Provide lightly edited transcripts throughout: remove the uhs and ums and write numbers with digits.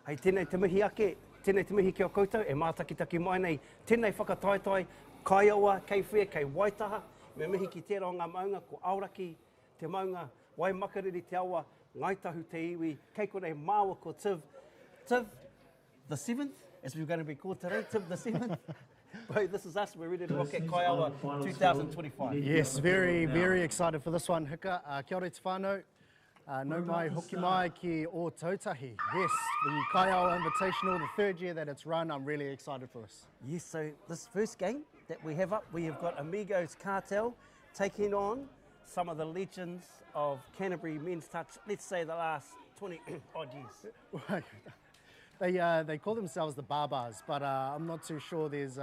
Hei, tēnei te mihi ake, tēnei te mihi ki o koutou, e mātakitaki mai nei, tēnei whakataetai, Kaiawa, kei whea, kei waitaha, me mihi ki tērā ngā maunga ko Aoraki, te maunga, wai makariri te awa, ngaitahu te iwi, kei kore māua ko Tiv. Tiv, the 7th, as we're going to be called today, Tiv the 7th. Bro, this is us, we're ready to rock at Kaiawa 2025. Yes, very excited for this one, Hika. Kia ora te whānau. No mai, hoki mai ki Otautahi. Yes, the Kaiawa Invitational, the third year that it's run, I'm really excited for this. Yes, so this first game that we have up, we have got Amigos Cartel taking on some of the legends of Canterbury men's touch, let's say the last 20 odd years. They call themselves the Barbars, but I'm not too sure there's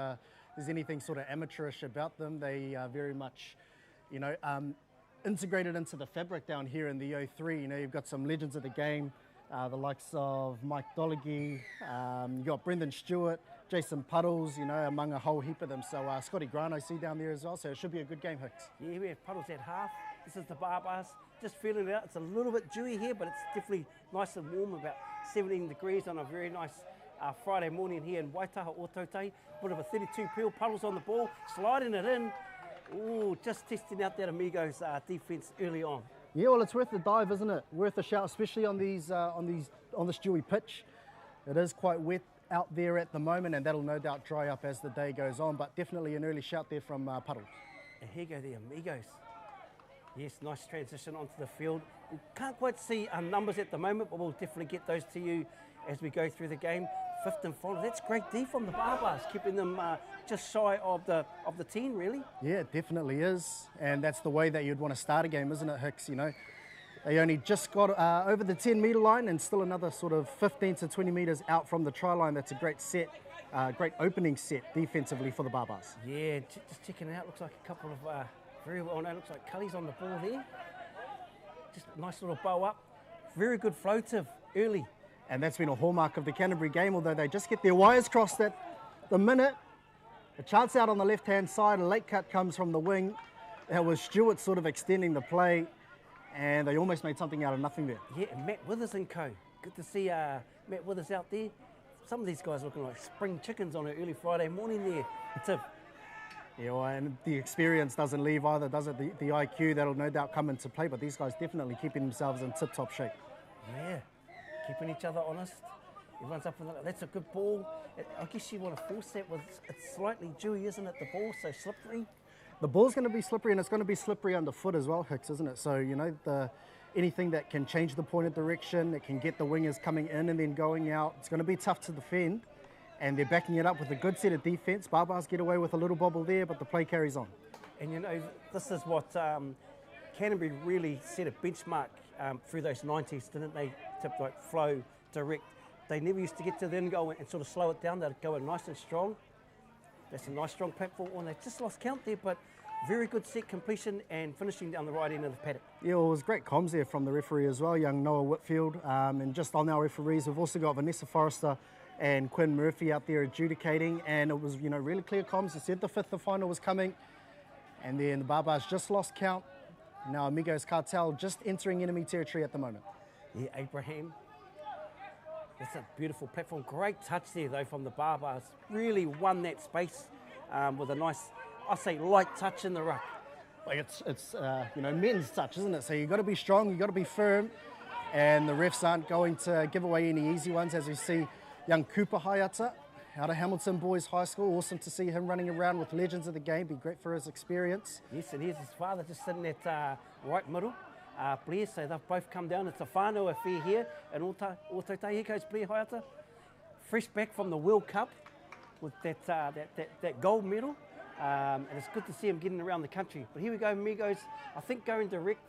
anything sort of amateurish about them. They are very much, you know, integrated into the fabric down here in the O3. You know, you've got some legends of the game, the likes of Mike Dolligy, you've got Brendan Stewart, Jason Puddles, you know, among a whole heap of them. So Scotty Grant I see down there as well, so it should be a good game, Hicks. Yeah, we have Puddles at half. This is the Barbars. Just feeling it out. It's a little bit dewy here, but it's definitely nice and warm, about 17 degrees on a very nice Friday morning here in Waitaha, Otautahi. Bit of a 32 peel, Puddles on the ball, sliding it in. Ooh, just testing out that Amigos defence early on. Yeah, well, it's worth the dive, isn't it? Worth a shout, especially on this dewy pitch. It is quite wet out there at the moment, and that'll no doubt dry up as the day goes on. But definitely an early shout there from Puddles. And here go the Amigos. Yes, nice transition onto the field. We can't quite see numbers at the moment, but we'll definitely get those to you as we go through the game. 5th and final. That's great D from the Barbars, keeping them just shy of the 10, really. Yeah, it definitely is, and that's the way that you'd want to start a game, isn't it, Hicks? You know, they only just got over the 10-metre line, and still another sort of 15 to 20 metres out from the try line. That's a great set, great opening set defensively for the Barbars. Yeah, just checking it out. Looks like a couple of very well known. Looks like Cully's on the ball there. Just a nice little bow up. Very good floative early. And that's been a hallmark of the Canterbury game, although they just get their wires crossed at the minute. A chance out on the left-hand side, a late cut comes from the wing. That was Stewart sort of extending the play, and they almost made something out of nothing there. Yeah, and Matt Withers and co. Good to see Matt Withers out there. Some of these guys looking like spring chickens on an early Friday morning there. Tip. Yeah, well, and the experience doesn't leave either, does it? The IQ, that'll no doubt come into play, but these guys definitely keeping themselves in tip-top shape. Yeah. Keeping each other honest. Everyone's up in the, that's a good ball. I guess you want to force that with, it's slightly dewy, isn't it? The ball so slippery. The ball's going to be slippery, and it's going to be slippery underfoot as well, Hicks, isn't it? So, you know, anything that can change the point of direction, that can get the wingers coming in and then going out. It's going to be tough to defend, and they're backing it up with a good set of defence. Barbars get away with a little bobble there, but the play carries on. And you know, this is what Canterbury really set a benchmark through those 90s, didn't they? Tip like flow, direct. They never used to get to the end goal and sort of slow it down. They'd go in nice and strong. That's a nice strong platform. And they just lost count there, but very good set completion and finishing down the right end of the paddock. Yeah, well, it was great comms there from the referee as well, young Noah Whitfield. And just on our referees, we've also got Vanessa Forrester and Quinn Murphy out there adjudicating. And it was, you know, really clear comms. They said the fifth, the final was coming. And then the Barbars just lost count. Now Amigos Cartel just entering enemy territory at the moment. Yeah, Abraham. That's a beautiful platform. Great touch there, though, from the Barbars. Really won that space with a nice, I say, light touch in the ruck. Like it's you know, men's touch, isn't it? So you've got to be strong, you've got to be firm, and the refs aren't going to give away any easy ones, as we see young Cooper Hayata out of Hamilton Boys High School. Awesome to see him running around with legends of the game. Be great for his experience. Yes, and here's his father just sitting at right middle. Blair, so they've both come down. It's a whānau affair here in Otautahi. Here goes Blair Hayata, fresh back from the World Cup with that gold medal. And it's good to see him getting around the country. But here we go, Amigos. I think going direct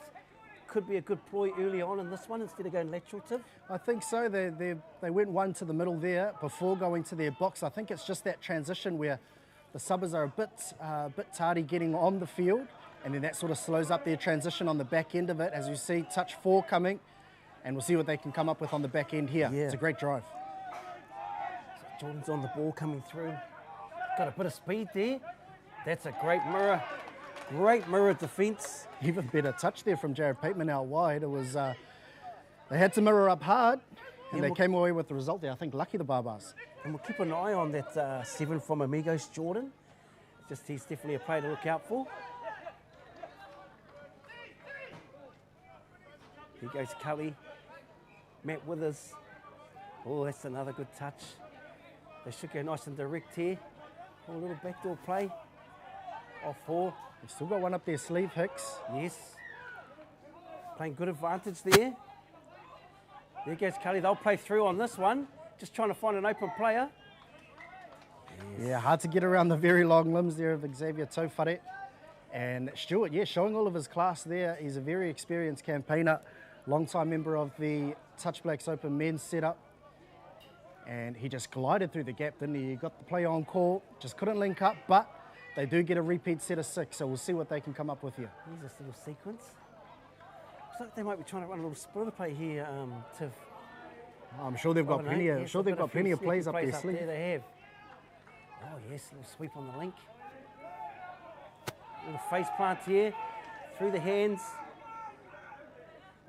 could be a good ploy early on in this one instead of going lateral, Tiv. I think so. They went one to the middle there before going to their box. I think it's just that transition where the subbers are a bit tardy getting on the field, and then that sort of slows up their transition on the back end of it. As you see, touch 4 coming, and we'll see what they can come up with on the back end here. Yeah. It's a great drive. So Jordan's on the ball coming through. Got a bit of speed there. That's a great mirror. Great mirror defence. Even better touch there from Jared Pateman out wide. It was they had to mirror up hard, and they came away with the result there. I think lucky the Barbars. And we'll keep an eye on that 7 from Amigos, Jordan. He's definitely a player to look out for. Here goes Cully. Matt Withers. Oh, that's another good touch. They should go nice and direct here. Oh, a little backdoor play. Off 4. They've still got one up their sleeve, Hicks. Yes. Playing good advantage there. There goes Cully. They'll play through on this one. Just trying to find an open player. Yes. Yeah, hard to get around the very long limbs there of Xavier Tofare. And Stewart, yeah, showing all of his class there. He's a very experienced campaigner, long-time member of the Touch Blacks Open men's setup. And he just glided through the gap, didn't he? He got the play on call, just couldn't link up, but they do get a repeat set of 6, so we'll see what they can come up with here. Here's this little sequence. Looks like they might be trying to run a little spoiler play here, Tiv. I'm sure they've got plenty. I'm sure they've got plenty of plays up their sleeve. There they have. Oh yes, a little sweep on the link. Little face plant here, through the hands.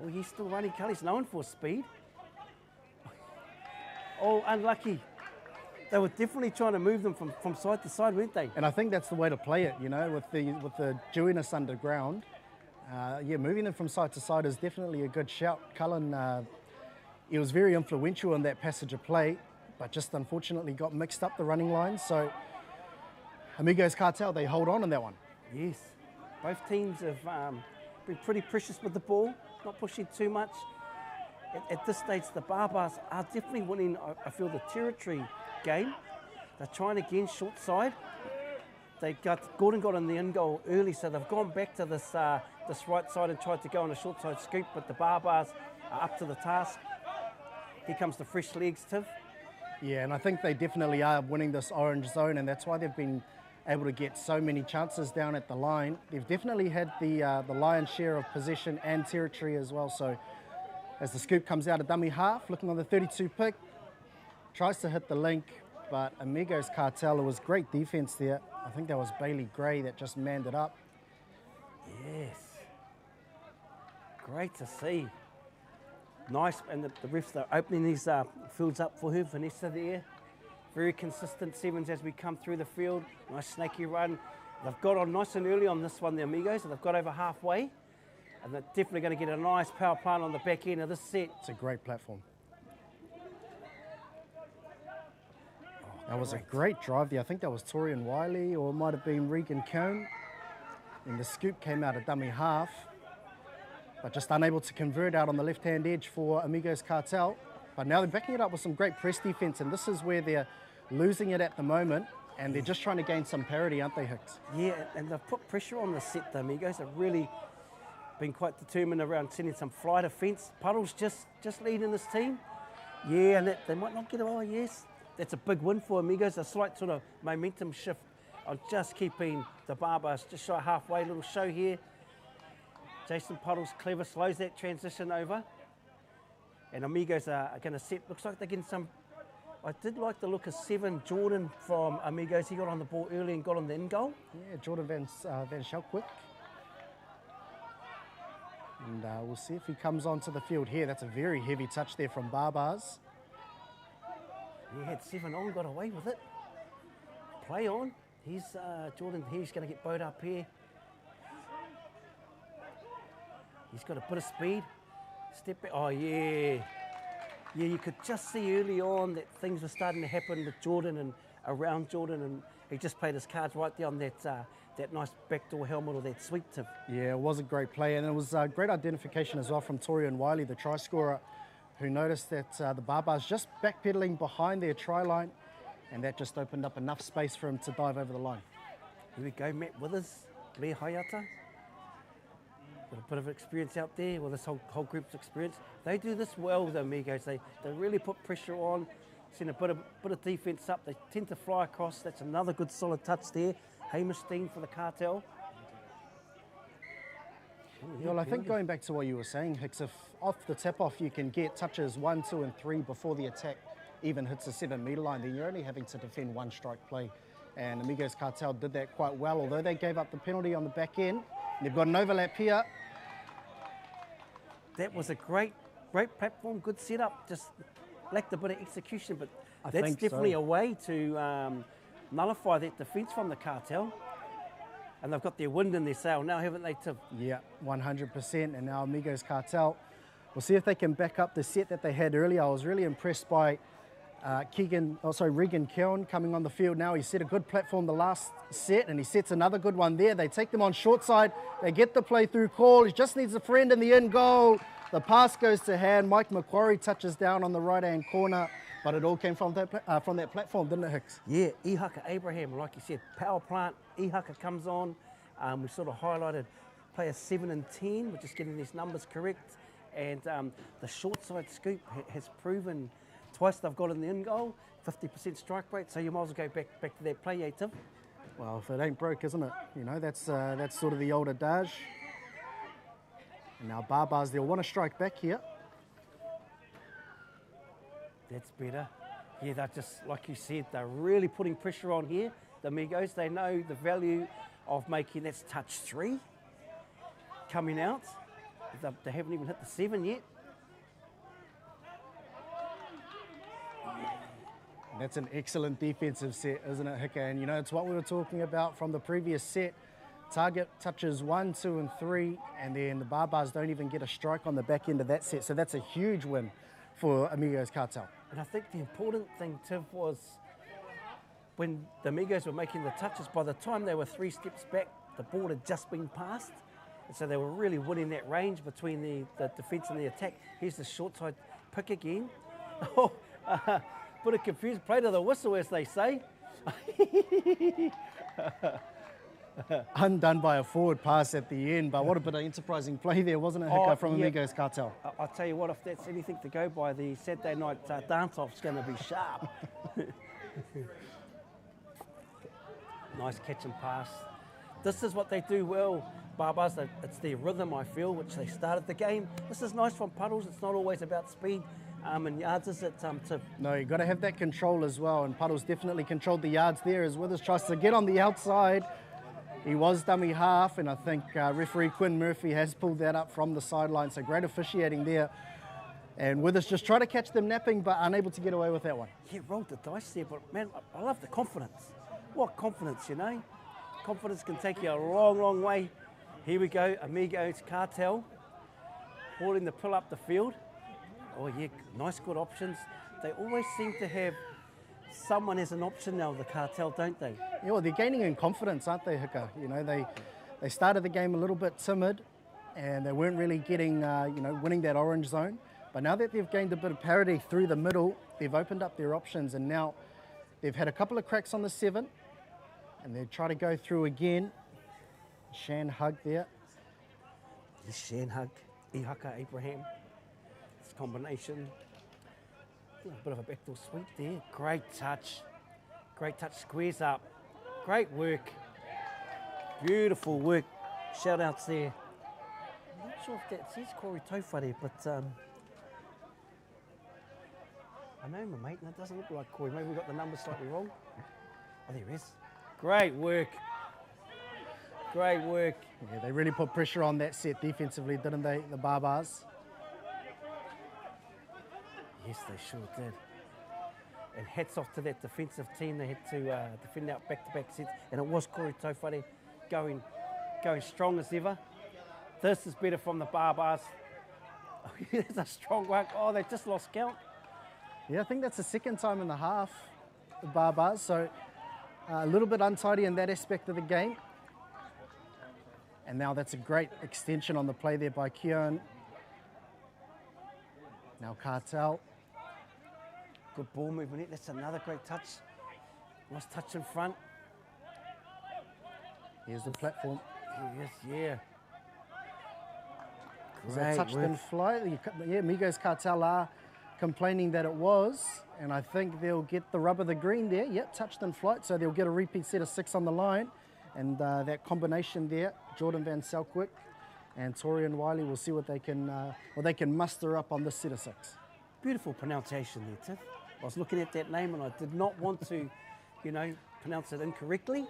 Oh, he's still running. Cully's known for speed. Oh, unlucky. They were definitely trying to move them from side to side, weren't they? And I think that's the way to play it, you know, with the dewiness underground. Yeah, moving them from side to side is definitely a good shout. Cullen, he was very influential in that passage of play, but just unfortunately got mixed up the running lines. So Amigos Cartel, they hold on in that one. Yes. Both teams have been pretty precious with the ball, not pushing too much. At this stage, the Barbars are definitely winning, I feel, the territory game. They're trying again, short side. Gordon got in the in goal early, so they've gone back to this right side and tried to go on a short side scoop, but the Barbars are up to the task. Here comes the fresh legs, Tiv. Yeah, and I think they definitely are winning this orange zone, and that's why they've been able to get so many chances down at the line. They've definitely had the lion's share of possession and territory as well. So as the scoop comes out of dummy half, looking on the 32 pick, tries to hit the link, but Amigos Cartel, it was great defense there. I think that was Bailey Gray that just manned it up. Yes. Great to see. Nice, and the refs are opening these fields up for her. Vanessa there. Very consistent sevens as we come through the field. Nice snaky run. They've got on nice and early on this one, the Amigos. They've got over halfway. And they're definitely going to get a nice power plant on the back end of this set. It's a great platform. That was a great drive there. I think that was Torian Wiley, or it might have been Regan Cone. And the scoop came out of dummy half. but just unable to convert out on the left-hand edge for Amigos Cartel. But now they're backing it up with some great press defense, and this is where they're losing it at the moment, and they're just trying to gain some parity, aren't they, Hicks? Yeah, and they've put pressure on the set, the Amigos. They've really been quite determined around sending some fly defence. Puddle's just leading this team. Yeah, and they might not get it. Oh, yes. That's a big win for Amigos, a slight sort of momentum shift on just keeping the Barbars just shy halfway. Little show here. Jason Puddle's clever, slows that transition over. And Amigos are going to set. Looks like they're getting some. I did like the look of 7, Jordan from Amigos. He got on the ball early and got on the in goal. Yeah, Jordan Van Schalkwijk. And we'll see if he comes onto the field here. That's a very heavy touch there from Barbars. He had 7 on, got away with it. Play on. He's Jordan here. He's going to get bowed up here. He's got a bit of speed. Step back. Oh, yeah. Yeah, you could just see early on that things were starting to happen with Jordan and around Jordan, and he just played his cards right there on that nice backdoor helmet or that sweep tip. Yeah, it was a great play, and it was a great identification as well from Torian Wiley, the try scorer, who noticed that the Barbars just backpedaling behind their try line, and that just opened up enough space for him to dive over the line. Here we go, Matt Withers, Lee Hayata. Got a bit of experience out there, well, this whole group's experience. They do this well, the Amigos. They really put pressure on, send a bit of defence up. They tend to fly across. That's another good solid touch there. Hamish Steen for the Cartel. Yeah, well, I think going back to what you were saying, Hicks, if off the tip-off you can get touches 1, 2 and 3 before the attack even hits the 7-metre line, then you're only having to defend one strike play. And Amigos Cartel did that quite well, although they gave up the penalty on the back end. They've got an overlap here. That was a great platform, good setup, just lacked a bit of execution, but that's definitely a way to nullify that defence from the Cartel. And they've got their wind in their sail now, haven't they, Tim? Yeah, 100%. And now Amigos Cartel, we'll see if they can back up the set that they had earlier. I was really impressed by Regan Keown coming on the field now. He set a good platform the last set, and he sets another good one there. They take them on short side. They get the play through call. He just needs a friend in the in goal. The pass goes to hand. Mike Macquarie touches down on the right-hand corner, but it all came from that platform, didn't it, Hicks? Yeah, Ihaka Abraham, like you said, power plant. Ihaka comes on. We sort of highlighted players 7 and 10. We're just getting these numbers correct. And the short side scoop has proven twice they've got in the in goal, 50% strike rate, so you might as well go back to that play, Tim. Well, if it ain't broke, isn't it? You know, that's sort of the old adage. And now Barbars, they'll want to strike back here. That's better. Yeah, they're just, like you said, they're really putting pressure on here. The Amigos, they know the value of making, that's touch 3 coming out. They haven't even hit the 7 yet. That's an excellent defensive set, isn't it, Hicka? And, you know, it's what we were talking about from the previous set. Target touches 1, 2 and 3, and then the Barbars don't even get a strike on the back end of that set. So that's a huge win for Amigos Cartel. And I think the important thing, Tiv, was when the Amigos were making the touches, by the time they were 3 steps back, the ball had just been passed. And so they were really winning that range between the defence and the attack. Here's the short side pick again. Oh, bit of confused, play to the whistle, as they say. Undone by a forward pass at the end, but what a bit of enterprising play there, wasn't it, Hicka, from Amigos Cartel? I'll tell you what, if that's anything to go by, the Saturday night dance-off's going to be sharp. Nice catch and pass. This is what they do well, Barbars. It's their rhythm, I feel, which they started the game. This is nice from Puddles. It's not always about speed and yards, is it, Tip? No, you've got to have that control as well, and Puddles definitely controlled the yards there as Withers tries to get on the outside. He was dummy half, and I think referee Quinn Murphy has pulled that up from the sideline, so great officiating there. And Withers just try to catch them napping, but unable to get away with that one. Yeah, rolled the dice there, but man, I love the confidence. What confidence, you know? Confidence can take you a long, long way. Here we go, Amigos Cartel, holding the pull up the field. Oh yeah, nice good options. They always seem to have someone as an option now, the Cartel, don't they? Yeah, well, they're gaining in confidence, aren't they, Hicka? You know, they started the game a little bit timid, and they weren't really getting, winning that orange zone. But now that they've gained a bit of parity through the middle, they've opened up their options, and now they've had a couple of cracks on the 7, and they try to go through again. Shan hug there. Shan hug, Ihaka, Abraham. This combination. A bit of a backdoor sweep there. Great touch, squares up. Great work. Beautiful work. Shout outs there. I'm not sure if that says Corey Tauwhare, but I know my mate, and it doesn't look like Corey. Maybe we got the numbers slightly wrong. Oh, there he is. Great work. Great work. Yeah, they really put pressure on that set defensively, didn't they, the Barbars? Yes, they sure did. And hats off to that defensive team. They had to defend out back-to-back sets, and it was Corey Tauwhare going strong as ever. This is better from the Barbars. Oh, there's a strong one. Oh, they just lost count. Yeah, I think that's the second time in the half, the Barbars, so a little bit untidy in that aspect of the game. And now that's a great extension on the play there by Keown. Now Cartel. Good ball movement. That's another great touch. Nice touch in front. Here's the platform. Yes, yeah. Was that touched in flight? Yeah, Amigos Cartel are complaining that it was, and I think they'll get the rub of the green there. Yep, touched in flight, so they'll get a repeat set of 6 on the line. And that combination there, Jordan Van Selkirk and Torian Wiley, will see what they can muster up on this set of 6. Beautiful pronunciation there, Tiff. I was looking at that name and I did not want to, pronounce it incorrectly.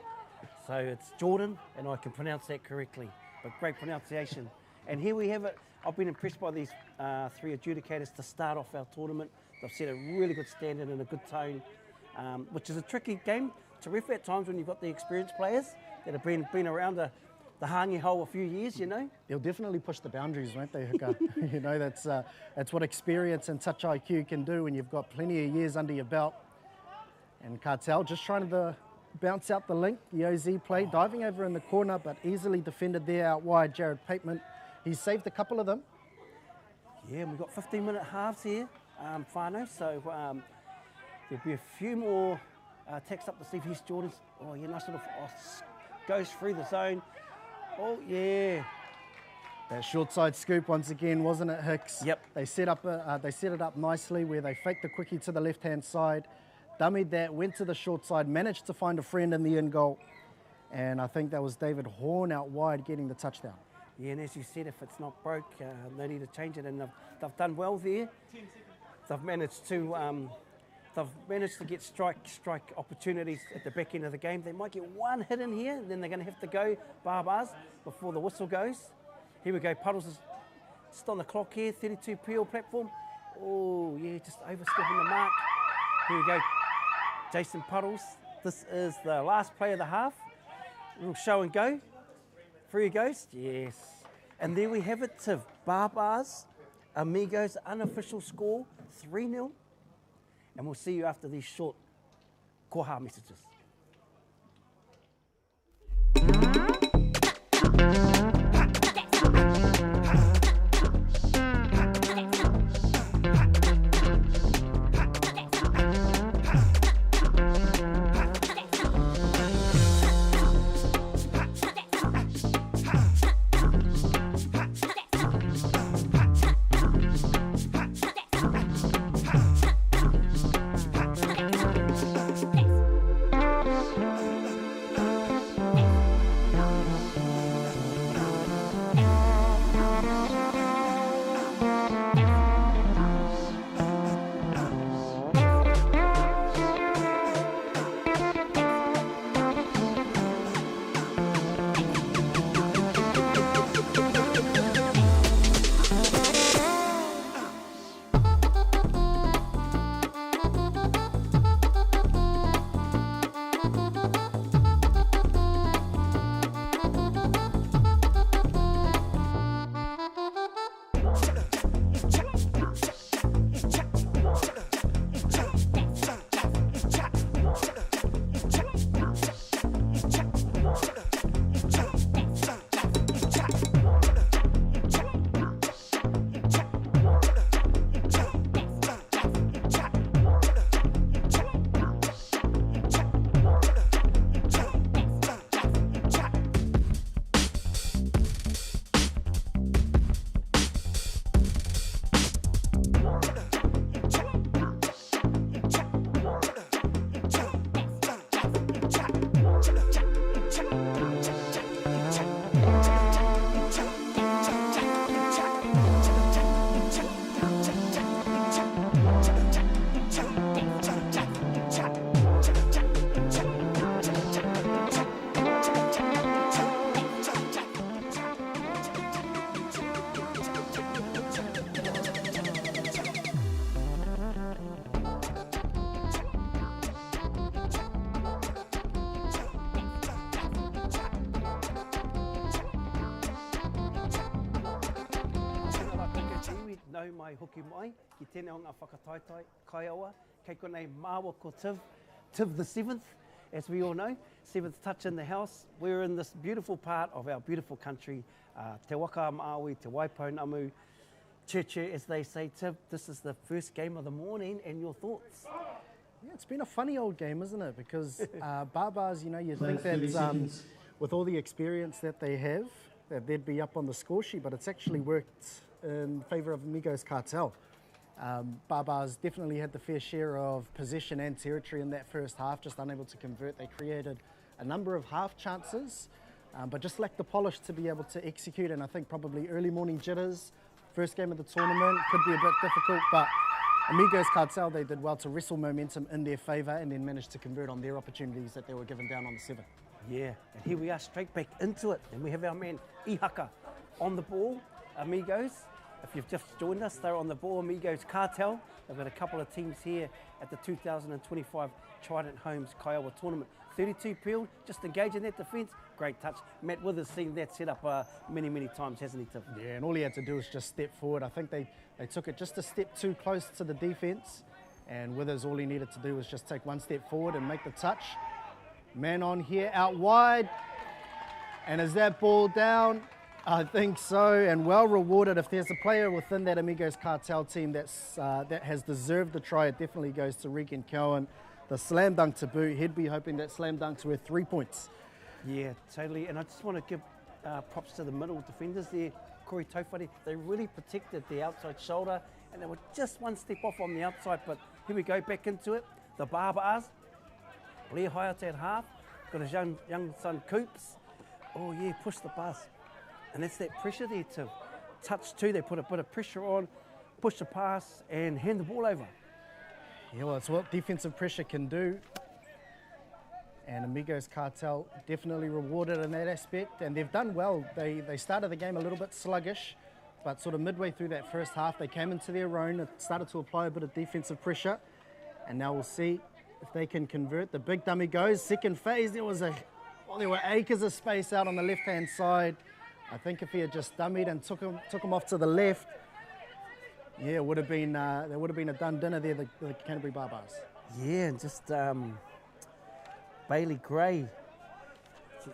So it's Jordan, and I can pronounce that correctly. But great pronunciation. And here we have it. I've been impressed by these 3 adjudicators to start off our tournament. They've set a really good standard and a good tone, which is a tricky game to ref at times when you've got the experienced players that have been around the hangi hole a few years, They'll definitely push the boundaries, won't they, Hika? That's what experience and touch IQ can do when you've got plenty of years under your belt. And Cartel just trying to bounce out the link, the OZ play, diving over in the corner, but easily defended there out wide, Jared Pateman. He's saved a couple of them. Yeah, and we've got 15-minute halves here, whānau, so there'll be a few more attacks up the sleeve. Here's Jordan's, nice little, goes through the zone. Oh, yeah. That short side scoop once again, wasn't it, Hicks? Yep. They set it up nicely where they faked the quickie to the left-hand side, dummied that, went to the short side, managed to find a friend in the end goal. And I think that was David Horn out wide getting the touchdown. Yeah, and as you said, if it's not broke, they need to change it, and they've done well there. They've managed to get strike opportunities at the back end of the game. They might get one hit in here, then they're going to have to go Barbars before the whistle goes. Here we go. Puddles is just on the clock here. 32 PL platform. Oh yeah, just overstepping the mark. Here we go. Jason Puddles. This is the last play of the half. A little show and go. Through he goes. Yes. And there we have it, to Barbars, Amigos, unofficial score 3-0. And we'll see you after these short koha messages. au mai hoki mai, ki tēnei o ngā whakataitai, Kaiawa, kei konei māua ko Tiv the 7th, as we all know, 7th touch in the house. We're in this beautiful part of our beautiful country, Te Waka Māui, Te Waipounamu, Church, as they say. Tiv, this is the first game of the morning, and your thoughts? Yeah, it's been a funny old game, isn't it? Because Barbars, you know, you'd think that with all the experience that they have, that they'd be up on the score sheet, but it's actually worked in favour of Amigos Cartel. Barbars definitely had the fair share of possession and territory in that first half, just unable to convert. They created a number of half chances, but just lacked the polish to be able to execute, and I think probably early morning jitters, first game of the tournament, could be a bit difficult, but Amigos Cartel, they did well to wrestle momentum in their favour and then managed to convert on their opportunities that they were given down on the 7th. Yeah, and here we are straight back into it, and we have our man Ihaka on the ball, Amigos. If you've just joined us, they're on the ball, Amigos Cartel. They've got a couple of teams here at the 2025 Trident Homes Kaiawa tournament. 32 peeled, just engaging that defence. Great touch. Matt Withers seen that set up many, many times, hasn't he, Tim? Yeah, and all he had to do was just step forward. I think they took it just a step too close to the defence, and Withers, all he needed to do was just take one step forward and make the touch. Man on here, out wide. And is that ball down? I think so, and well rewarded. If there's a player within that Amigos Cartel team that has deserved the try, it definitely goes to Regan Cowan. The slam dunk to boot. He'd be hoping that slam dunks were 3 points. Yeah, totally. And I just want to give props to the middle defenders there, Kori Taufari. They really protected the outside shoulder, and they were just one step off on the outside. But here we go, back into it. The Barbars, Blair Hayate at half. Got his young son Coops. Oh yeah, push the bus. And that's that pressure there to touch too. They put a bit of pressure on, push the pass, and hand the ball over. Yeah, well, it's what defensive pressure can do. And Amigos Cartel definitely rewarded in that aspect, and they've done well. They started the game a little bit sluggish, but sort of midway through that first half, they came into their own and started to apply a bit of defensive pressure. And now we'll see if they can convert. The big dummy goes. Second phase, there were acres of space out on the left-hand side. I think if he had just dummied and took him off to the left, yeah, there would have been a done dinner there, the Canterbury Barbars. Yeah, and just Bailey Gray,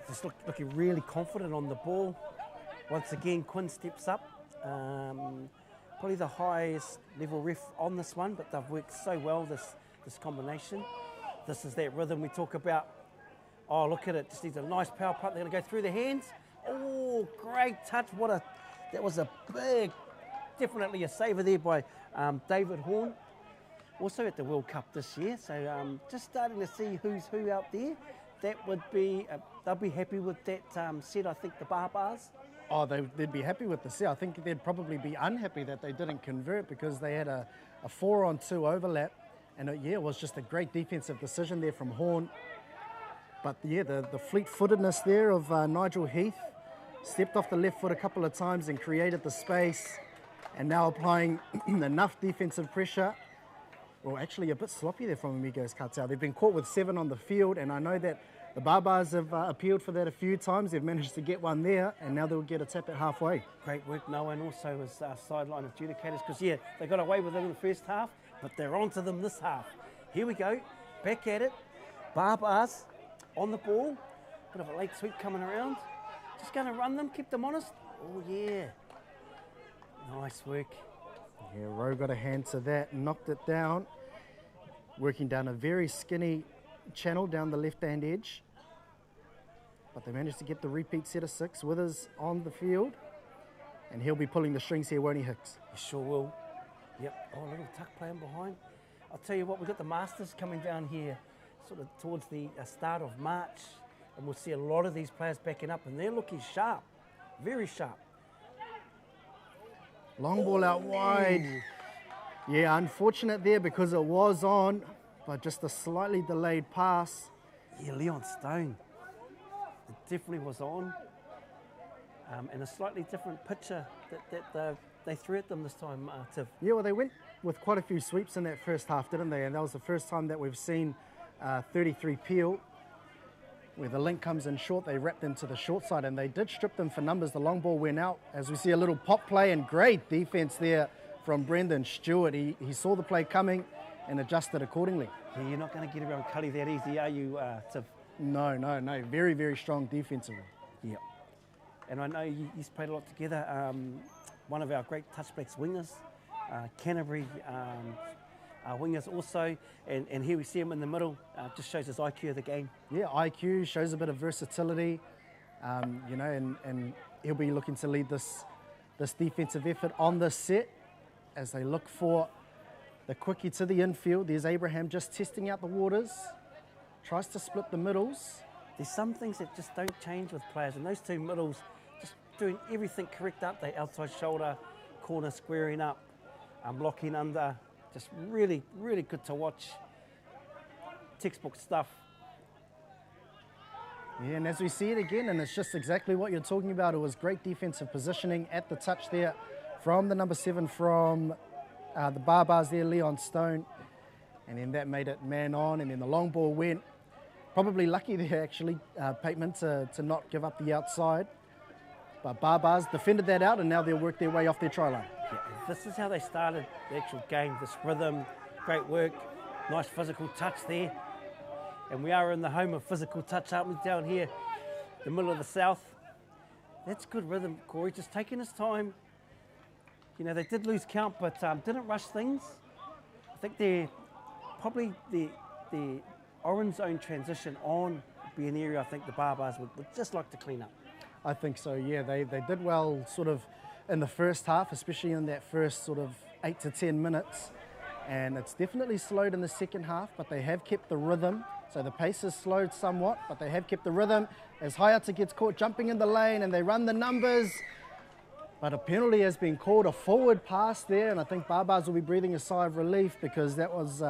just looking really confident on the ball. Once again, Quinn steps up. Probably the highest level ref on this one, but they've worked so well, this combination. This is that rhythm we talk about. Oh, look at it, just needs a nice power putt. They're going to go through the hands. Oh, great touch. That was a big, definitely a saver there by David Horn. Also at the World Cup this year. So just starting to see who's who out there. That would be, they'll be happy with that set, I think, the Barbars. Oh, they'd be happy with the set. I think they'd probably be unhappy that they didn't convert because they had a 4-on-2 overlap. And it was just a great defensive decision there from Horn. But yeah, the fleet-footedness there of Nigel Heath, stepped off the left foot a couple of times and created the space, and now applying enough defensive pressure. Well, actually a bit sloppy there from Amigos Cartel. They've been caught with 7 on the field, and I know that the Barbars have appealed for that a few times. They've managed to get one there, and now they'll get a tap at halfway. Great work, Noah, and also as sideline adjudicators, because yeah, they got away with it in the first half, but they're on to them this half. Here we go, back at it. Barbars on the ball, bit of a late sweep coming around. Just going to run them, keep them honest. Oh yeah, nice work. Yeah, Rowe got a hand to that, knocked it down, working down a very skinny channel down the left-hand edge. But they managed to get the repeat set of 6. Withers on the field, and he'll be pulling the strings here, won't he, Hicks? He sure will. Yep, oh, a little tuck playing behind. I'll tell you what, we've got the Masters coming down here sort of towards the start of March, and we'll see a lot of these players backing up, and they're looking sharp, very sharp. Long ball out wide. Yeah, unfortunate there because it was on, but just a slightly delayed pass. Yeah, Leon Stone. It definitely was on. And a slightly different picture that they threw at them this time, Tiff. Yeah, well, they went with quite a few sweeps in that first half, didn't they? And that was the first time that we've seen 33 peel. Where the link comes in short, they wrapped into the short side, and they did strip them for numbers. The long ball went out as we see a little pop play, and great defense there from Brendan Stewart. He saw the play coming and adjusted accordingly. Yeah, you're not going to get around Cully that easy, are you, Tiv? No. Very, very strong defensively. Yeah. And I know you've played a lot together. One of our great touchbacks wingers, Canterbury wingers also, and here we see him in the middle, just shows his IQ of the game. Yeah, IQ, shows a bit of versatility, you know, and he'll be looking to lead this defensive effort on this set as they look for the quickie to the infield. There's Abraham just testing out the waters, tries to split the middles. There's some things that just don't change with players, and those two middles just doing everything correct up there, outside shoulder, corner squaring up, blocking under, just really, really good to watch. Textbook stuff. Yeah, and as we see it again, and it's just exactly what you're talking about, it was great defensive positioning at the touch there from the number 7 from the Barbars there, Leon Stone, and then that made it man on, and then the long ball went. Probably lucky there actually, Pateman, to not give up the outside. But Barbars defended that out, and now they'll work their way off their try line. Yeah, this is how they started the actual game, this rhythm, great work, nice physical touch there. And we are in the home of physical touch, aren't we, down here, the middle of the south. That's good rhythm, Corey, just taking his time. You know, they did lose count, but didn't rush things. I think they're probably the orange zone transition on be an area I think the Barbars would just like to clean up. I think so, yeah. They did well sort of in the first half, especially in that first sort of 8 to 10 minutes. And it's definitely slowed in the second half, but they have kept the rhythm. So the pace has slowed somewhat, but they have kept the rhythm. As Hayata gets caught jumping in the lane and they run the numbers. But a penalty has been called, a forward pass there, and I think Barbars will be breathing a sigh of relief because that was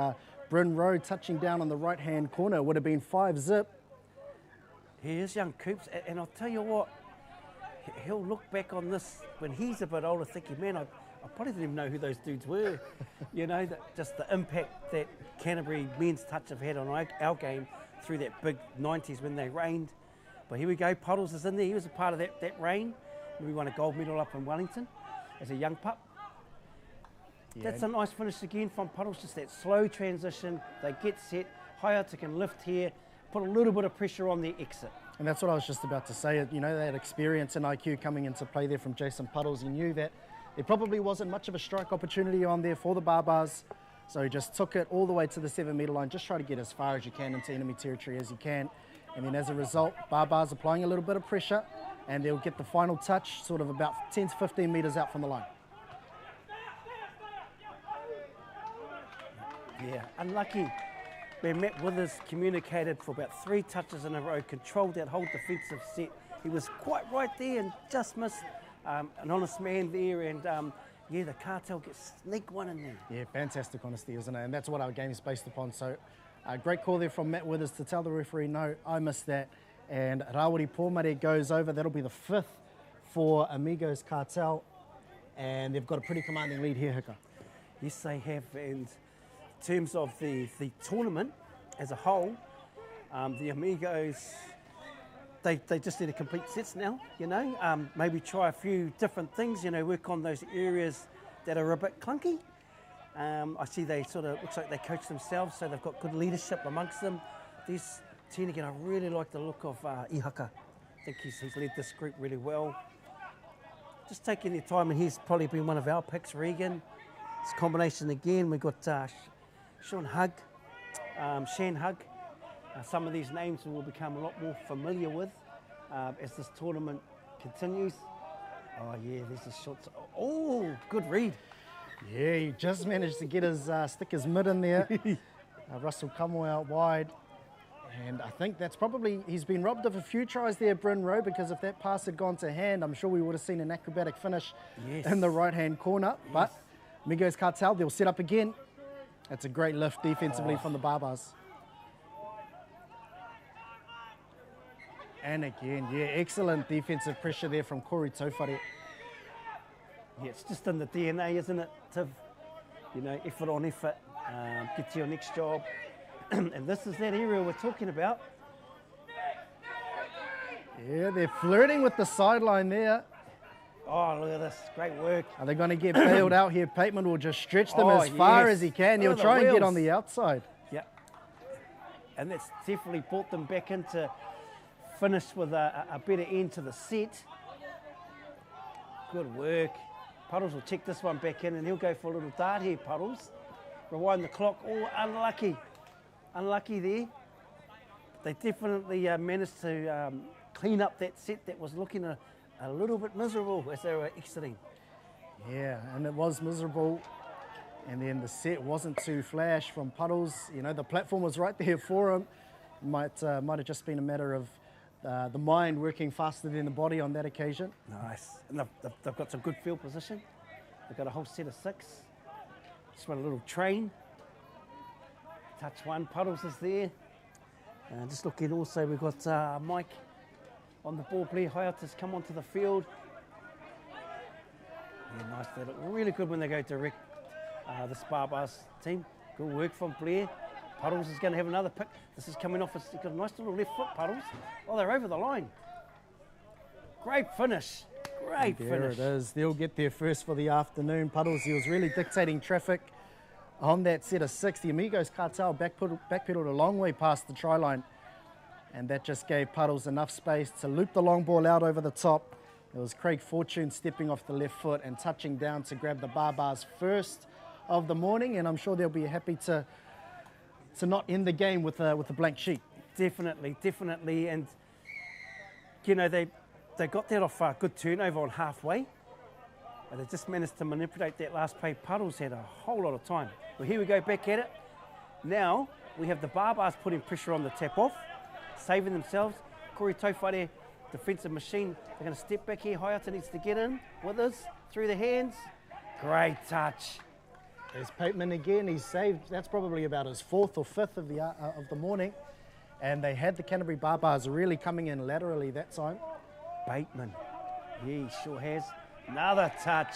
Bryn Rowe touching down on the right-hand corner. It would have been 5-zip. He is young Coops, and I'll tell you what, he'll look back on this when he's a bit older thinking, man, I probably didn't even know who those dudes were. You know, just the impact that Canterbury men's touch have had on our game through that big 90s when they reigned. But here we go, Puddles is in there. He was a part of that reign. We won a gold medal up in Wellington as a young pup. Yeah. That's a nice finish again from Puddles, just that slow transition. They get set, Hayata can lift here, put a little bit of pressure on their exit. And that's what I was just about to say. You know, that experience and IQ coming into play there from Jason Puddles. He knew that there probably wasn't much of a strike opportunity on there for the Barbars. So he just took it all the way to the 7-metre line, just try to get as far as you can into enemy territory as you can. And then as a result, Barbars applying a little bit of pressure, and they'll get the final touch sort of about 10 to 15 metres out from the line. Yeah, unlucky. Where Matt Withers communicated for about 3 touches in a row, controlled that whole defensive set. He was quite right there and just missed an honest man there, and yeah, the Cartel gets sneak one in there. Yeah, fantastic honesty, isn't it? And that's what our game is based upon. So great call there from Matt Withers to tell the referee, no, I missed that. And Rawiri Pōmare goes over. That'll be the 5th for Amigos Cartel. And they've got a pretty commanding lead here, Hika. Yes, they have. And in terms of the tournament as a whole, the Amigos, they just need to complete sets now, you know. Maybe try a few different things, you know, work on those areas that are a bit clunky. I see they sort of, looks like they coach themselves, so they've got good leadership amongst them. This team again, I really like the look of Ihaka. I think he's led this group really well. Just taking their time, and he's probably been one of our picks, Regan. This combination again, we've got Shan Hug. Some of these names we'll become a lot more familiar with as this tournament continues. Oh yeah, there's the shots. Oh, good read. Yeah, he just managed to get his stick his mid in there. Russell Kamoe out wide. And I think that's probably, he's been robbed of a few tries there, Bryn Rowe, because if that pass had gone to hand, I'm sure we would have seen an acrobatic finish in the right-hand corner. Yes. But Amigos Cartel, they'll set up again. That's a great lift defensively from the Barbars. And again, yeah, excellent defensive pressure there from Corey Taufare. Yeah, it's just in the DNA, isn't it, Tiv? You know, effort on effort, get to your next job. And this is that area we're talking about. Yeah, they're flirting with the sideline there. Oh, look at this. Great work. Are they going to get bailed out here? Pateman will just stretch them Oh, as far yes. as he can. He'll Look at try the and get wheels. on the outside. Yeah. And that's definitely brought them back into finish with a better end to the set. Good work. Puddles will check this one back in and he'll go for a little dart here, Puddles. Rewind the clock. Oh, unlucky. Unlucky there. They definitely managed to clean up that set that was looking a little bit miserable as they were exiting. Yeah, and it was miserable. And then the set wasn't too flash from Puddles. You know, the platform was right there for him. Might have just been a matter of the mind working faster than the body on that occasion. Nice. And they've got some good field position. They've got a whole set of 6. Just want a little train. Touch one, Puddles is there. Just looking also, we've got Mike on the ball. Blair Hayata's come onto the field. Yeah, nice. They look really good when they go direct, the Sparbars team. Good work from Blair. Puddles is going to have another pick. This is coming off. He's got a nice little left foot, Puddles. Oh, they're over the line. Great finish. Great There finish. it is. They'll get there first for the afternoon. Puddles, he was really dictating traffic on that set of 6. The Amigos Cartel backpedaled a long way past the try line, and that just gave Puddles enough space to loop the long ball out over the top. It was Craig Fortune stepping off the left foot and touching down to grab the Barbars first of the morning, and I'm sure they'll be happy to not end the game with a blank sheet. Definitely, definitely. And, you know, they got that off a good turnover on halfway. And they just managed to manipulate that last play. Puddles had a whole lot of time. Well, here we go back at it. Now we have the Barbars putting pressure on the tap off, saving themselves. Corey Taufare, defensive machine. They're going to step back here. Hayata needs to get in with us through the hands. Great touch. There's Pateman again. He's saved. That's probably about his 4th or 5th of the morning. And they had the Canterbury Barbars really coming in laterally that time. Bateman. Yeah, he sure has. Another touch.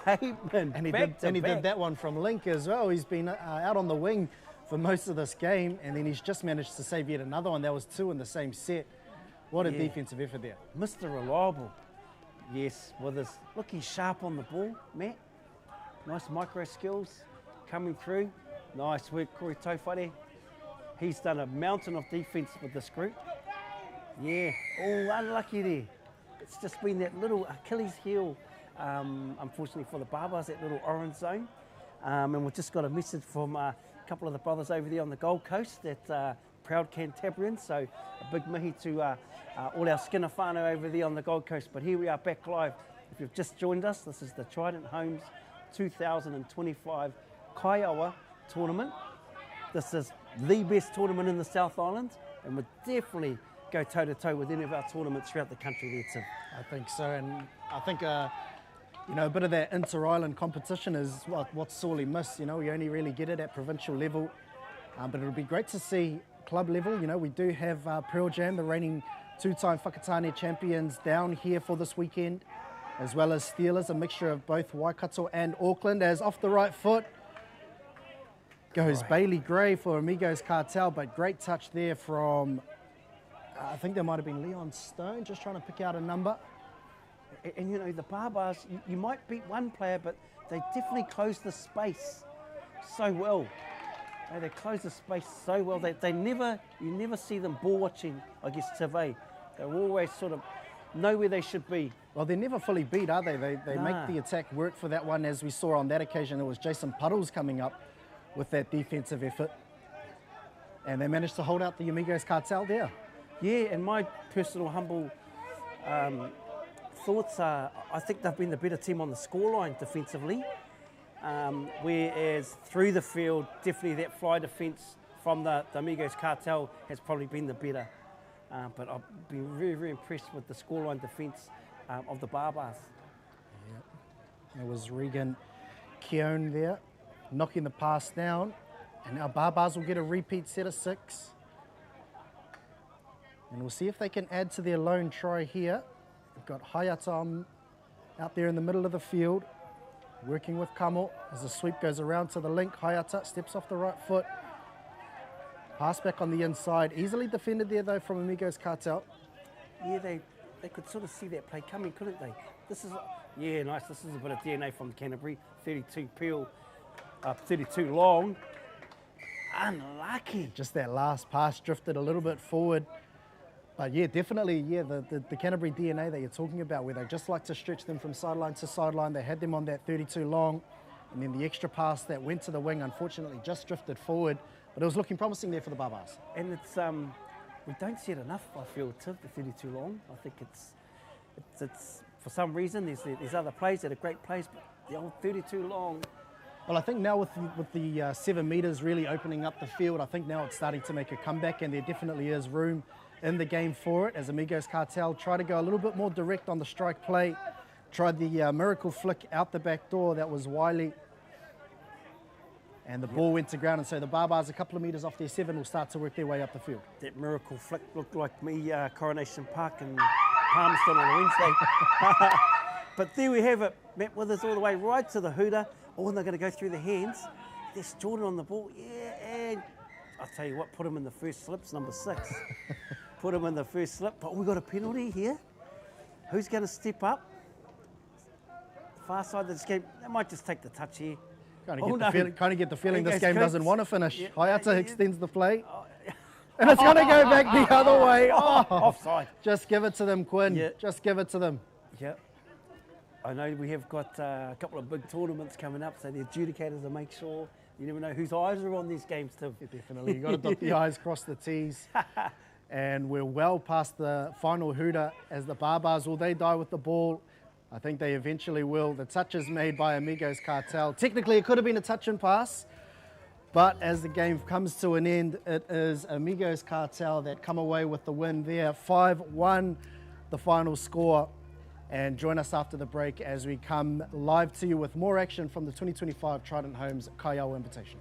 Bateman. And he back to back. did that one from Link as well. He's been out on the wing for most of this game, and then he's just managed to save yet another one. That was 2 in the same set. What a defensive effort there. Mr. Reliable. Yes, with his looking sharp on the ball, Matt. Nice micro skills coming through. Nice work, Corey Taufare. He's done a mountain of defence with this group. Yeah, oh, unlucky there. It's just been that little Achilles heel, unfortunately for the Barbars, that little orange zone. And we've just got a message from a couple of the brothers over there on the Gold Coast, that proud Cantabrians. So a big mihi to all our Skinner whānau over there on the Gold Coast. But here we are back live. If you've just joined us, this is the Trident Homes 2025 Kaiawa tournament. This is the best tournament in the South Island, and we'll definitely go toe-to-toe with any of our tournaments throughout the country there, Tim. I think so, and I think you know, a bit of that inter-island competition is what's sorely missed. You know, we only really get it at provincial level, but it'll be great to see club level. You know, we do have Pearl Jam, the reigning 2-time Whakatane champions, down here for this weekend, as well as Steelers, a mixture of both Waikato and Auckland. As off the right foot goes Bailey Gray for Amigos Cartel, but great touch there from, I think there might have been Leon Stone, just trying to pick out a number. And you know, the Barbars, you might beat one player, but they definitely close the space so well. They close the space so well. You never see them ball watching, I guess, TV. They're always sort of know where they should be. Well, they're never fully beat, are they? They Nah. make the attack work for that one, as we saw on that occasion. It was Jason Puddles coming up with that defensive effort. And they managed to hold out the Amigos Cartel there. Yeah, and my personal humble thoughts are, I think they've been the better team on the scoreline defensively. Whereas through the field, definitely that fly defence from the Amigos Cartel has probably been the better. But I've been very, very impressed with the scoreline defence of the Barbars. There was Regan Keown there, knocking the pass down. And now Barbars will get a repeat set of 6. And we'll see if they can add to their lone try here. We've got Hayata out there in the middle of the field, working with Kamo as the sweep goes around to the link. Hayata steps off the right foot. Pass back on the inside. Easily defended there, though, from Amigos Cartel. Yeah, they they could sort of see that play coming, couldn't they? This is, yeah, nice. This is a bit of DNA from Canterbury. 32 peel, 32 long. Unlucky. Just that last pass drifted a little bit forward. But yeah, definitely, yeah, the Canterbury DNA that you're talking about, where they just like to stretch them from sideline to sideline. They had them on that 32 long, and then the extra pass that went to the wing, unfortunately, just drifted forward. But it was looking promising there for the Barbars. And it's, we don't see it enough, I feel, Tiv, the 32 long. I think it's for some reason, there's other plays that are great plays, but the old 32 long. Well, I think now with the 7 metres really opening up the field, I think now it's starting to make a comeback, and there definitely is room in the game for it, as Amigos Cartel try to go a little bit more direct on the strike play. Tried the miracle flick out the back door, that was wily. And the ball went to ground, and so the Barbars, a couple of metres off their 7, will start to work their way up the field. That miracle flick looked like me, Coronation Park and Palmerston on a Wednesday. But there we have it. Matt Withers all the way right to the hooter. Oh, and they're going to go through the hands. There's Jordan on the ball. Yeah, and I'll tell you what, put him in the first slips, number 6. Put him in the first slip. But we've got a penalty here. Who's going to step up? Far side of this game. They might just take the touch here. Kind of get the feeling this game doesn't want to finish. Yeah, Hayata extends the play. And it's going to go back the other way. Oh, offside. Just give it to them, Quinn. Yeah. Just give it to them. Yeah. I know we have got a couple of big tournaments coming up, so the adjudicators will make sure. You never know whose eyes are on these games, Tim. Yeah, definitely. You've got to dot the I's, cross the T's. And we're well past the final hooter as the Barbars, will they die with the ball? I think they eventually will. The touch is made by Amigos Cartel. Technically, it could have been a touch and pass, but as the game comes to an end, it is Amigos Cartel that come away with the win there. 5-1, the final score. And join us after the break as we come live to you with more action from the 2025 Trident Homes Kaiawa Invitational.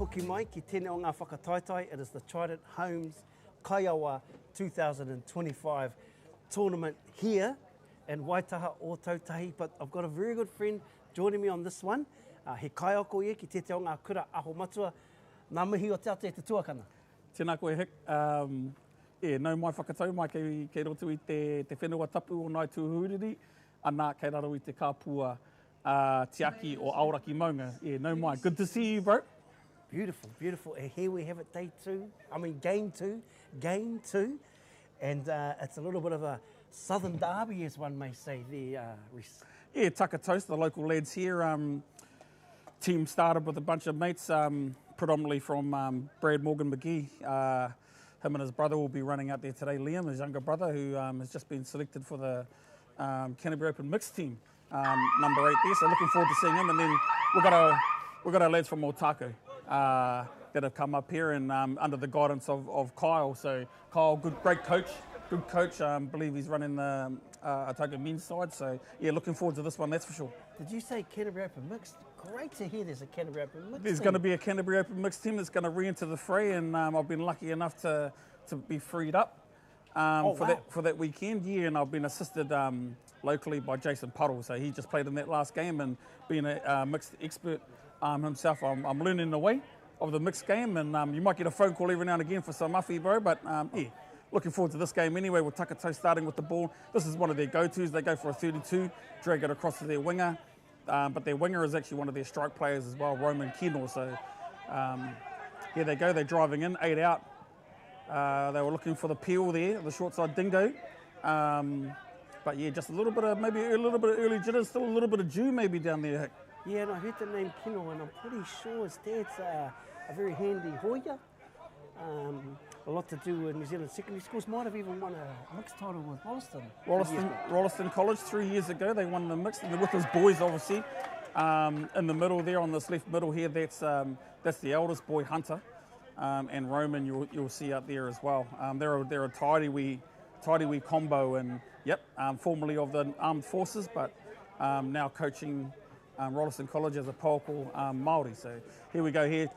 hoki mai ki tēnei o ngā whakataetai. It is the Trident Homes Kaiawa 2025 tournament here in Waitaha, Otautahi. But I've got a very good friend joining me on this one. He kaiako ia ki te o ngā kura aho matua. Nā mihi o te ate te tuakana. Tēnā koe hek. Nau mai whakatau mai kei roto i te whenua tapu o nai tūhuriri, anā kei raro i te kāpua tiaki o Aoraki maunga. Nau mai. Good to see you, bro. Beautiful, beautiful. And here we have it, game two. And it's a little bit of a southern derby, as one may say there, Rhys. Yeah, Taka Toast, the local lads here. Team started with a bunch of mates, predominantly from Brad Morgan McGee. Him and his brother will be running out there today. Liam, his younger brother, who has just been selected for the Canterbury Open mixed team, number 8 there. So looking forward to seeing him. And then we've got our lads from Otaku that have come up here and under the guidance of Kyle. So Kyle, great coach. Believe he's running the Otaku men's side. So yeah, looking forward to this one, that's for sure. Did you say Canterbury Open mixed? Great to hear there's a Canterbury Open mixed There's going to be a Canterbury Open mixed team that's going to re-enter the fray, and I've been lucky enough to be freed up for that weekend. Yeah, and I've been assisted locally by Jason Puddle. So he just played in that last game, and being a mixed expert himself, I'm learning the way of the mixed game, and you might get a phone call every now and again for some muffy, bro, but yeah, looking forward to this game anyway, with Taka starting with the ball. This is one of their go-tos. They go for a 32, drag it across to their winger, but their winger is actually one of their strike players as well, Roman Kino. So here they go, they're driving in, 8 out. They were looking for the peel there, the short side dingo. But yeah, just a little bit of early jitters, still a little bit of dew maybe down there. Yeah, and I heard the name Kino, and I'm pretty sure his dad's a very handy hoya. A lot to do with New Zealand secondary schools. Might have even won a mixed title with Rolleston College 3 years ago. They won the mixed, and with his boys obviously. In the middle there, on this left middle here, that's the eldest boy, Hunter, and Roman you'll see out there as well. They're a tidy wee combo, and formerly of the armed forces, but now coaching Rolleston College as a Paua Māori. So here we go here.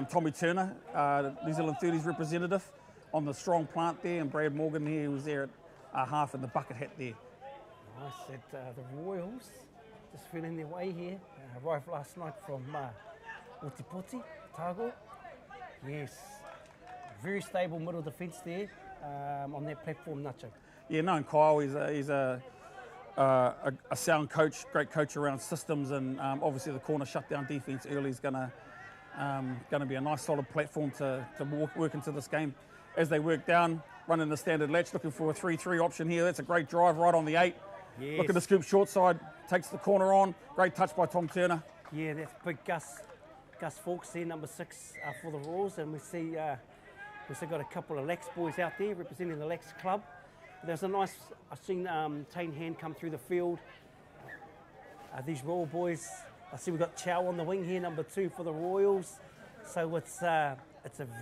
Tommy Turner, New Zealand 30s representative, on the strong plant there, and Brad Morgan here, who was there at half in the bucket hat there. Nice. The Royals just feeling their way here. Arrived last night from Otipoti, Otago. Yes, very stable middle defence there on that platform, Nacho. Yeah, no, and Kyle, he's a sound coach, great coach around systems, and obviously the corner shutdown defence early is going to be a nice solid platform to work into this game. As they work down, running the standard latch, looking for a 3-3 option here. That's a great drive right on the 8. Yes. Look at the scoop short side, takes the corner on. Great touch by Tom Turner. Yeah, that's big Gus Fawkes there, number 6 for the Royals, and we see we've got a couple of Lax boys out there representing the Lax club. There's a nice, I've seen Tane Hand come through the field. These Royal boys, I see we've got Chow on the wing here, number 2 for the Royals. So it's a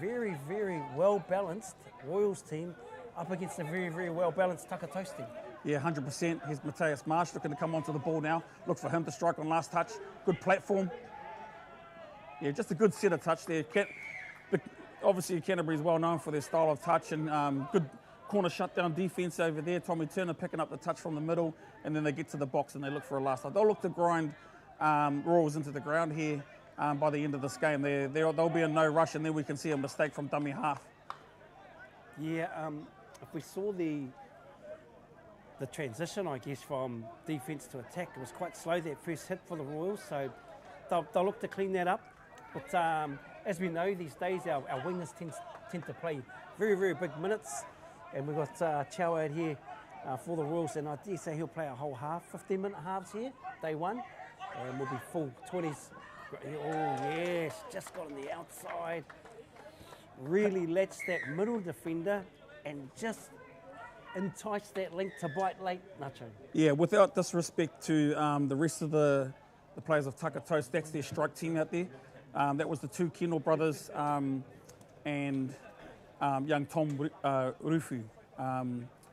very, very well-balanced Royals team up against a very, very well-balanced Taka Toast team. Yeah, 100%. Here's Mateus Marsh looking to come onto the ball now. Look for him to strike on last touch. Good platform. Yeah, just a good set of touch there. Obviously, Canterbury is well known for their style of touch, and good corner shutdown defence over there. Tommy Turner picking up the touch from the middle, and then they get to the box and they look for a last touch. They'll look to grind Royals into the ground here by the end of this game. They'll be in no rush, and then we can see a mistake from dummy half. Yeah, if we saw the transition, I guess, from defence to attack, it was quite slow, that first hit for the Royals, so they'll look to clean that up. But as we know, these days our wingers tend to play very, very big minutes, and we've got Chow out here for the Royals, and I dare say he'll play a whole half, 15-minute halves here, day one, and we'll be full 20s. Oh yes, just got on the outside, really latched that middle defender and just enticed that link to bite late, Nacho. Yeah, without disrespect to the rest of the players of Taka Toast, that's their strike team out there. That was the 2 Kino brothers and young Tom Rufu.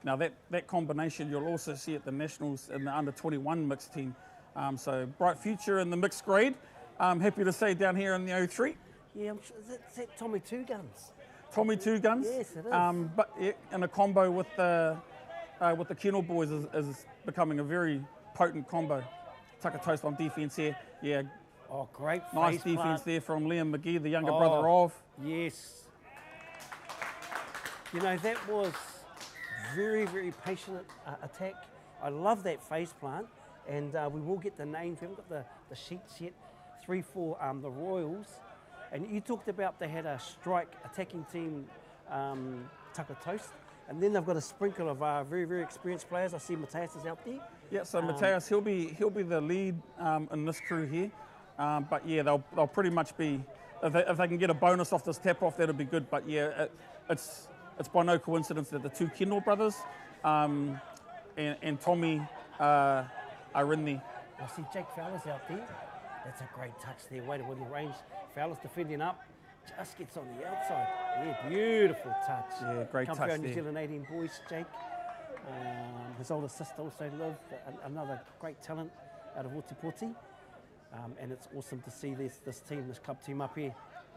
Now that combination you'll also see at the Nationals in the under-21 mixed team. So bright future in the mixed grade. I'm happy to say down here in the 03. Yeah, I'm sure. Is that Tommy Two Guns? Tommy Two Guns. Yes, it is. But yeah, and a combo with the Kennel boys is becoming a very potent combo. Taka Toast on defence here. Yeah, Oh, great nice face defence plant. there from Liam McGee, the younger brother of. Yes. You know, that was very, very patient attack. I love that face plant, and we will get the names. We haven't got the sheets yet. 3 for the Royals. And you talked about they had a strike attacking team, Taka Toast, and then they've got a sprinkle of very, very experienced players. I see Matthias is out there. Yeah, so Matthias, he'll be the lead in this crew here. But yeah, they'll pretty much be, if they can get a bonus off this tap off, that'll be good. But yeah, it's by no coincidence that the 2 Kendall brothers and Tommy are in there. I see Jake Fowler's out there. That's a great touch there, way to win the range. Fowler's defending up, just gets on the outside. Yeah, beautiful touch. Yeah, great touch there. there. New Zealand 18 boys, Jake. His older sister also Liv, another great talent out of Otipoti. And it's awesome to see this team, this club team up here.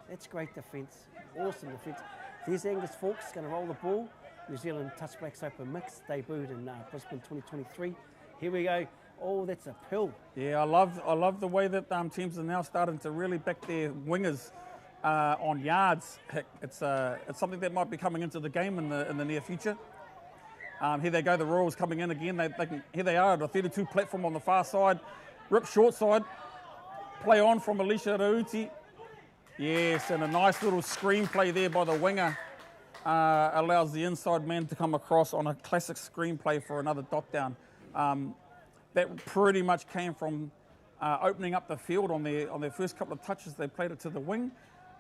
That's great defence, awesome defence. There's Angus Fawkes going to roll the ball. New Zealand Touch Blacks Open Mix, debuted in Brisbane 2023. Here we go. Oh, that's a pill. Yeah, I love the way that teams are now starting to really back their wingers on yards. Heck, it's something that might be coming into the game in the near future. Here they go, the Royals coming in again. Here they are at a 32 platform on the far side. Rip short side. Play on from Alicia Rauti. Yes, and a nice little screen play there by the winger allows the inside man to come across on a classic screen play for another dot down. That pretty much came from opening up the field on their first couple of touches. They played it to the wing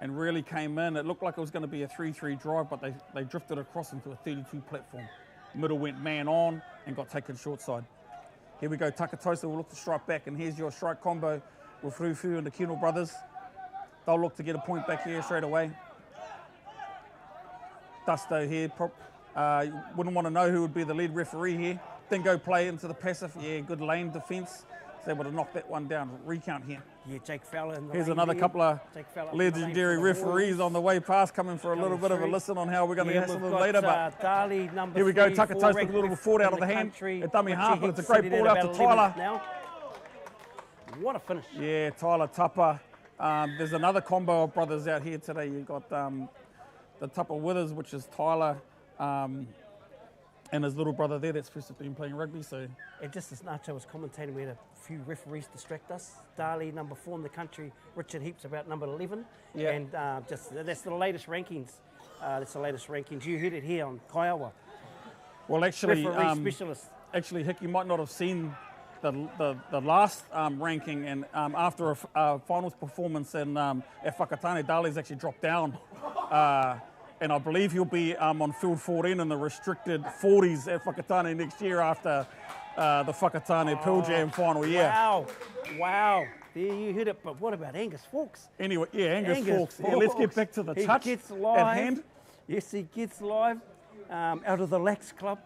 and really came in. It looked like it was going to be a 3-3 drive, but they drifted across into a 32 platform. Middle went man on and got taken short side. Here we go, Taka Toast will look to strike back, and here's your strike combo with Rufu and the Kennel brothers. They'll look to get a point back here straight away. Dusto here, wouldn't want to know who would be the lead referee here. Then go play into the passive. Yeah, good lane defence. He's able to knock that one down. Recount here. Yeah, Jake Fowler in the Here's lane another there. couple of for legendary the referees Royals. on the way past, coming for a little bit of a listen on how we're going to Yeah, get some we've of them got, later. But Dali, number here we go, 3, Taka Toast with a little forward out of the hand. A dummy half, but it's a great ball out to Tyler. Now. What a finish. Yeah, Tyler Tupper. There's another combo of brothers out here today. You've got the Tupper Withers, which is Tyler, and his little brother there that's first been playing rugby. So, And just as Nacho was commentating, we had a few referees distract us. Dali, number 4 in the country. Richard Heaps, about number 11. Yeah. And that's the latest rankings. That's the latest rankings. You heard it here on Kaiawa. well, actually, Referee specialist. actually, Hick, you might not have seen the last ranking, and after a finals performance at Whakatane, Dali's actually dropped down. And I believe he'll be on field 14 in the restricted 40s at Whakatane next year after the Whakatane Pearl Jam final year. Wow. There you heard it. But what about Angus Fawkes? Anyway, yeah, Angus Fawkes. Yeah, let's get back to the touch He gets at live. hand. Yes, he gets live out of the Lax Club.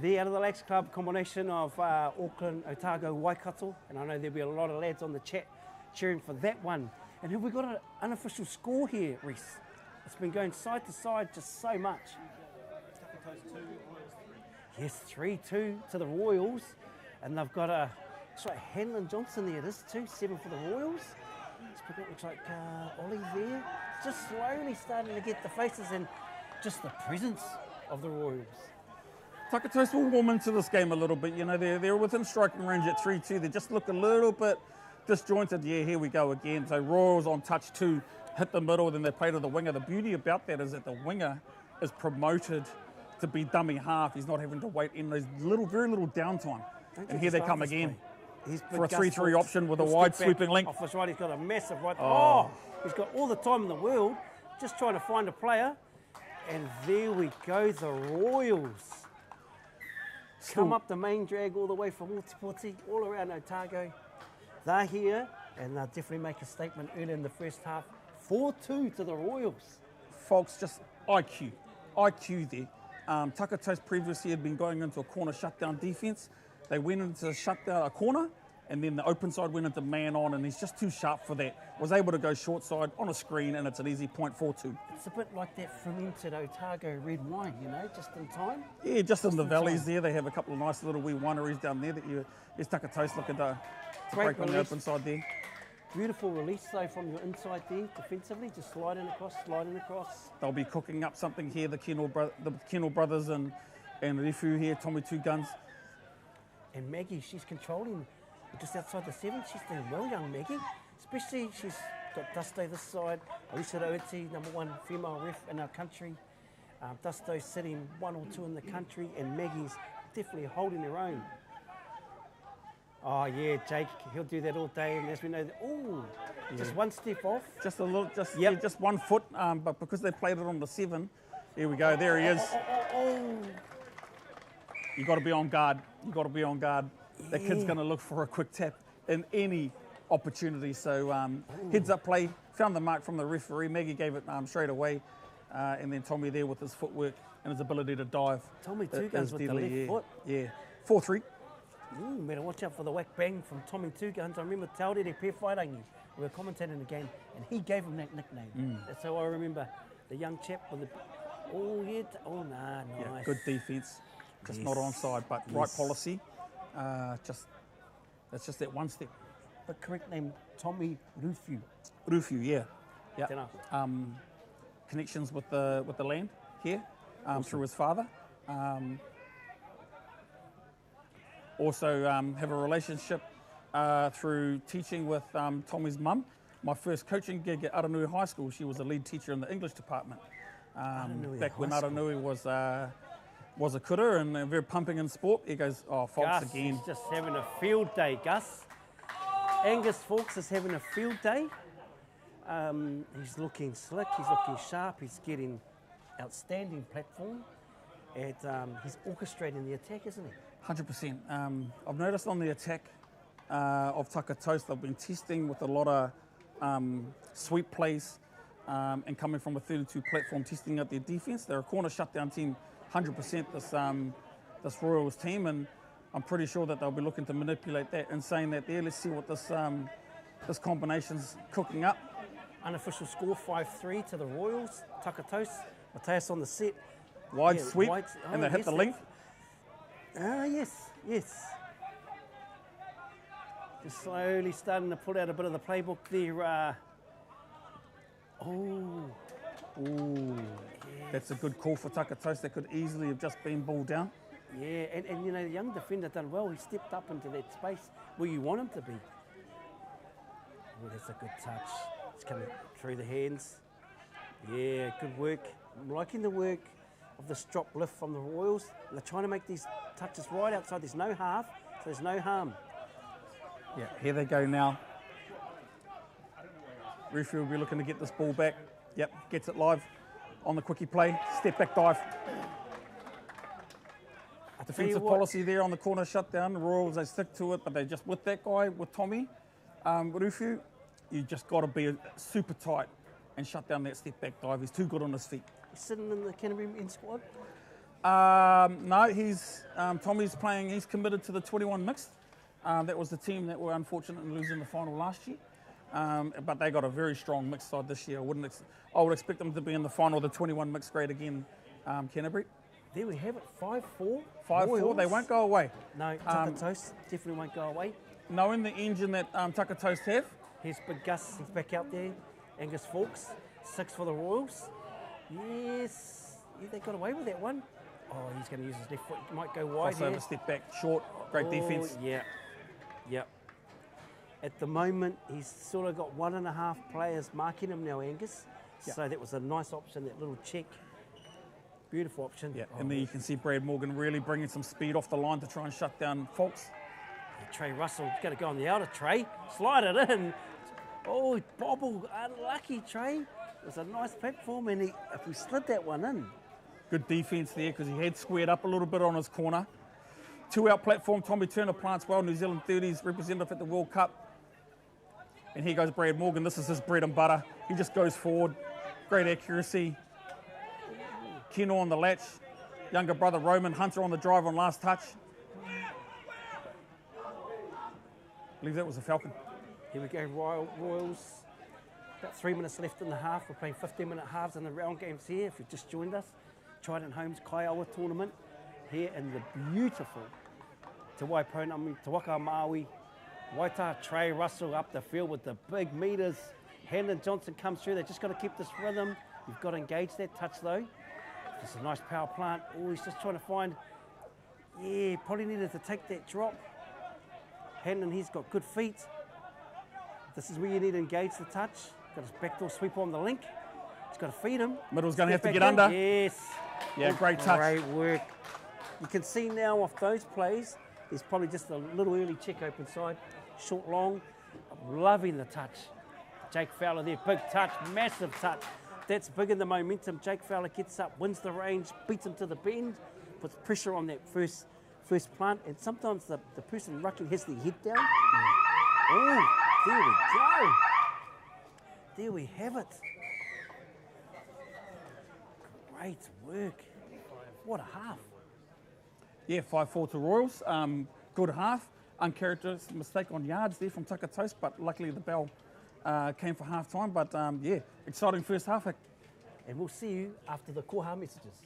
The out of the Lax Club combination of Auckland, Otago, Waikato. And I know there'll be a lot of lads on the chat cheering for that one. And have we got an unofficial score here, Reese? It's been going side to side just so much. Yes, 3-2 to the Royals. And they've got looks like Hanlon Johnson there. It is 2-7 for the Royals. It looks like Ollie there. Just slowly starting to get the faces and just the presence of the Royals. Taka Toast will warm into this game a little bit. You know, they're within striking range at 3-2. They just look a little bit disjointed. Yeah, here we go again. So Royals on touch 2. Hit the middle, then they play to the winger. The beauty about that is that the winger is promoted to be dummy half. He's not having to wait in those very little downtime. And here they come again for a 3-3 option with a wide sweeping length. Off his right, he's got a massive right. Oh, he's got all the time in the world, just trying to find a player. And there we go, the Royals. Come up the main drag all the way from Otipoti, all around Otago. They're here, and they'll definitely make a statement early in the first half. 4-2 to the Royals. Folks, just IQ there. Taka Toast previously had been going into a corner shutdown defence. They went into a corner and then the open side went into man on, and he's just too sharp for that. Was able to go short side on a screen, and it's an easy .42. It's a bit like that fermented Otago red wine, you know, just in time. Yeah, just in the valleys there, they have a couple of nice little wee wineries down there that there's Taka Toast looking to break on the open side there. Beautiful release though from your inside there, defensively, just sliding across. They'll be cooking up something here, the Kennel brothers and Rifu here, Tommy Two Guns. And Maggie, she's controlling just outside the 7. She's doing well, young Maggie. Especially she's got Dusto this side, Alisa Aotearoa, #1 female ref in our country. Dusto's sitting 1 or 2 in the country, and Maggie's definitely holding her own. Oh yeah, Jake, he'll do that all day, and as we know, just one step off. Just a little, just 1 foot, but because they played it on the 7, here we go, there he is. You got to be on guard. That kid's going to look for a quick tap in any opportunity. So heads up play, found the mark from the referee. Maggie gave it straight away, and then Tommy there with his footwork and his ability to dive. Tommy Two Guns with the left foot. Yeah, 4-3. Better watch out for the whack bang from Tommy Two Guns. I remember Taurere Pe Whairangi, we were commentating the game, and he gave him that nickname. That's how I remember the young chap with the. Nice. Yeah, good defence. Just not onside, but right policy. That's just that one step. The correct name, Tommy Rufu. Rufu, yeah. Connections with the land here through his father. Also have a relationship through teaching with Tommy's mum. My first coaching gig at Aranui High School, she was a lead teacher in the English department. Back when Aranui was a kura and very pumping in sport. He goes, Fox Gus again. He's just having a field day, Gus. Angus Fox is having a field day. He's looking slick, he's looking sharp, he's getting outstanding platform. And he's orchestrating the attack, isn't he? 100%. I've noticed on the attack of Taka Toast, they've been testing with a lot of sweep plays and coming from a 32 platform, testing out their defence. They're a corner shutdown team, 100% this Royals team, and I'm pretty sure that they'll be looking to manipulate that and saying that there, let's see what this combination's cooking up. Unofficial score 5-3 to the Royals. Taka Toast, Mateus on the set. Wide sweep, and they hit the length. Yes. Just slowly starting to pull out a bit of the playbook there. That's a good call for Taka Toast. That could easily have just been balled down. Yeah, and you know, the young defender done well. He stepped up into that space where you want him to be. That's a good touch. It's coming through the hands. Yeah, good work. I'm liking the work of this drop lift from the Royals. They're trying to make these touches right outside. There's no half, so there's no harm. Yeah, here they go now. Referee will be looking to get this ball back. Yep, gets it live on the quickie play. Step back dive. Defensive policy there on the corner shutdown. The Royals, they stick to it, but they just, with that guy, with Tommy Rufu, you just got to be super tight and shut down that step back dive. He's too good on his feet. He's sitting in the Canterbury men's squad? No, Tommy's playing, he's committed to the 21 mixed. That was the team that were unfortunate in losing the final last year. But they got a very strong mixed side this year. I would expect them to be in the final of the 21 mixed grade again, Canterbury. There we have it, 5-4. 5-4, they won't go away. No, Taka Toast definitely won't go away. Knowing the engine that Taka Toast have. Here's Big Gus, he's back out there. Angus Fawkes, 6 for the Royals. Yes, yeah, they got away with that one. Oh, he's going to use his left foot, he might go wide here. Crossover, step back, short, great defence. Yeah. At the moment, he's sort of got 1.5 players marking him now, Angus. Yep. So that was a nice option, that little check. Beautiful option. Yeah, and then you can see Brad Morgan really bringing some speed off the line to try and shut down Fox. Trey Russell got to go on the outer Trey, slide it in. Oh, bobble, unlucky Trey. It was a nice platform, and if we slid that one in. Good defence there because he had squared up a little bit on his corner. 2-out platform, Tommy Turner plants well, New Zealand 30s representative at the World Cup. And here goes Brad Morgan, this is his bread and butter. He just goes forward, great accuracy. Keno on the latch, younger brother Roman, Hunter on the drive on last touch. believe that was a falcon. Here we go, Royals. About 3 minutes left in the half. We're playing 15-minute halves in the round games here. If you've just joined us, Trident Homes Kaiawa tournament here in the beautiful Te Waiponami, Te Waka Maui, Waitaha Trey Russell up the field with the big meters. Hendon Johnson comes through. They've just got to keep this rhythm. You've got to engage that touch though. It's a nice power plant. Oh, he's just trying to find. Yeah, probably needed to take that drop. Hendon, he's got good feet. This is where you need to engage the touch. Got his backdoor sweep on the link. He's got to feed him. Middle's going to have to get under. Yes. Yeah, great touch. Great work. You can see now off those plays, there's probably just a little early check open side. Short, long. I'm loving the touch. Jake Fowler there, big touch, massive touch. That's big in the momentum. Jake Fowler gets up, wins the range, beats him to the bend, puts pressure on that first plant, and sometimes the person rucking has their head down. Oh, there we go. There we have it. Great work. What a half. Yeah, 5-4 to Royals. Good half. Uncharacteristic mistake on yards there from Taka Toast, but luckily the bell came for half time. But yeah, exciting first half. And we'll see you after the koha messages.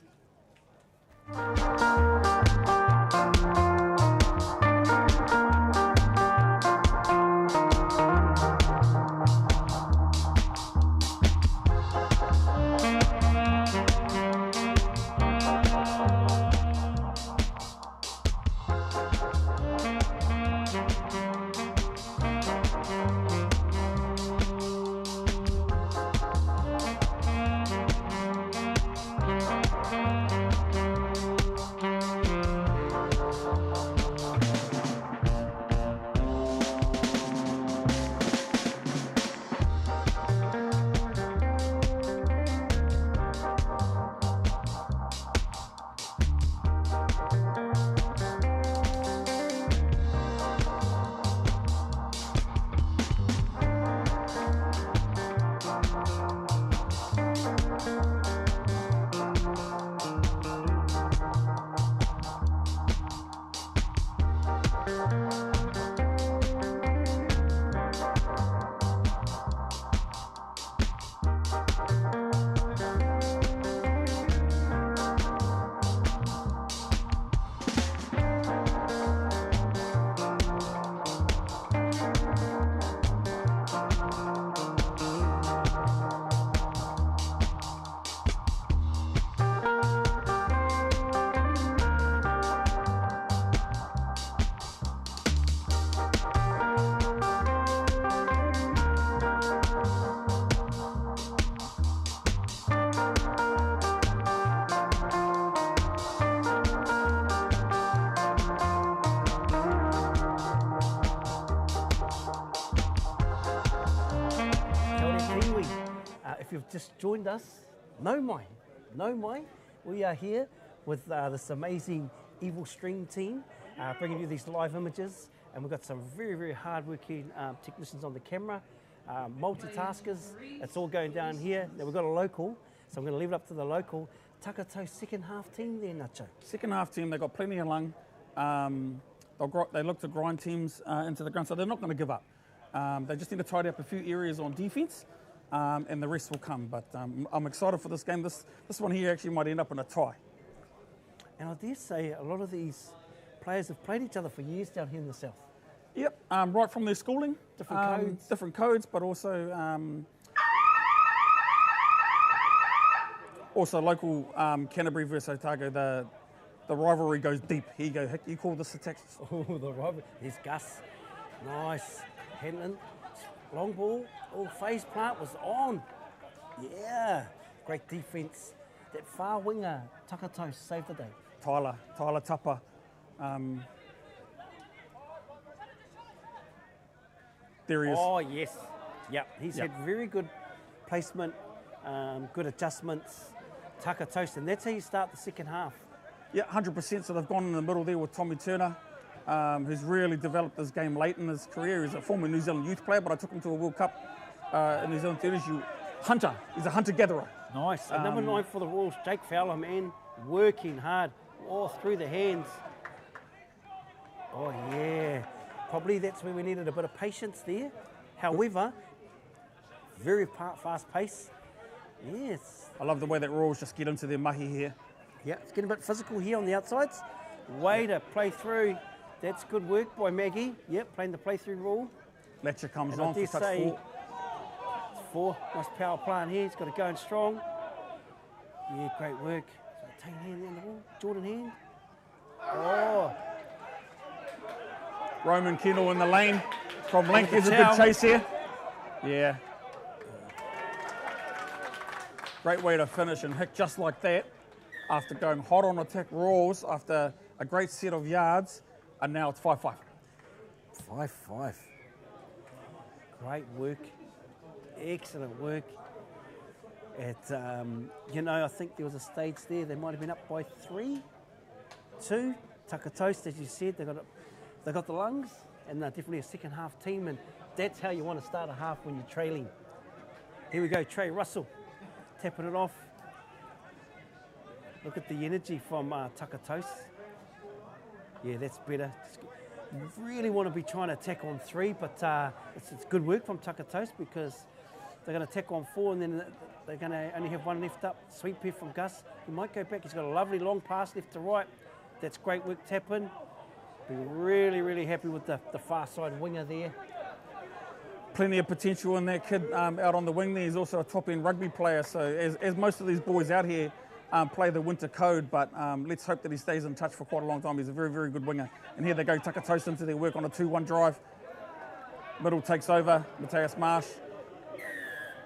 If you've just joined us, no mai. We are here with this amazing Evil Stream team, bringing you these live images, and we've got some very, very hard-working technicians on the camera, multitaskers. It's all going down here. Now we've got a local, so I'm going to leave it up to the local. Taka Toast second half team there, Nacho. Second half team, they've got plenty of lung. They look to grind teams into the ground, so they're not going to give up. They just need to tidy up a few areas on defence, and the rest will come. But I'm excited for this game. This one here actually might end up in a tie. And I dare say a lot of these players have played each other for years down here in the south. Yep, right from their schooling. Different codes, but also local Canterbury versus Otago. The rivalry goes deep. Here you go. You call this a Texas? Oh, the rivalry. There's Gus. Nice. Henlin. Long ball. Oh, phase plant was on. Yeah. Great defence. That far winger, Taka Toast, saved the day. Tyler Tapa. There he is. Oh, yes. Yep. He's had very good placement, good adjustments. Taka Toast, and that's how you start the second half. Yeah, 100%. So they've gone in the middle there with Tommy Turner, who's really developed this game late in his career. He's a former New Zealand youth player, but I took him to a World Cup in New Zealand. Hunter. He's a hunter-gatherer. Nice. And number 9 for the Royals, Jake Fowler, man, working hard, all through the hands. Oh, yeah. Probably that's where we needed a bit of patience there. However, very fast pace. Yes. I love the way that Royals just get into their mahi here. Yeah, it's getting a bit physical here on the outsides. Way to play through. That's good work by Maggie. Yep, playing the play through rule. Letcher comes And on for touch 4. It's 4. Nice power plant here. He's got it going strong. Yeah, great work. So Tane hand down the ball. Jordan hand. Oh. Roman Kendall in the lane from Link. With There's the a good towel. chase here. Yeah. Great way to finish and hit just like that after going hot on attack Royals after a great set of yards, and now it's 5-5. 5-5. Great work. Excellent work. You know, I think there was a stage there, they might have been up by 3-2. Taka Toast, as you said, they got the lungs, and they're definitely a second half team, and that's how you want to start a half when you're trailing. Here we go, Trey Russell, tapping it off. Look at the energy from Taka Toast. Yeah, that's better. Really want to be trying to attack on 3, but it's good work from Taka Toast because they're going to attack on 4 and then they're going to only have 1 left up. Sweep here from Gus. He might go back. He's got a lovely long pass left to right. That's great work, tapping. Be really, really happy with the far side winger there. Plenty of potential in that kid out on the wing there. He's also a top-end rugby player, so as most of these boys out here play the winter code, but let's hope that he stays in touch for quite a long time. He's a very, very good winger. And here they go, Taka Toast into their work on a 2-1 drive. Middle takes over, Mateus Marsh.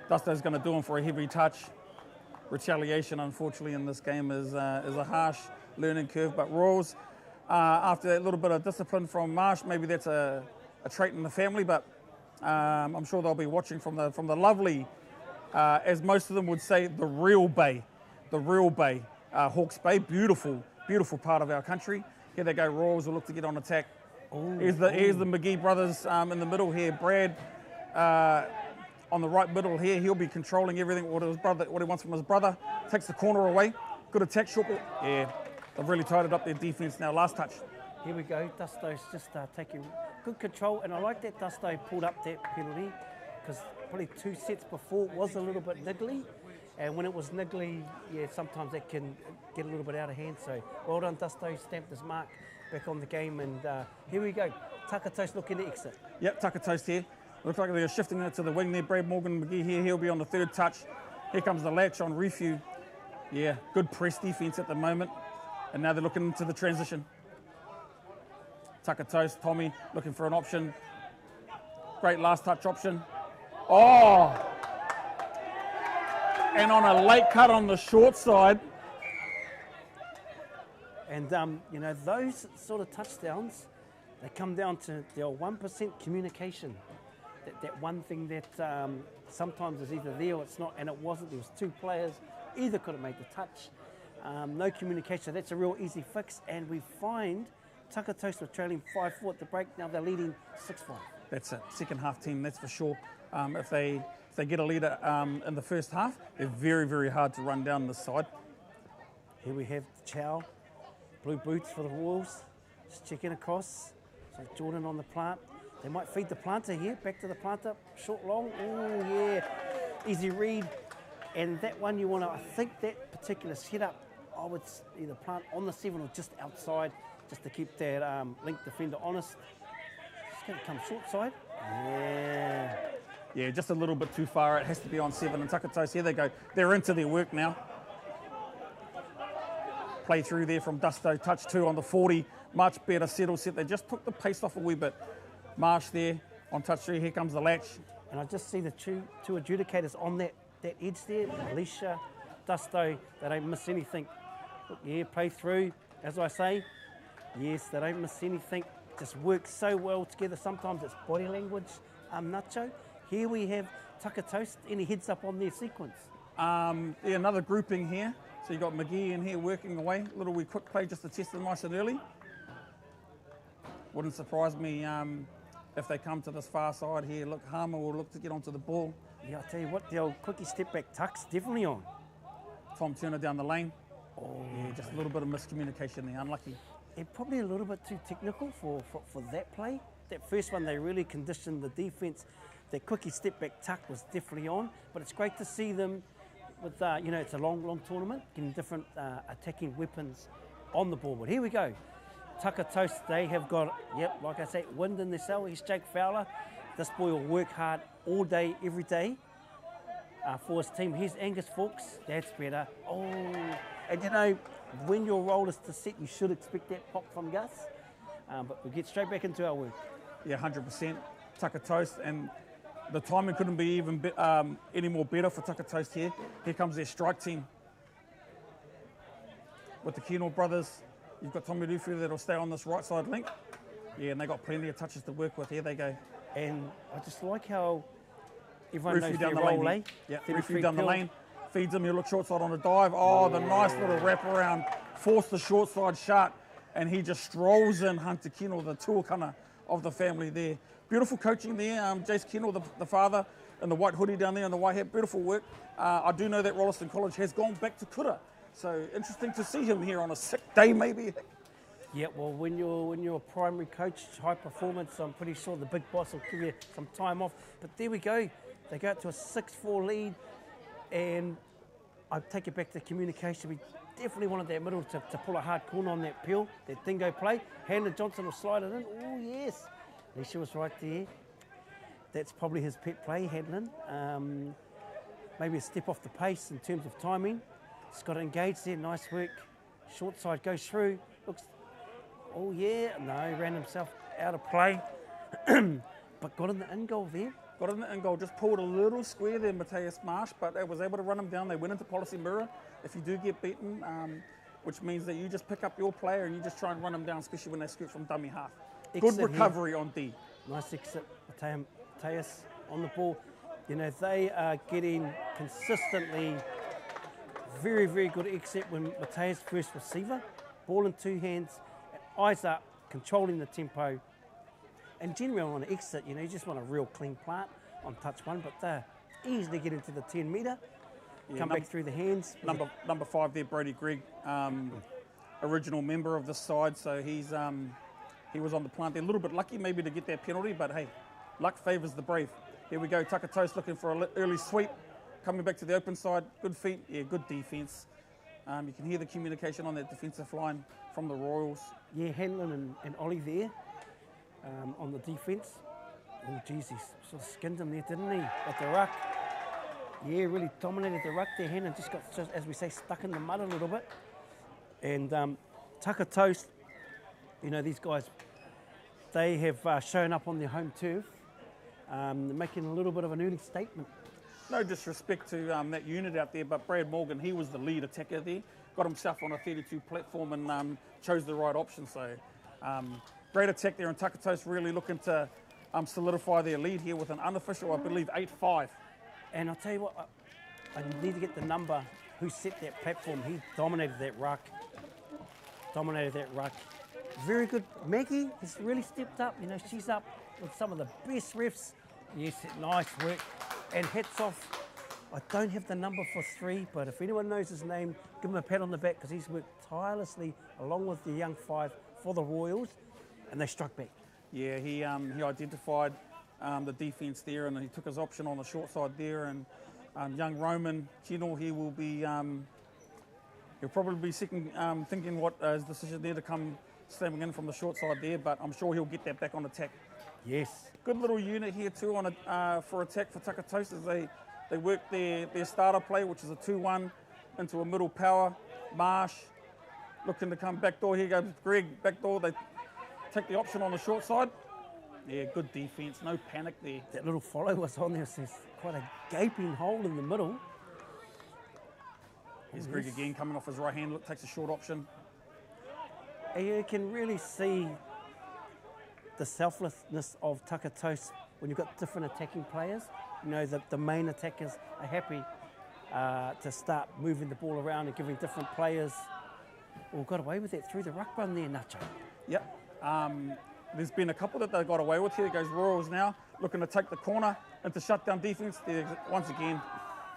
Dusto's going to do him for a heavy touch. Retaliation, unfortunately, in this game is a harsh learning curve, but Royals, after that little bit of discipline from Marsh, maybe that's a trait in the family, but I'm sure they'll be watching from the lovely, as most of them would say, the real Bay, Hawke's Bay. Beautiful, beautiful part of our country. Here they go, Royals will look to get on attack. Here's the McGee brothers in the middle here. Brad on the right middle here. He'll be controlling everything, what he wants from his brother. Takes the corner away. Good attack, short ball. Yeah, they've really tightened up their defence now. Last touch. Here we go. Dusto's just taking good control, and I like that Dusto pulled up that penalty because probably 2 sets before it was a little bit niggly, and when it was niggly, yeah, sometimes that can get a little bit out of hand. So well done, Dusto. Stamped his mark back on the game, and here we go. Taka Toast looking to exit. Yep, Taka Toast here. Looks like they're shifting it to the wing there. Brad Morgan McGee here. He'll be on the 3rd touch. Here comes the latch on Refu. Yeah, good press defence at the moment, and now they're looking into the transition. Taka Toast, Tommy looking for an option. Great last touch option. Oh! And on a late cut on the short side. And you know, those sort of touchdowns, they come down to the 1% communication. That one thing that sometimes is either there or it's not, and it wasn't. There was 2 players, either could have made the touch. No communication, that's a real easy fix, and we find Taka Toast were trailing 5-4 at the break. Now they're leading 6-5. That's a second half team, that's for sure. If they get a leader in the first half, they're very, very hard to run down this side. Here we have Chow, blue boots for the Wolves. Just checking across. So Jordan on the plant. They might feed the planter here. Back to the planter. Short, long. Oh, yeah. Easy read. And that one you want to, I think that particular setup, I would either plant on the 7 or just outside, just to keep that link defender honest. It's going to come short side. Yeah. Yeah, just a little bit too far. It has to be on 7. And Taka Toast, here they go. They're into their work now. Play through there from Dusto. Touch 2 on the 40. Much better settle set. They just took the pace off a wee bit. Marsh there on touch 3. Here comes the latch. And I just see the two adjudicators on that edge there. Alicia, Dusto, they don't miss anything. Look, yeah, play through, as I say. Yes, they don't miss anything. Just work so well together. Sometimes it's body language. Nacho. Here we have Taka Toast. Any heads up on their sequence? Yeah, another grouping here. So you've got McGee in here working away. A little wee quick play just to test them nice and early. Wouldn't surprise me if they come to this far side here. Look, Harmer will look to get onto the ball. Yeah, I'll tell you what, the old quickie step back tuck's definitely on. Tom Turner down the lane. Oh, yeah, just a little bit of miscommunication there, unlucky. And probably a little bit too technical for that play. that first one, they really conditioned the defence. That quickie step back tuck was definitely on, but it's great to see them with, you know, it's a long tournament, getting different attacking weapons on the board. But here we go. Taka Toast, they have got, yep, like I say, wind in their sail. He's Jake Fowler. This boy will work hard all day, every day for his team. Here's Angus Fawkes. That's better. Oh, and you know, when your roll is to set, you should expect that pop from Gus. But we'll get straight back into our work. Yeah, 100%. Taka Toast, and the timing couldn't be even any more better for Taka Toast here. Here comes their strike team with the Kino brothers. You've got Tommy Rufu that'll stay on this right side link. Yeah, and they got plenty of touches to work with. Here they go. And I just like how everyone knows down their the role, lane. eh? Yeah, Rufu down the lane. Feeds him, he'll look short side on a dive. Oh, the nice little wrap around. Force the short side shut. And he just strolls in Hunter Kino, the tuakana of the family there. Beautiful coaching there. Jace Kino, the father, in the white hoodie down there and the white hat. Beautiful work. I do know that Rolleston College has gone back to kura. So interesting to see him here on a sick day, maybe. Yeah, well, when you're a primary coach, high performance, I'm pretty sure the big boss will give you some time off. But there we go. They go out to a 6-4 lead. And I take it back to communication. We definitely wanted that middle to pull a hard corner on that peel, that dingo play. Hannah Johnson will slide it in. Oh, yes. Alicia was right there. That's probably his pet play, Hadlin. Maybe a step off the pace in terms of timing. He's got it engaged there. Nice work. Short side goes through. Looks. Oh, yeah. No, ran himself out of play. But got in the in goal there. Got in the in goal, just pulled a little square there, Matthias Marsh, but they was able to run him down. They went into policy mirror. If you do get beaten, which means that you just pick up your player and you just try and run them down, especially when they scoot from dummy half. Good recovery here on D. Nice exit, Matthias on the ball. You know, they are getting consistently very, very good exit when Matthias first receiver. Ball in two hands, eyes up, controlling the tempo. And generally on an exit, you know, you just want a real clean plant on touch one, but they easily get into the 10 metre, come back through the hands. Number 5 there, Brody Gregg, original member of this side, so he was on the plant there. A little bit lucky maybe to get that penalty, but hey, luck favours the brave. Here we go, Taka Toast looking for an early sweep, coming back to the open side, good feet, yeah, good defence. You can hear the communication on that defensive line from the Royals. Yeah, Hanlon and Ollie there. On the defence. Oh, geez, he sort of skinned him there, didn't he? At the ruck. Yeah, really dominated the ruck there. Hanlon just got, as we say, stuck in the mud a little bit. And Taka Toast, you know, these guys, they have shown up on their home turf. They're making a little bit of an early statement. No disrespect to that unit out there, but Brad Morgan, he was the lead attacker there. Got himself on a 32 platform and chose the right option. So great attack there, and Taka Toast really looking to solidify their lead here with an unofficial, I believe, 8-5. And I'll tell you what, I need to get the number who set that platform. He dominated that ruck. Very good. Maggie has really stepped up. You know, she's up with some of the best refs. Yes, nice work. And hats off. I don't have the number for 3, but if anyone knows his name, give him a pat on the back because he's worked tirelessly along with the young 5 for the Royals. And they struck back. Yeah, he identified the defence there, and he took his option on the short side there. And young Roman Kino, he will be, he'll probably be thinking what his decision there to come slamming in from the short side there, but I'm sure he'll get that back on attack. Yes. Good little unit here too on for attack for Taka Toast as they work their starter play, which is a 2-1 into a middle power. Marsh looking to come back door. Here goes Greg, back door. They take the option on the short side. Yeah, good defence, no panic there. That little follow was on there, so there's quite a gaping hole in the middle. Here's Greg again, coming off his right hand, takes a short option. And you can really see the selflessness of Taka Toast when you've got different attacking players. You know, the main attackers are happy to start moving the ball around and giving different players. Well, got away with that through the ruck run there, Nacho. Yep. There's been a couple that they got away with here. Goes Royals now, looking to take the corner into shutdown defence. Once again,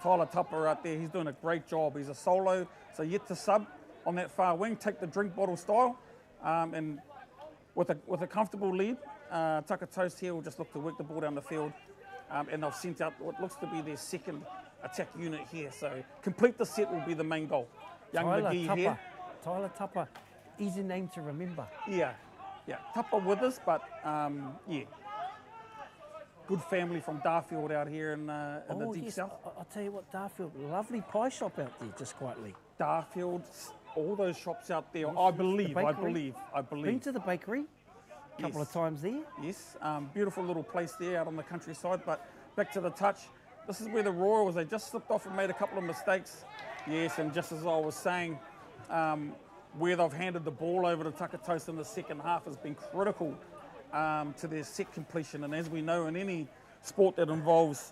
Tyler Tupper out there. He's doing a great job. He's a solo, so yet to sub on that far wing. Take the drink bottle style. And with a comfortable lead, Taka Toast here will just look to work the ball down the field, and they've sent out what looks to be their second attack unit here. So complete the set will be the main goal. Young McGee here. Tyler Tapa, easy name to remember. Yeah, Tapa with us, but yeah. Good family from Darfield out here in the deep south. I'll tell you what, Darfield, lovely pie shop out there, just quietly. Darfield, all those shops out there, I believe. Been to the bakery a couple of times there. Yes, beautiful little place there out on the countryside, but back to the touch. This is where the Royals, they just slipped off and made a couple of mistakes. Yes, and just as I was saying, where they've handed the ball over to Taka Toast in the second half has been critical to their set completion. And as we know, in any sport that involves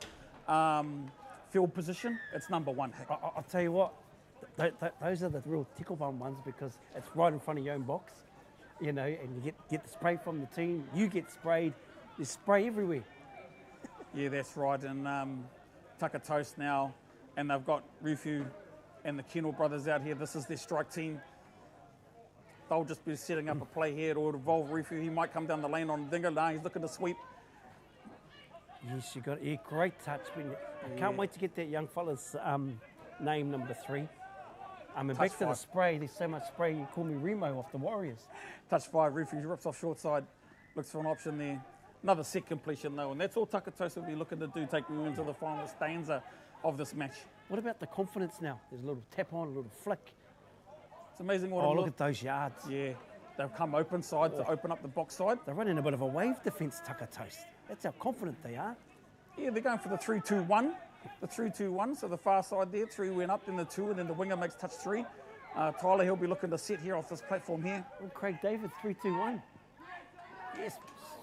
field position, it's number one. I'll tell you what, those are the real tickle bum ones because it's right in front of your own box, you know, and you get the spray from the team, you get sprayed, there's spray everywhere. Yeah, that's right. And Taka Toast now, and they've got Rufu and the Kennel brothers out here. This is their strike team. They'll just be setting up a play here. It will involve Rufu. He might come down the lane on Dingo. Nah, he's looking to sweep. Yes, you got it. Great touch. I can't wait to get that young fella's name, number 3. And back to the spray. There's so much spray. You call me Remo off the Warriors. Touch 5. Rufu rips off short side. Looks for an option there. Another set completion though, and that's all Taka Toast will be looking to do, taking them into the final stanza of this match. What about the confidence now? There's a little tap on, a little flick. It's amazing what. Oh, look at those yards. Yeah, they've come open side to open up the box side. They're running a bit of a wave defence, Taka Toast. That's how confident they are. Yeah, they're going for the 3-2-1. The 3-2-1, so the far side there, 3 went up, then the 2, and then the winger makes touch 3. Tyler, he'll be looking to set here off this platform here. Oh, Craig David, 3-2-1. Yes,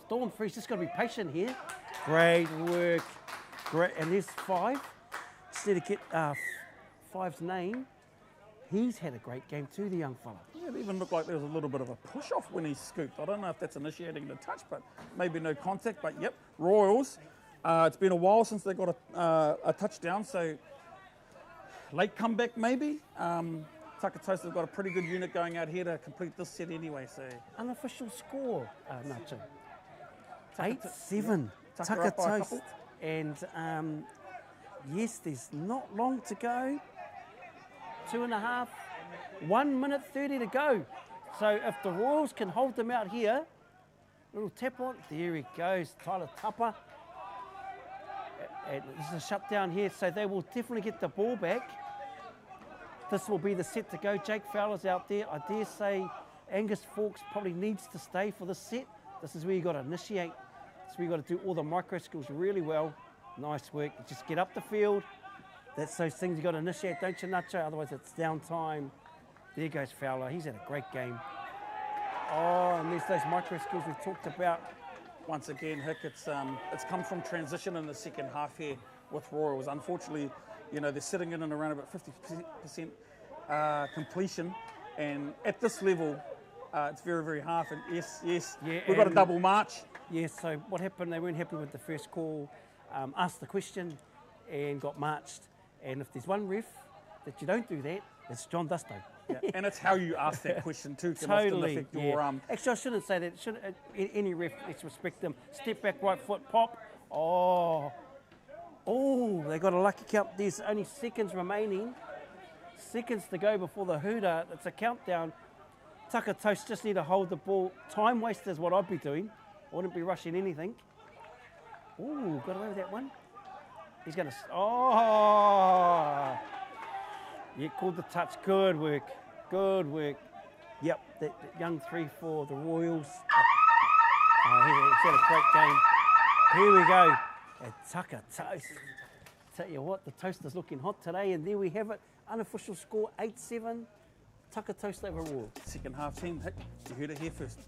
Storm Free's just got to be patient here. Great work. Great, and there's 5. Instead of get 5's name, he's had a great game too, the young fella. Yeah, it even looked like there was a little bit of a push-off when he scooped. I don't know if that's initiating the touch, but maybe no contact. But yep, Royals. It's been a while since they got a touchdown, so late comeback maybe. Taka Toast have got a pretty good unit going out here to complete this set anyway. So unofficial score, Nacho. 8-7. Taka Toast. And yes, there's not long to go. 2.5. 1 minute 30 to go. So if the Royals can hold them out here, little tap on, there he goes, Tyler Tapa. And this is a shutdown here, so they will definitely get the ball back. This will be the set to go. Jake Fowler's out there. I dare say Angus Fawkes probably needs to stay for this set. This is where you've got to initiate. This is where you've got to do all the micro skills really well. Nice work. Just get up the field. That's those things you've got to initiate, don't you, Nacho? Otherwise it's downtime. There goes Fowler. He's had a great game. Oh, and there's those micro skills we've talked about. Once again, Hick, it's come from transition in the second half here with Royals. Unfortunately, you know, they're sitting in and around about 50% completion. And at this level, it's very, very hard. And yes, yeah, we've got a double march. Yes, so what happened, they weren't happy with the first call, asked the question and got marched. And if there's one ref that you don't do that, it's John Dusto. Yeah, and it's how you ask that question too can totally, often affect your... Actually, I shouldn't say that. Any ref, let's respect them. Step back, right foot, pop. Oh, they got a lucky count. There's only seconds remaining. Seconds to go before the hooter. It's a countdown. Taka Toast just need to hold the ball. Time waster is what I'd be doing. I wouldn't be rushing anything. Oh, got away with that one. He's going to... Oh! Yeah, called the touch. Good work. Good work. Yep, that young 3 for the Royals. He's had a great game. Here we go. And Taka Toast. Tell you what, the toaster's looking hot today, and there we have it. Unofficial score 8-7. Taka Toast over Royals. Second half team, Hick, you heard it here first.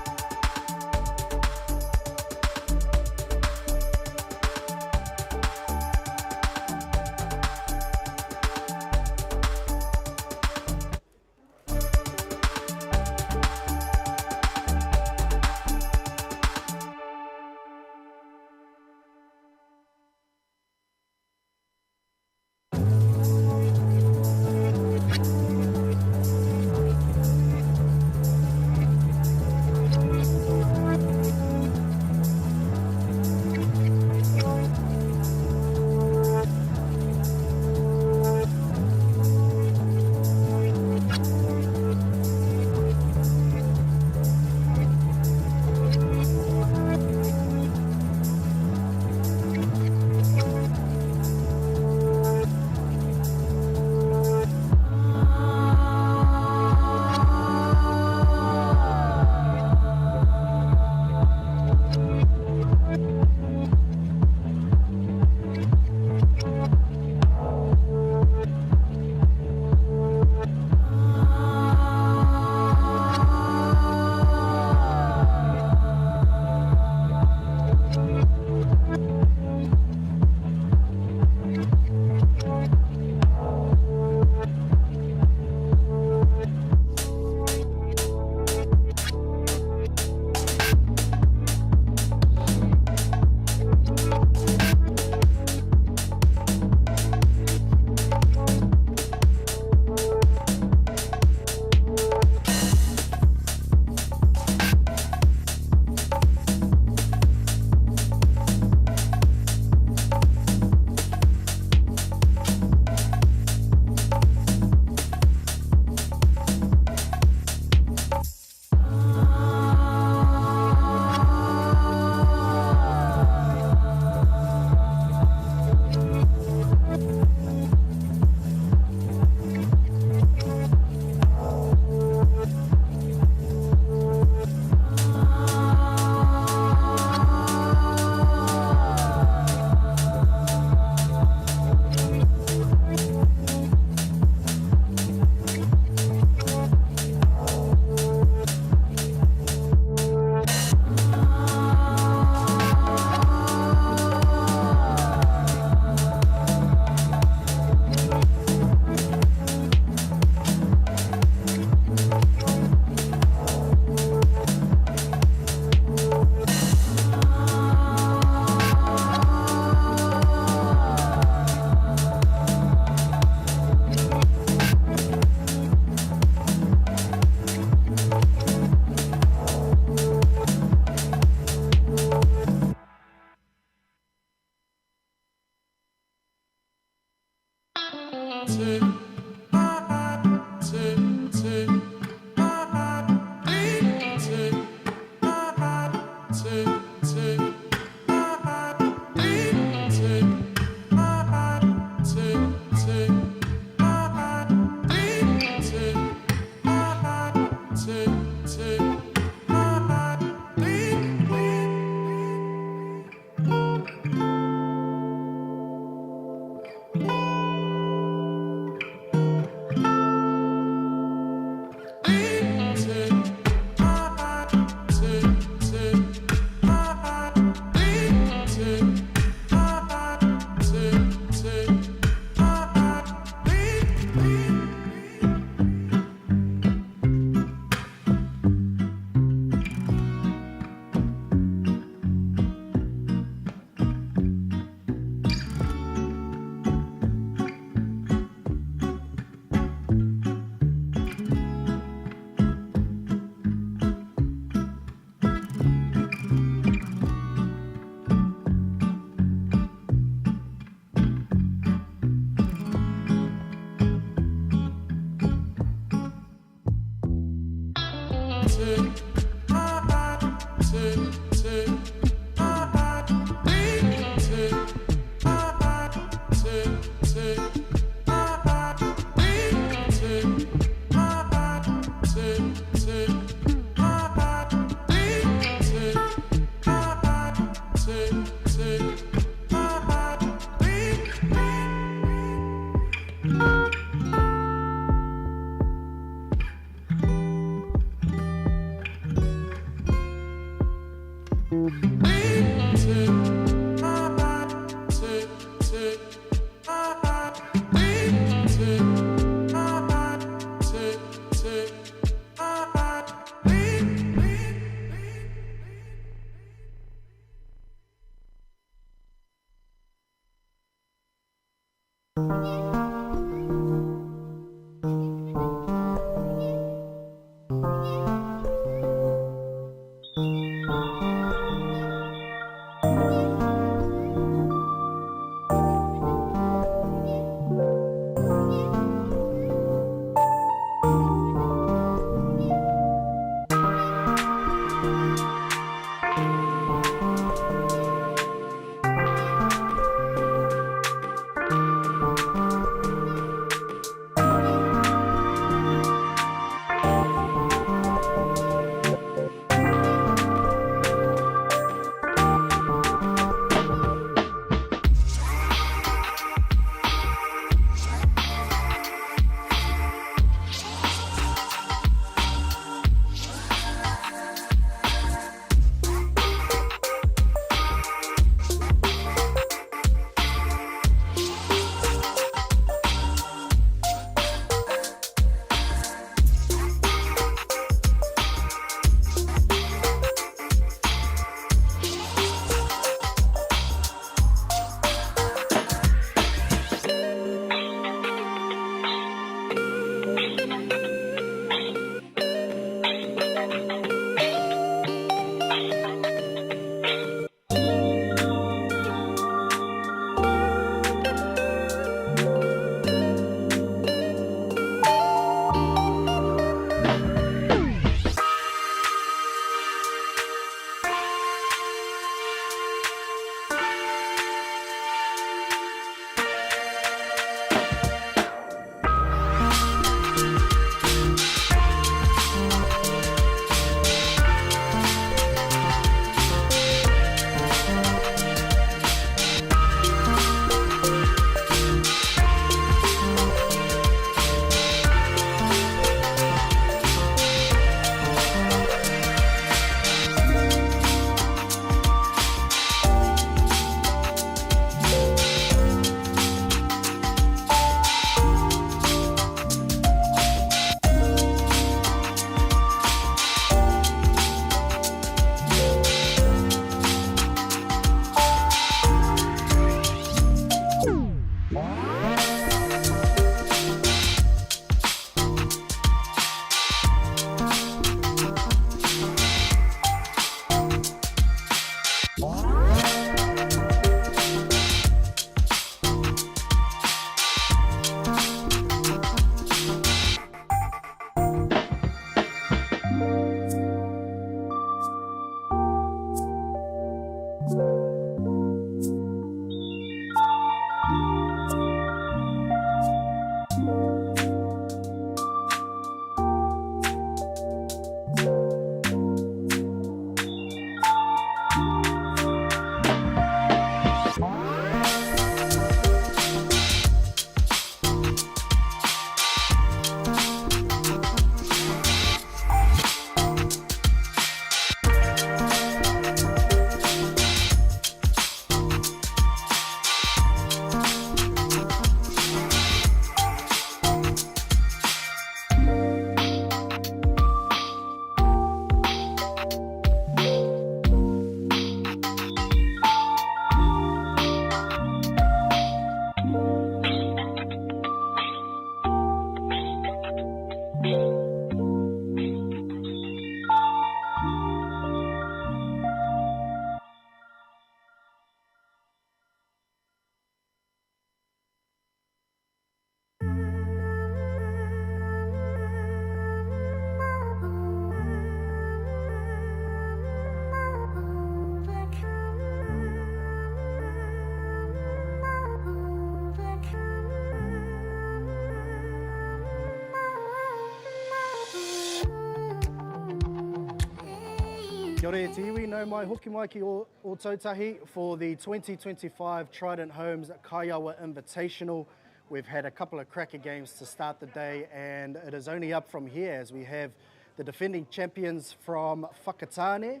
Kia ora e te iwi, no mai hoki mai ki Otautahi for the 2025 Trident Homes Kaiawa Invitational. We've had a couple of cracker games to start the day, and it is only up from here as we have the defending champions from Whakatane,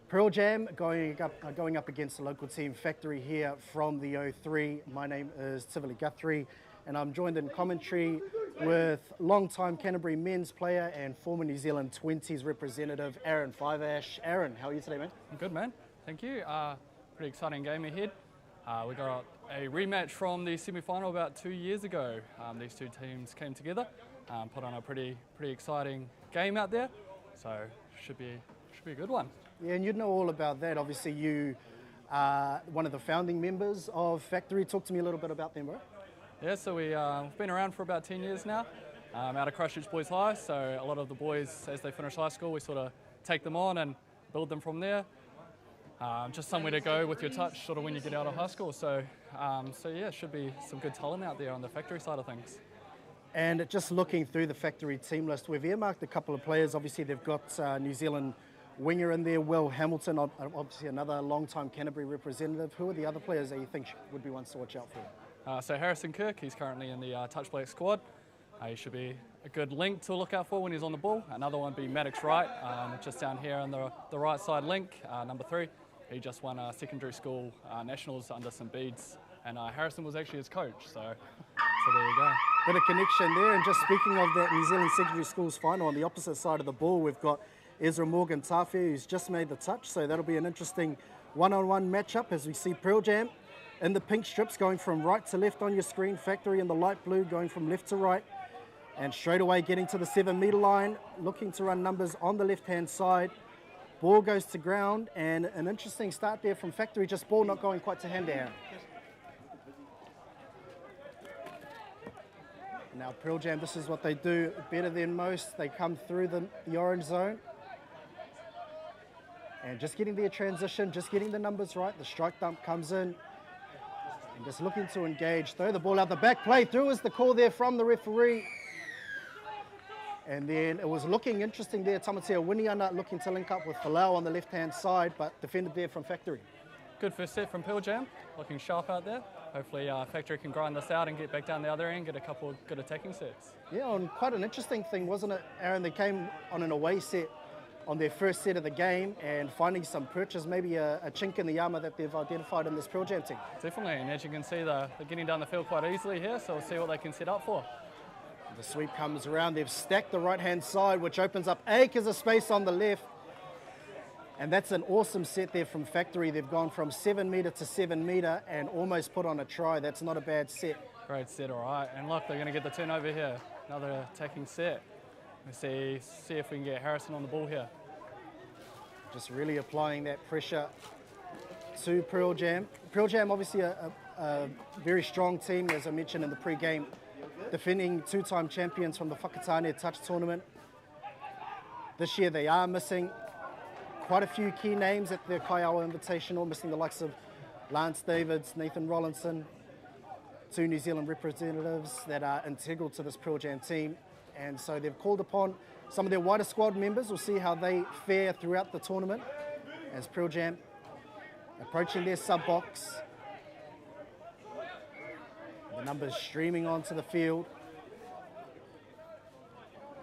Pearl Jam, going up against the local team Factory here from the O3. My name is Tivoli Guthrie, and I'm joined in commentary with long-time Canterbury men's player and former New Zealand 20s representative, Aaron Fiveash. Aaron, how are you today, mate? I'm good, man. Thank you. Pretty exciting game ahead. We got a rematch from the semi-final about 2 years ago. These two teams came together, put on a pretty exciting game out there. So should be a good one. Yeah, and you'd know all about that. Obviously, you are one of the founding members of Factory. Talk to me a little bit about them, bro. Yeah, so we've been around for about 10 years now, out of Christchurch Boys High. So a lot of the boys, as they finish high school, we sort of take them on and build them from there. Just somewhere to go with your touch sort of when you get out of high school. So yeah, should be some good talent out there on the Factory side of things. And just looking through the Factory team list, we've earmarked a couple of players. Obviously, they've got New Zealand winger in there, Will Hamilton, obviously another long-time Canterbury representative. Who are the other players that you think would be ones to watch out for? So Harrison Kirk, he's currently in the touch black squad. He should be a good link to look out for when he's on the ball. Another one would be Maddox Wright, just down here on the right side link, number 3. He just won secondary school nationals under St Bede's, and Harrison was actually his coach, so there you go. Bit of connection there. And just speaking of that New Zealand secondary schools final, on the opposite side of the ball, we've got Ezra Morgan Tawhia, who's just made the touch, so that'll be an interesting one-on-one matchup as we see Pearl Jam in the pink strips going from right to left on your screen, Factory in the light blue going from left to right, and straight away getting to the 7-metre line, looking to run numbers on the left-hand side. Ball goes to ground, and an interesting start there from Factory, just ball not going quite to hand down. Now Pearl Jam, this is what they do better than most. They come through the orange zone. And just getting their transition, just getting the numbers right. The strike dump comes in. And just looking to engage. Throw the ball out the back. Play through is the call there from the referee. And then it was looking interesting there. Tamatea Winiana looking to link up with Falau on the left-hand side, but defended there from Factory. Good first set from Pearl Jam, looking sharp out there. Hopefully Factory can grind this out and get back down the other end, get a couple of good attacking sets. Yeah, and quite an interesting thing, wasn't it, Aaron? They came on an away set on their first set of the game and finding some purchase, maybe a chink in the armour that they've identified in this Pearl Jam team. Definitely, and as you can see, they're getting down the field quite easily here, so we'll see what they can set up for. The sweep comes around, they've stacked the right-hand side, which opens up acres of space on the left. And that's an awesome set there from Factory. They've gone from 7-metre to 7-metre and almost put on a try. That's not a bad set. Great set, all right. And look, they're going to get the turnover here. Another attacking set. Let's see if we can get Harrison on the ball here. Just really applying that pressure to Pearl Jam. Pearl Jam, obviously a very strong team, as I mentioned in the pre-game, defending 2-time champions from the Whakatane Touch Tournament. This year they are missing quite a few key names at the Kaiawa Invitational, missing the likes of Lance Davids, Nathan Rollinson, 2 New Zealand representatives that are integral to this Pearl Jam team. And so they've called upon some of their wider squad members. We'll see how they fare throughout the tournament as Pearl Jam approaching their sub-box. The numbers streaming onto the field.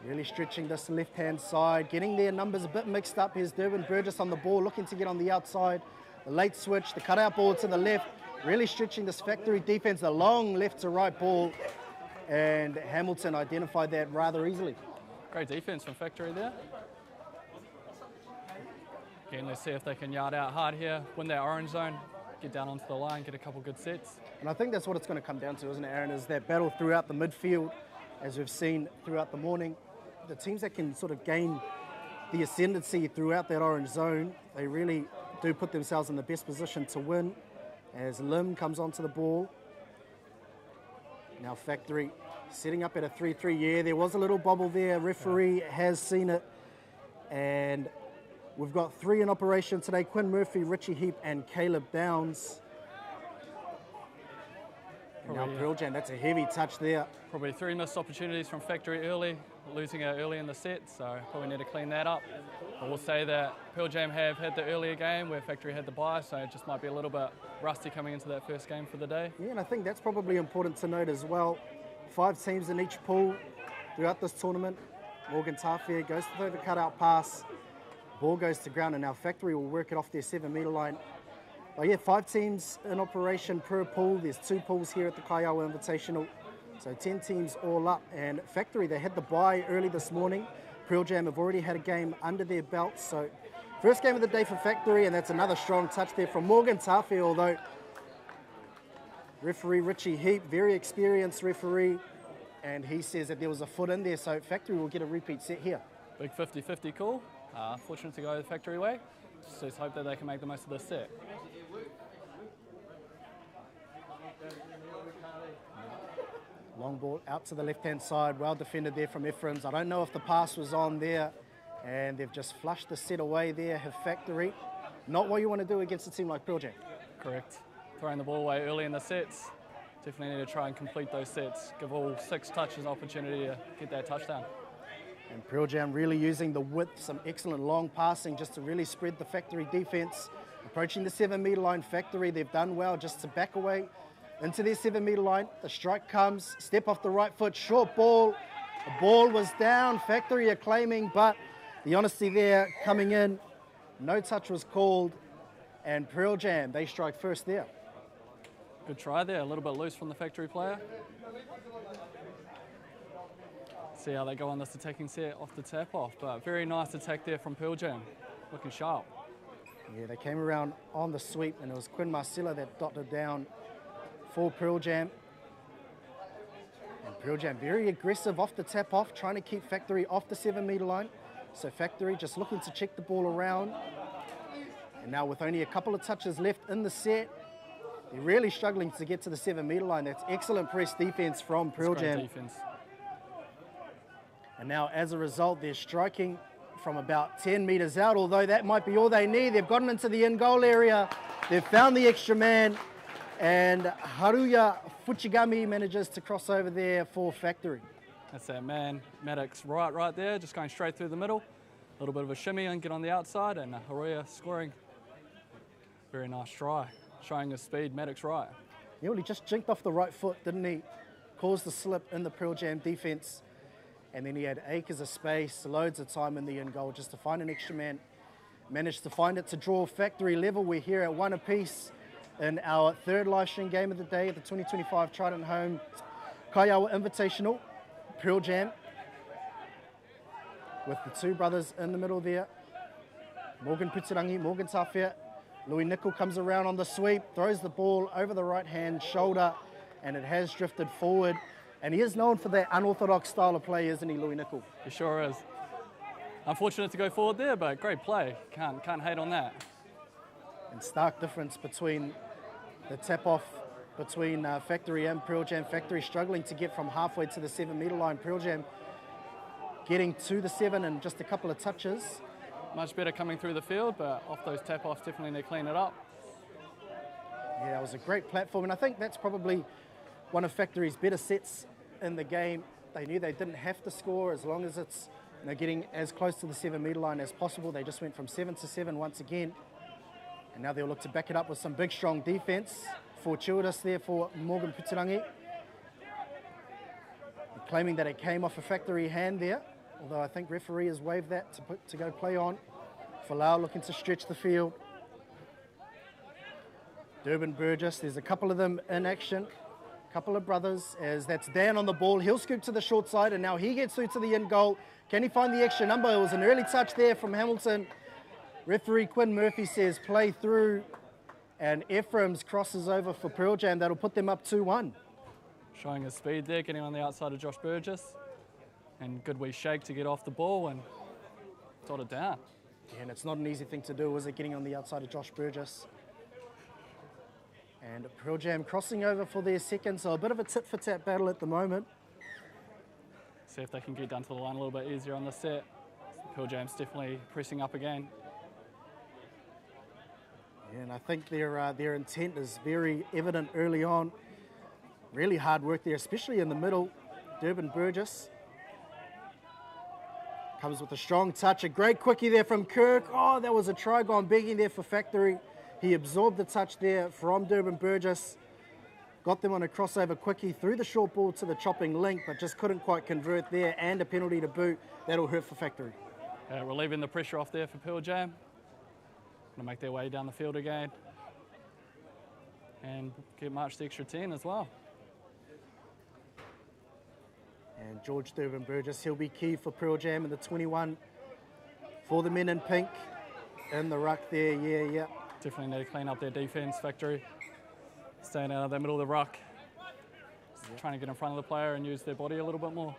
Really stretching this left-hand side, getting their numbers a bit mixed up. Here's Durban Burgess on the ball, looking to get on the outside. The late switch, the cutout ball to the left, really stretching this Factory defense, the long left to right ball. And Hamilton identified that rather easily. Great defense from Factory there. Again, let's see if they can yard out hard here, win that orange zone, get down onto the line, get a couple good sets. And I think that's what it's going to come down to, isn't it, Aaron, is that battle throughout the midfield, as we've seen throughout the morning. The teams that can sort of gain the ascendancy throughout that orange zone, they really do put themselves in the best position to win. As Lim comes onto the ball. Now Factory setting up at a 3-3. Yeah, there was a little bobble there. Referee has seen it. And we've got 3 in operation today. Quinn Murphy, Richie Heap and Caleb Downs. And now Pearl Jam, that's a heavy touch there. Probably 3 missed opportunities from Factory early, losing it early in the set, so probably need to clean that up. I will say that Pearl Jam have had the earlier game where Factory had the bye, so it just might be a little bit rusty coming into that first game for the day. Yeah, and I think that's probably important to note as well. 5 teams in each pool throughout this tournament. Morgan Tawhia goes to throw the cutout pass, ball goes to ground, and now Factory will work it off their 7-metre line. But yeah, 5 teams in operation per pool. There's 2 pools here at the Kaiawa Invitational. So 10 teams all up. And Factory, they had the bye early this morning. Pearl Jam have already had a game under their belts. So first game of the day for Factory, and that's another strong touch there from Morgan Tawhia, although referee Richie Heap, very experienced referee, and he says that there was a foot in there, so Factory will get a repeat set here. Big 50-50 call. Fortunate to go the Factory way. Just let's hope that they can make the most of this set. Long ball out to the left-hand side, well defended there from Ephraim's. I don't know if the pass was on there, and they've just flushed the set away there, have Factory. Not what you want to do against a team like Pearl Jam. Correct. Throwing the ball away early in the sets. Definitely need to try and complete those sets. Give all 6 touches an opportunity to get that touchdown. And Pearl Jam really using the width, some excellent long passing just to really spread the Factory defence. Approaching the 7-metre line, Factory, they've done well just to back away into their 7-metre line. The strike comes, step off the right foot, short ball. The ball was down, Factory are claiming, but the honesty there coming in. No touch was called, and Pearl Jam, they strike first there. Good try there, a little bit loose from the Factory player. See how they go on this attacking set off the tap off, but very nice attack there from Pearl Jam, looking sharp. Yeah, they came around on the sweep, and it was Quinn Marcella that dotted down for Pearl Jam. And Pearl Jam very aggressive off the tap off, trying to keep Factory off the 7-metre line. So Factory just looking to check the ball around. And now with only a couple of touches left in the set, they're really struggling to get to the 7-metre line. That's excellent press defence from Pearl Jam. Defense. And now as a result, they're striking from about 10 metres out, although that might be all they need. They've gotten into the in-goal area. They've found the extra man. And Haruya Fuchigami manages to cross over there for Factory. That's that man, Maddox right there, just going straight through the middle. A little bit of a shimmy and get on the outside, and Haruya scoring. Very nice try, showing his speed, Maddox right. Yeah, well, he just jinked off the right foot, didn't he? Caused the slip in the Pearl Jam defence. And then he had acres of space, loads of time in the in goal just to find an extra man. Managed to find it to draw Factory level. We're here at 1 apiece in our 3rd live stream game of the day at the 2025 Trident Home Kaiawa Invitational. Pearl Jam with the 2 brothers in the middle there. Morgan Puturangi, Morgan Tawhia. Louis Nicol comes around on the sweep, throws the ball over the right-hand shoulder, and it has drifted forward. And he is known for that unorthodox style of play, isn't he, Louis Nicol? He sure is. Unfortunate to go forward there, but great play. Can't hate on that. And stark difference between the tap-off between Factory and Pearl Jam. Factory struggling to get from halfway to the 7-metre line. Pearl Jam getting to the 7 in just a couple of touches. Much better coming through the field, but off those tap-offs, definitely need to clean it up. Yeah, it was a great platform, and I think that's probably one of Factory's better sets in the game. They knew they didn't have to score as long as it's getting as close to the 7-metre line as possible. They just went from 7 to 7 once again. And now they'll look to back it up with some big, strong defence. Fortuitous there for Morgan Puturangi. Claiming that it came off a Factory hand there, although I think referee has waved that to go play on. Falau looking to stretch the field. Durban Burgess, there's a couple of them in action. Couple of brothers, as that's Dan on the ball. He'll scoop to the short side, and now he gets through to the in goal. Can he find the extra number? It was an early touch there from Hamilton. Referee Quinn Murphy says play through, and Ephraim's crosses over for Pearl Jam. That'll put them up 2-1. Showing his speed there, getting on the outside of Josh Burgess. And good wee shake to get off the ball and dot it down. Yeah, and it's not an easy thing to do, is it, getting on the outside of Josh Burgess? And Pearl Jam crossing over for their second, so a bit of a tit-for-tat battle at the moment. See if they can get down to the line a little bit easier on the set. Pearl Jam's definitely pressing up again. Yeah, and I think their intent is very evident early on. Really hard work there, especially in the middle. Durban Burgess comes with a strong touch. A great quickie there from Kirk. Oh, that was a try gone begging there for Factory. He absorbed the touch there from Durban Burgess. Got them on a crossover quickie through the short ball to the chopping link, but just couldn't quite convert there, and a penalty to boot. That'll hurt for Factory. Relieving the pressure off there for Pearl Jam. Going to make their way down the field again. And get marched the extra 10 as well. And George Durban Burgess, he'll be key for Pearl Jam in the 21 for the men in pink in the ruck there. Yeah. Definitely need to clean up their defence, Factory. Staying out of the middle of the ruck. Just trying to get in front of the player and use their body a little bit more.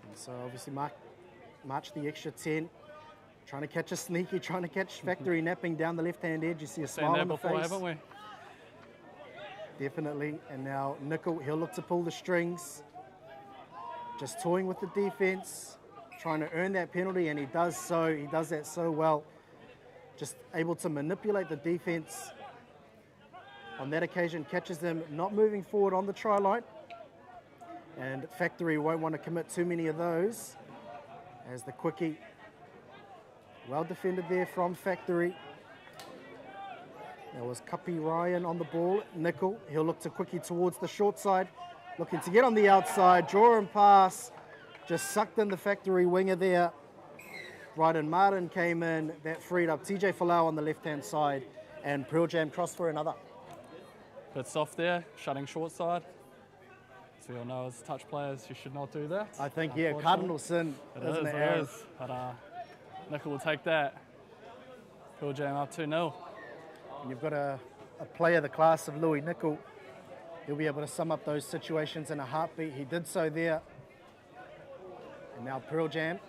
And so obviously march the extra 10. Trying to catch a sneaky, trying to catch Factory napping down the left-hand edge. You see a smile on the before, face. haven't we? Definitely. And now Nickel, he'll look to pull the strings. Just toying with the defence, trying to earn that penalty, and he does so. He does that so well. Just able to manipulate the defence. On that occasion, catches them not moving forward on the try line. And Factory won't want to commit too many of those. As the quickie, well defended there from Factory. There was Kapi Ryan on the ball. Nickel, he'll look to quickie towards the short side. Looking to get on the outside, draw and pass. Just sucked in the Factory winger there. Bryden Martin came in, that freed up TJ Falau on the left-hand side, and Pearl Jam crossed for another. Bit soft there, shutting short side. As we all know, as touch players, you should not do that. I think, yeah, cardinal sin, isn't it? It is. But Nickel will take that. Pearl Jam up 2-0. And you've got a player the class of Louis Nickel. He'll be able to sum up those situations in a heartbeat. He did so there. And now Pearl Jam,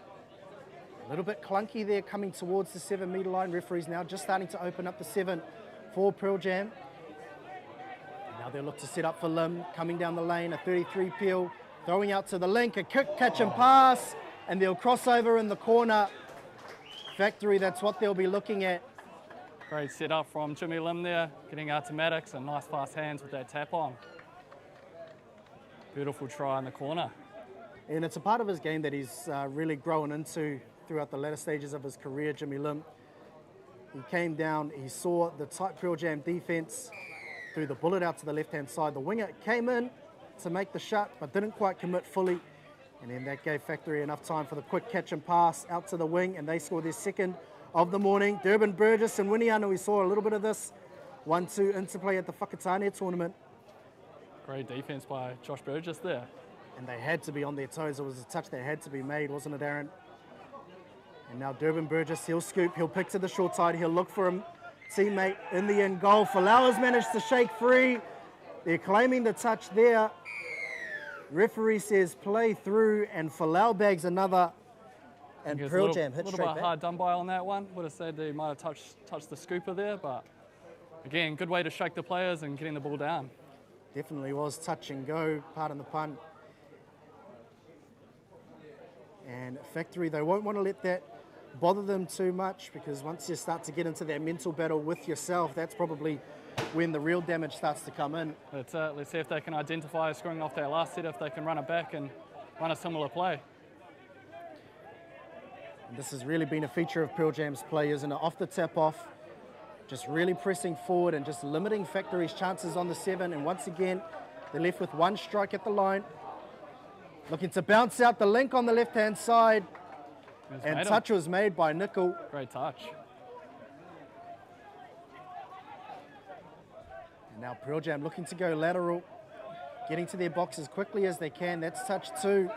a little bit clunky there coming towards the 7-metre line. Referees now just starting to open up the 7 for Pearl Jam. And now they'll look to set up for Lim, coming down the lane, a 33 peel, throwing out to the link, a kick, catch and pass, and they'll cross over in the corner. Factory, that's what they'll be looking at. Great set up from Jimmy Lim there, getting out to Maddox, and nice fast hands with that tap on. Beautiful try in the corner. And it's a part of his game that he's really grown into throughout the latter stages of his career, Jimmy Lim. He came down, he saw the tight Pearl Jam defence, threw the bullet out to the left-hand side. The winger came in to make the shot, but didn't quite commit fully. And then that gave Factory enough time for the quick catch and pass out to the wing, and they scored their second of the morning. Durban Burgess and Winiana, we saw a little bit of this 1-2 interplay at the Whakatane tournament. Great defence by Josh Burgess there. And they had to be on their toes. It was a touch that had to be made, wasn't it, Aaron? And now Durban Burgess, he'll scoop, he'll pick to the short side, he'll look for him teammate in the end goal. Falau's managed to shake free. They're claiming the touch there. Referee says play through, and Falau bags another. And Pearl Jam hits straight back. A little bit hard done by on that one. Would have said he might have touched the scooper there, but again, good way to shake the players and getting the ball down. Definitely was touch and go, pardon the pun. And Factory, they won't want to let that bother them too much, because once you start to get into that mental battle with yourself, that's probably when the real damage starts to come in. Let's see if they can identify scoring off that last set, if they can run it back and run a similar play. And this has really been a feature of Pearl Jam's play, isn't it? Off the tap off, just really pressing forward and just limiting Factory's chances on the 7. And once again, they're left with one strike at the line. Looking to bounce out the link on the left-hand side. And touch was made by Nickel. Great touch. And now Pearl Jam looking to go lateral, getting to their box as quickly as they can. That's touch 2.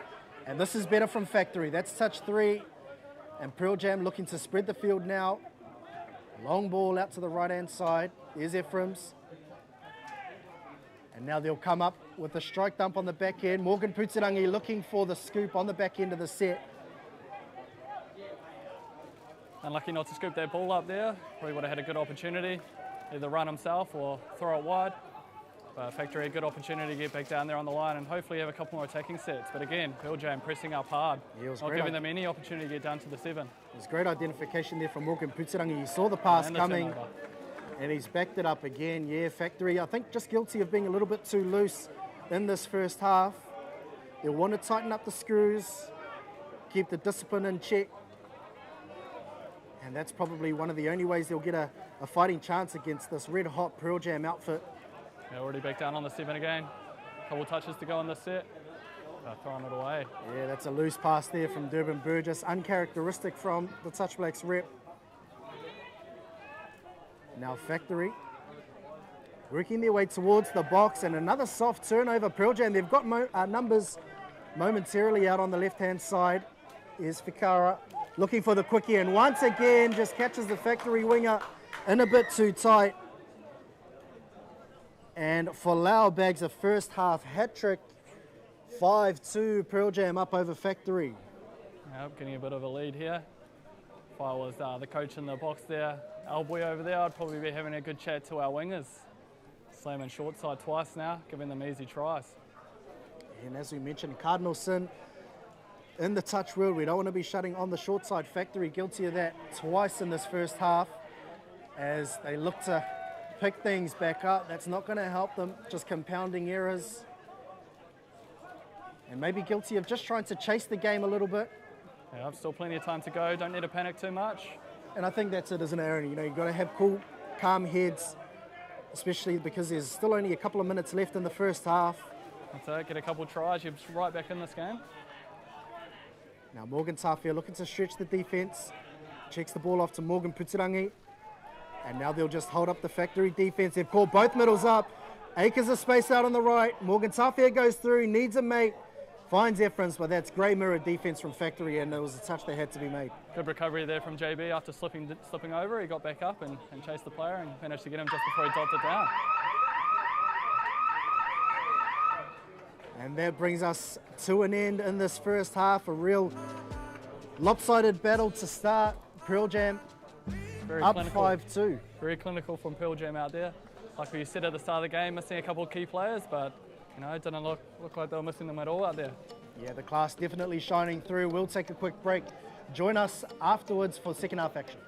And this is better from Factory. That's touch 3. And Pearl Jam looking to spread the field now. Long ball out to the right-hand side. There's Ephraim's. And now they'll come up with a strike dump on the back end. Morgan Putirangi looking for the scoop on the back end of the set. Unlucky not to scoop that ball up there. Probably would have had a good opportunity. Either run himself or throw it wide. But Factory, a good opportunity to get back down there on the line and hopefully have a couple more attacking sets. But again, Pearl Jam pressing up hard. Yeah, not giving them any opportunity to get down to the 7. It was great identification there from Morgan Putirangi. He saw the pass coming And he's backed it up again. Yeah, Factory, I think just guilty of being a little bit too loose in this first half. They'll want to tighten up the screws, keep the discipline in check. And that's probably one of the only ways they'll get a fighting chance against this red-hot Pearl Jam outfit. Yeah, already back down on the 7 again. Couple touches to go on this set. Throwing it away. Yeah, that's a loose pass there from Durban Burgess, uncharacteristic from the Touch Blacks rep. Now Factory working their way towards the box, and another soft turnover. Pearl Jam, they've got numbers momentarily out on the left-hand side. Here's Fikara looking for the quickie, and once again just catches the Factory winger in a bit too tight. And Folau bags a first half hat-trick. 5-2, Pearl Jam up over Factory. Yep, getting a bit of a lead here. If I was the coach in the box there, our boy over there, I'd probably be having a good chat to our wingers. Slamming short side twice now, giving them easy tries. And as we mentioned, Cardinal Sin in the touch world, we don't want to be shutting on the short side. Factory guilty of that twice in this first half as they look to pick things back up. That's not going to help them, just compounding errors. And maybe guilty of just trying to chase the game a little bit. Yeah, I've still plenty of time to go. Don't need to panic too much. And I think that's it, isn't it, Aaron? You know, you've got to have cool, calm heads, especially because there's still only a couple of minutes left in the first half. That's it. Get a couple of tries. You're right back in this game. Now Morgan Tafia looking to stretch the defence. Checks the ball off to Morgan Putirangi. And now they'll just hold up the Factory defence. They've called both middles up. Acres of space out on the right. Morgan Tafia goes through, needs a mate. Finds Efrins, but that's grey mirror defence from Factory, and it was a touch that had to be made. Good recovery there from JB after slipping over. He got back up and chased the player and managed to get him just before he dropped it down. And that brings us to an end in this first half. A real lopsided battle to start. Pearl Jam Very up clinical. 5-2. Very clinical from Pearl Jam out there. Like we said at the start of the game, missing a couple of key players, but you know, it didn't look like they were missing them at all out there. Yeah, the class definitely shining through. We'll take a quick break. Join us afterwards for second half action.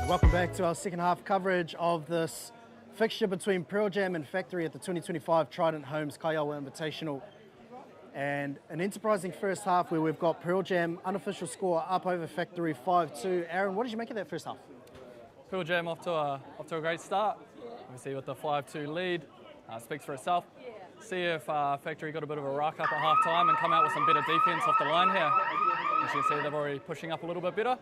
Welcome back to our second half coverage of this fixture between Pearl Jam and Factory at the 2025 Trident Homes Kaiawa Invitational. And an enterprising first half where we've got Pearl Jam, unofficial score up over Factory 5-2. Aaron, what did you make of that first half? Pearl Jam off to a great start. Obviously with the 5-2 lead, speaks for itself. See if Factory got a bit of a rock up at half time and come out with some better defence off the line here. As you can see, they're already pushing up a little bit better.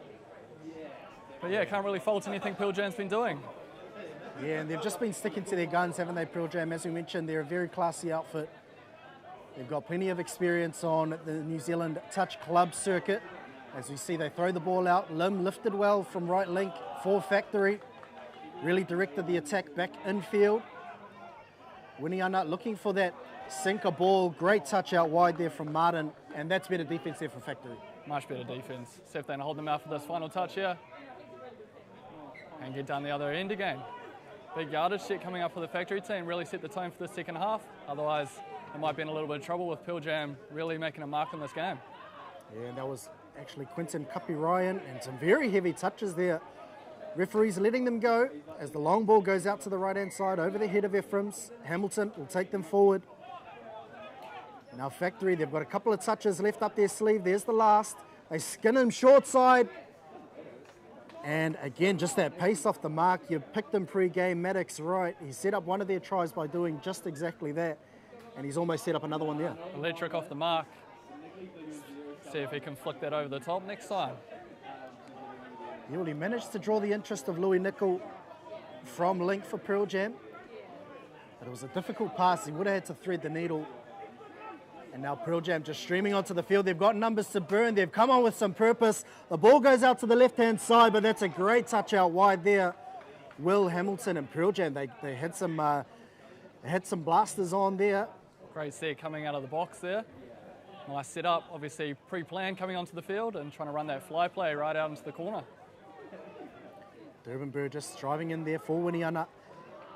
But yeah, can't really fault anything Pearl Jam's been doing. Yeah, and they've just been sticking to their guns, haven't they, Pearl Jam? As we mentioned, they're a very classy outfit. They've got plenty of experience on the New Zealand touch club circuit. As we see, they throw the ball out. Lim lifted well from right link for Factory. Really directed the attack back infield. Winiana looking for that sinker ball. Great touch out wide there from Martin. And that's better defence there for Factory. Much better defence. See if they can hold them out for this final touch here. And get down the other end again. Big yardage set coming up for the Factory team. Really set the tone for the second half. Otherwise, they might be in a little bit of trouble with Pearl Jam really making a mark on this game. Yeah, and that was actually Quinton Kapi-Ryan and some very heavy touches there. Referees letting them go as the long ball goes out to the right-hand side over the head of Ephraim's. Hamilton will take them forward. Now Factory, they've got a couple of touches left up their sleeve. There's the last. They skin him short side. And again, just that pace off the mark. You picked him pre-game, Maddox right. He set up one of their tries by doing just exactly that. And he's almost set up another one there. Electric off the mark. See if he can flick that over the top next time. He already managed to draw the interest of Louis Nicol from link for Pearl Jam. But it was a difficult pass. He would have had to thread the needle. And now Pearl Jam just streaming onto the field. They've got numbers to burn. They've come on with some purpose. The ball goes out to the left-hand side, but that's a great touch out wide there. Will Hamilton and Pearl Jam, they had some blasters on there. Great set coming out of the box there. Nice setup, obviously pre-planned coming onto the field and trying to run that fly play right out into the corner. Durban Burgess driving in there for Winiana.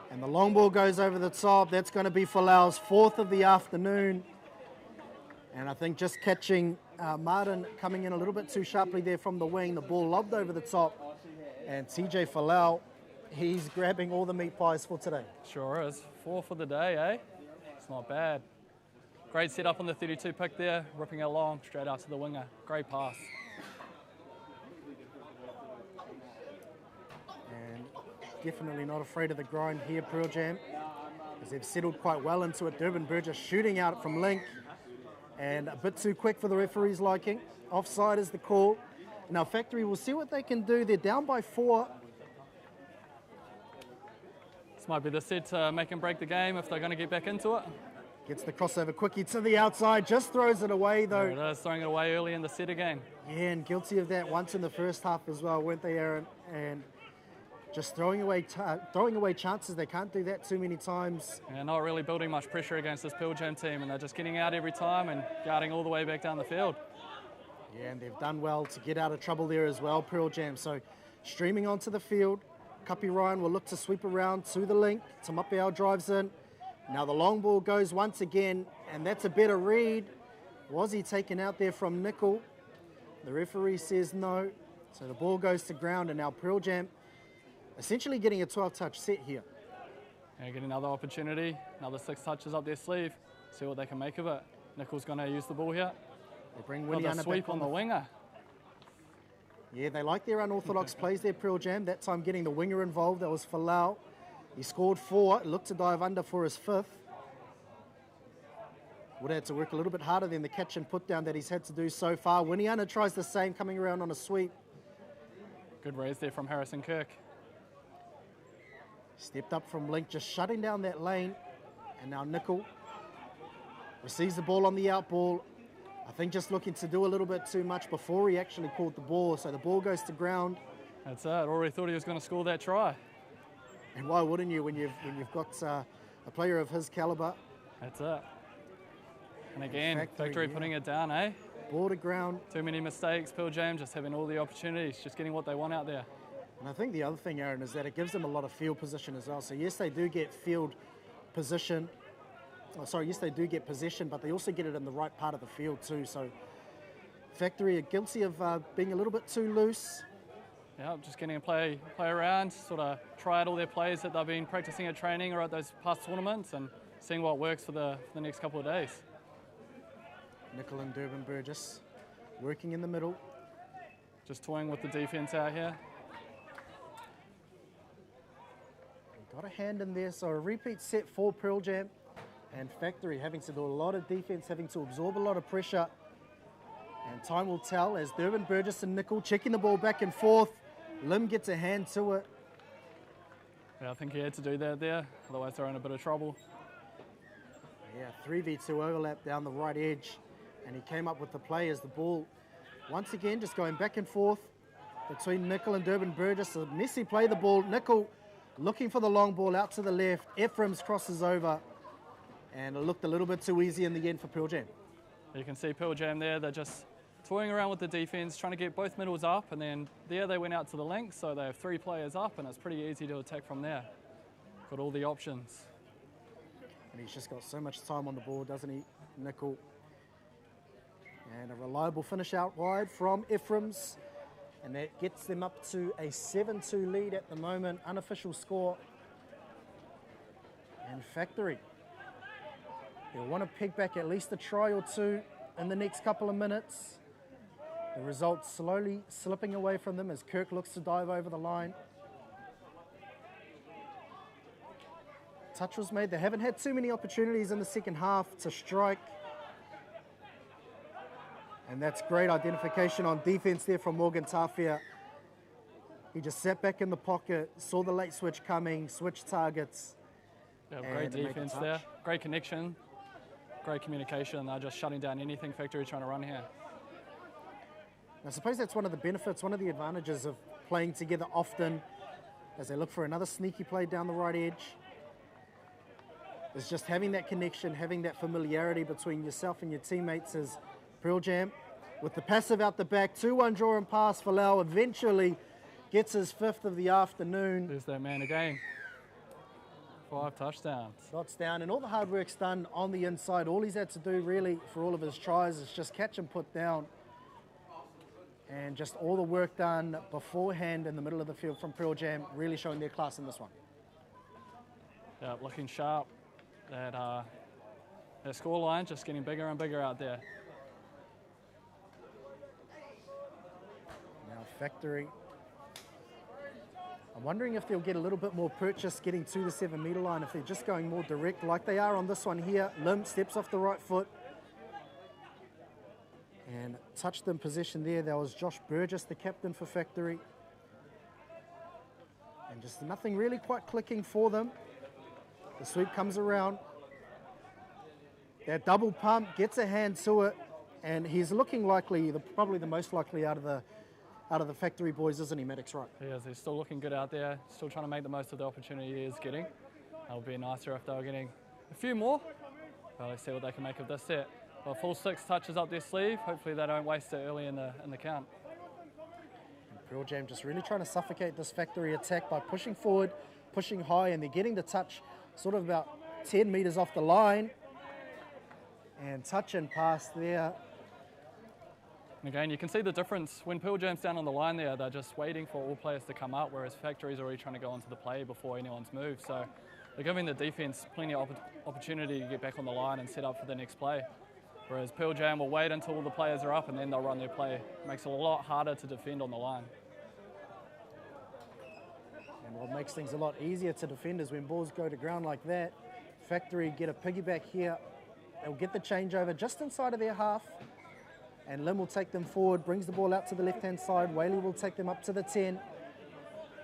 And the long ball goes over the top. That's going to be Falau's fourth of the afternoon. And I think just catching Martin coming in a little bit too sharply there from the wing. The ball lobbed over the top. And TJ Falau, he's grabbing all the meat pies for today. Sure is. 4 for the day, eh? It's not bad. Great setup on the 32 pick there, ripping it along straight out to the winger. Great pass. And definitely not afraid of the grind here, Pearl Jam, as they've settled quite well into it. Durban Burgess shooting out from link. And a bit too quick for the referee's liking. Offside is the call. Now Factory will see what they can do. They're down by 4. This might be the set to make and break the game if they're going to get back into it. Gets the crossover quickie to the outside, just throws it away though. There it is, throwing it away early in the set again. Yeah, and guilty of that once in the first half as well, weren't they, Aaron? And just throwing away chances. They can't do that too many times. Yeah, not really building much pressure against this Pearl Jam team, and they're just getting out every time and guarding all the way back down the field. Yeah, and they've done well to get out of trouble there as well, Pearl Jam. So streaming onto the field, Kapi-Ryan will look to sweep around to the link. Tamapeao drives in. Now the long ball goes once again, and that's a better read. Was he taken out there from Nicol? The referee says no. So the ball goes to ground, and now Pearl Jam essentially getting a 12-touch set here. Yeah, get another opportunity, another 6 touches up their sleeve. See what they can make of it. Nicol's going to use the ball here. They bring Got Winiana the sweep back on the winger. Yeah, they like their unorthodox plays there, Pearl Jam. That time getting the winger involved. That was Falau. He scored 4, looked to dive under for his 5th. Would have had to work a little bit harder than the catch and put down that he's had to do so far. Winiana tries the same, coming around on a sweep. Good raise there from Harrison Kirk. Stepped up from link, just shutting down that lane. And now Nicol receives the ball on the out ball. I think just looking to do a little bit too much before he actually caught the ball. So the ball goes to ground. That's it. Already thought he was going to score that try. And why wouldn't you when you've got a player of his caliber? That's it. And again, Factory putting it down, eh? Ball to ground. Too many mistakes. Pearl Jam just having all the opportunities, just getting what they want out there. And I think the other thing, Aaron, is that it gives them a lot of field position as well. So yes, they do get field position. Yes, they do get possession, but they also get it in the right part of the field too. So Factory are guilty of being a little bit too loose. Yeah, just getting to play around, sort of try out all their plays that they've been practicing at training or at those past tournaments and seeing what works for the next couple of days. Nickel and Durban Burgess working in the middle. Just toying with the defense out here. Got a hand in there, so a repeat set for Pearl Jam, and Factory having to do a lot of defense, having to absorb a lot of pressure. And time will tell as Durban Burgess and Nickel checking the ball back and forth. Lim gets a hand to it. Yeah, I think he had to do that there, otherwise they're in a bit of trouble. Yeah, 3v2 overlap down the right edge, and he came up with the play as the ball, once again, just going back and forth between Nickel and Durban Burgess. A messy play, the ball. Nickel looking for the long ball out to the left. Ephraim's crosses over, and it looked a little bit too easy in the end for Pearl Jam. You can see Pearl Jam there, they're just toying around with the defense, trying to get both middles up, and then there they went out to the length, so they have 3 players up, and it's pretty easy to attack from there. Got all the options. And he's just got so much time on the ball, doesn't he, Nickel? And a reliable finish out wide from Ephraim's, and that gets them up to a 7-2 lead at the moment, unofficial score. And Factory, they'll want to peg back at least a try or two in the next couple of minutes. The result slowly slipping away from them as Kirk looks to dive over the line. Touch was made. They haven't had too many opportunities in the second half to strike. And that's great identification on defense there from Morgan Tafia. He just sat back in the pocket, saw the late switch coming, switched targets. Yeah, great defense there, great connection, great communication. They're just shutting down anything Factory trying to run here. I suppose that's one of the benefits, one of the advantages of playing together often as they look for another sneaky play down the right edge. Is just having that connection, having that familiarity between yourself and your teammates. As Pearl Jam with the passive out the back, 2-1 draw and pass for Lau, eventually gets his 5th of the afternoon. There's that man again. 5 touchdowns. Shots down, and all the hard work's done on the inside. All he's had to do really for all of his tries is just catch and put down. And just all the work done beforehand in the middle of the field from Pearl Jam, really showing their class in this one. Yeah, looking sharp. That score line just getting bigger and bigger out there. Now Factory. I'm wondering if they'll get a little bit more purchase getting to the 7-metre line, if they're just going more direct like they are on this one here. Lim steps off the right foot and touched in possession there. That was Josh Burgess, the captain for Factory. And just nothing really quite clicking for them. The sweep comes around. That double pump gets a hand to it, and he's looking likely, probably the most likely out of the Factory boys, isn't he, Maddox? Right? He is. He's still looking good out there, still trying to make the most of the opportunity he is getting. It would be nicer if they were getting a few more. Well, let's see what they can make of this set. Well, full 6 touches up their sleeve. Hopefully they don't waste it early in the count. And Pearl Jam just really trying to suffocate this Factory attack by pushing forward, pushing high, and they're getting the touch sort of about 10 metres off the line. And touch and pass there. And again, you can see the difference. When Pearl Jam's down on the line there, they're just waiting for all players to come up, whereas Factory's already trying to go onto the play before anyone's moved. So they're giving the defence plenty of opportunity to get back on the line and set up for the next play. Whereas Pearl Jam will wait until all the players are up and then they'll run their play. It makes it a lot harder to defend on the line. And what makes things a lot easier to defend is when balls go to ground like that, Factory get a piggyback here. They'll get the changeover just inside of their half, and Lim will take them forward, brings the ball out to the left-hand side. Whaley will take them up to the 10.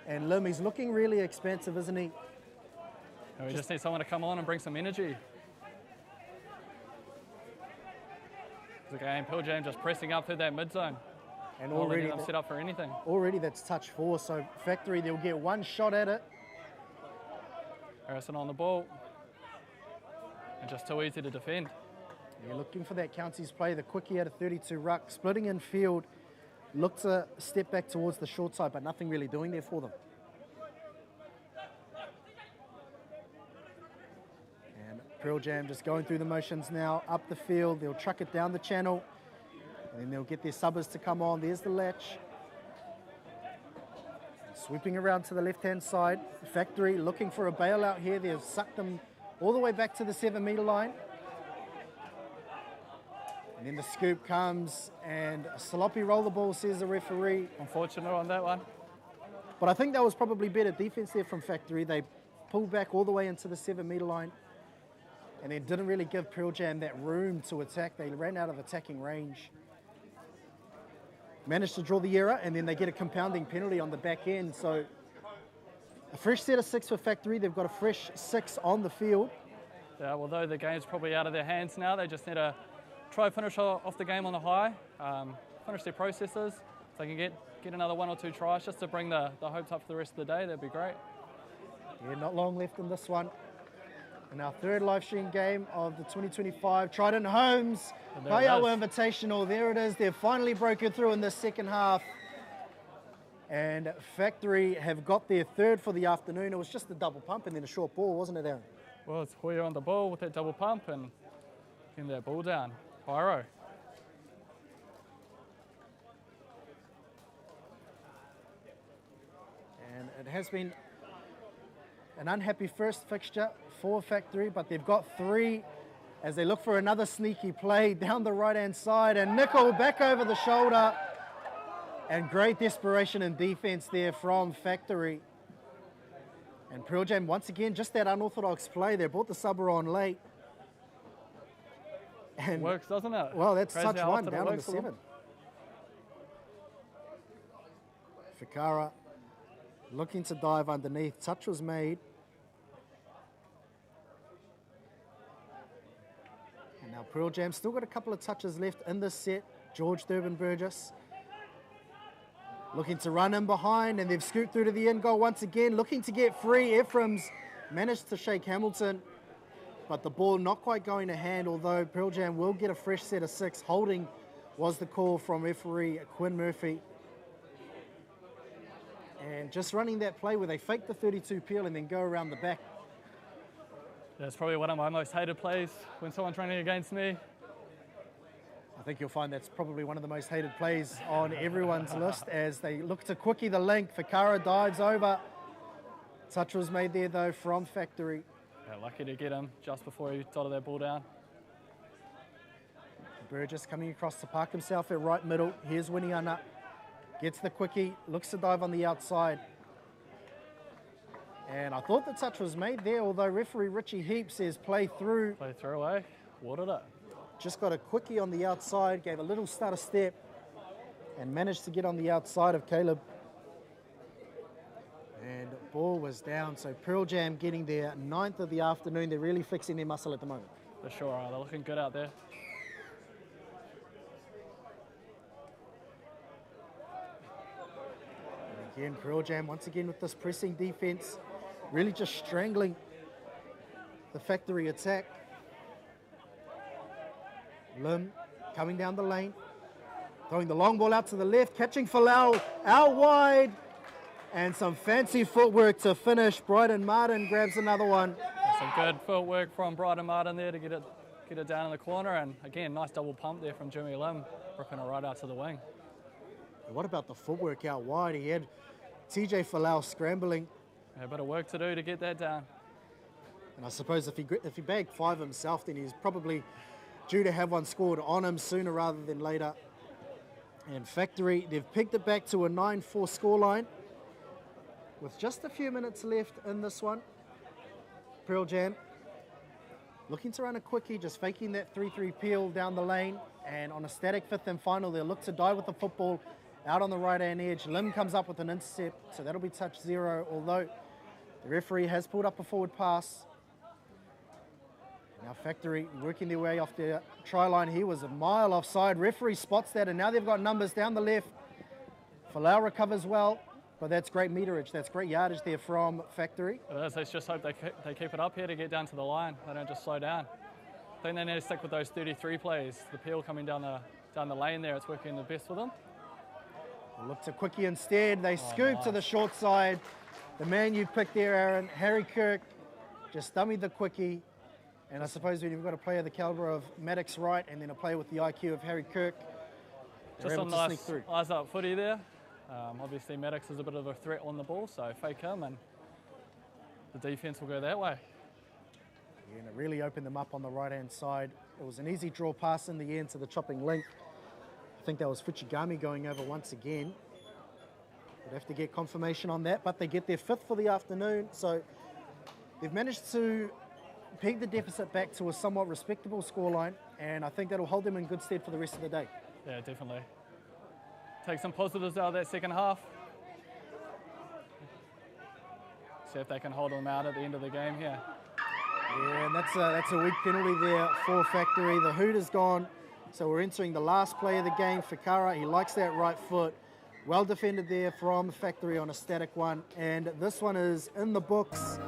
And Lim, he's looking really expansive, isn't he? And we just need someone to come on and bring some energy. Again, Pearl Jam just pressing up through that mid-zone. And already them set up for anything. Already that's touch 4, so Factory, they'll get one shot at it. Harrison on the ball. And just too easy to defend. You're looking for that counties play, the quickie at a 32 ruck, splitting in field. Look to step back towards the short side, but nothing really doing there for them. And Pearl Jam just going through the motions now, up the field. They'll truck it down the channel, and then they'll get their subbers to come on. There's the latch. Sweeping around to the left-hand side. Factory looking for a bailout here. They've sucked them all the way back to the 7-metre line. And then the scoop comes and a sloppy roll the ball, says the referee. Unfortunate on that one. But I think that was probably better defense there from Factory. They pulled back all the way into the 7-metre line and then didn't really give Pearl Jam that room to attack. They ran out of attacking range. Managed to draw the error, and then they get a compounding penalty on the back end. So a fresh set of 6 for Factory. They've got a fresh 6 on the field. Yeah, although the game's probably out of their hands now, they just need to try to finish off the game on the high, finish their processes. If they can get another 1 or 2 tries just to bring the hopes up for the rest of the day, that'd be great. Yeah, not long left in this one. In our third live stream game of the 2025 Trident Homes Kaiawa Invitational. There it is. They've finally broken through in the second half. And Factory have got their third for the afternoon. It was just a double pump and then a short ball, wasn't it, Aaron? Well, it's Hoya on the ball with that double pump and getting that ball down. Pyro. And it has been an unhappy first fixture for Factory, but they've got 3 as they look for another sneaky play down the right-hand side. And Nickel back over the shoulder. And great desperation and defense there from Factory. And Pearl Jam, once again, just that unorthodox play. They brought the subber on late. And works, doesn't it? Well, that's Crazy touch how 1 often it down on the works for them. 7. Fikara looking to dive underneath. Touch was made. And now Pearl Jam still got a couple of touches left in this set. George Durban Burgess looking to run in behind, and they've scooped through to the end goal once again, looking to get free. Ephraim's managed to shake Hamilton, but the ball not quite going to hand, although Pearl Jam will get a fresh set of 6. Holding was the call from referee Quinn Murphy. And just running that play where they fake the 32 peel and then go around the back. That's probably one of my most hated plays when someone's running against me. I think you'll find that's probably one of the most hated plays on everyone's list as they look to quickie the link. Fikara dives over. Touch was made there though from Factory. Yeah, lucky to get him just before he dotted that ball down. Burgess coming across to park himself at right middle. Here's Winiana. Gets the quickie, looks to dive on the outside. And I thought the touch was made there, although referee Richie Heap says play through. Play through away, watered it. Just got a quickie on the outside, gave a little stutter step, and managed to get on the outside of Caleb. And ball was down, so Pearl Jam getting their 9th of the afternoon. They're really fixing their muscle at the moment. They sure are, they're looking good out there. And again, Pearl Jam once again with this pressing defense, really just strangling the Factory attack. Lim coming down the lane, throwing the long ball out to the left, catching Falau out wide, and some fancy footwork to finish. Bryden Martin grabs another one. Some good footwork from Bryden Martin there to get it down in the corner, and again, nice double pump there from Jimmy Lim, rocking it right out to the wing. And what about the footwork out wide? He had TJ Falau scrambling. Yeah, a bit of work to do to get that down. And I suppose if he bagged 5 himself, then he's probably due to have one scored on him sooner rather than later. And Factory, they've picked it back to a 9-4 scoreline with just a few minutes left in this one. Pearl Jam looking to run a quickie, just faking that 3-3 peel down the lane. And on a static 5th and final, they'll look to dive with the football out on the right-hand edge. Lim comes up with an intercept, so that'll be touch 0, although the referee has pulled up a forward pass. Now Factory working their way off the try line. He was a mile offside. Referee spots that, and now they've got numbers down the left. Falau recovers well, but that's great meterage. That's great yardage there from Factory. It is. Let's just hope they keep it up here to get down to the line. They don't just slow down. I think they need to stick with those 33 plays. The peel coming down the lane there, it's working the best for them. They'll look to quickie instead. They scoop to the short side. The man you picked there, Aaron, Harry Kirk, just dummied the quickie. And I suppose when you've got a player the calibre of Maddox Wright and then a player with the IQ of Harry Kirk, just some nice eyes up footy there. Obviously Maddox is a bit of a threat on the ball, so fake him and the defence will go that way. And it really opened them up on the right-hand side. It was an easy draw pass in the end to the chopping link. I think that was Fuchigami going over once again. We'd have to get confirmation on that, but they get their 5th for the afternoon. So they've managed to peg the deficit back to a somewhat respectable scoreline, and I think that'll hold them in good stead for the rest of the day. Yeah, definitely. Take some positives out of that second half. See if they can hold them out at the end of the game here. Yeah, and that's a weak penalty there for Factory. The hoot is gone, so we're entering the last play of the game for Kara. He likes that right foot. Well defended there from Factory on a static one, and this one is in the books.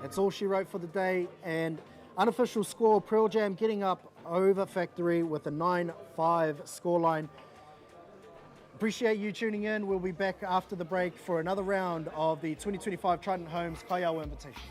That's all she wrote for the day, and unofficial score, Pearl Jam getting up over Factory with a 9-5 scoreline. Appreciate you tuning in. We'll be back after the break for another round of the 2025 Trident Homes Kaiawa Invitation.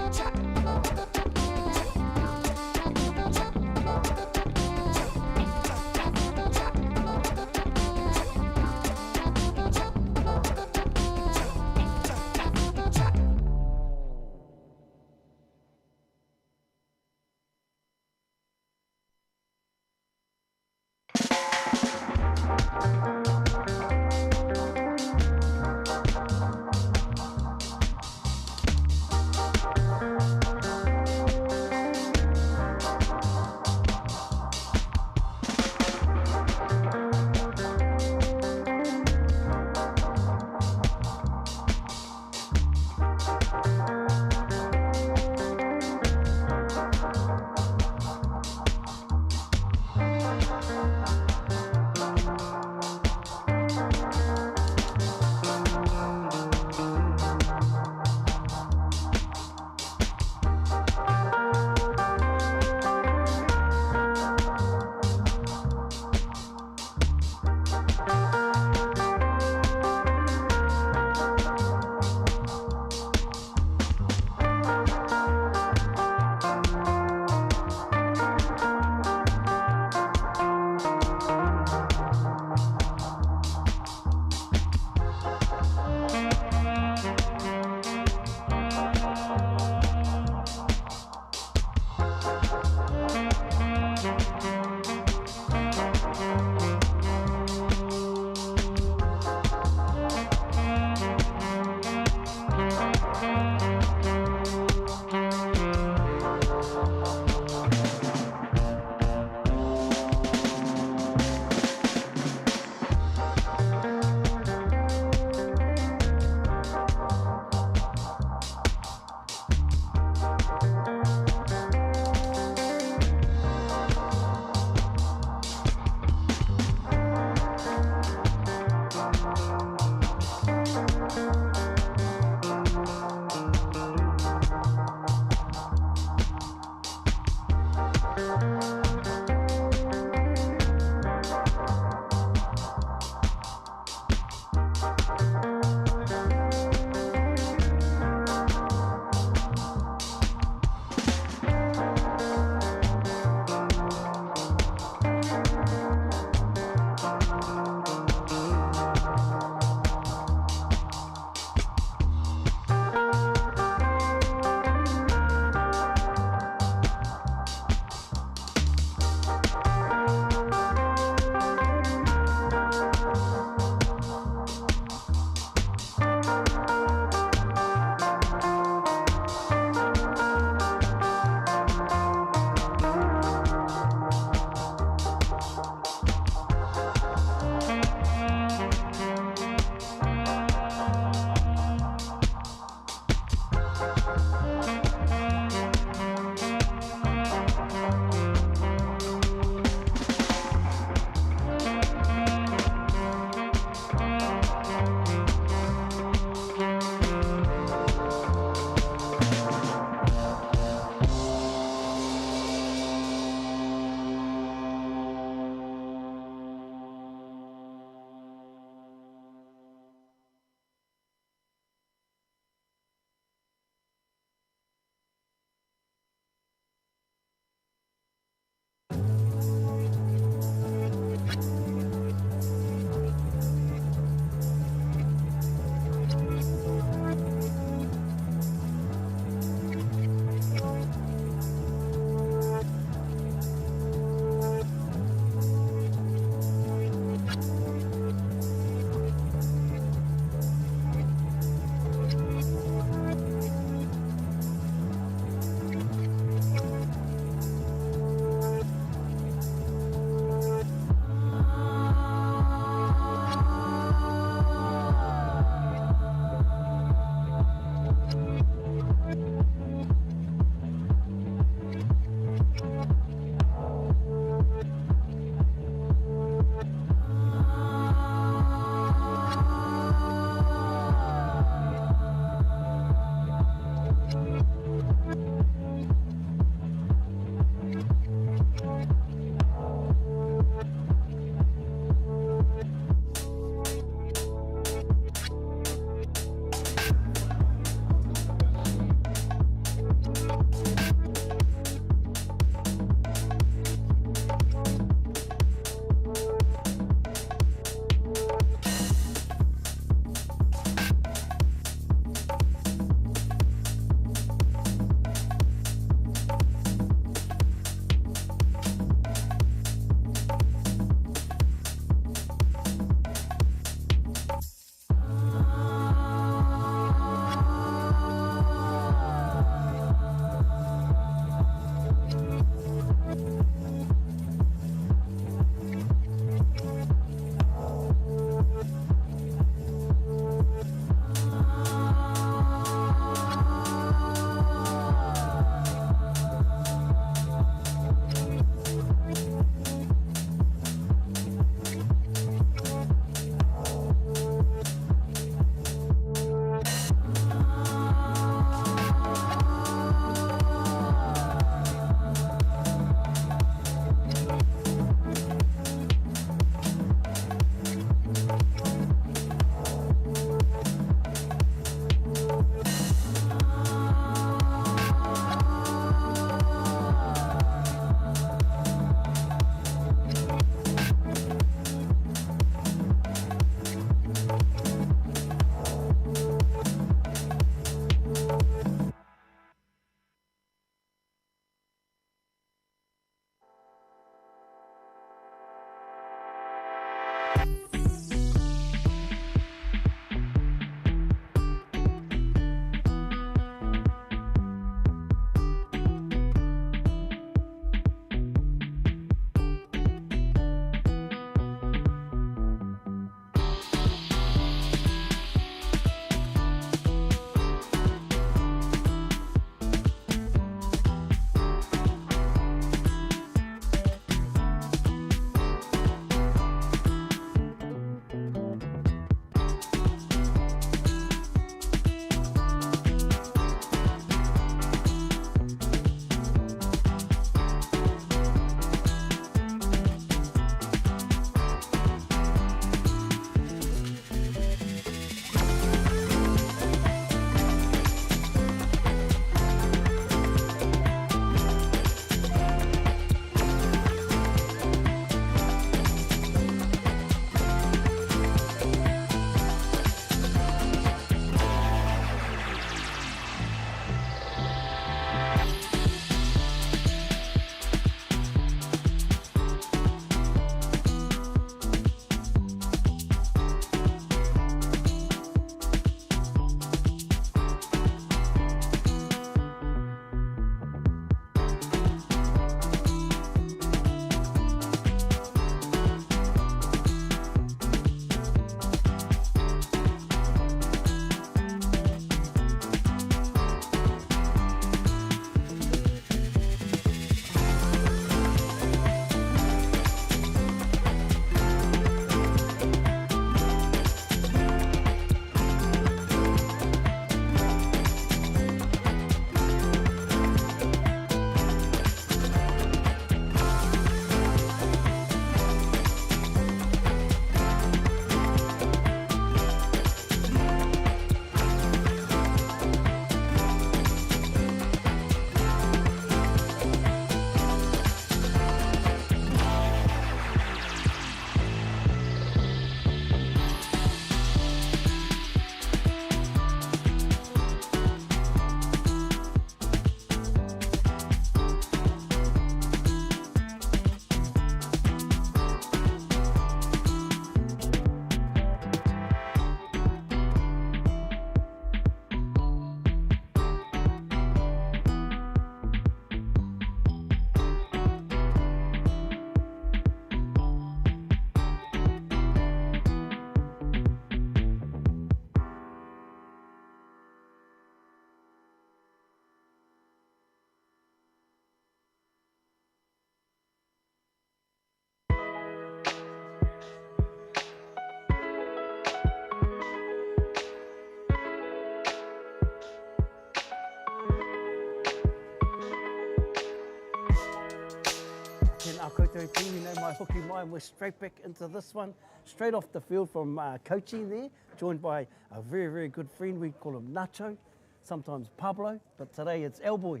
koutou team, you know my hooky mind. We're straight back into this one, straight off the field from coaching there, joined by a very, very good friend. We call him Nacho, sometimes Pablo, but today it's Elboy.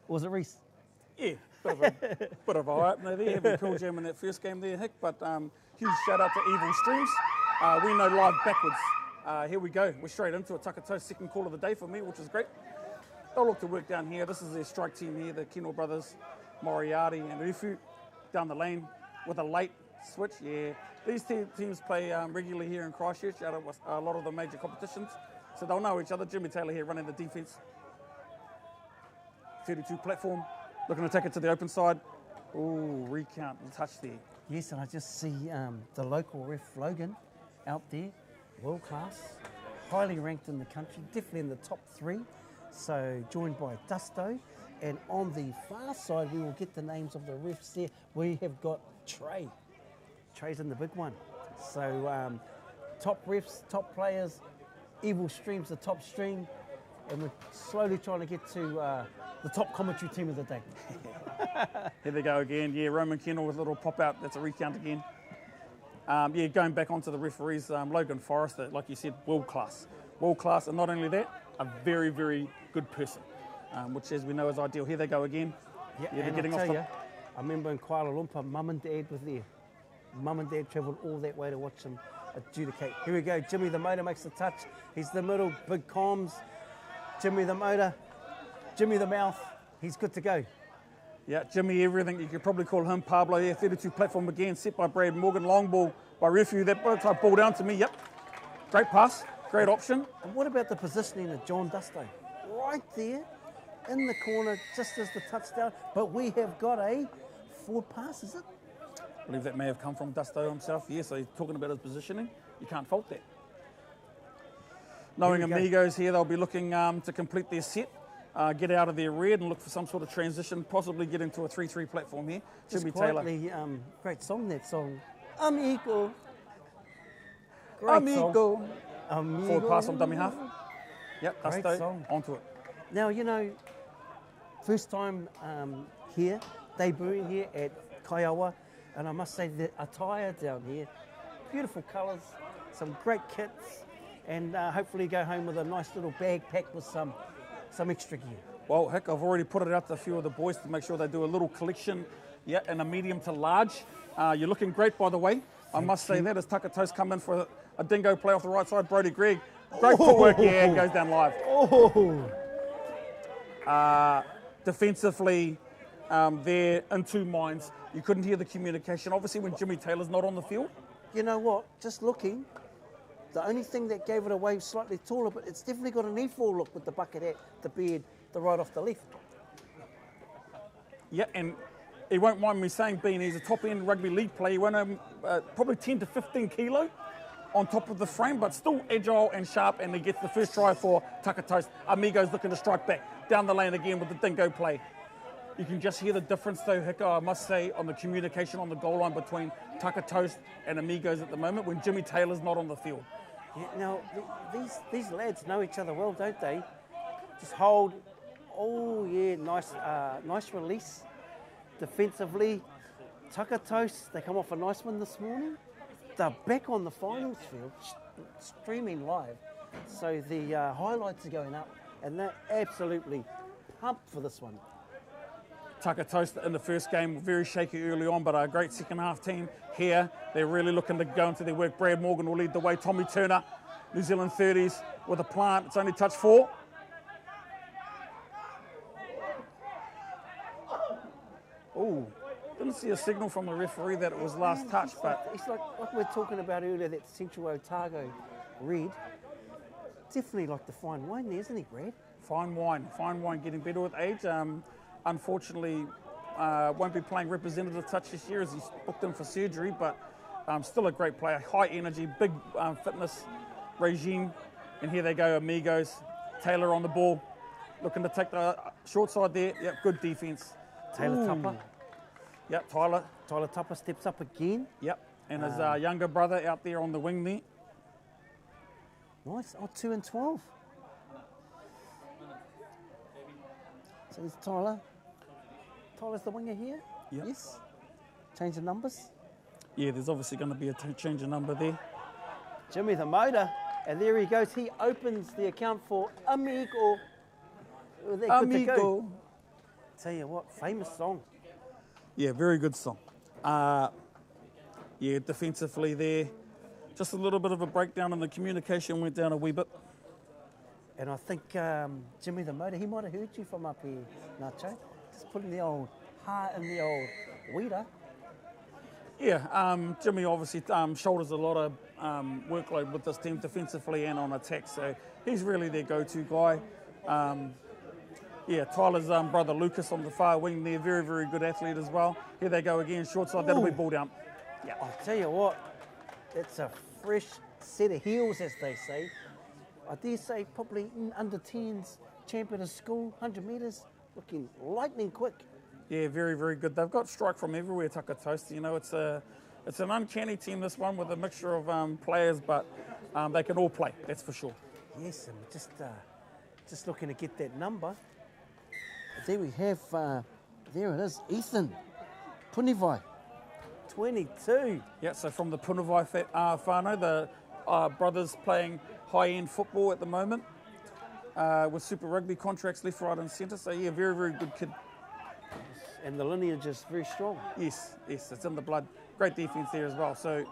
Or was it Reese? Yeah, bit of a eye-opener there, having Pearl Jam in that first game there, Hick, but huge shout out to Evil Streams. We know live backwards. Here we go, we're straight into it. Taka second call of the day for me, which is great. They'll look to work down here. This is their strike team here, the Kino brothers, Moriarty and Ufu, down the lane with a late switch. Yeah, these teams play regularly here in Christchurch out of a lot of the major competitions, so they'll know each other. Jimmy Taylor here running the defence. 32 platform, looking to take it to the open side. Ooh, recount the touch there. Yes, and I just see the local ref Logan out there, world class, highly ranked in the country, definitely in the top 3. So joined by Dusto, and on the far side we will get the names of the refs there. We have got Trey. Trey's in the big one. So top refs, top players, Evil Streams the top stream, and we're slowly trying to get to the top commentary team of the day. Here they go again. Yeah, Roman Kennel with a little pop out. That's a recount again. Yeah, going back onto the referees, Logan Forrester, like you said, world class. World class, and not only that, a very, very good person, which as we know is ideal. Here they go again. Yeah, they're and getting I'll off tell the... you, I remember in Kuala Lumpur, Mum and Dad was there. Mum and Dad travelled all that way to watch them adjudicate. Here we go, Jimmy the motor makes the touch. He's the middle, big comms. Jimmy the motor, Jimmy the mouth, he's good to go. Yeah, Jimmy everything, you could probably call him. Pablo here, 32 platform again, set by Brad Morgan, long ball by Refu. That prototype ball down to me, yep. Great pass, great option. And what about the positioning of John Dusto? Right there, in the corner, just as the touchdown, but we have got a forward pass, is it? I believe that may have come from Dusto himself. Yes, so he's talking about his positioning. You can't fault that. Knowing Amigos here, they'll be looking to complete their set, get out of their red and look for some sort of transition, possibly get into a 3-3 platform here. Just quietly, Taylor. Great song, that song. Amigo. Great Amigo. Amigo. Forward pass on dummy half. Yep, Great Dusto, song. onto it. Now, you know, first time here, debuting here at Kaiawa, and I must say the attire down here, beautiful colours, some great kits, and hopefully go home with a nice little bag packed with some extra gear. Well, heck, I've already put it out to a few of the boys to make sure they do a little collection, yeah, in a medium to large. You're looking great, by the way. I must say that as Taka come in for a dingo play off the right side, Brody Gregg. Great footwork, yeah, and goes down live. Defensively, they're in two minds. You couldn't hear the communication, obviously, when Jimmy Taylor's not on the field. You know what? Just looking, the only thing that gave it away slightly taller, but it's definitely got an E4 look with the bucket hat, the beard, the right off the left. Yeah, and he won't mind me saying, being he's a top-end rugby league player, he went probably 10 to 15 kilo on top of the frame, but still agile and sharp, and he gets the first try for Taka. Amigos looking to strike back, down the lane again with the dingo play. You can just hear the difference though, Hicko, I must say, on the communication on the goal line between Taka and Amigos at the moment when Jimmy Taylor's not on the field. Yeah, now, these lads know each other well, don't they? Just hold. Oh, yeah, nice release. Defensively, Taka, they come off a nice one this morning. They're back on the finals field, streaming live. So the highlights are going up, and they're absolutely pumped for this one. Taka in the first game, very shaky early on, but a great second half team here. They're really looking to go into their work. Brad Morgan will lead the way. Tommy Turner, New Zealand 30s with a plant. It's only touch 4. Oh, didn't see a signal from the referee that it was last touch, but... It's like we were talking about earlier, that Central Otago red. Definitely like the fine wine there, isn't he, Brad? Fine wine getting better with age. Unfortunately, won't be playing representative touch this year as he's booked in for surgery, but still a great player. High energy, big fitness regime. And here they go, Amigos. Taylor on the ball, looking to take the short side there. Yep, good defence. Taylor Tupper. Yep, Tyler. Tyler Tupper steps up again. Yep, and his younger brother out there on the wing there. Nice, 2 and 12. So there's Tyler. Tyler's the winger here? Yep. Yes. Change of numbers. Yeah, there's obviously going to be a change of number there. Jimmy the motor, and there he goes. He opens the account for Amigo. Oh, they're good to go. Tell you what, famous song. Yeah, very good song. Yeah, defensively there, just a little bit of a breakdown in the communication went down a wee bit. And I think Jimmy the motor, he might have heard you from up here, Nacho. Just putting the old heart in the old weeder. Yeah, Jimmy obviously shoulders a lot of workload with this team defensively and on attack, so he's really their go-to guy. Yeah, Tyler's brother Lucas on the far wing there, very, very good athlete as well. Here they go again, short side, that'll be ball down. Yeah, I'll tell you what, it's a fresh set of heels, as they say. I dare say probably under 10s champion of school, 100 metres, looking lightning quick. Yeah, very, very good. They've got strike from everywhere, Taka Toast. You know, it's an uncanny team, this one, with a mixture of players, but they can all play, that's for sure. Yes, and just looking to get that number. There we have, there it is, Ethan Punivai, 22. Yeah, so from the Punavai whānau, the brothers playing high-end football at the moment with Super Rugby contracts left, right and centre. So, yeah, very, very good kid. And the lineage is very strong. Yes, yes, it's in the blood. Great defence there as well. So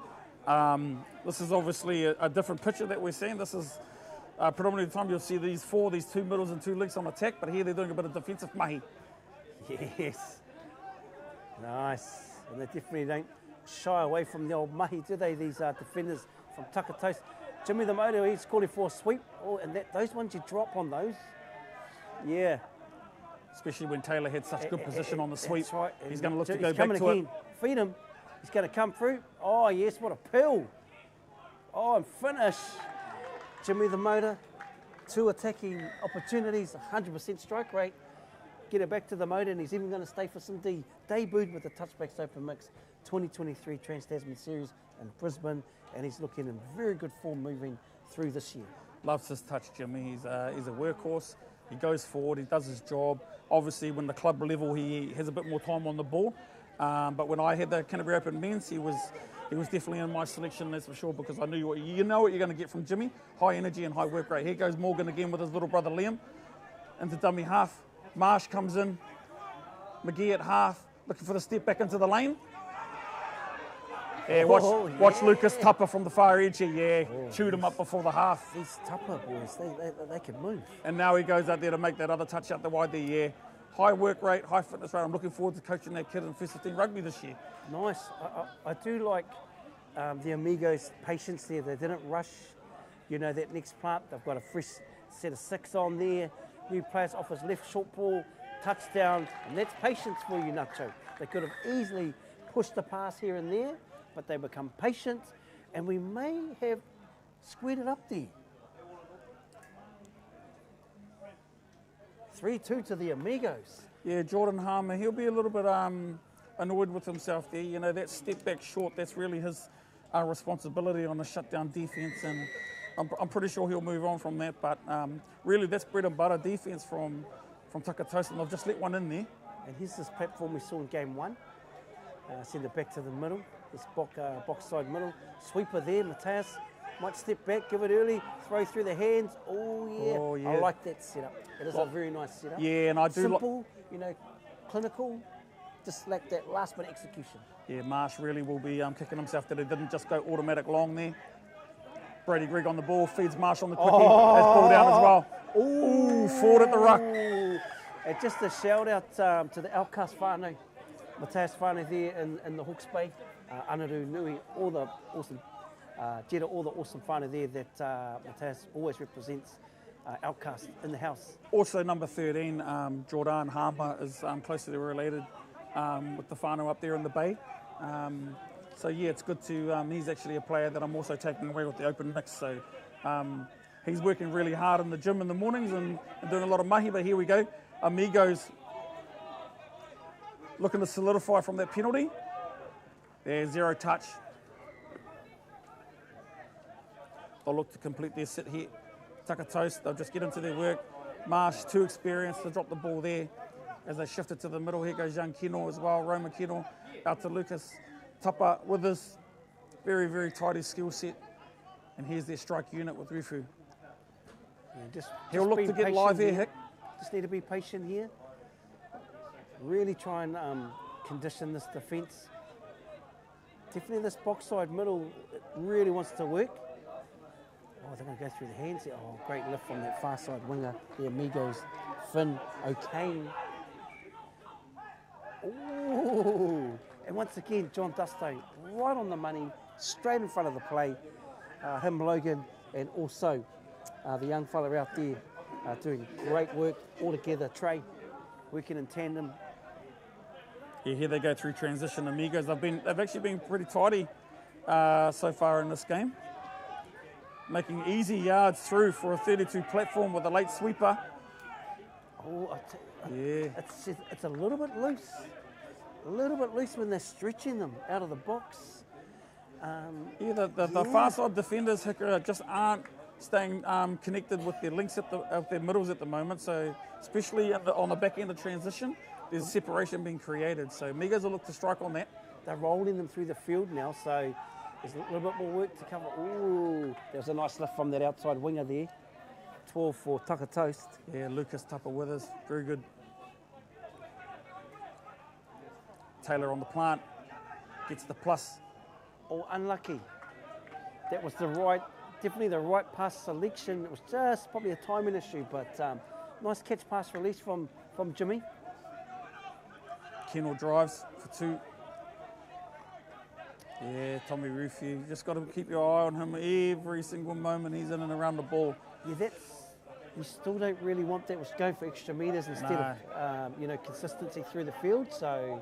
this is obviously a different picture that we're seeing. This is predominantly the time you'll see these two middles and 2 links on attack, but here they're doing a bit of defensive mahi. Yes. Nice. And they definitely don't shy away from the old mahi, do they, these defenders from Taka Toast. Jimmy the motor, he's calling for a sweep. Oh, and those ones you drop on those. Yeah. Especially when Taylor had such good position on the sweep. That's right. He's going to look to go he's back coming to again. it. Feed him. He's going to come through. Oh, yes, what a pill. Oh, and finish. Jimmy the motor, 2 attacking opportunities, 100% strike rate. Get it back to the motor, and he's even going to stay for some debuted with the Touchbacks Open Mix 2023 Trans-Tasman Series in Brisbane, and he's looking in very good form moving through this year. Loves his touch, Jimmy. He's a workhorse. He goes forward, he does his job. Obviously, when the club level, he has a bit more time on the ball. But when I had the Canterbury Open Men's, he was definitely in my selection, that's for sure, because I knew you know what you're going to get from Jimmy. High energy and high work rate. Here goes Morgan again with his little brother Liam into dummy half. Marsh comes in. McGee at half, looking for the step back into the lane. Yeah, watch Lucas Tupper from the far edge here. Yeah, chewed him up before the half. These Tupper boys, they can move. And now he goes out there to make that other touch out the wide there. Yeah, high work rate, high fitness rate. I'm looking forward to coaching that kid in First 15 Rugby this year. Nice. I do like the Amigos' patience there. They didn't rush, you know, that next plant. They've got a fresh set of 6 on there. New players offers left short ball, touchdown, and that's patience for you, Nacho. They could have easily pushed the pass here and there, but they become patient, and we may have squared it up there. 3-2 to the Amigos. Yeah, Jordan Harmer, he'll be a little bit annoyed with himself there. You know, that step back short, that's really his responsibility on the shutdown defence, and I'm pretty sure he'll move on from that. But really, that's bread and butter defence from Taka Toast, and they've just let one in there. And here's this platform we saw in game 1. Send it back to the middle, this box side middle. Sweeper there, Mateus might step back, give it early, throw through the hands. Oh yeah. I like that setup. It is a very nice setup. Yeah, and I do simple, you know, clinical, just like that last minute execution. Yeah, Marsh really will be kicking himself that he didn't just go automatic long there. Brady Grigg on the ball, feeds Marsh on the quickie, that's ball down as well. Ooh, forward at the ruck. And just a shout out to the Outcast whānau, Mateus whānau there in the Hawke's Bay, Anaru Nui, all the awesome, Jetta, all the awesome whānau there that Mateus always represents. Outcast in the house. Also number 13, Jordan Harmer is closely related with the whānau up there in the Bay. So yeah, it's good to, he's actually a player that I'm also taking away with the open mix. So he's working really hard in the gym in the mornings and doing a lot of mahi, but here we go. Amigos looking to solidify from that penalty. There's 0 touch. They'll look to complete their sit here. Taka Toast, they'll just get into their work. Marsh, too experienced to drop the ball there. as they shift it to the middle. Here goes young Kino as well, Roma Kino, out to Lucas. Tapa with his very, very tidy skill set. And here's their strike unit with Rufu. Yeah, He'll look to get live here, Hick. Just need to be patient here. Really try and condition this defence. Definitely this box side middle really wants to work. Oh, they're going to go through the hands here. Oh, great lift from that far side winger, the Amigos, Finn O'Kane. Ooh, and once again, John Dusto right on the money, straight in front of the play. Him, Logan, and also the young fella out there doing great work all together. Trey working in tandem. Yeah, here they go through transition. Amigos, they've actually been pretty tidy so far in this game. Making easy yards through for a 32 platform with a late sweeper. Oh, yeah. It's a little bit loose. A little bit loose when they're stretching them out of the box. The far side defenders just aren't staying connected with their links of their middles at the moment. So especially on the back end of transition, there's separation being created. So Amigos will look to strike on that. They're rolling them through the field now, so there's a little bit more work to cover. Ooh, there was a nice lift from that outside winger there. 12 for Taka Toast. Yeah, Lucas Tupper with us, very good. Taylor on the plant, gets the plus. Oh, unlucky. That was definitely the right pass selection. It was just probably a timing issue, but nice catch pass release from Jimmy. Kennel drives for 2. Yeah, Tommy Rufi, you just got to keep your eye on him every single moment he's in and around the ball. Yeah, you still don't really want that. Was going for extra metres instead of consistency through the field. So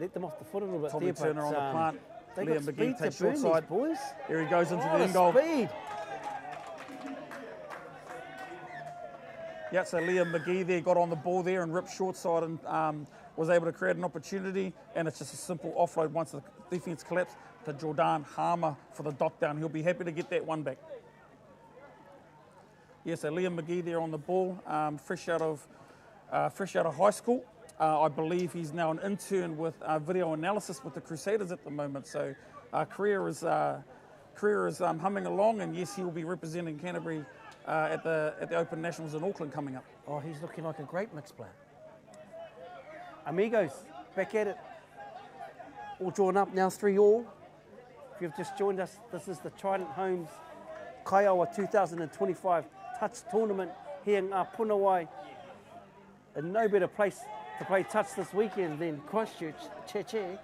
let them off the foot a little bit. Tommy there, Turner on the plant. They Liam got McGee speed takes to burn short side. these boys. Here he goes into the end the goal. Speed. Yeah, so Liam McGee there got on the ball there and ripped short side and was able to create an opportunity. And it's just a simple offload once the defence collapsed to Jordan Harmer for the dot down. He'll be happy to get that one back. Yeah, so Liam McGee there on the ball, fresh out of high school. I believe he's now an intern with video analysis with the Crusaders at the moment. So career is humming along, and yes, he will be representing Canterbury at the Open Nationals in Auckland coming up. Oh, he's looking like a great mix player. Amigos, back at it. All drawn up now, 3-all. If you've just joined us, this is the Trident Homes Kaiawa 2025 Touch Tournament here in Puna. And no better place to play touch this weekend than Christchurch, Che.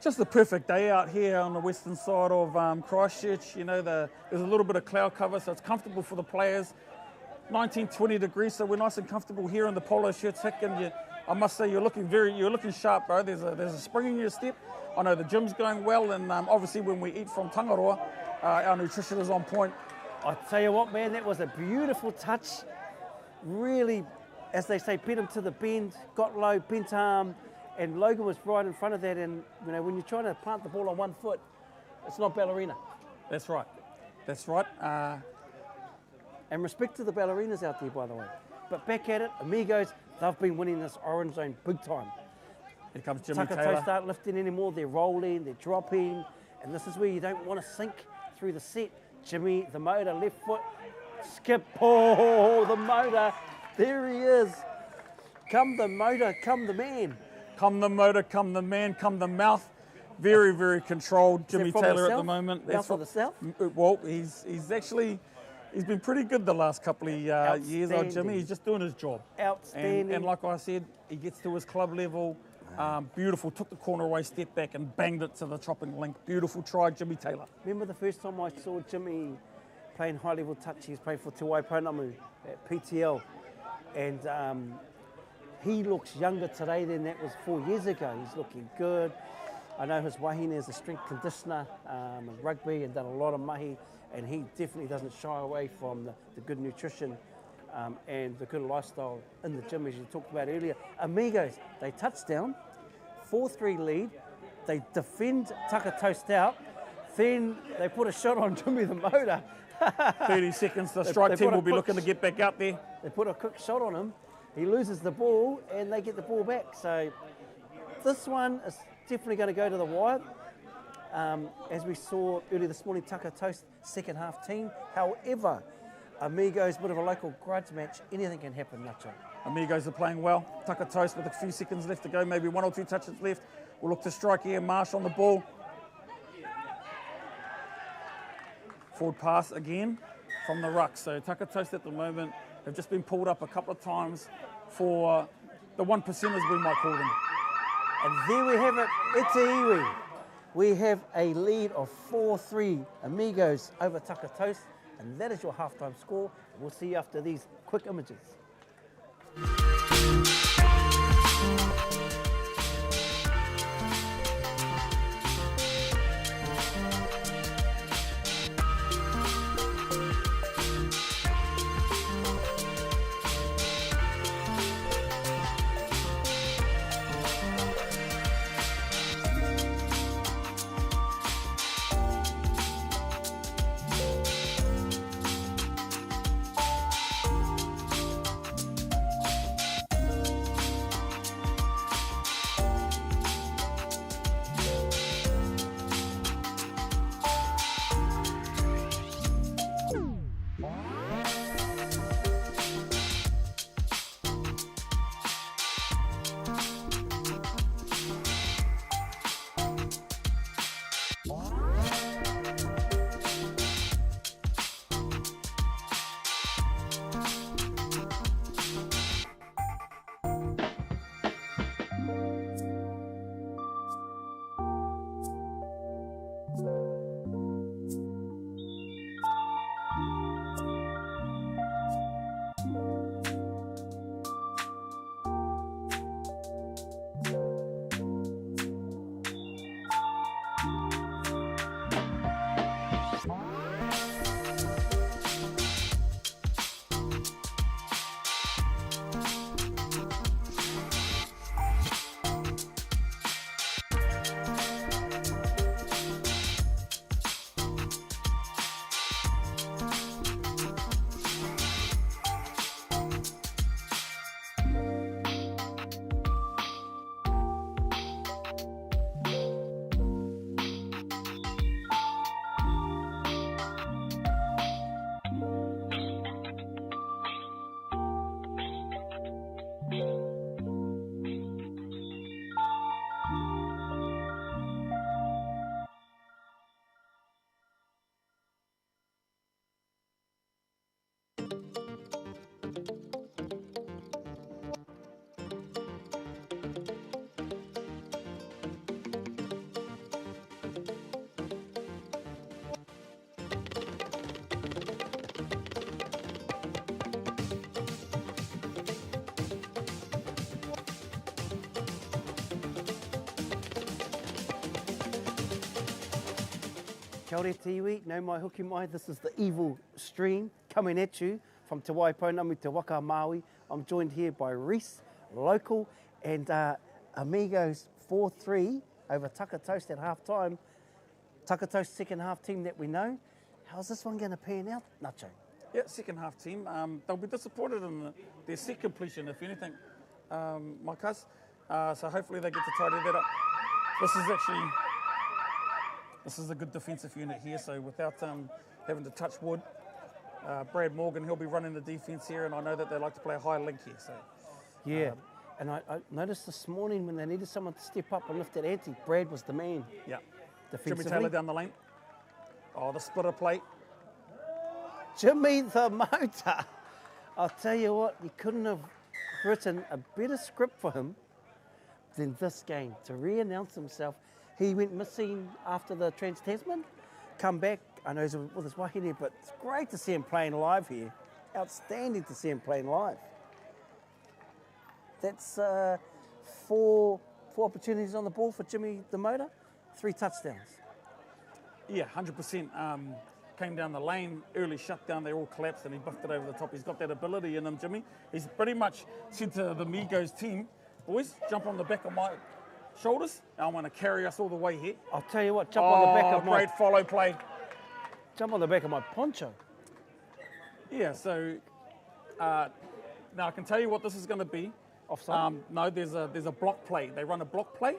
Just the perfect day out here on the western side of Christchurch. You know, there's a little bit of cloud cover, so it's comfortable for the players. 19, 20 degrees, so we're nice and comfortable here in the polo shirts. Hick, and I must say, you're looking sharp, bro. There's a spring in your step. I know the gym's going well, and obviously when we eat from Tangaroa, our nutrition is on point. I tell you what, man, that was a beautiful touch. Really, as they say, bent him to the bend, got low, bent arm, and Logan was right in front of that. And when you're trying to plant the ball on one foot, it's not ballerina. That's right. That's right. And respect to the ballerinas out there, by the way. But back at it, Amigos, they've been winning this orange zone big time. Here comes Jimmy Taka Taylor. Toast aren't lifting anymore. They're rolling, they're dropping, and this is where you don't want to sink through the set. Jimmy, the motor, left foot, skip. Oh, the motor. There he is. Come the motor, come the man. Come the motor, come the man, come the mouth. Very, very controlled, Jimmy Taylor at the moment. That's for the south? Well, he's been pretty good the last couple of years, old Jimmy. He's just doing his job. Outstanding. And like I said, he gets to his club level. Beautiful, took the corner away, stepped back and banged it to the chopping link. Beautiful try, Jimmy Taylor. Remember the first time I saw Jimmy playing high-level touch, he was playing for Te Waiponamu at PTL. And he looks younger today than that was 4 years ago. He's looking good. I know his wahine is a strength conditioner in rugby and done a lot of mahi, and he definitely doesn't shy away from the good nutrition and the good lifestyle in the gym, as you talked about earlier. Amigos, they touchdown, 4-3 lead. They defend Taka Toast out. Then they put a shot on Jimmy the motor. 30 seconds, the strike team will be looking to get back out there. They put a quick shot on him, he loses the ball and they get the ball back. So this one is definitely going to go to the wire. As we saw earlier this morning, Taka toast second half team. However, Amigos, bit of a local grudge match. Anything can happen, Nacho. Amigos are playing well. Taka toast with a few seconds left to go, maybe 1 or 2 touches left. We'll look to strike here. Marsh on the ball. Forward pass again from the ruck. So Taka toast at the moment have just been pulled up a couple of times for the 1%ers, we might call them. And there we have it. It's a iwi. We have a lead of 4-3 Amigos over Taka toast. And that is your halftime score. We'll see you after these quick images. Kia ora te iwi, nau mai hoki mai. This is the evil stream coming at you from Te Waipounamu, Te Waka Maui. I'm joined here by Reese, local, and Amigos 4-3 over Taka toast at half time. Taka toast second half team that we know. How's this one going to pan out, Nacho? Yeah, second half team. They'll be disappointed in their set completion, if anything, my cuz. So hopefully they get to tidy that up. This is a good defensive unit here, so without having to touch wood, Brad Morgan, he'll be running the defence here, and I know that they like to play a high link here. So yeah, and I noticed this morning when they needed someone to step up and lift that ante, Brad was the man. Yeah. Defensively. Jimmy Taylor down the lane. Oh, the splitter plate. Jimmy the motor. I'll tell you what, you couldn't have written a better script for him than this game. To re-announce himself, he went missing after the Trans-Tasman, come back. I know he's with his wahine, but it's great to see him playing live here. Outstanding to see him playing live. That's four opportunities on the ball for Jimmy the motor, 3 touchdowns. Yeah, 100%. Came down the lane, early shutdown, they all collapsed and he buffed it over the top. He's got that ability in him, Jimmy. He's pretty much said to the Amigos team, boys, jump on the back of my shoulders, and I'm going to carry us all the way here. I'll tell you what, jump on the back of my... Great follow play. Jump on the back of my poncho. Yeah, so Now I can tell you what this is going to be. Offside? No, there's a block play. They run a block play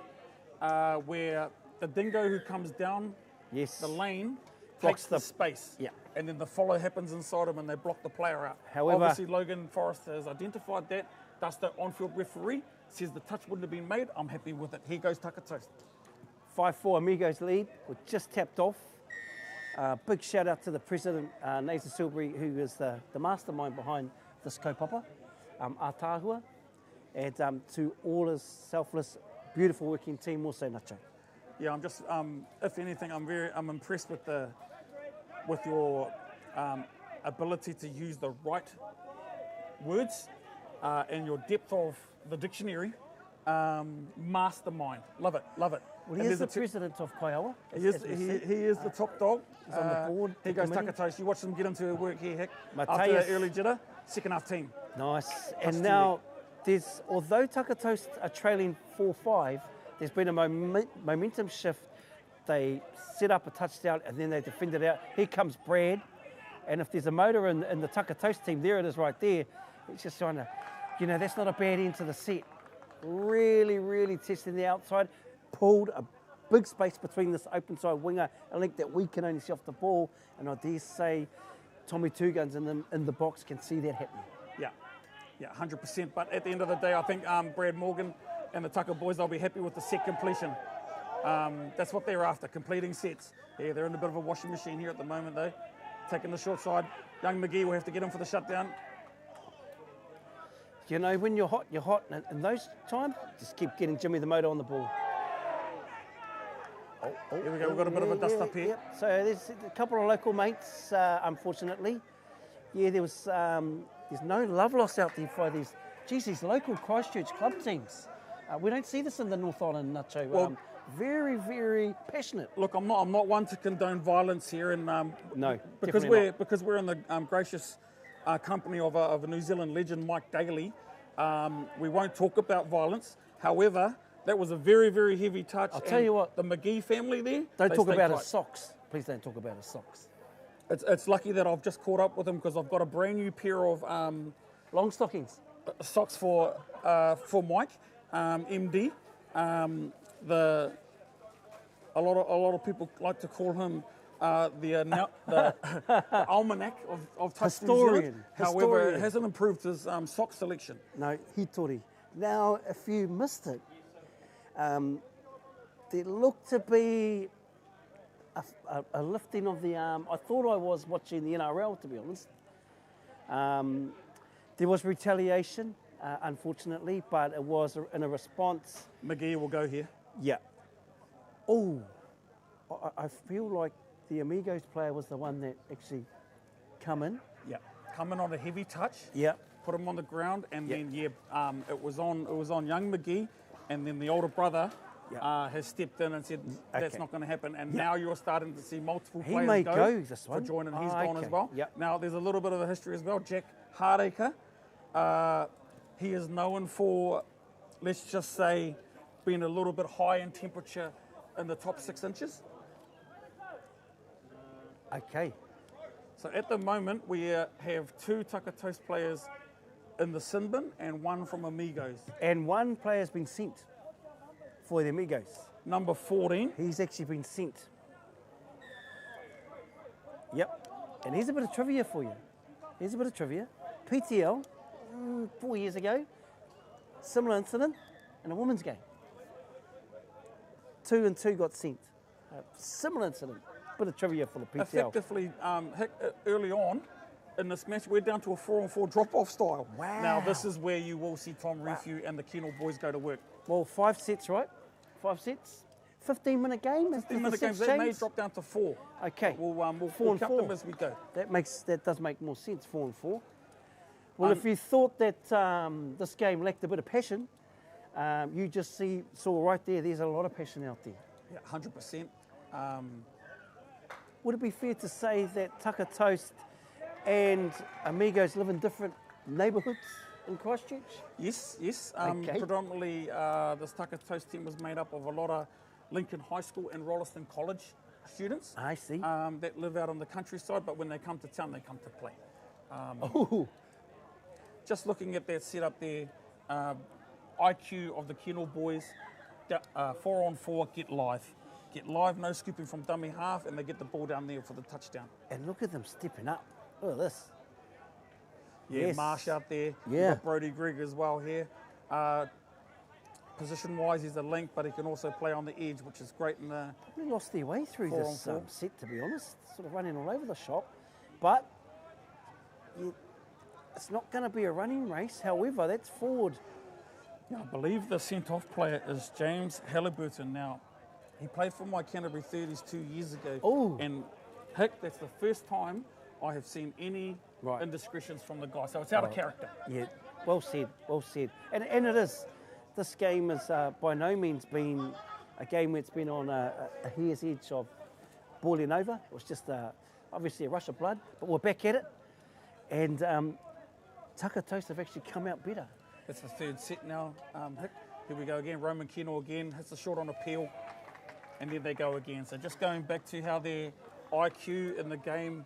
where the dingo who comes down Yes. the lane Blocks takes the the- space. Yeah. And then the follow happens inside him and they block the player out. However- Obviously Logan Forrest has identified that. That's the on-field referee. Says the touch wouldn't have been made. I'm happy with it. Here goes Taka Toast. 5-4 Amigos lead. We're just tapped off. Big shout out to the president, Nathan Silbury, who is the mastermind behind this kaupapa, Aotearoa, and to all his selfless, beautiful working team also, Nacho. Yeah, I'm just, if anything, I'm impressed with your ability to use the right words and your depth of the dictionary. Mastermind, love it. Well, And he is there's the president of Kaiawa. He is the top dog. He's on the board, Here the goes committee. Taka Toast. You watch them get into work here, Hick. After Mateus. that early jitter, second half team. Nice. And now, although Taka Toast are trailing 4-5, there's been a momentum shift. They set up a touchdown and then they defend it out. Here comes Brad. And if there's a motor in the Taka Toast team, there it is right there. It's just trying to, that's not a bad end to the set. Really, really testing the outside. Pulled a big space between this open side winger, a link that we can only see off the ball. And I dare say Tommy Two Guns in the box can see that happening. Yeah, 100%. But at the end of the day, I think Brad Morgan and the Taka boys, they'll be happy with the set completion. That's what they're after, completing sets. Yeah, they're in a bit of a washing machine here at the moment, though. Taking the short side. Young McGee will have to get in for the shutdown. When you're hot. And those times, just keep getting Jimmy the Motor on the ball. Here we go, we've got a bit of a dust up here. Yep. So there's a couple of local mates, unfortunately. Yeah, there's no love lost out there for these local Christchurch club teams. We don't see this in the North Island, Nacho. Well- Very, very passionate. Look, I'm not one to condone violence here, and No, because definitely not. because we're in the gracious company of a New Zealand legend, Mike Daly. We won't talk about violence. However, that was a very, very heavy touch. I'll tell you what. The McGee family there. Don't they talk stay about tight. his socks. Please don't talk about his socks. It's lucky that I've just caught up with him because I've got a brand new pair of Long stockings. socks for Mike, MD. A lot of people like to call him the almanac of touch New Zealand. However, Historian. it hasn't improved his sock selection. No, hitori. Now, if you missed it, there looked to be a lifting of the arm. I thought I was watching the NRL, to be honest. There was retaliation, unfortunately, but it was in a response. McGee will go here. Yeah. Oh, I feel like the Amigos player was the one that actually come in. Yeah, coming on a heavy touch. Yeah. Put him on the ground, and Yeah. then it was on young McGee, and then the older brother has stepped in and said that's Okay. not going to happen. And now you're starting to see multiple He players may go go this for one. joining. He's Oh, gone as okay. well. Yep. Now there's a little bit of a history as well. Jack Hardacre, he is known for, let's just say, being a little bit high in temperature in the top 6 inches. Okay. So at the moment we have 2 Taka Toast players in the sin bin and 1 from Amigos. And one player's been sent for the Amigos. Number 14. He's actually been sent. Yep. And here's a bit of trivia for you. Here's a bit of trivia. PTL, 4 years ago, similar incident in a women's game. 2 and 2 got sent. Similar incident. Bit of trivia for the PTL. Effectively, early on in this match, we're down to a 4-on-4 drop-off style. Wow. Now, this is where you will see Tom Refugh and the Kennel boys go to work. Well, 5 sets, right? 5 sets. 15-minute game. 15-minute games, that may drop down to 4. Okay. We'll 4 and cut 4. them as we go. That does make more sense. 4 and 4. Well, if you thought that this game lacked a bit of passion, you just saw right there. There's a lot of passion out there. Yeah, 100%. Would it be fair to say that Taka Toast and Amigos live in different neighbourhoods in Christchurch? Yes. Okay. Predominantly, this Taka Toast team was made up of a lot of Lincoln High School and Rolleston College students. I see. That live out on the countryside, but when they come to town, they come to play. just looking at that setup there, IQ of the Kennel boys, 4-on-4, get live. Get live, no scooping from dummy half, and they get the ball down there for the touchdown. And look at them stepping up. Look at this. Yeah, Yes. Marsh out there. Yeah. You've got Brody Grigg as well here. Position-wise, he's a link, but he can also play on the edge, which is great in the... They lost their way through this 4-on-4. set, to be honest. Sort of running all over the shop. But it's not going to be a running race. However, that's forward. Yeah, I believe the sent-off player is James Halliburton now. He played for my Canterbury 30s 2 years ago. Oh. And Hick, that's the first time I have seen any Right. indiscretions from the guy. So it's out of character. Yeah, well said, well said. And it is. This game has by no means been a game where it's been on a hair's edge of boiling over. It was just obviously a rush of blood, but we're back at it. And Taka Toast have actually come out better. It's the third set now, Hick. Here we go again. Roman Kennel again hits the short on appeal, and then they go again. So just going back to how their IQ in the game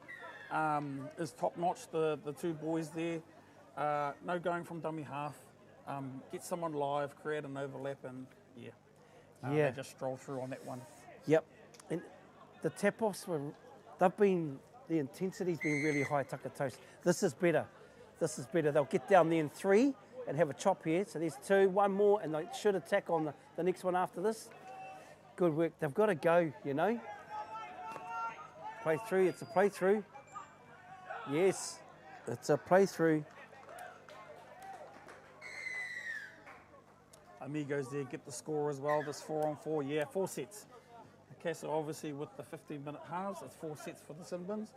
is top notch. The two boys there, no going from dummy half. Get someone live, create an overlap, and they just stroll through on that one. Yep. And the tap-offs the intensity's been really high, Taka Toast. This is better. This is better. They'll get down there in 3 and have a chop here. So there's 2, 1 more, and they should attack on the next one after this. Good work. They've got to go, you know. Play through. It's a play through. Yes, it's a play through. Amigos there get the score as well. This 4-on-4, 4 sets. Okay, so obviously with the 15-minute halves, it's 4 sets for the Sinbins,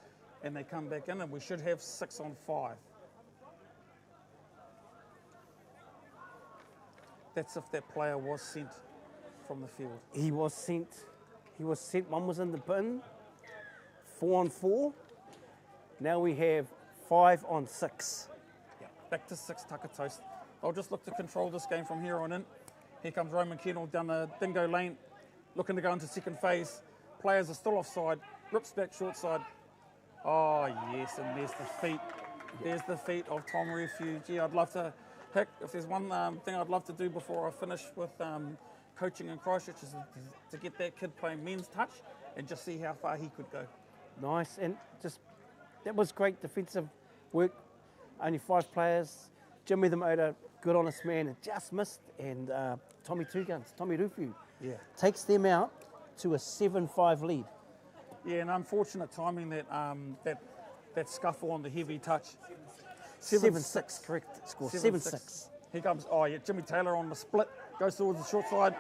and they come back in, and we should have 6-on-5. That's if that player was sent from the field. He was sent. One was in the bin. 4-on-4. Now we have 5-on-6. Yeah, back to 6 Taka Toast. I'll just look to control this game from here on in. Here comes Roman Kennel down the dingo lane, looking to go into second phase. Players are still offside, rips back short side. Oh yes, and there's the feet. There's the feet of Tom Refugee. I'd love to pick, if there's one thing I'd love to do before I finish with coaching in Christchurch, is to get that kid playing men's touch and just see how far he could go. Nice, and that was great defensive work. Only 5 players. Jimmy the Motor, good honest man, and just missed. And Tommy Two Guns, Tommy Rufu, takes them out to a 7-5 lead. Yeah, and unfortunate timing that scuffle on the heavy touch. 7-6, correct score. 7-6. Here comes, Jimmy Taylor on the split, goes towards the short side.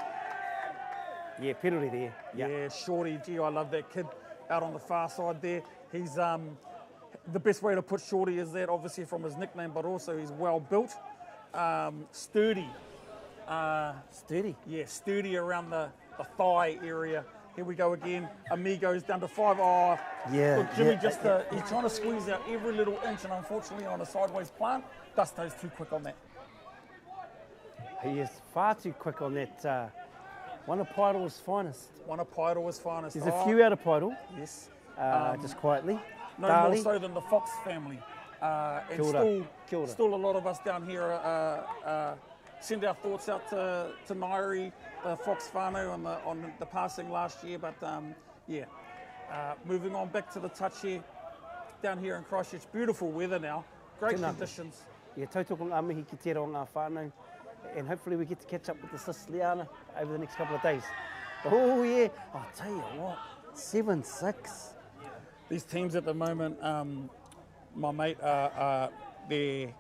Yeah, penalty there. Yeah, Shorty, gee, I love that kid out on the far side there. He's the best way to put Shorty is that, obviously from his nickname, but also he's well built, sturdy. Sturdy. Yeah, sturdy around the thigh area. Here we go again. Amigos down to 5. Oh, Yeah, look, Jimmy yeah. he's trying to squeeze out every little inch, and unfortunately on a sideways plant, Dusto's too quick on that. He is far too quick on that. One of Pairoa's finest. One of Pairoa's finest. There's a few out of Pairua, Yes. just quietly. No Dali. more so than the Fox family. And Kia ora. Kia ora. still a lot of us down here send our thoughts out to Nairi, the Fox whānau on the passing last year. But moving on back to the touch here, down here in Christchurch. Beautiful weather now, great Tēnā. conditions. Yeah, tautoko ngā mihi ki tērā o ngā whānau. And hopefully we get to catch up with the sis Liana over the next couple of days. Oh yeah, I'll tell you what, 7-6. These teams at the moment, my mate, they're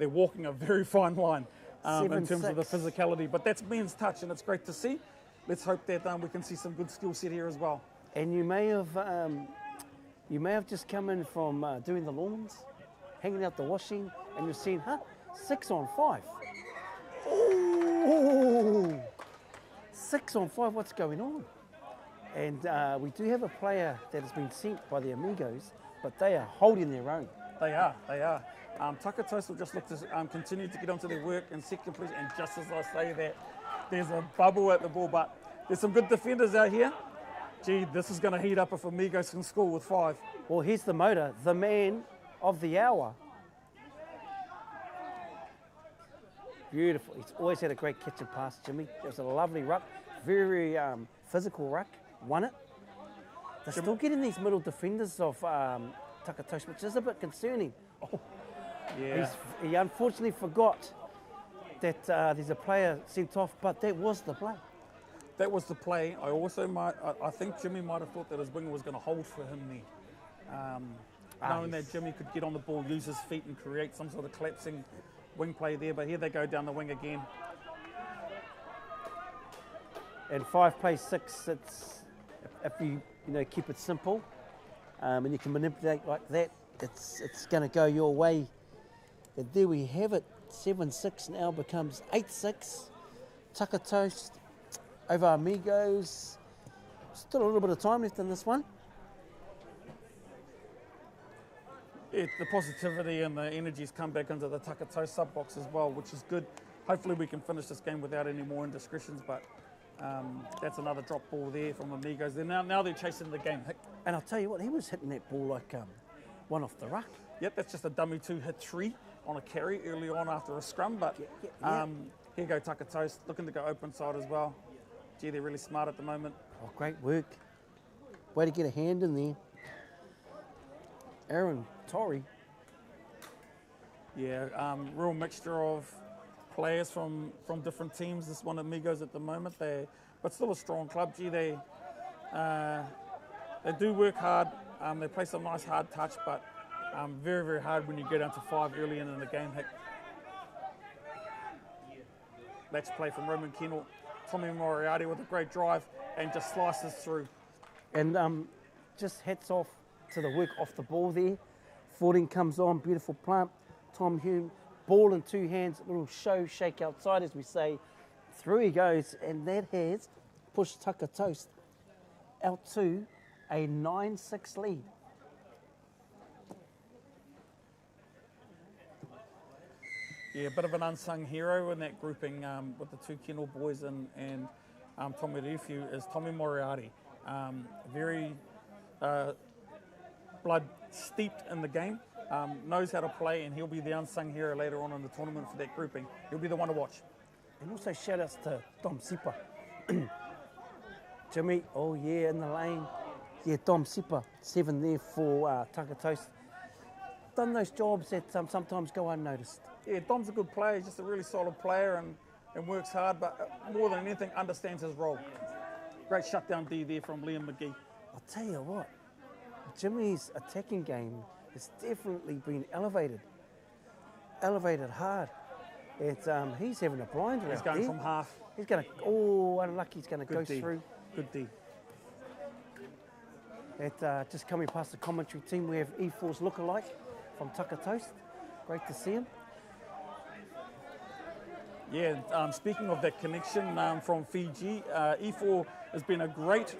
walking a very fine line in terms of the 7-6. physicality. But that's men's touch, and it's great to see. Let's hope that we can see some good skill set here as well. And you may have just come in from doing the lawns, hanging out the washing, and you're seeing, 6-on-5. Ooh, 6-on-5. What's going on? And we do have a player that has been sent by the Amigos, but they are holding their own. They are. Taka Toast will just look to continue to get onto their work and set complete. And just as I say that, there's a bubble at the ball, but there's some good defenders out here. Gee, this is going to heat up if Amigos can score with 5. Well, here's the motor, the man of the hour. Beautiful. He's always had a great catch and pass, Jimmy. It was a lovely ruck. Very, very physical ruck. Won it. They're still getting these middle defenders of Taka Toast, which is a bit concerning. Oh, Yeah. he unfortunately forgot that there's a player sent off, but that was the play. That was the play. I think Jimmy might have thought that his winger was going to hold for him there. Knowing that Jimmy could get on the ball, use his feet and create some sort of collapsing wing play there, but here they go down the wing again. And 5 plays 6, it's, if you keep it simple and you can manipulate like that, it's going to go your way. And there we have it. 7-6 now becomes 8-6. Taka Toast over Amigos. Still a little bit of time left in this one. The positivity and the energies come back into the Taka Toast sub box as well, which is good. Hopefully we can finish this game without any more indiscretions, but that's another drop ball there from Amigos. Now they're chasing the game. And I'll tell you what, he was hitting that ball like one off the ruck. Yep, that's just a dummy 2 hit 3 on a carry early on after a scrum, but here you go Taka Toast, looking to go open side as well. Gee, they're really smart at the moment. Oh, great work. Way to get a hand in there. Aaron Torrey. Yeah, real mixture of players from different teams. This one Amigos at the moment, but still a strong club. Gee, they do work hard. They play some nice hard touch, but very, very hard when you get down to 5 early in the game. Match play from Roman Kennel. Tommy Moriarty with a great drive and just slices through. And just hats off to the work off the ball there. 14 comes on, beautiful plant. Tom Hume, ball in 2 hands, a little show shake outside as we say. Through he goes, and that has pushed Taka Toast out to a 9-6 lead. Yeah, a bit of an unsung hero in that grouping with the 2 Kennel boys and Tommy Rifiu is Tommy Moriarty. Very blood steeped in the game, knows how to play, and he'll be the unsung hero later on in the tournament for that grouping. He'll be the one to watch. And also shout outs to Dom Sipa. Jimmy, oh yeah, in the lane. Yeah, Dom Sipa, 7 there for Taka Toast. Done those jobs that sometimes go unnoticed. Yeah, Dom's a good player. He's just a really solid player and works hard, but more than anything, understands his role. Great shutdown D there from Liam McGee. I'll tell you what, Jimmy's attacking game has definitely been elevated hard. He's having a blinder. He's going from half. He's going to, oh, unlucky, he's going to go D. through. Good D. Just coming past the commentary team, we have E4's lookalike from Taka Toast. Great to see him. Yeah, speaking of that connection from Fiji, E4 has been a great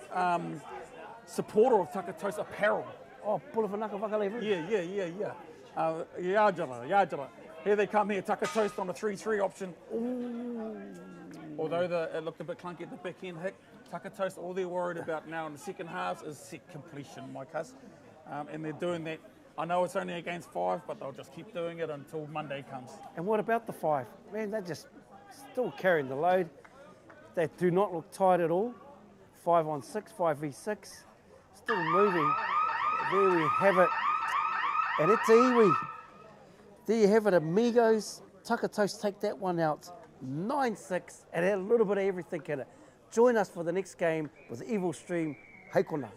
supporter of Taka Toast apparel. Oh, pula whanaka whakalevu. Yeah. Yajara. Here they come here, Taka Toast on a 3-3 option. Ooh. Although it looked a bit clunky at the back end, Taka Toast, all they're worried about now in the second half is set completion, my cuz. And they're doing that. I know it's only against 5, but they'll just keep doing it until Monday comes. And what about the 5? Man, they're just still carrying the load. They do not look tight at all. 5-on-6, 5v6. Still moving. There we have it. And it's iwi. There you have it, Amigos. Taka Toast take that one out. 9-6, and had a little bit of everything in it. Join us for the next game with Evil Stream. Hei kona.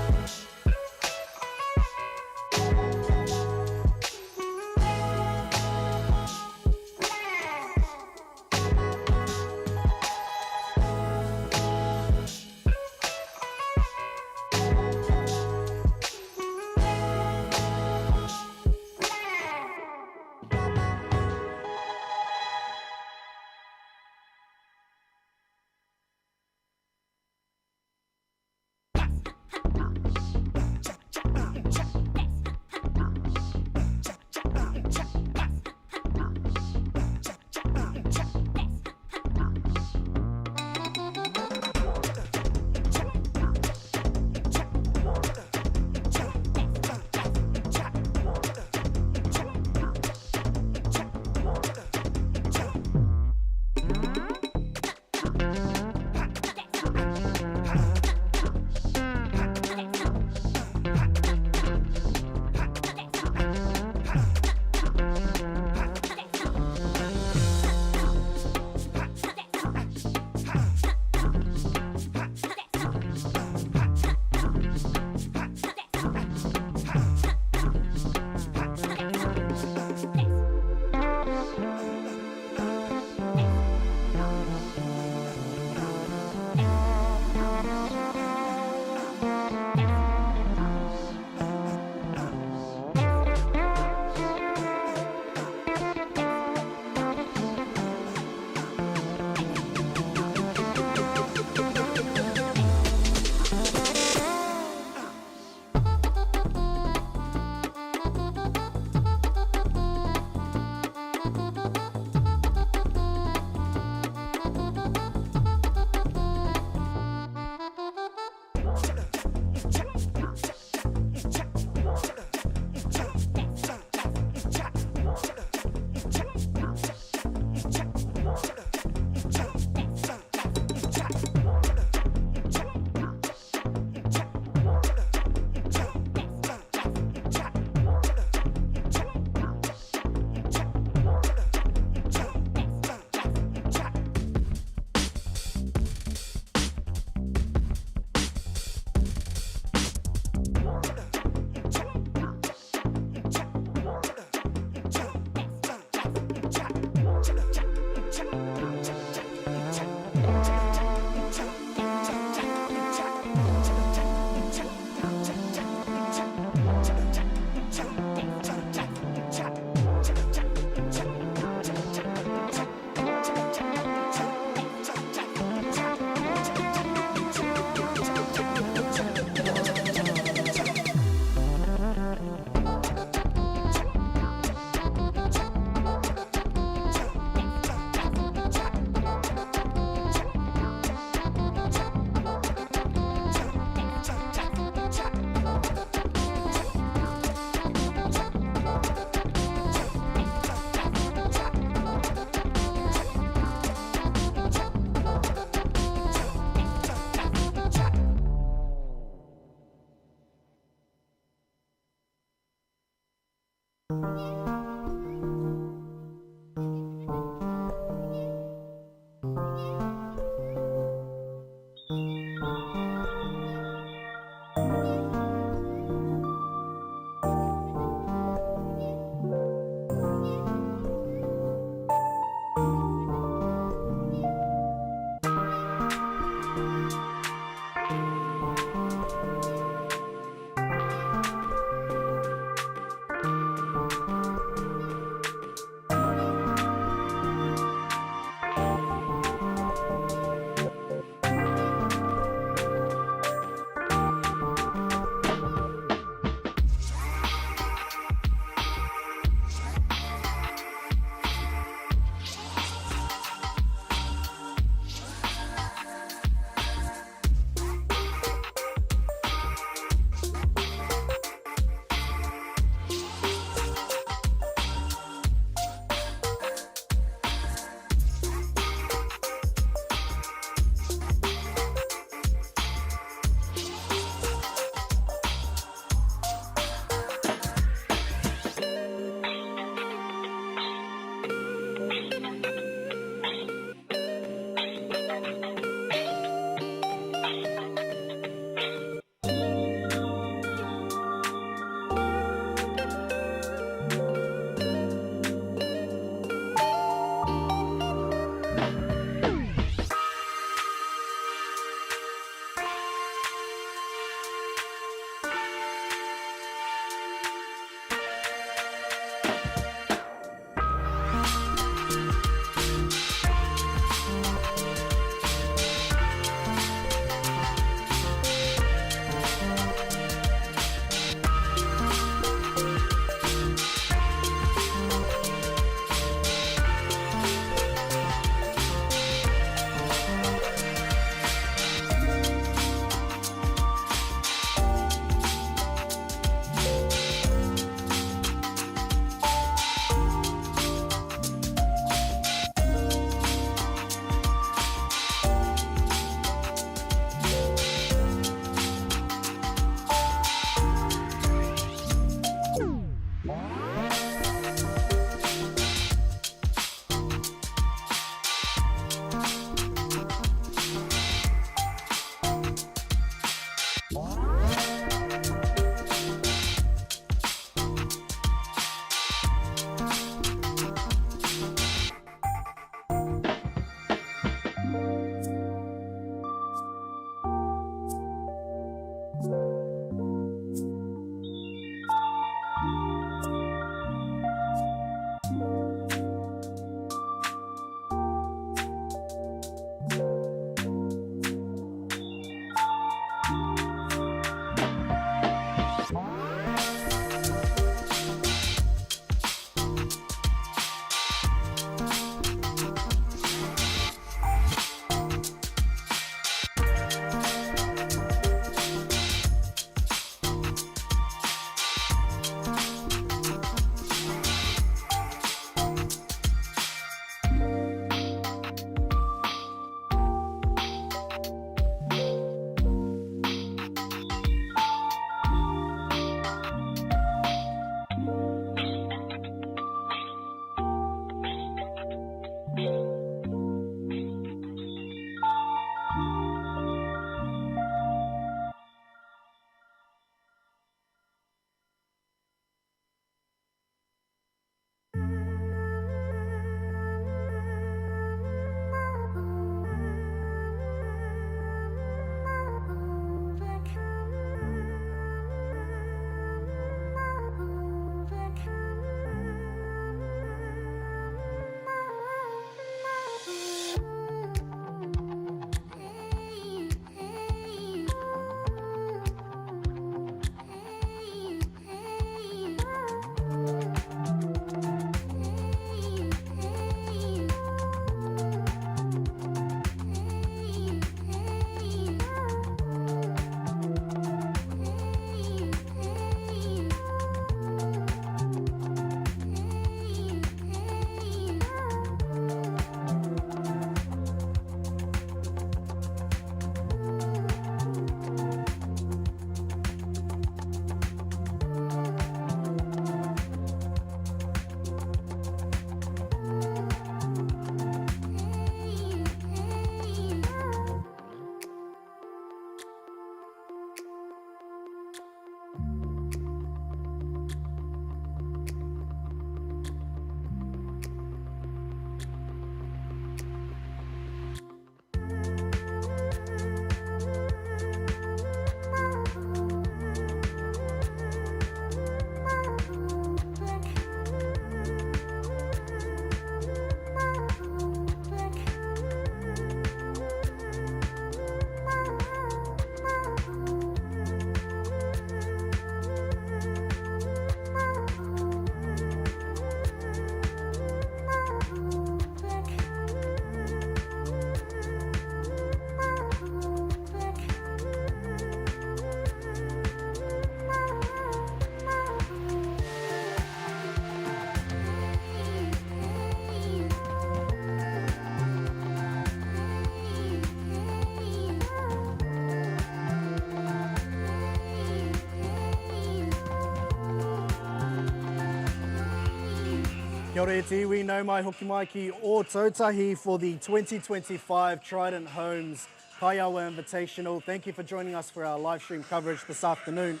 Kia ora e te iwi, nau mai hoki mai ki Otautahi for the 2025 Trident Homes Kaiawa Invitational. Thank you for joining us for our live stream coverage this afternoon.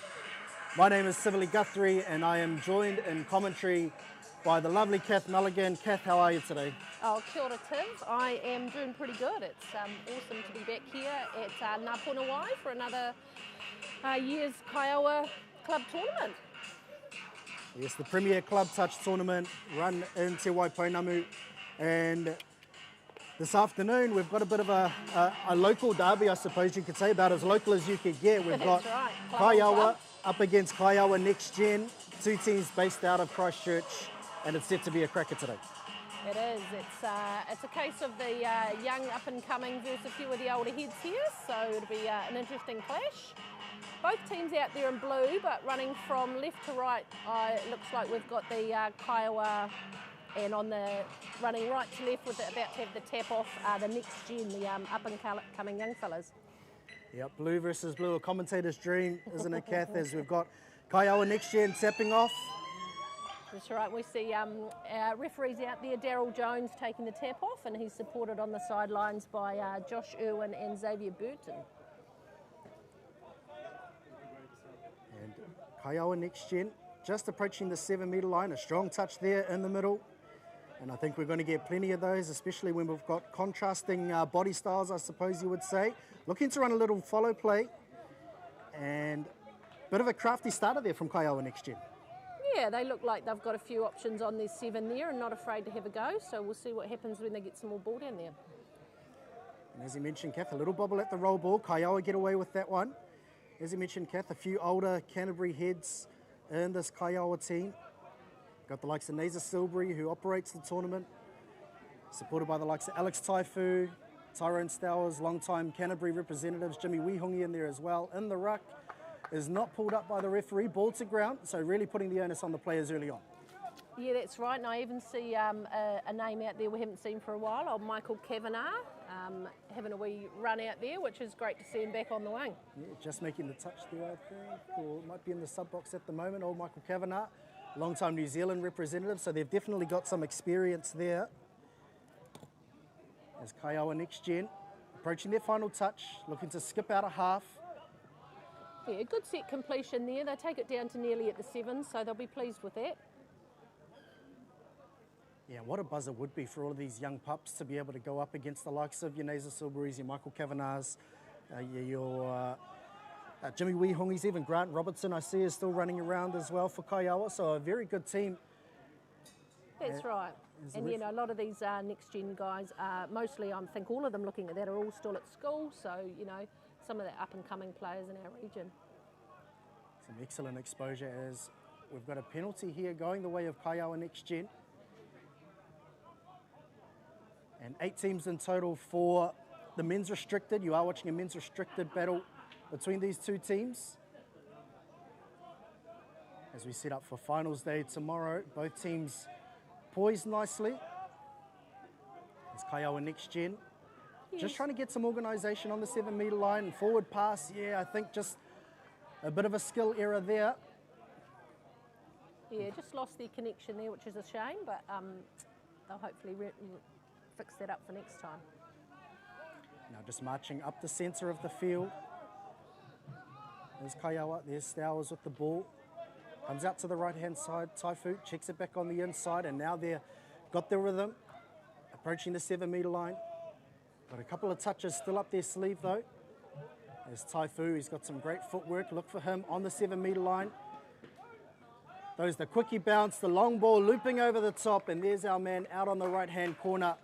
My name is Sivili Guthrie and I am joined in commentary by the lovely Kath Mulligan. Kath, how are you today? Oh, kia ora, Tim. I am doing pretty good. It's awesome to be back here at Puna for another year's Kaiawa Club tournament. Yes, the Premier Club Touch Tournament run in Te Waipounamu, and this afternoon we've got a bit of a local derby, I suppose you could say, about as local as you could get. We've got right. Kaiawa up against Kaiawa Next Gen, two teams based out of Christchurch, and it's set to be a cracker today. It is. It's a case of the young up-and-coming versus a few of the older heads here, so it'll be an interesting clash. Both teams out there in blue, but running from left to right, it looks like we've got the Kaiawa, and on the running right to left, with about to have the tap off, the Next Gen, the up-and-coming young fellas. Yep, blue versus blue, a commentator's dream, isn't it, Kath, as we've got Kaiawa Next Gen tapping off. That's right, we see our referees out there, Daryl Jones taking the tap off, and he's supported on the sidelines by Josh Irwin and Xavier Burton. And Kaiawa Next Gen just approaching the 7 metre line, a strong touch there in the middle. And I think we're going to get plenty of those, especially when we've got contrasting body styles, I suppose you would say. Looking to run a little follow play, and a bit of a crafty starter there from Kaiawa Next Gen. Yeah, they look like they've got a few options on their 7 there and not afraid to have a go, so we'll see what happens when they get some more ball down there. And as you mentioned, Kath, a little bobble at the roll ball. Kaiawa get away with that one. As you mentioned, Kath, a few older Canterbury heads in this Kaiawa team. Got the likes of Naza Silbury, who operates the tournament, supported by the likes of Alex Taifu, Tyrone Stowers, long-time Canterbury representatives, Jimmy Wihongi in there as well. In the ruck is not pulled up by the referee, ball to ground, so really putting the onus on the players early on. Yeah, that's right, and I even see a name out there we haven't seen for a while, of Michael Kavanagh, having a wee run out there, which is great to see him back on the wing. Yeah, just making the touch there, I think, or might be in the sub box at the moment, old Michael Kavanagh. Long-time New Zealand representative, so they've definitely got some experience there. As Kaiawa Next Gen approaching their final touch, looking to skip out a half. Yeah, good set completion there. They take it down to nearly at the 7, so they'll be pleased with that. Yeah, what a buzz it would be for all of these young pups to be able to go up against the likes of your Naza Silburys, your Michael Kavanaghs, your Jimmy Wihongis, even Grant Robertson I see is still running around as well for Kaiawa, so a very good team. That's right. And you know, a lot of these Next Gen guys, mostly I think all of them looking at that are all still at school, so you know, some of the up and coming players in our region. Some excellent exposure as we've got a penalty here going the way of Kaiawa Next Gen. And 8 teams in total for the men's restricted. You are watching a men's restricted battle between these two teams. As we set up for finals day tomorrow, both teams poised nicely. It's Kaiawa Next Gen. Yes. Just trying to get some organisation on the 7 metre line. Forward pass, yeah, I think just a bit of a skill error there. Yeah, just lost their connection there, which is a shame, but they'll hopefully fix that up for next time. Now just marching up the centre of the field. There's Kaiawa, there's Stowers with the ball. Comes out to the right-hand side, Taifu checks it back on the inside, and now they've got the rhythm, approaching the 7 metre line. Got a couple of touches still up their sleeve though. There's Taifu, he's got some great footwork. Look for him on the 7 metre line. There's the quickie bounce, the long ball looping over the top, and there's our man out on the right-hand corner.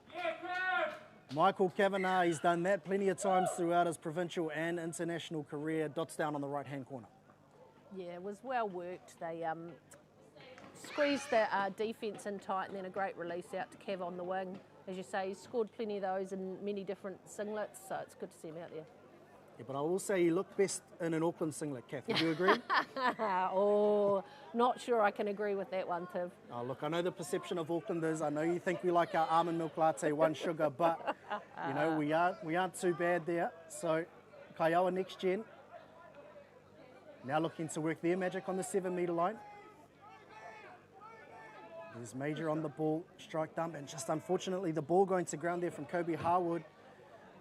Michael Kavanagh, he's done that plenty of times throughout his provincial and international career. Dots down on the right-hand corner. Yeah, it was well worked. They squeezed the defence in tight, and then a great release out to Cav on the wing. As you say, he's scored plenty of those in many different singlets, so it's good to see him out there. Yeah, but I will say you look best in an Auckland singlet, Kath. Would you agree? Oh, not sure I can agree with that one, Tiv. Oh, look, I know the perception of Aucklanders. I know you think we like our almond milk latte, 1 sugar, but you know we aren't too bad there. So, Kaiawa Next Gen now looking to work their magic on the 7 metre line. There's Major on the ball, strike dump, and just unfortunately the ball going to ground there from Kobe Harwood.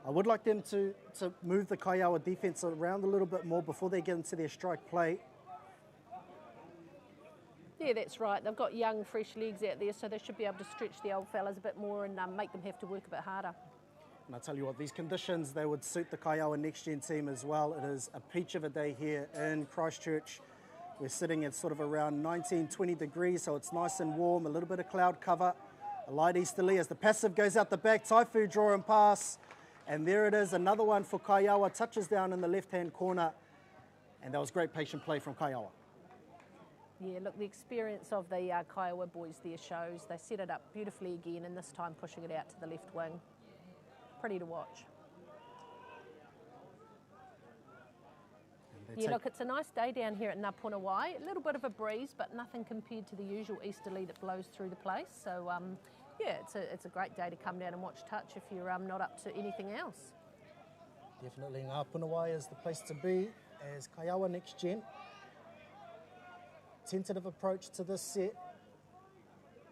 I would like them to move the Kaiawa defence around a little bit more before they get into their strike play. Yeah, that's right. They've got young, fresh legs out there, so they should be able to stretch the old fellas a bit more and make them have to work a bit harder. And I tell you what, these conditions, they would suit the Kaiawa Next Gen team as well. It is a peach of a day here in Christchurch. We're sitting at sort of around 19, 20 degrees, so it's nice and warm, a little bit of cloud cover, a light easterly as the passive goes out the back, Taifu draw and pass, and there it is, another one for Kaiawa, touches down in the left-hand corner, and that was great patient play from Kaiawa. Yeah, look, the experience of the Kaiawa boys there shows. They set it up beautifully again, and this time pushing it out to the left wing. Pretty to watch. Yeah, look, it's a nice day down here at Puna. A little bit of a breeze, but nothing compared to the usual easterly that blows through the place. So, yeah, it's a great day to come down and watch touch if you're not up to anything else. Definitely, Puna is the place to be as Kaiawa Next Gen. Tentative approach to this set.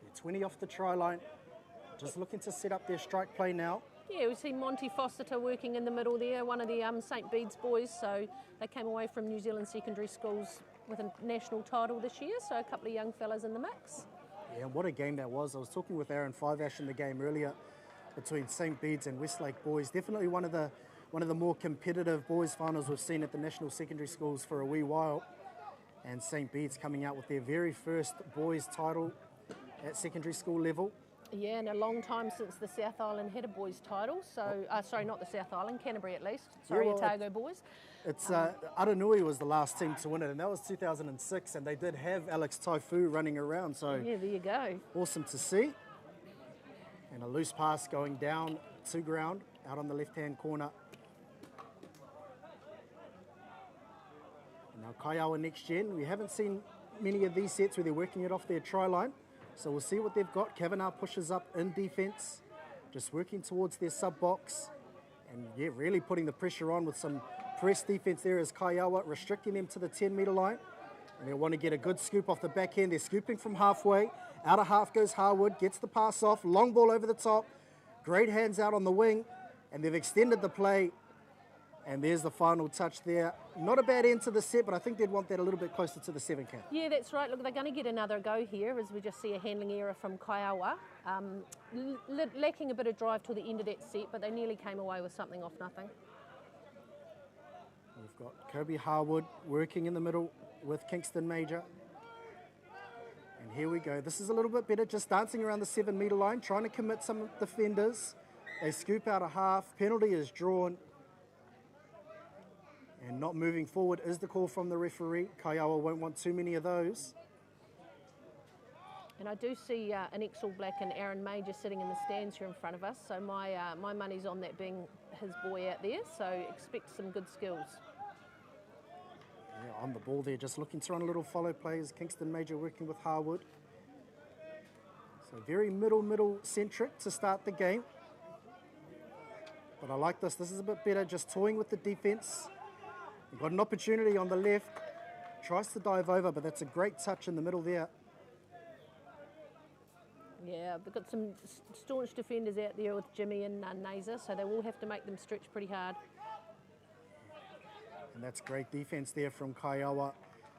They're 20 off the try line. Just looking to set up their strike play now. Yeah, we see Monty Foster working in the middle there, one of the St Bede's boys. So they came away from New Zealand secondary schools with a national title this year. So a couple of young fellas in the mix. Yeah, what a game that was. I was talking with Aaron Fiveash in the game earlier between St Bede's and Westlake boys. Definitely one of the more competitive boys finals we've seen at the national secondary schools for a wee while. And St Bede's coming out with their very first boys title at secondary school level. Yeah, and a long time since the South Island had a boys title. So, sorry, not the South Island, Canterbury at least. Sorry, yeah, well, Otago boys. It's Aranui was the last team to win it, and that was 2006. And they did have Alex Taifu running around. So yeah, there you go. Awesome to see. And a loose pass going down to ground out on the left-hand corner. Now Kaiawa Next Gen, we haven't seen many of these sets where they're working it off their try line. So we'll see what they've got. Kavanagh pushes up in defence, just working towards their sub-box. And yeah, really putting the pressure on with some press defence there as Kaiawa, restricting them to the 10-metre line. And they want to get a good scoop off the backhand. They're scooping from halfway. Out of half goes Harwood, gets the pass off, long ball over the top. Great hands out on the wing, and they've extended the play. And there's the final touch there. Not a bad end to the set, but I think they'd want that a little bit closer to the 7 count. Yeah, that's right. Look, they're going to get another go here as we just see a handling error from Kaiawa. Lacking a bit of drive till the end of that set, but they nearly came away with something off nothing. We've got Kobe Harwood working in the middle with Kingston Major. And here we go. This is a little bit better, just dancing around the 7-metre line, trying to commit some defenders. They scoop out a half. Penalty is drawn. And not moving forward is the call from the referee. Kaiawa won't want too many of those. And I do see an ex-All Black and Aaron Major sitting in the stands here in front of us. So my money's on that being his boy out there. So expect some good skills. Yeah, on the ball there, just looking to run a little follow play as Kingston Major working with Harwood. So very middle-centric to start the game. But I like this. This is a bit better, just toying with the defence. You've got an opportunity on the left. Tries to dive over, but that's a great touch in the middle there. Yeah, they've got some staunch defenders out there with Jimmy and Nazer, so they will have to make them stretch pretty hard. And that's great defence there from Kaiawa.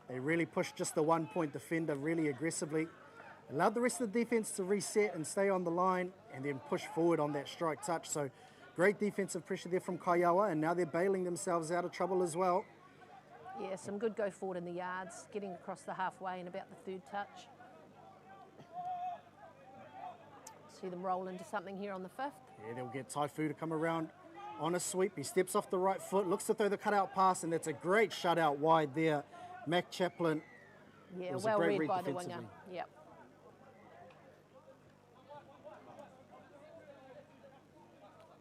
They really pushed just the 1-point defender really aggressively. Allowed the rest of the defence to reset and stay on the line and then push forward on that strike touch. So great defensive pressure there from Kaiawa, and now they're bailing themselves out of trouble as well. Yeah, some good go forward in the yards, getting across the halfway in about the 3rd touch. See them roll into something here on the 5th. Yeah, they'll get Taifu to come around on a sweep. He steps off the right foot, looks to throw the cutout pass, and that's a great shutout wide there. Mac Chaplin. Yeah, well read by the winger. Yep.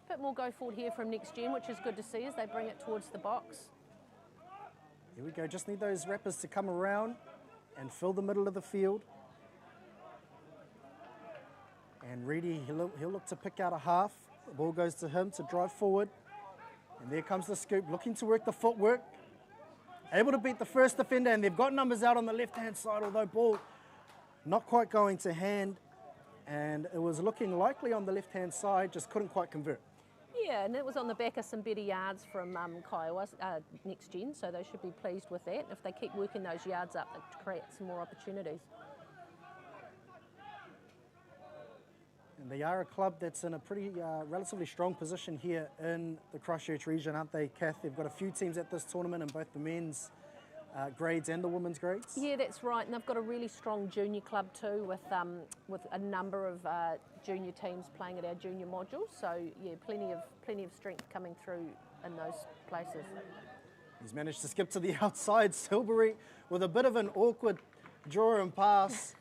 Bit more go forward here from Next Gen, which is good to see as they bring it towards the box. Here we go, just need those wrappers to come around and fill the middle of the field. And Reedy, he'll look to pick out a half. The ball goes to him to drive forward. And there comes the scoop, looking to work the footwork. Able to beat the first defender, and they've got numbers out on the left-hand side, although ball not quite going to hand, and it was looking likely on the left-hand side, just couldn't quite convert. Yeah, and it was on the back of some better yards from Kaiawa next gen, so they should be pleased with that. If they keep working those yards up, it creates some more opportunities. And they are a club that's in a pretty relatively strong position here in the Christchurch region, aren't they, Kath? They've got a few teams at this tournament in both the men's grades and the women's grades. Yeah, that's right, and they've got a really strong junior club too, with a number of junior teams playing at our junior modules. So yeah, plenty of strength coming through in those places. He's managed to skip to the outside, Silbury, with a bit of an awkward draw and pass.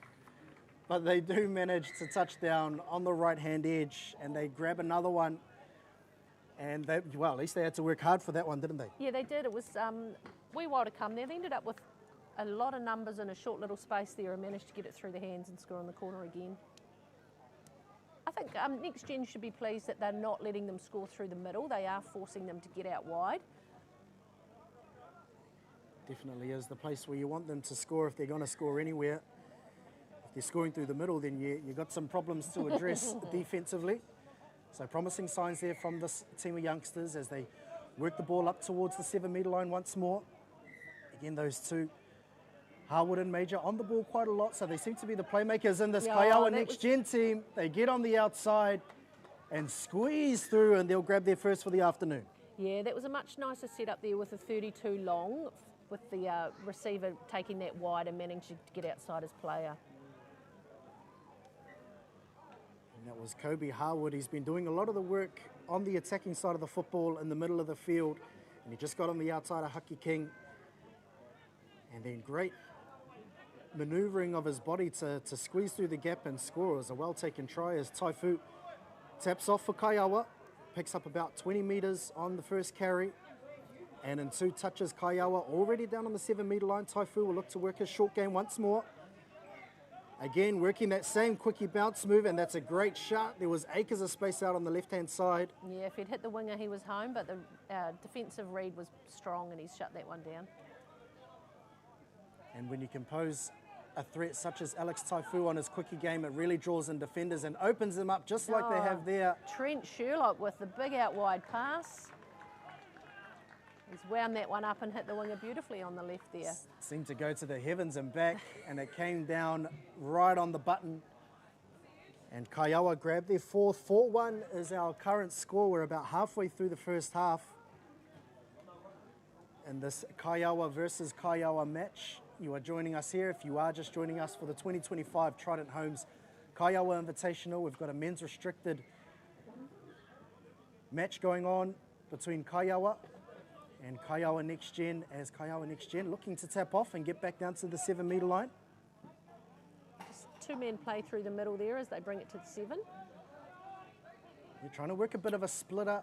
But they do manage to touch down on the right-hand edge, and they grab another one. And they, well, at least they had to work hard for that one, didn't they? Yeah, they did. It was wee while to come there. They ended up with a lot of numbers in a short little space there and managed to get it through the hands and score in the corner again. I think next gen should be pleased that they're not letting them score through the middle. They are forcing them to get out wide. Definitely is the place where you want them to score if they're going to score anywhere. If they're scoring through the middle, then you've got some problems to address defensively. So promising signs there from this team of youngsters as they work the ball up towards the 7 metre line once more. Again, those two, Harwood and Major, on the ball quite a lot, so they seem to be the playmakers in this Kaiawa next gen team. They get on the outside and squeeze through, and they'll grab their first for the afternoon. Yeah, that was a much nicer setup there with a 32 long, with the receiver taking that wide and managing to get outside his player. And that was Kobe Harwood. He's been doing a lot of the work on the attacking side of the football in the middle of the field, and he just got on the outside of Haki King. And then great manoeuvring of his body to squeeze through the gap and score. It was a well-taken try as Taifu taps off for Kaiawa, picks up about 20 metres on the first carry, and in 2 touches, Kaiawa already down on the 7 metre line. Taifu will look to work his short game once more. Again, working that same quickie bounce move, and that's a great shot. There was acres of space out on the left-hand side. Yeah, if he'd hit the winger, he was home, but the defensive read was strong and he's shut that one down. And when you can pose a threat such as Alex Taifu on his quickie game, it really draws in defenders and opens them up just like they have there. Trent Sherlock with the big out wide pass. He's wound that one up and hit the winger beautifully on the left there. Seemed to go to the heavens and back, and it came down right on the button. And Kaiawa grabbed their fourth. 4-1 is our current score. We're about halfway through the first half. And this Kaiawa versus Kaiawa match, you are joining us here. If you are just joining us for the 2025 Trident Homes Kaiawa Invitational, we've got a men's restricted match going on between Kaiawa and Kaiawa Next Gen, as Kaiawa Next Gen looking to tap off and get back down to the 7 metre line. Just 2 men play through the middle there as they bring it to the 7. They're trying to work a bit of a splitter,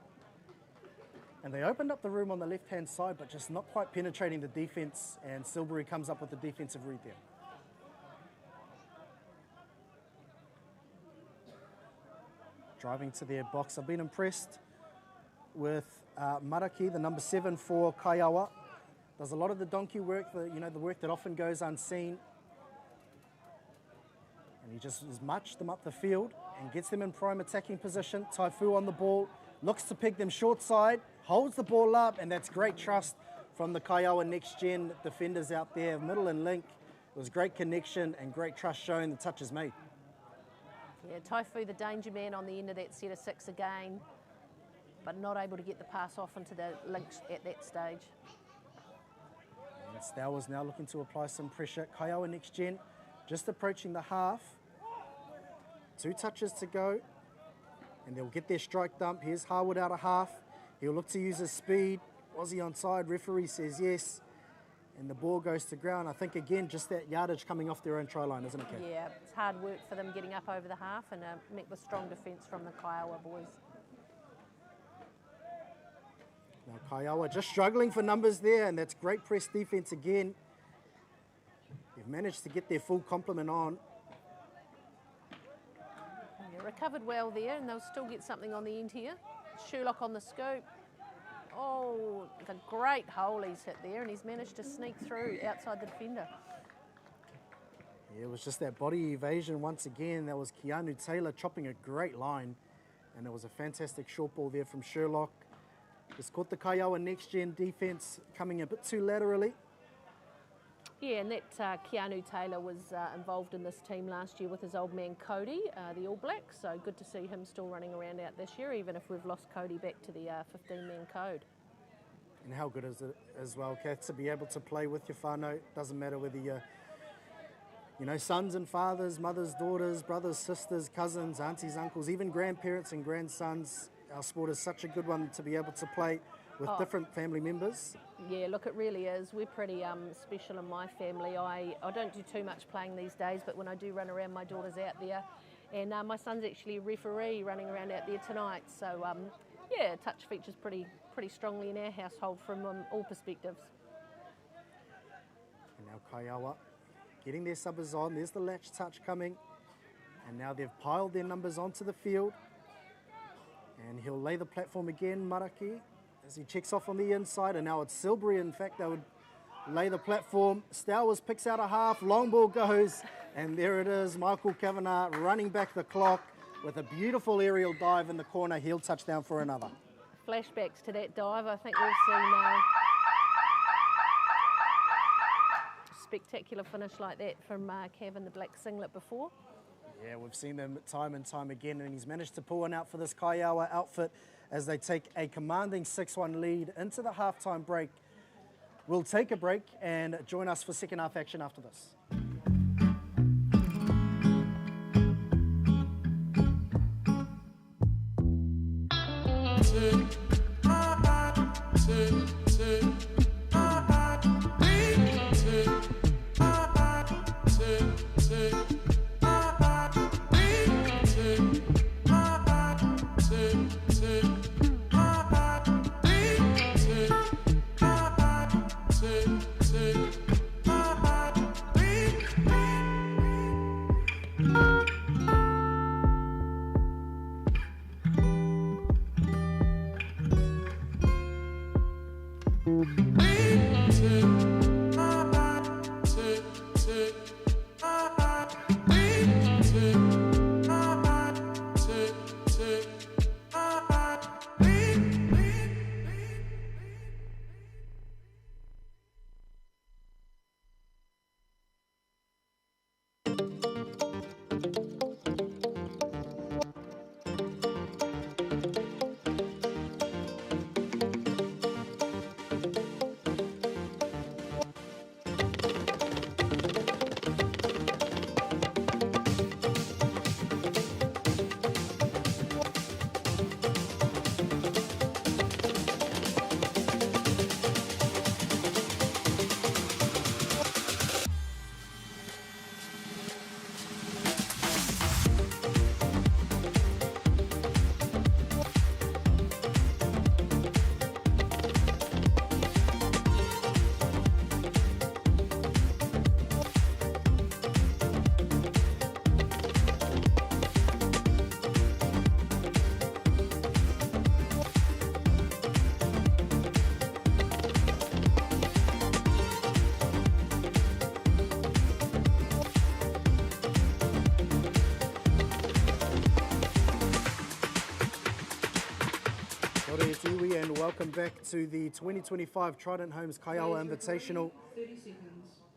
and they opened up the room on the left-hand side, but just not quite penetrating the defence, and Silbury comes up with the defensive read there. Driving to their box. I've been impressed with Maraki, the number 7 for Kaiawa. Does a lot of the donkey work, the work that often goes unseen. And he just has marched them up the field and gets them in prime attacking position. Taifu on the ball, looks to peg them short side, holds the ball up, and that's great trust from the Kaiawa Next Gen defenders out there, middle and link. It was great connection and great trust shown, the touch is made. Yeah, Taifu, the danger man on the end of that set of 6 again, but not able to get the pass off into the links at that stage. And Stowers now looking to apply some pressure. Kaiawa Next Gen just approaching the half. 2 touches to go, and they'll get their strike dump. Here's Harwood out of half. He'll look to use his speed. Was he onside? Referee says yes. And the ball goes to ground. I think, again, just that yardage coming off their own try line, isn't it, Kate? Yeah, it's hard work for them getting up over the half and met with strong defence from the Kaiawa boys. Now Kaiawa just struggling for numbers there, and that's great press defence again. They've managed to get their full complement on. Yeah, recovered well there, and they'll still get something on the end here. Sherlock on the scoop. Oh, the great hole he's hit there, and he's managed to sneak through outside the defender. Yeah, it was just that body evasion once again. That was Keanu Taylor chopping a great line. And it was a fantastic short ball there from Sherlock. Just caught the Kaiawa next gen defence coming a bit too laterally. Yeah, and that Keanu Taylor was involved in this team last year with his old man Cody, the All Blacks. So good to see him still running around out this year, even if we've lost Cody back to the 15-man code. And how good is it as well, Kath, to be able to play with your whānau? Doesn't matter whether you're, you know, sons and fathers, mothers, daughters, brothers, sisters, cousins, aunties, uncles, even grandparents and grandsons. Our sport is such a good one to be able to play with different family members. Yeah, look, it really is. We're pretty special in my family. I don't do too much playing these days, but when I do run around, my daughter's out there. And my son's actually a referee running around out there tonight. So, yeah, touch features pretty strongly in our household from all perspectives. And now Kaiawa getting their subbers on. There's the latch touch coming. And now they've piled their numbers onto the field. And he'll lay the platform again, Maraki, as he checks off on the inside. And now it's Silbury, in fact, they would lay the platform. Stowers picks out a half, long ball goes. And there it is, Michael Kavanagh running back the clock with a beautiful aerial dive in the corner. He'll touch down for another. Flashbacks to that dive. I think we've seen spectacular finish like that from Cav in the black singlet before. Yeah, we've seen them time and time again, and he's managed to pull one out for this Kaiawa outfit as they take a commanding 6-1 lead into the halftime break. We'll take a break and join us for second half action after this. And welcome back to the 2025 Trident Homes Kaiawa Invitational,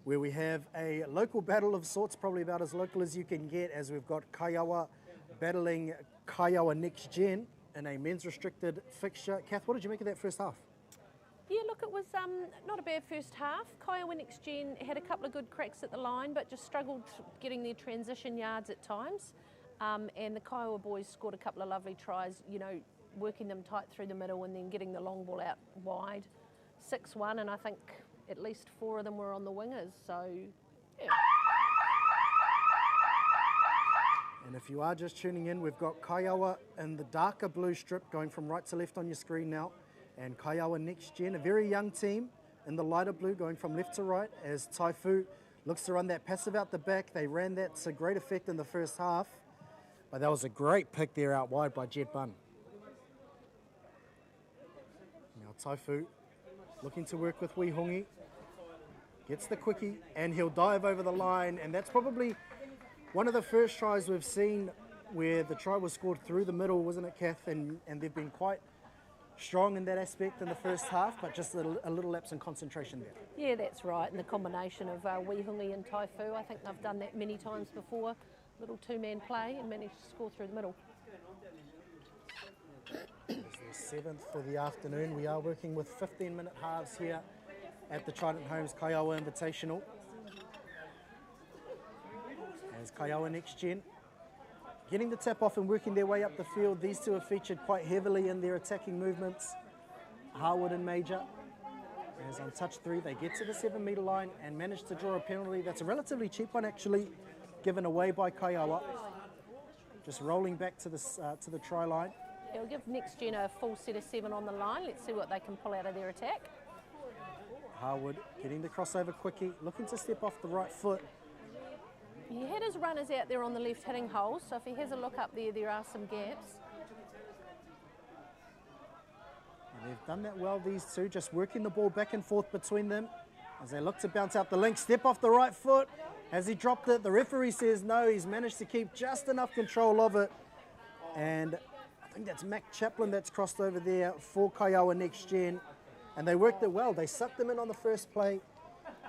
where we have a local battle of sorts, probably about as local as you can get, as we've got Kaiawa battling Kaiawa Next Gen in a men's restricted fixture. Kath, what did you make of that first half? Yeah, look, it was not a bad first half. Kaiawa Next Gen had a couple of good cracks at the line, but just struggled getting their transition yards at times. And the Kaiawa boys scored a couple of lovely tries, you know, working them tight through the middle and then getting the long ball out wide. 6-1, and I think at least 4 of them were on the wingers, so yeah. And if you are just tuning in, we've got Kaiawa in the darker blue strip going from right to left on your screen now, and Kaiawa Next Gen, a very young team, in the lighter blue going from left to right as Taifu looks to run that passive out the back. They ran that to great effect in the first half, but that was a great pick there out wide by Jet Bun. Now Taifu looking to work with Wihongi. Gets the quickie, and he'll dive over the line, and that's probably one of the first tries we've seen where the try was scored through the middle, wasn't it, Kath? And they've been quite strong in that aspect in the first half, but just a little lapse in concentration there. Yeah, that's right. And the combination of Wihungi and Taifu, I think they've done that many times before. Little two-man play and managed to score through the middle. It's the 7th for the afternoon. We are working with 15-minute halves here at the Trident Homes Kaiawa Invitational. As Kaiawa Next Gen getting the tap off and working their way up the field. These two have featured quite heavily in their attacking movements. Harwood and Major. As on touch 3, they get to the 7-metre line and manage to draw a penalty. That's a relatively cheap one, actually, given away by Kaiawa. Just rolling back to the try line. It'll give Next Gen a full set of 7 on the line. Let's see what they can pull out of their attack. Harwood getting the crossover quickie, looking to step off the right foot. He had his runners out there on the left hitting holes, so if he has a look up there, there are some gaps. And they've done that well, these two, just working the ball back and forth between them as they look to bounce out the link. Step off the right foot. Has he dropped it? The referee says no. He's managed to keep just enough control of it. And I think that's Mac Chaplin that's crossed over there for Kaiawa Next Gen. And they worked it well. They sucked them in on the first play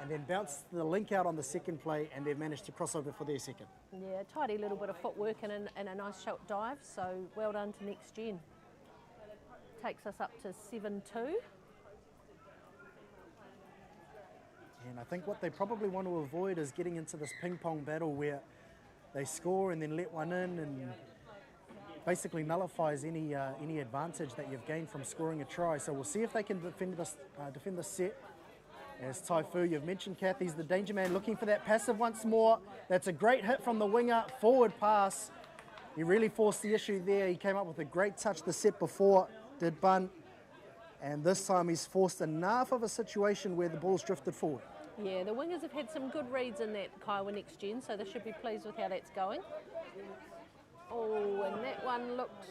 and then bounced the link out on the second play, and they've managed to cross over for their second. Yeah, tidy little bit of footwork and a nice short dive, so well done to Next Gen. Takes us up to 7-2. And I think what they probably want to avoid is getting into this ping-pong battle where they score and then let one in and basically nullifies any advantage that you've gained from scoring a try. So we'll see if they can defend this set. As Taifu, you've mentioned Kathy's the danger man, looking for that passive once more. That's a great hit from the winger, forward pass. He really forced the issue there. He came up with a great touch the set before, did Bun. And this time he's forced enough of a situation where the ball's drifted forward. Yeah, the wingers have had some good reads in that Kaiawa Next Gen, so they should be pleased with how that's going. Oh, and that one looked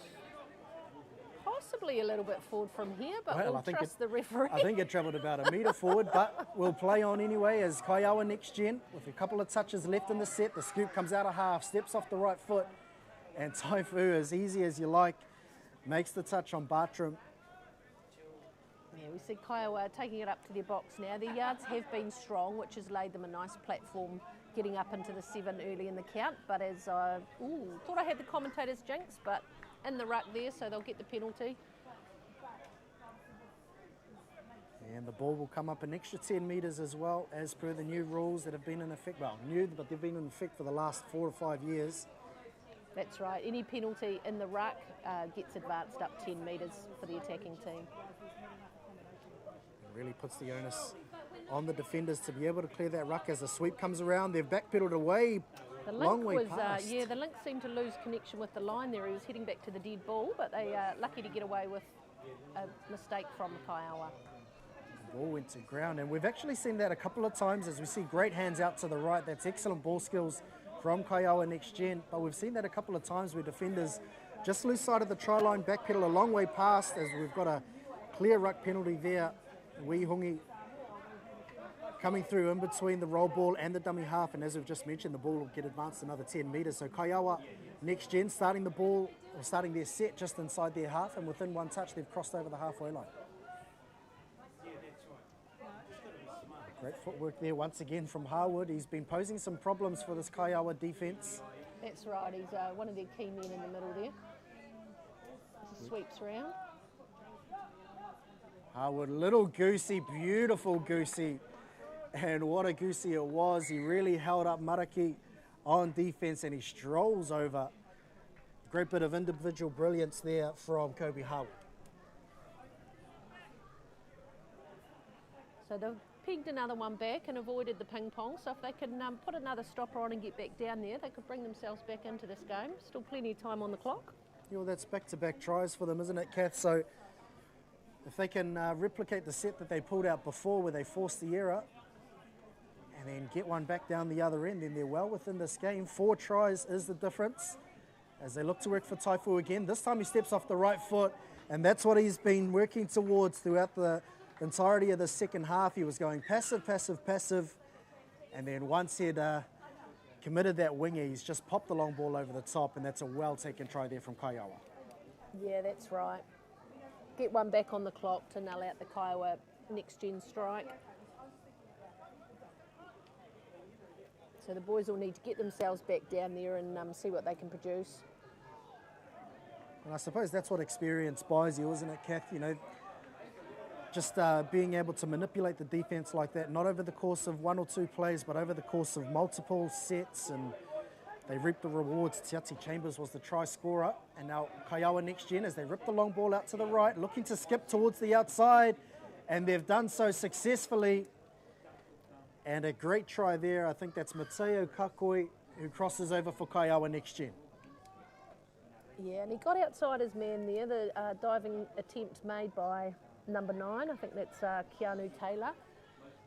possibly a little bit forward from here, but we'll trust the referee. I think it travelled about a metre forward, but we'll play on anyway as Kaiawa Next Gen, with a couple of touches left in the set. The scoop comes out of half, steps off the right foot, and Taifu, as easy as you like, makes the touch on Bartram. Yeah, we see Kaiawa taking it up to their box now. Their yards have been strong, which has laid them a nice platform getting up into the 7 early in the count. But as thought I had the commentators jinx, but in the ruck there, so they'll get the penalty. And the ball will come up an extra 10 metres as well, as per the new rules that have been in effect. Well, new, but they've been in effect for the last 4 or 5 years. That's right. Any penalty in the ruck gets advanced up 10 metres for the attacking team. It really puts the onus on the defenders to be able to clear that ruck as the sweep comes around. They've backpedaled away. The long link way was, past. yeah, the link seemed to lose connection with the line there. He was heading back to the dead ball, but they are lucky to get away with a mistake from Kaiawa. The ball went to ground, and we've actually seen that a couple of times as we see great hands out to the right. That's excellent ball skills from Kaiawa Next Gen, but we've seen that a couple of times where defenders just lose sight of the try line, backpedal a long way past, as we've got a clear ruck penalty there. Wihungi coming through in between the roll ball and the dummy half, and as we've just mentioned, the ball will get advanced another 10 metres. So Kaiawa Next Gen starting their set just inside their half, and within one touch they've crossed over the halfway line. Great footwork there once again from Harwood. He's been posing some problems for this Kaiawa defence. That's right, he's one of their key men in the middle there. Sweeps round. Harwood, little goosey, beautiful goosey. And what a goosey it was. He really held up Maraki on defence, and he strolls over. Great bit of individual brilliance there from Kobe Harwood. So they've pegged another one back and avoided the ping pong. So if they can put another stopper on and get back down there, they could bring themselves back into this game. Still plenty of time on the clock. Yeah, well, that's back-to-back tries for them, isn't it, Kath? So if they can replicate the set that they pulled out before where they forced the error and then get one back down the other end, then they're well within this game. 4 tries is the difference as they look to work for Taifu again. This time he steps off the right foot, and that's what he's been working towards throughout the entirety of the second half, he was going passive, passive, passive. And then once he'd committed that winger, he's just popped the long ball over the top, and that's a well-taken try there from Kaiawa. Yeah, that's right. Get one back on the clock to null out the Kaiawa next-gen strike. So the boys will need to get themselves back down there and see what they can produce. And I suppose that's what experience buys you, isn't it, Kath? You know, just being able to manipulate the defence like that, not over the course of one or two plays, but over the course of multiple sets, and they reap the rewards. Tiati Chambers was the try scorer, and now Kaiawa next gen as they rip the long ball out to the right, looking to skip towards the outside, and they've done so successfully. And a great try there. I think that's Mateo Kakoi who crosses over for Kaiawa next gen. Yeah, and he got outside his man there. The diving attempt made by number 9. I think that's Keanu Taylor.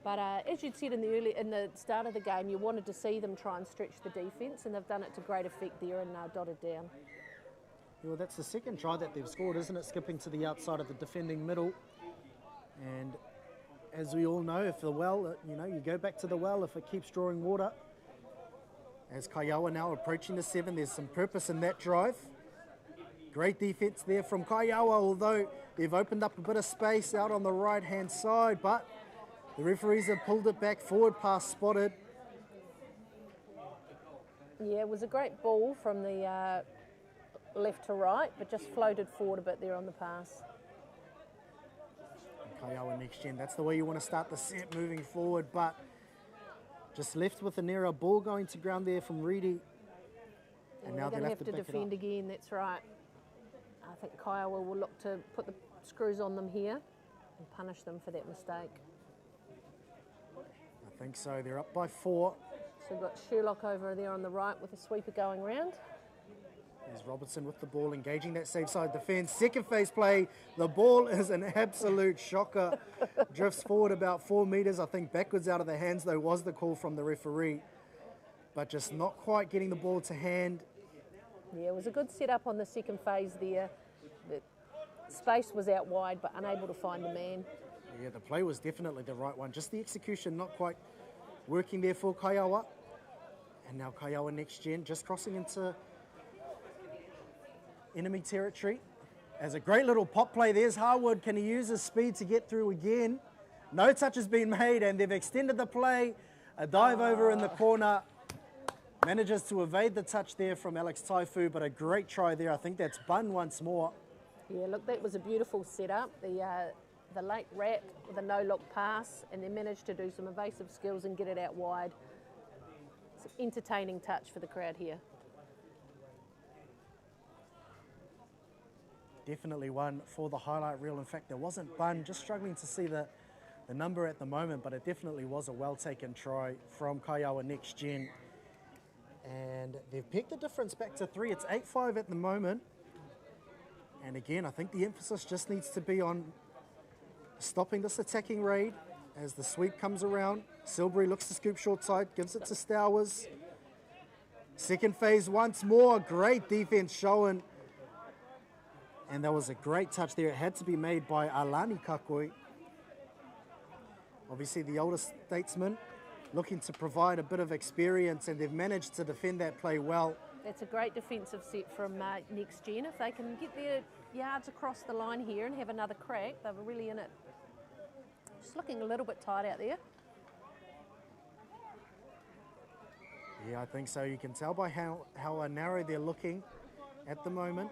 But as you'd said in the start of the game, you wanted to see them try and stretch the defence, and they've done it to great effect there and dotted down. Well, that's the second try that they've scored, isn't it? Skipping to the outside of the defending middle. And as we all know, if the well, you go back to the well if it keeps drawing water. As Kaiawa now approaching the 7, there's some purpose in that drive. Great defence there from Kaiawa, although they've opened up a bit of space out on the right-hand side, but the referees have pulled it back forward, pass spotted. Yeah, it was a great ball from the left to right, but just floated forward a bit there on the pass. Kaiawa next gen, that's the way you want to start the set, moving forward, but just left with an error. Ball going to ground there from Reedy. And now they're going to have to back defend again, that's right. I think Kaiawa will look to put the screws on them here and punish them for that mistake. I think so, they're up by 4. So we've got Sherlock over there on the right with a sweeper going round. There's Robertson with the ball, engaging that safe side defence. Second phase play, the ball is an absolute shocker. Drifts forward about 4 metres, I think backwards out of the hands though was the call from the referee. But just not quite getting the ball to hand. Yeah, it was a good setup on the second phase there. The space was out wide but unable to find the man. Yeah, the play was definitely the right one. Just the execution not quite working there for Kaiawa. And now Kaiawa next gen just crossing into enemy territory. As a great little pop play, there's Harwood. Can he use his speed to get through again? No touch has been made and they've extended the play. A dive over in the corner. Manages to evade the touch there from Alex Taifu, but a great try there. I think that's Bun once more. Yeah, look, that was a beautiful setup. The late rat with a no-look pass, and they managed to do some evasive skills and get it out wide. It's an entertaining touch for the crowd here. Definitely one for the highlight reel. In fact, there wasn't Bun, just struggling to see the number at the moment, but it definitely was a well-taken try from Kaiawa next gen. And they've picked the difference back to 3. It's 8-5 at the moment. And again, I think the emphasis just needs to be on stopping this attacking raid as the sweep comes around. Silbury looks to scoop short side, gives it to Stowers. Second phase once more, great defense shown. And that was a great touch there. It had to be made by Alani Kakoi. Obviously the older statesman looking to provide a bit of experience, and they've managed to defend that play well. That's a great defensive set from next gen. If they can get their yards across the line here and have another crack, they were really in it. Just looking a little bit tight out there. Yeah, I think so. You can tell by how narrow they're looking at the moment.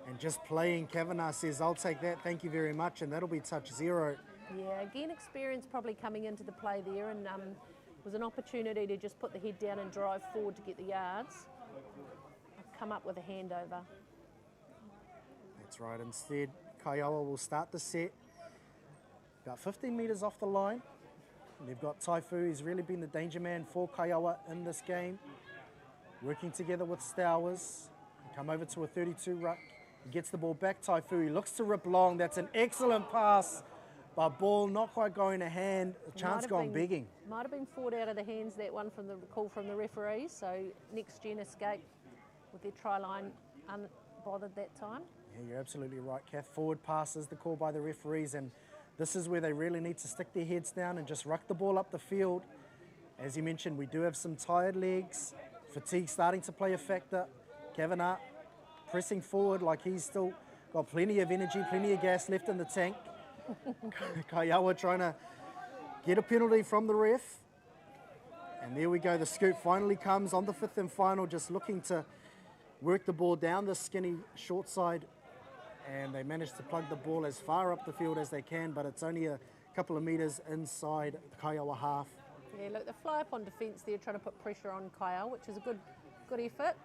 And just playing, Kavanagh says, I'll take that, thank you very much, and that'll be touch 0. Yeah, again, experience probably coming into the play there, and was an opportunity to just put the head down and drive forward to get the yards. Come up with a handover. That's right. Instead, Kaiawa will start the set about 15 metres off the line. And they've got Taifu, who's really been the danger man for Kaiawa in this game. Working together with Stowers. Come over to a 32 ruck. He gets the ball back, Taifu. He looks to rip long. That's an excellent pass. But ball not quite going to hand. A chance gone begging. Might have been fought out of the hands, that one from the call from the referees. So next gen escaped with their try line unbothered that time. Yeah, you're absolutely right, Kath. Forward pass is the call by the referees, and This is where they really need to stick their heads down and just ruck the ball up the field. As you mentioned, we do have some tired legs, fatigue starting to play a factor. Kavanagh pressing forward like he's still got plenty of energy, plenty of gas left in the tank. Kaiawa trying to get a penalty from the ref. And there we go, the scoop finally comes on the fifth and final, just looking to work the ball down the skinny short side. And they managed to plug the ball as far up the field as they can, but it's only a couple of metres inside the Kaiawa half. Yeah, look, they fly up on defence there, trying to put pressure on Kaiawa, which is a good effort.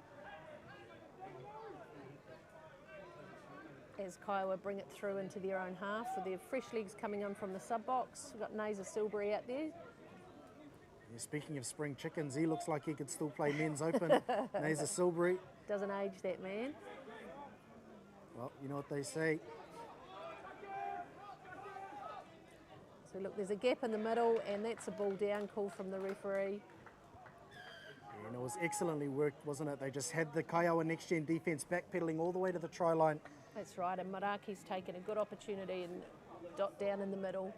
As Kaiawa bring it through into their own half with their fresh legs coming in from the sub-box. We've got Naser Silbury out there. Yeah, speaking of spring chickens, he looks like he could still play men's open. Naser Silbury. Doesn't age, that man. Well, you know what they say. So look, there's a gap in the middle, and that's a ball down call from the referee. Yeah, and it was excellently worked, wasn't it? They just had the Kaiawa Next Gen defence backpedaling all the way to the try line. That's right, and Maraki's taken a good opportunity and dot down in the middle.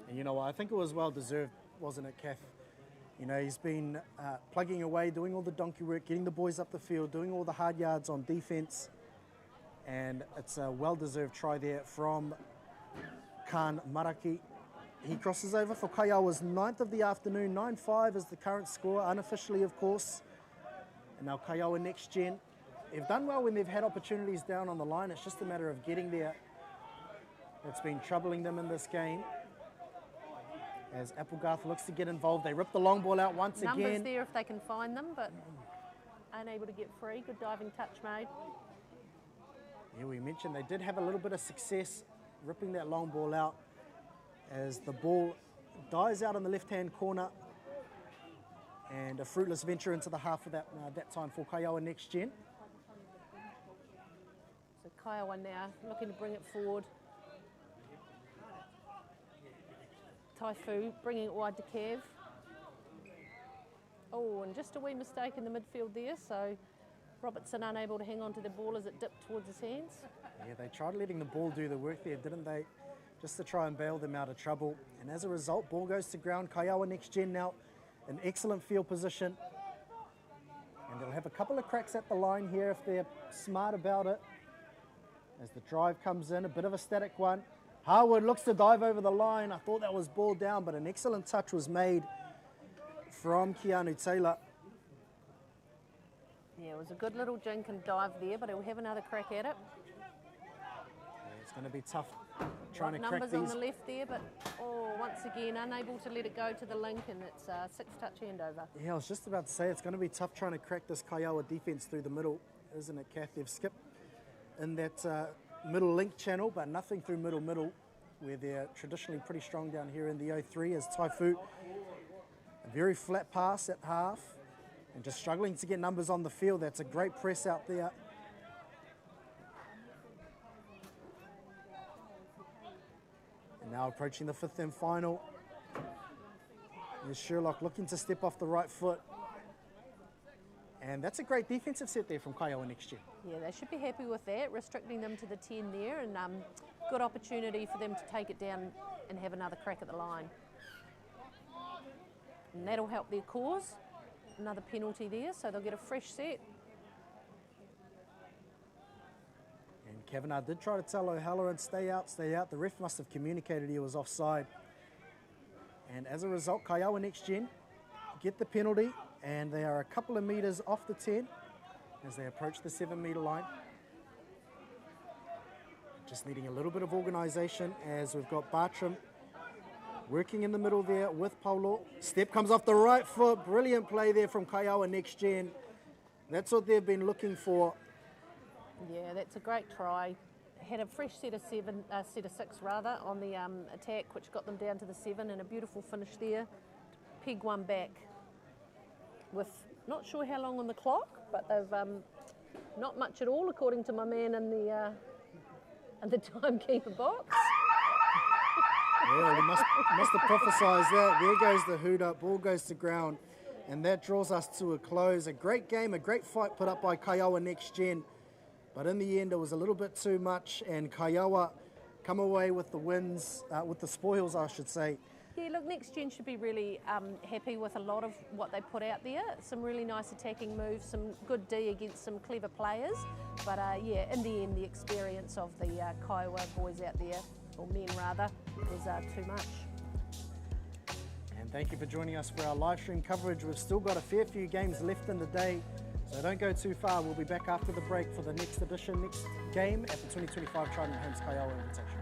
And you know what, I think it was well deserved, wasn't it, Kath? You know, he's been plugging away, doing all the donkey work, getting the boys up the field, doing all the hard yards on defence. And it's a well-deserved try there from Khan Maraki. He crosses over for Kaiawa's 9th of the afternoon. 9-5 is the current score, unofficially, of course. And now Kaiawa Next Gen. They've done well when they've had opportunities down on the line. It's just a matter of getting there. It's been troubling them in this game. As Applegarth looks to get involved, they rip the long ball out once again. Numbers there if they can find them, but unable to get free. Good diving touch made. Yeah, we mentioned they did have a little bit of success ripping that long ball out as the ball dies out in the left-hand corner, and a fruitless venture into the half of that time for Kaiawa Next Gen. So Kaiawa now looking to bring it forward. Taifu bringing it wide to Kev. Oh, and just a wee mistake in the midfield there, so Robertson unable to hang on to the ball as it dipped towards his hands. Yeah, they tried letting the ball do the work there, didn't they? Just to try and bail them out of trouble. And as a result, ball goes to ground. Kaiawa Next Gen now in excellent field position. And they'll have a couple of cracks at the line here if they're smart about it. As the drive comes in, a bit of a static one. Harwood looks to dive over the line. I thought that was ball down, but an excellent touch was made from Keanu Taylor. Yeah, it was a good little jink and dive there, but he'll have another crack at it. Yeah, it's going to be tough trying to crack numbers these. on the left there, but once again unable to let it go to the link, and it's a 6-touch handover. Yeah, I was just about to say it's going to be tough trying to crack this Kaiawa defence through the middle, isn't it, Kath? They've skipped in that middle link channel, but nothing through middle, where they're traditionally pretty strong down here in the O3 as Taifu. A very flat pass at half. And just struggling to get numbers on the field. That's a great press out there. And now approaching the 5th and final. Here's Sherlock looking to step off the right foot. And that's a great defensive set there from Kaiawa Next Gen. Yeah, they should be happy with that, restricting them to the 10 there, and good opportunity for them to take it down and have another crack at the line. And that'll help their cause. Another penalty there, so they'll get a fresh set. And Kavanagh did try to tell O'Halloran, stay out, stay out. The ref must have communicated he was offside. And as a result, Kaiawa Next Gen get the penalty, and they are a couple of metres off the 10 as they approach the 7-metre line. Just needing a little bit of organisation as we've got Bartram working in the middle there with Paulo. Step comes off the right foot. Brilliant play there from Kaiawa Next Gen. That's what they've been looking for. Yeah, that's a great try. Had a fresh set of 6 rather on the attack, which got them down to the 7, and a beautiful finish there. Peg one back with not sure how long on the clock, but they've not much at all, according to my man in the timekeeper box. Yeah, they must have prophesised that. There goes the hoot up, ball goes to ground, and that draws us to a close. A great game, a great fight put up by Kaiawa Next Gen, but in the end it was a little bit too much, and Kaiawa come away with the wins, with the spoils, I should say. Yeah, look, next gen should be really happy with a lot of what they put out there. Some really nice attacking moves, some good D against some clever players. But yeah, in the end, the experience of the Kaiawa boys out there, or men rather, was too much. And thank you for joining us for our live stream coverage. We've still got a fair few games left in the day, so don't go too far. We'll be back after the break for the next edition, next game at the 2025 Trident Homes Kaiawa Invitational.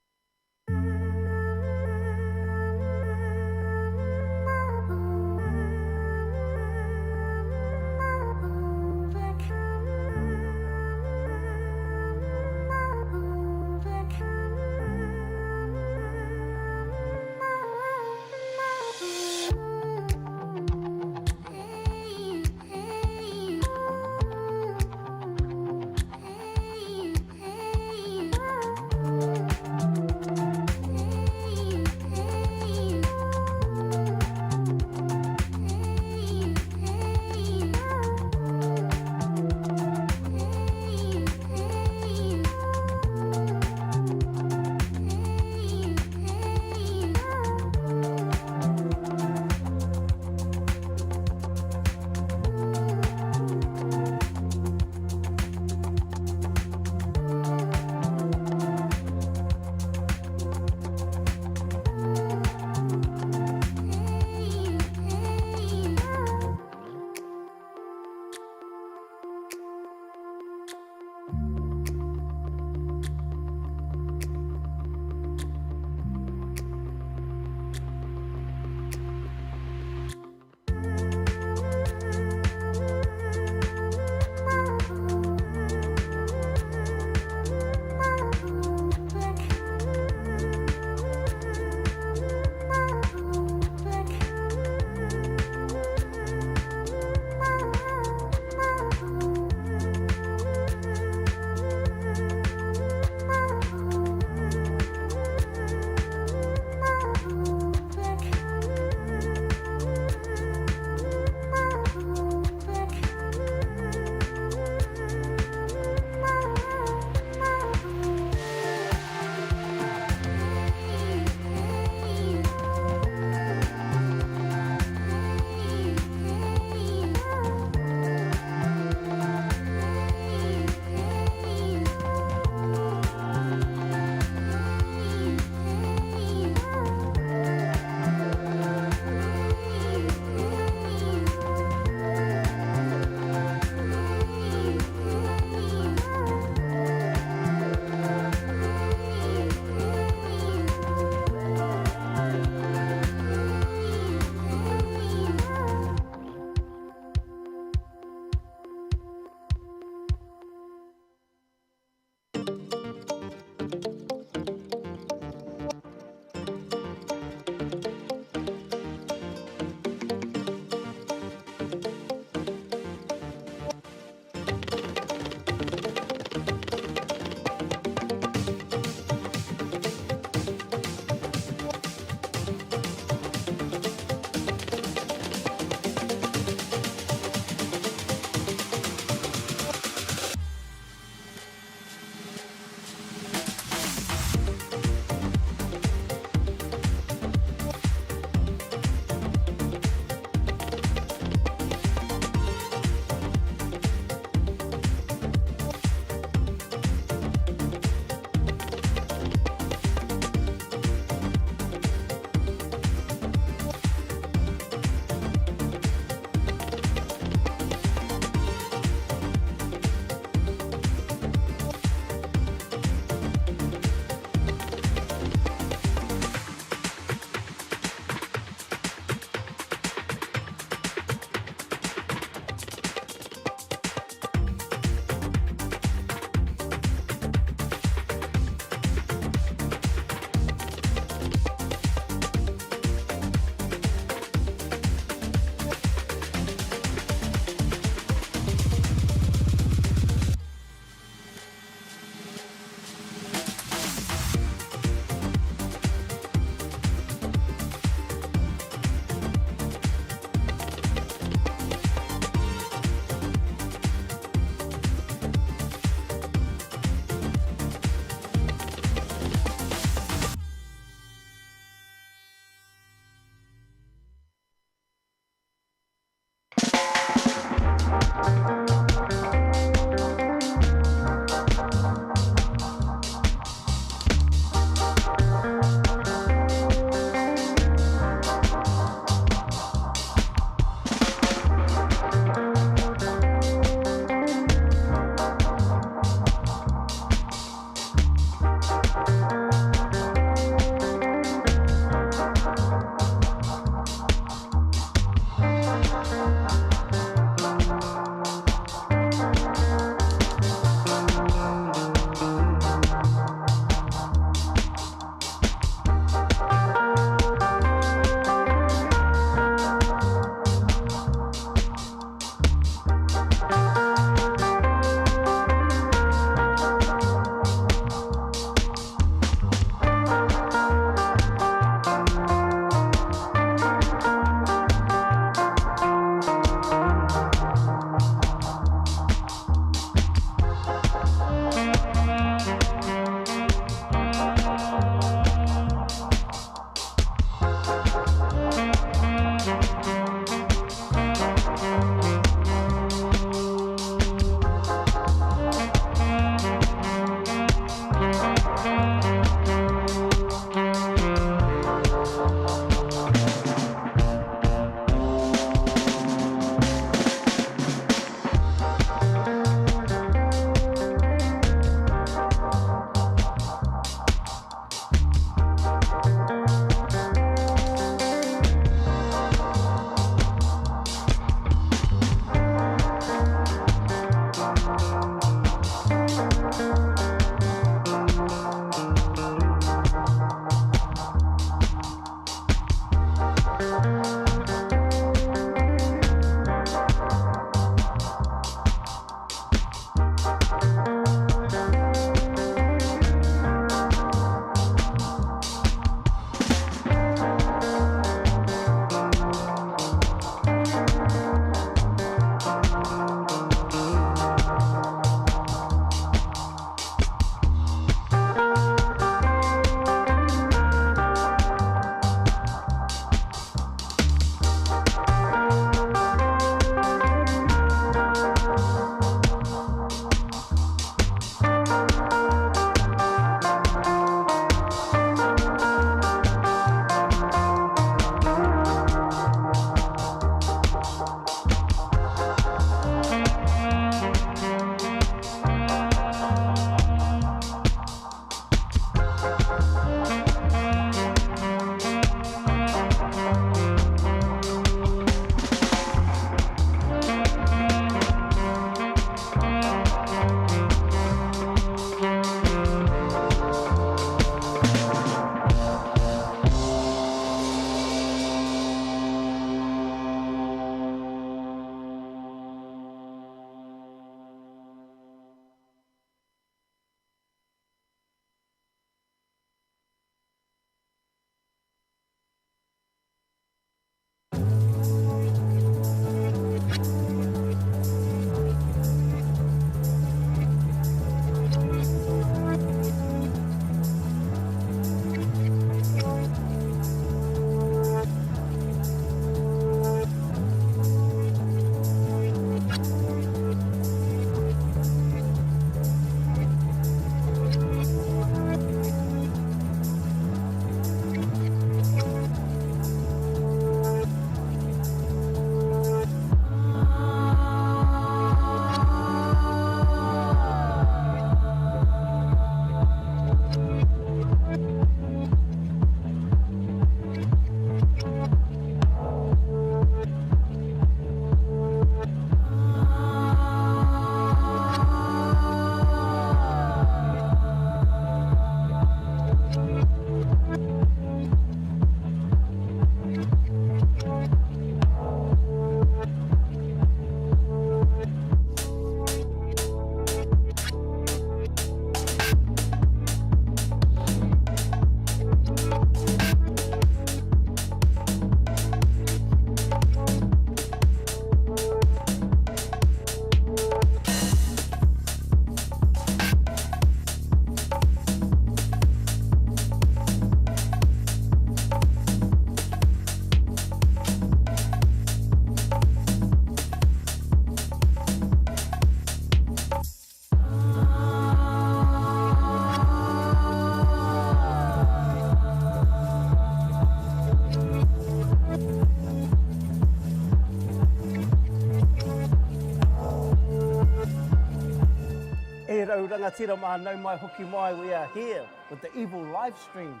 rangatira mā nau mai hoki mai, we are here with the evil live stream.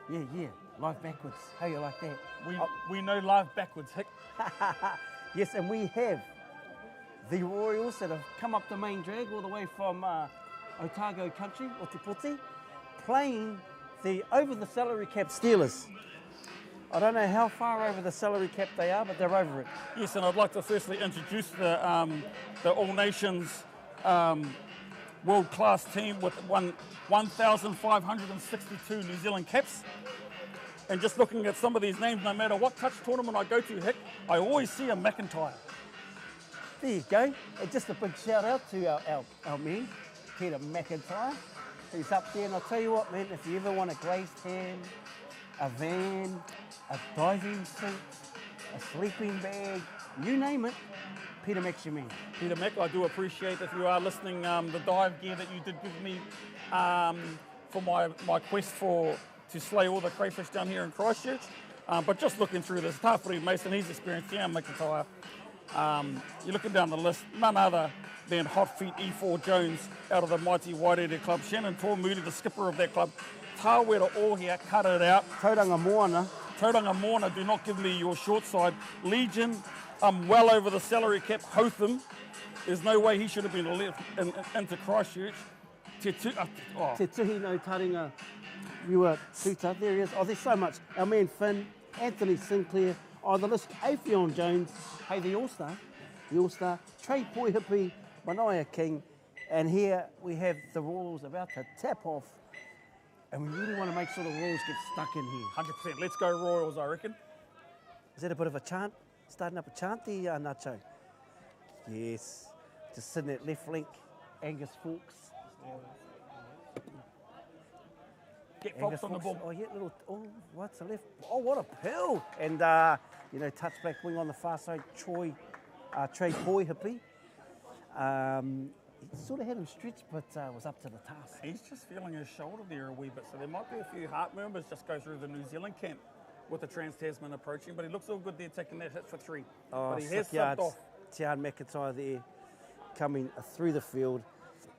Yeah, live backwards. How you like that? We know live backwards, Hick. Yes, and we have the Royals that have come up the main drag all the way from Otago country, Otipoti, playing over the salary cap Steelers. I don't know how far over the salary cap they are, but they're over it. Yes, and I'd like to firstly introduce the All Nations world-class team with 1,562 New Zealand caps. And just looking at some of these names, no matter what touch tournament I go to, Hick, I always see a McIntyre. There you go. And just a big shout out to our man, Peter McIntyre, who's up there. And I'll tell you what, man, if you ever want a glazed ham, a van, a diving suit, a sleeping bag, you name it, Peter Mac's your man. Peter Mac, I do appreciate, if you are listening, the dive gear that you did give me for my quest to slay all the crayfish down here in Christchurch. But just looking through this, Tawhiri Mason, he's experienced, yeah, McIntyre. You're looking down the list, none other than Hot Feet E4 Jones out of the mighty Waitere Club. Shannon Tormoody, the skipper of that club. Tāwera all here, cut it out. Tauranga Moana. Tauranga Moana, do not give me your short side. Legion, well over the salary cap. Hotham, there's no way he should have been left into Christchurch. Te Tuhi no Taringa Rua Tuta, there he is. Oh, there's so much. Our man Finn, Anthony Sinclair, the list, Afion Jones, hey, the All-Star, Trey Poihipi, Manaia King, and here we have the Royals about to tap off, and we really want to make sure the Royals get stuck in here. 100%. Let's go Royals, I reckon. Is that a bit of a chant? Starting up a chant there, Nacho? Yes. Just sitting at left flank, Angus Fawkes. Get Fox on the ball. Oh, yeah, what's the left? Oh, what a pill! And, touch back wing on the far side, Trey Poihipi. He sort of had him stretched, but was up to the task. He's just feeling his shoulder there a wee bit, so there might be a few heart murmurs just go through the New Zealand camp with the Trans-Tasman approaching, but he looks all good there, taking that hit for 3. Oh, but he has yards. subbed off. Tian McIntyre there, coming through the field.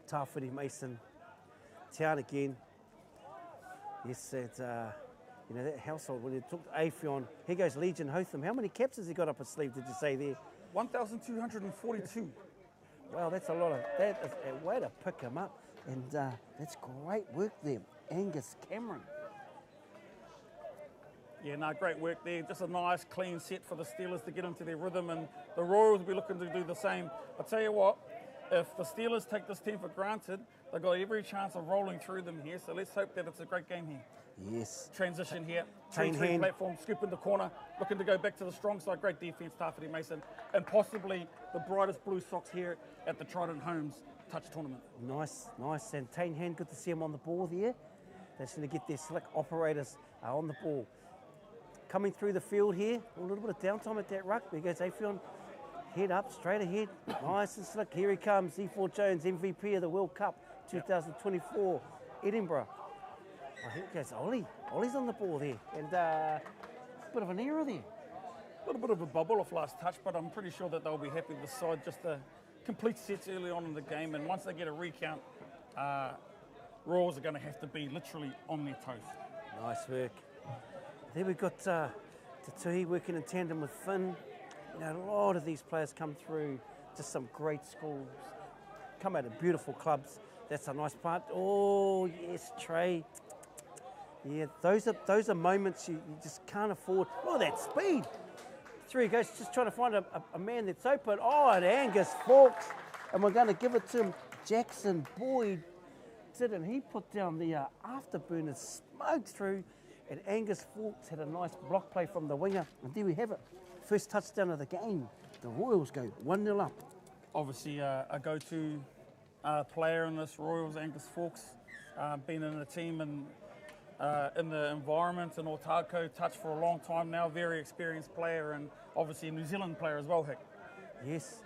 Tawhiri Mason, Tian again. Yes, that household, when you took Afion, here goes Legion Hotham. How many caps has he got up his sleeve, did you say there? 1,242. Wow, that's a lot that is a way to pick him up. And that's great work there, Angus Cameron. Yeah, no, great work there. Just a nice, clean set for the Steelers to get into their rhythm, and the Royals will be looking to do the same. I'll tell you what, if the Steelers take this team for granted, they've got every chance of rolling through them here, so let's hope that it's a great game here. Yes. Transition here, 3-3 Chain platform, scoop in the corner, looking to go back to the strong side. Great defence, Tawhiri Mason, and possibly the brightest blue socks here at the Trident Homes touch tournament. Nice. And Tain Hand, good to see him on the ball there. They're just going to get their slick operators on the ball. Coming through the field here, a little bit of downtime at that ruck. There goes Afion, head up, straight ahead, nice and slick. Here he comes, E4 Jones, MVP of the World Cup 2024, Edinburgh. I think that's Ollie. Ollie's on the ball there, and a bit of an error there. A little bit of a bubble off last touch, but I'm pretty sure that they'll be happy with the side. Just the complete sets early on in the game, and once they get a recount, Royals are going to have to be literally on their toes. Nice work. There we've got Te Tuhi working in tandem with Finn. A lot of these players come through just some great schools, come out of beautiful clubs. That's a nice part. Oh, yes, Trey. Yeah, those are moments you just can't afford. Oh, that speed. Through he goes, just trying to find a man that's open. Oh, and Angus Fawkes. And we're going to give it to him. Jackson Boyd didn't he put down the afterburners, smoked through, and Angus Fawkes had a nice block play from the winger. And there we have it. First touchdown of the game. The Royals go 1-0 up. Obviously, a go-to player in this Royals, Angus Fawkes, been in the team and in the environment in Otago, touch for a long time now, very experienced player, and obviously a New Zealand player as well, Hick. Yes.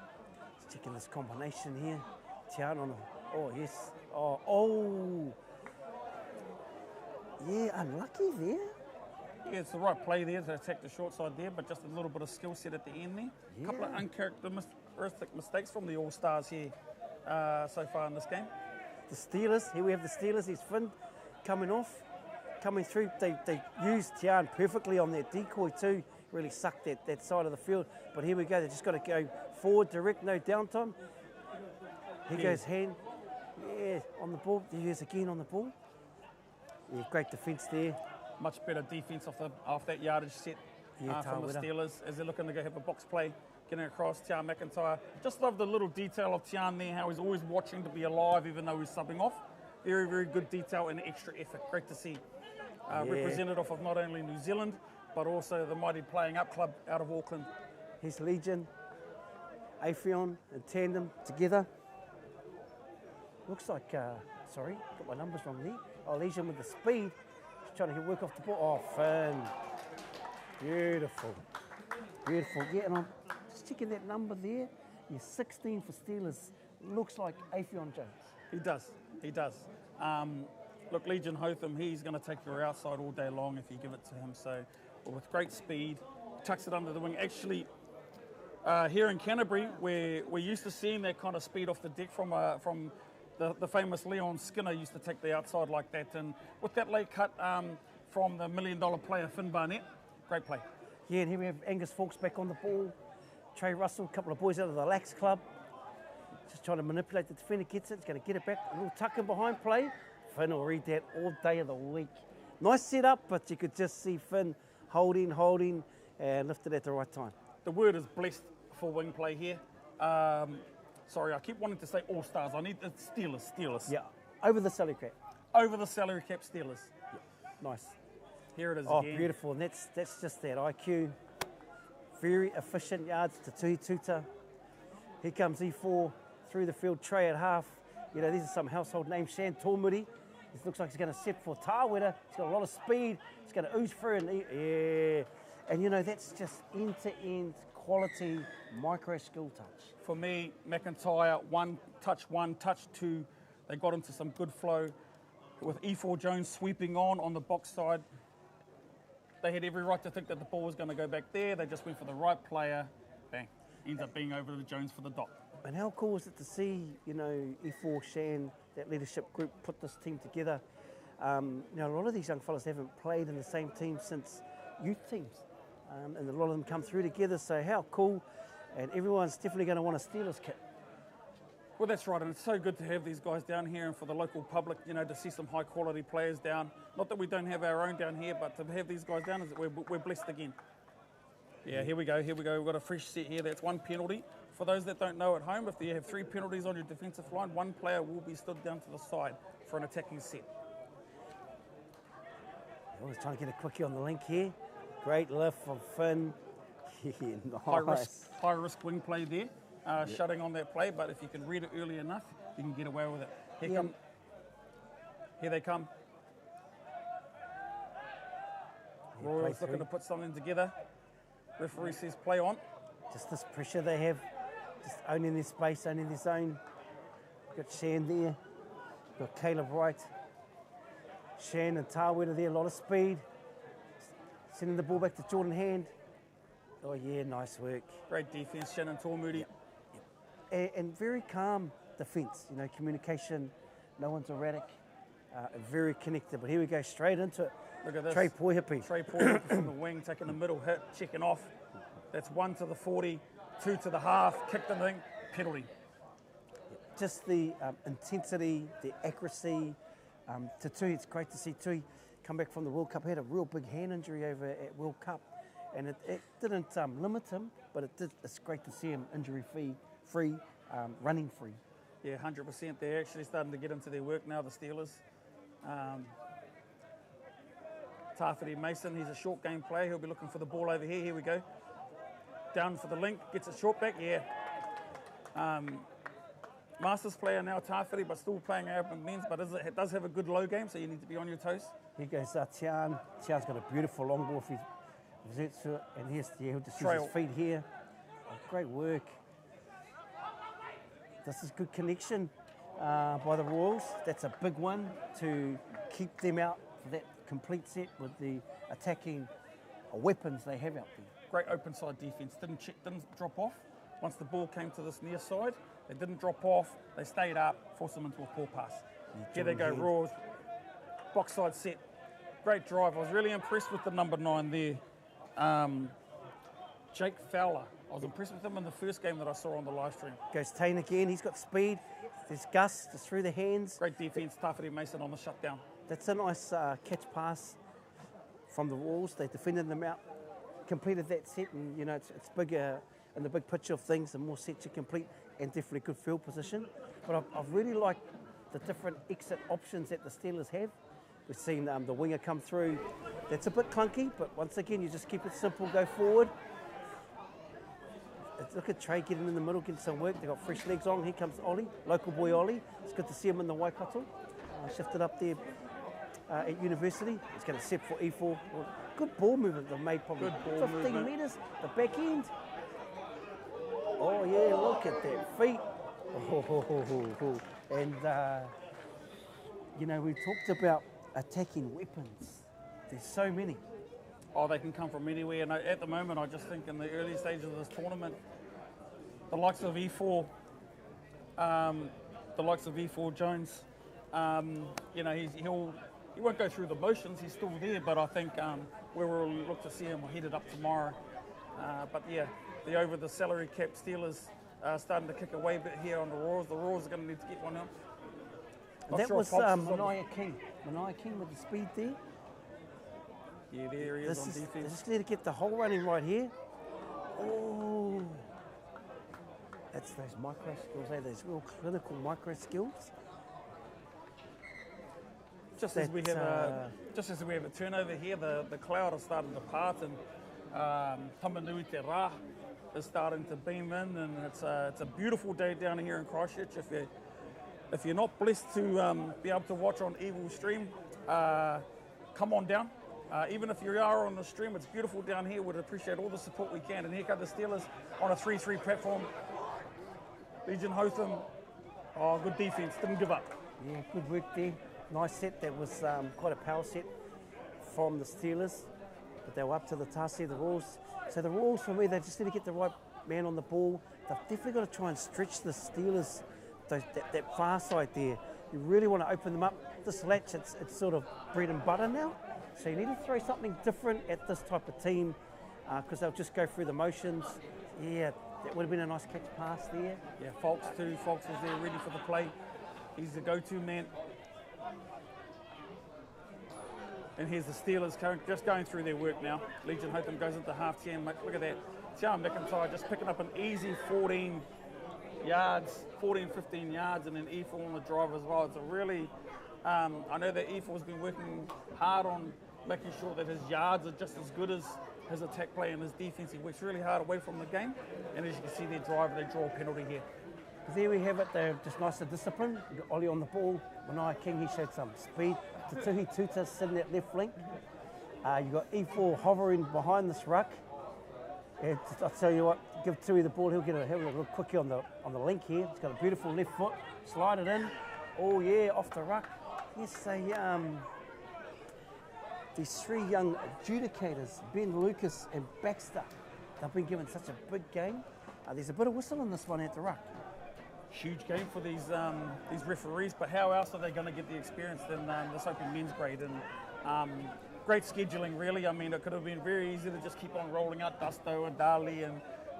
Just checking this combination here. Tian on. Oh, yes. Oh. Yeah, unlucky there. Yeah, it's the right play there to attack the short side there, but just a little bit of skill set at the end there. A couple of uncharacteristic mistakes from the All-Stars here so far in this game. the Steelers. Here we have the Steelers. Here's Finn coming off, coming through. They used Tian perfectly on that decoy too. Really sucked that side of the field. But here we go. They just got to go forward, direct, no downtime. Here goes Hand. Yeah, on the ball. There he is again on the ball. Yeah, great defence there. Much better defence off that yardage set from the Steelers as they're looking to go have a box play, getting across. Tian McIntyre. Just love the little detail of Tian there, how he's always watching to be alive even though he's subbing off. Very, very good detail and extra effort. Great to see. Representative of not only New Zealand, but also the mighty Playing Up Club out of Auckland. Here's Legion, Aphion in tandem together. Looks like, sorry, got my numbers wrong there. Oh, Legion with the speed. Just trying to work off the ball. Oh, Finn. Beautiful. Beautiful. Yeah, and I'm just checking that number there. Yeah, 16 for Steelers. Looks like Aphion Jones. He does. Look, Legion Hotham, he's going to take you outside all day long if you give it to him. So, with great speed, tucks it under the wing. Actually, here in Canterbury, we're used to seeing that kind of speed off the deck from the famous Leon Skinner used to take the outside like that. And with that late cut from the $1 million player Finn Barnett, great play. Yeah, and here we have Angus Fawkes back on the ball. Trey Russell, a couple of boys out of the Lax Club. Just trying to manipulate the defender, gets it, he's going to get it back. A little tuck in behind play. Finn will read that all day of the week. Nice setup, but you could just see Finn holding, and lifted at the right time. The word is blessed for wing play here. Sorry, I keep wanting to say All-Stars. I need the Steelers. Yeah, over the salary cap. Over the salary cap Steelers. Yeah. Nice. Here it is again. Oh, beautiful. And that's just that IQ. Very efficient yards to Tui Tuta. Here comes E4 through the field, Trey at half. You know, these are some household names. Shan Tōmuri. It looks like he's going to set for Tāwera. He's got a lot of speed. He's going to ooze through. And you know, that's just end-to-end quality micro skill touch. For me, McIntyre, one touch, two. They got into some good flow with E4 Jones sweeping on the box side. They had every right to think that the ball was going to go back there. They just went for the right player. Bang. Ends up being over to Jones for the dot. And how cool is it to see, you know, E4, Shan, that leadership group put this team together. Now, a lot of these young fellas haven't played in the same team since youth teams. And a lot of them come through together, so how cool. And everyone's definitely going to want a Steelers kit. Well, that's right, and it's so good to have these guys down here and for the local public, you know, to see some high-quality players down. Not that we don't have our own down here, but to have these guys down, we're blessed again. Yeah, here we go. We've got a fresh set here. That's one penalty. For those that don't know at home, if you have 3 penalties on your defensive line, one player will be stood down to the side for an attacking set. I was trying to get a quickie on the link here. Great lift from Finn. Yeah, nice. High risk wing play there, shutting on that play, but if you can read it early enough, you can get away with it. Here they come. Royals looking to put something together. Referee says play on. Just this pressure they have, just owning their space, owning their zone. Got Shan there, got Caleb Wright. Shan and Tāwera there, a lot of speed. Sending the ball back to Jordan Hand. Oh yeah, nice work. Great defence, Shannon Tōmuri. And very calm defence, you know, communication, no one's erratic, very connected. But here we go, straight into it. Look at this. Trey Poihipi from the wing, taking the middle hit, checking off. That's 1 to the 40, 2 to the half, kicked the thing, penalty. Just the intensity, the accuracy. To Tui, it's great to see Tui come back from the World Cup. He had a real big hand injury over at World Cup, and it didn't limit him, but it's great to see him injury-free, running free. Yeah, 100%. They're actually starting to get into their work now, the Steelers. Tawhiri Mason, he's a short game player. He'll be looking for the ball over here. Here we go. Down for the link, gets it short back, yeah. Masters player now, Tawhiri, but still playing open men's, but it does have a good low game, so you need to be on your toes. Here goes Tian. Tian's got a beautiful long ball if he reverts to it, and he'll just use his feet here. Oh, great work. This is good connection by the Royals. That's a big one to keep them out for that complete set with the attacking weapons they have out there. Great open side defence. Didn't drop off. Once the ball came to this near side, they didn't drop off. They stayed up, forced them into a poor pass. Here they go, Raws. Box side set. Great drive. I was really impressed with the number 9 there. Jake Fowler. I was impressed with him in the first game that I saw on the live stream. Goes Tane again, he's got speed. There's Gus, just through the hands. Great defence, Tawhiri Mason on the shutdown. That's a nice catch pass from the Wolves. They defended them out, completed that set, and it's bigger in the big picture of things. The more sets you complete, and definitely good field position. But I've really liked the different exit options that the Steelers have. We've seen the winger come through. That's a bit clunky, but once again, you just keep it simple, go forward. Look at Trey getting in the middle, getting some work. They've got fresh legs on. Here comes Ollie, local boy Ollie. It's good to see him in the Waikato. Shifted up there at university. He's going to set for E4. Well, good ball movement they've made, probably 15 metres. The back end. Oh, yeah, look at that feet. And, we talked about attacking weapons. There's so many. Oh, they can come from anywhere. And at the moment, I just think in the early stages of this tournament, the likes of E4, Jones, he won't go through the motions. He's still there, but I think we will look to see him headed up tomorrow. But yeah, the over the salary cap Steelers starting to kick away a bit here on the Roars. The Roars are going to need to get one out. That was Mania King. Mania King with the speed there. Yeah, there he is on defence. They just need to get the hole running right here. Oh, that's those micro skills, those real clinical micro skills. Just as we have a turnover here, the cloud is starting to part, and Tamanui Te Rā is starting to beam in, and it's a beautiful day down here in Christchurch. If you're not blessed to be able to watch on Evil Stream, come on down. Even if you are on the stream, it's beautiful down here. We'd appreciate all the support we can. And here come the Steelers on a 3-3 platform. Legion Hotham, good defence, didn't give up. Yeah, good work there. Nice set. That was quite a power set from the Steelers. But they were up to the task here, the Roars. So the Roars, for me, they just need to get the right man on the ball. They've definitely got to try and stretch the Steelers, that far side there. You really want to open them up. This latch, it's sort of bread and butter now. So you need to throw something different at this type of team because they'll just go through the motions. Yeah, that would have been a nice catch pass there. Yeah, Fox too. Fox was there ready for the play. He's the go-to man. And here's the Steelers just going through their work now. Legion Hotham goes into half 10. Look at that. Tiawa McIntyre just picking up an easy 14 yards, 14, 15 yards, and then E4 on the drive as well. It's a really... I know that E4 has been working hard on making sure that his yards are just as good as his attack play and his defence. He works really hard away from the game. And as you can see, their driver, they draw a penalty here. There we have it. They're just nice and disciplined. You've got Ollie on the ball. Mania King, he showed some speed. Tutuhi Tuta sitting at left flank. You've got E4 hovering behind this ruck. And I'll tell you what, give Tui the ball. He'll get a little quickie on the link here. He's got a beautiful left foot. Slide it in. Oh yeah, off the ruck. Yes, these 3 young adjudicators, Ben Lucas and Baxter, they've been given such a big game. There's a bit of whistle in this one at the ruck. Huge game for these referees, but how else are they going to get the experience than this Open Men's grade? And great scheduling, really. I mean, it could have been very easy to just keep on rolling out Dusto and Dali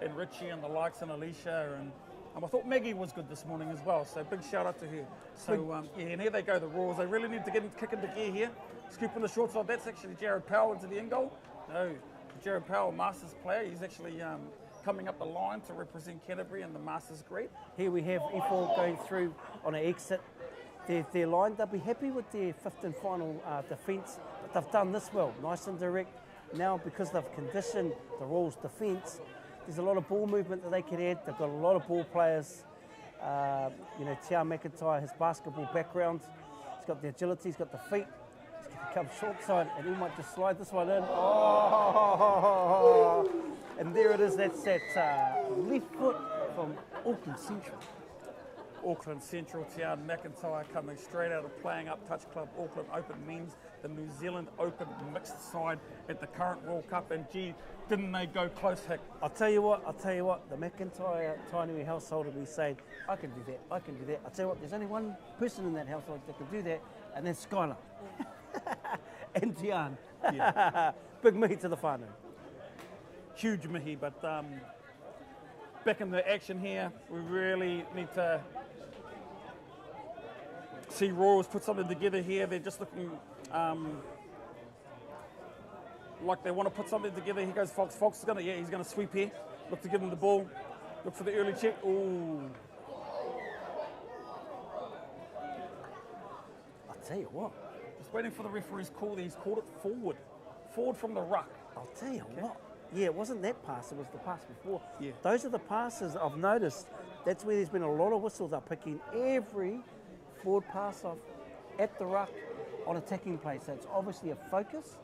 and Richie and the likes and Alicia. And I thought Maggie was good this morning as well, so big shout out to her. So, and here they go, the Roars. They really need to kick into gear here. Scooping the short side, that's actually Jared Powell into the end goal. No, Jared Powell, Masters player. He's actually coming up the line to represent Canterbury in the Masters grade. Here we have E4 going through on an exit. Their line, they'll be happy with their 5th and final defence, but they've done this well, nice and direct. Now, because they've conditioned the Royals' defence, there's a lot of ball movement that they can add. They've got a lot of ball players. Tiawa McIntyre, his basketball background. He's got the agility, he's got the feet. He's going to come short side and he might just slide this one in. Oh! And there it is, that's that left foot from Auckland Central. Auckland Central Town McIntyre coming straight out of playing up Touch Club Auckland Open Men's, the New Zealand Open mixed side at the current World Cup. And gee, didn't they go close, Hick? I'll tell you what, the McIntyre Tainui household will be saying, I can do that. I'll tell you what, there's only one person in that household that can do that, and that's Skylar. And Tian. Yeah. Big mihi to the whānau. Huge mihi, but back in the action here, we really need to see Royals put something together here. They're just looking like they want to put something together. Here goes Fox. Fox is he's gonna sweep here. Look to give him the ball. Look for the early check. Ooh. I'll tell you what. Just waiting for the referee's call. He's called it forward. Forward from the ruck. I'll tell you what. Yeah, it wasn't that pass, it was the pass before. Yeah. Those are the passes I've noticed. That's where there's been a lot of whistles. They're picking every forward pass off at the ruck on attacking play. So it's obviously a focus.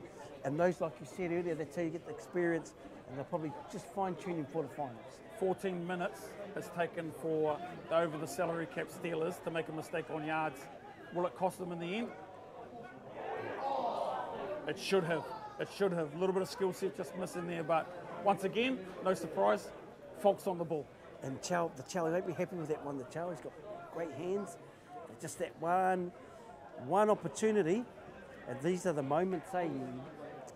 And those, like you said earlier, that's how you get the experience, and they're probably just fine-tuning for the finals. 14 minutes has taken for the over the salary cap Steelers to make a mistake on yards. Will it cost them in the end? It should have. It should have. A little bit of skill set just missing there, but once again, no surprise, Fox on the ball. And the Chow, he won't be happy with that one. The Chow, he's got great hands. Just that one opportunity, and these are the moments,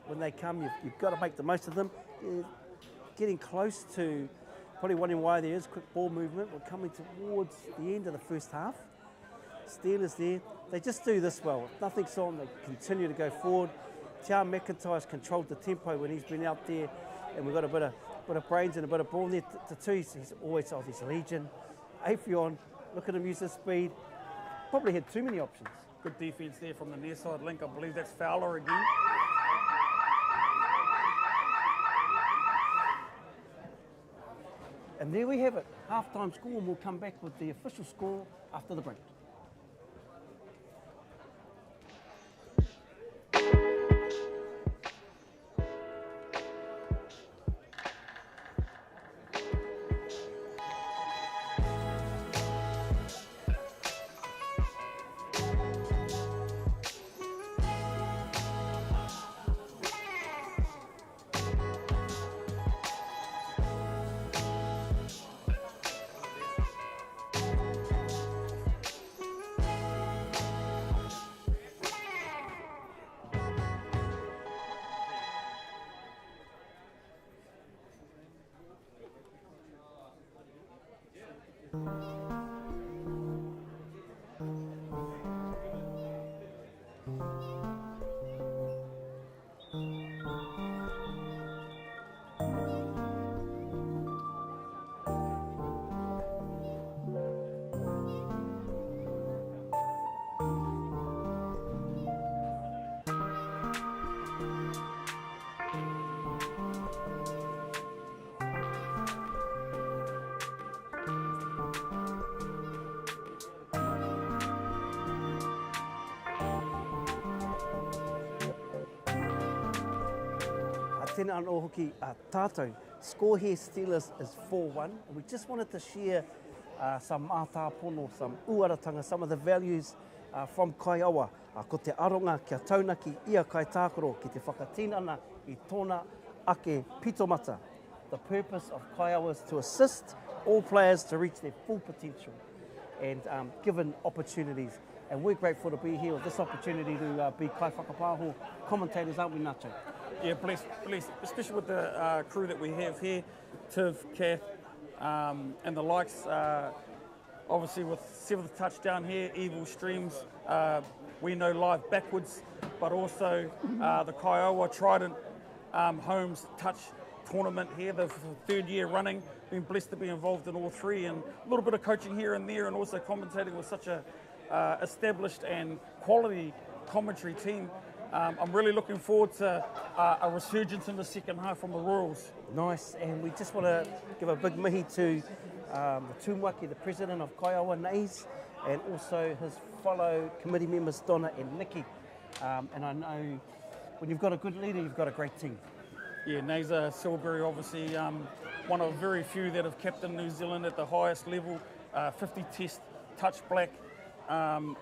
when they come, you've got to make the most of them. You're getting close to probably wondering why there is quick ball movement. We're coming towards the end of the first half. Steelers there, they just do this well. If nothing's on, they continue to go forward. Tia McIntyre's controlled the tempo when he's been out there, and we've got a bit of brains and a bit of ball there. He's always off his legion. Afion, look at him use his speed. Probably had too many options. Good defence there from the near side link. I believe that's Fowler again. And there we have it, half-time score, and we'll come back with the official score after the break. Tēnā anō hoki tātou. Score here, Steelers, is 4-1. And we just wanted to share some mātāpono, some uaratanga, some of the values from Kaiawa. Ko te aronga kia taunaki ia kai tākoro ki te whakatinana I tōna ake pitomata. The purpose of Kaiawa is to assist all players to reach their full potential and given opportunities. And we're grateful to be here with this opportunity to be kai whakapāho commentators, aren't we, Nacho? Yeah, blessed, especially with the crew that we have here, Tiv, Kath, and the likes. Obviously with 7th touchdown here, Evil Streams, we know live backwards, but also the Kaiawa Trident Homes Touch tournament here, the 3rd year running. Been blessed to be involved in all 3, and a little bit of coaching here and there, and also commentating with such a established and quality commentary team. I'm really looking forward to a resurgence in the second half from the Royals. Nice, and we just want to give a big mihi to the Tūmaki, the president of Kaiawa, Nays, and also his fellow committee members, Donna and Nikki. And I know when you've got a good leader, you've got a great team. Yeah, Nasa Silbury, obviously one of very few that have captained New Zealand at the highest level, 50 test touch black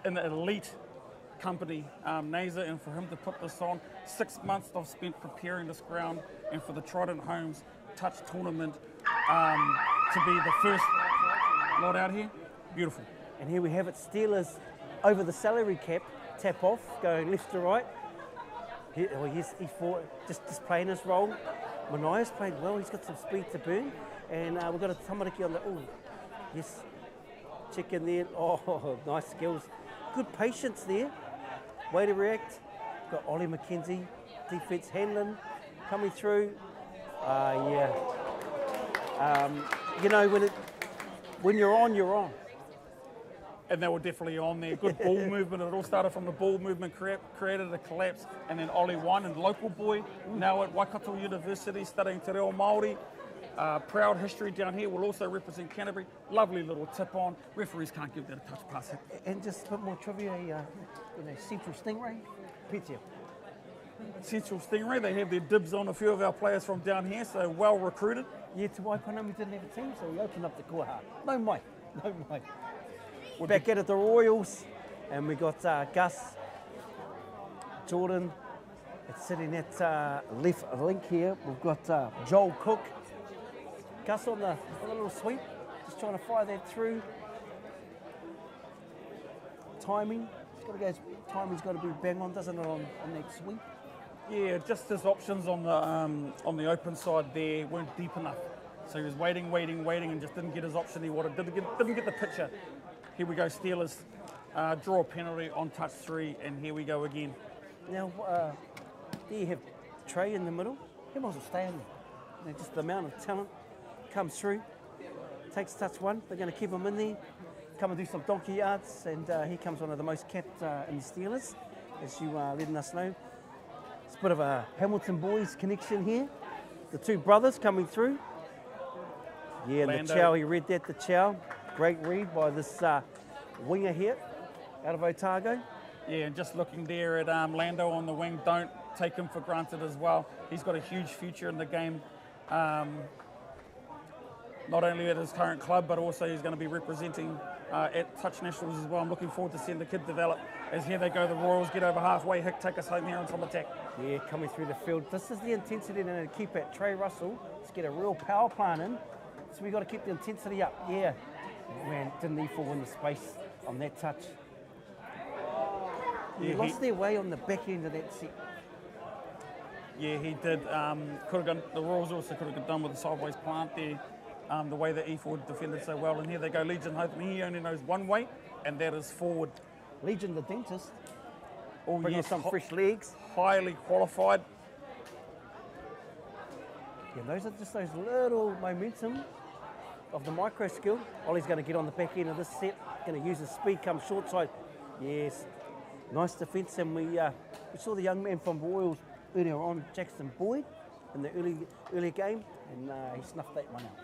in the elite company, NASA, and for him to put this on, 6 months I've spent preparing this ground, and for the Trident Homes touch tournament to be the first lot out here, beautiful. And here we have it, Steelers over the salary cap, tap off, going left to right. He fought, just playing his role. Manaya's played well, he's got some speed to burn. And we've got a tamariki on the, yes, check in there. Oh, nice skills. Good patience there. Way to react. Got Ollie McKenzie, defence handling, coming through. You know, when you're on, you're on. And they were definitely on there. Good ball movement. It all started from the ball movement, created a collapse, and then Ollie won. And local boy, now at Waikato University, studying Te Reo Māori. Proud history down here, will also represent Canterbury. Lovely little tip on. Referees can't give that a touch pass. And just a bit more trivia, Central Stingray, Petia. Central Stingray, they have their dibs on a few of our players from down here, so well recruited. Yeah, Te Waipuna, we didn't have a team, so we opened up the koha. No mai. Back at the Royals, and we got Gus, Jordan, it's sitting at left link here. We've got Joel Cook. Gus on the little sweep, just trying to fire that through. Timing, timing's got to be bang on, doesn't it, on that sweep? Yeah, just his options on the open side there weren't deep enough. So he was waiting, and just didn't get his option he wanted. Didn't get the picture. Here we go, Steelers draw a penalty on touch 3, and here we go again. Now, there you have Trey in the middle. He might as well stay in there. Just the amount of talent comes through, takes touch 1. They're going to keep him in there, come and do some donkey yards, and he comes one of the most capped in the Steelers, as you are letting us know. It's a bit of a Hamilton boys connection here. The two brothers coming through. Yeah, and the chow, he read that, the chow. Great read by this winger here out of Otago. Yeah, and just looking there at Lando on the wing, don't take him for granted as well. He's got a huge future in the game. Not only at his current club, but also he's going to be representing at Touch Nationals as well. I'm looking forward to seeing the kid develop. As here they go, the Royals get over halfway. Hick take us home here on some attack. Yeah, coming through the field. This is the intensity to keep at Trey Russell. Let's get a real power plant in. So we've got to keep the intensity up. Yeah, man, didn't need for win the space on that touch. He lost their way on the back end of that set. Yeah, he did. Could have gone. The Royals also could have done with the sideways plant there. The way that E4 defended so well. And here they go, Legion Hotham. He only knows one way, and that is forward. Legion the dentist. Oh, bring yes, on some fresh legs. Highly qualified. Yeah, those are just those little momentum of the micro skill. Ollie's going to get on the back end of this set. Going to use his speed, come short side. Yes, nice defence. And we saw the young man from Royals earlier on, Jackson Boyd, in the early game, and he snuffed that one out.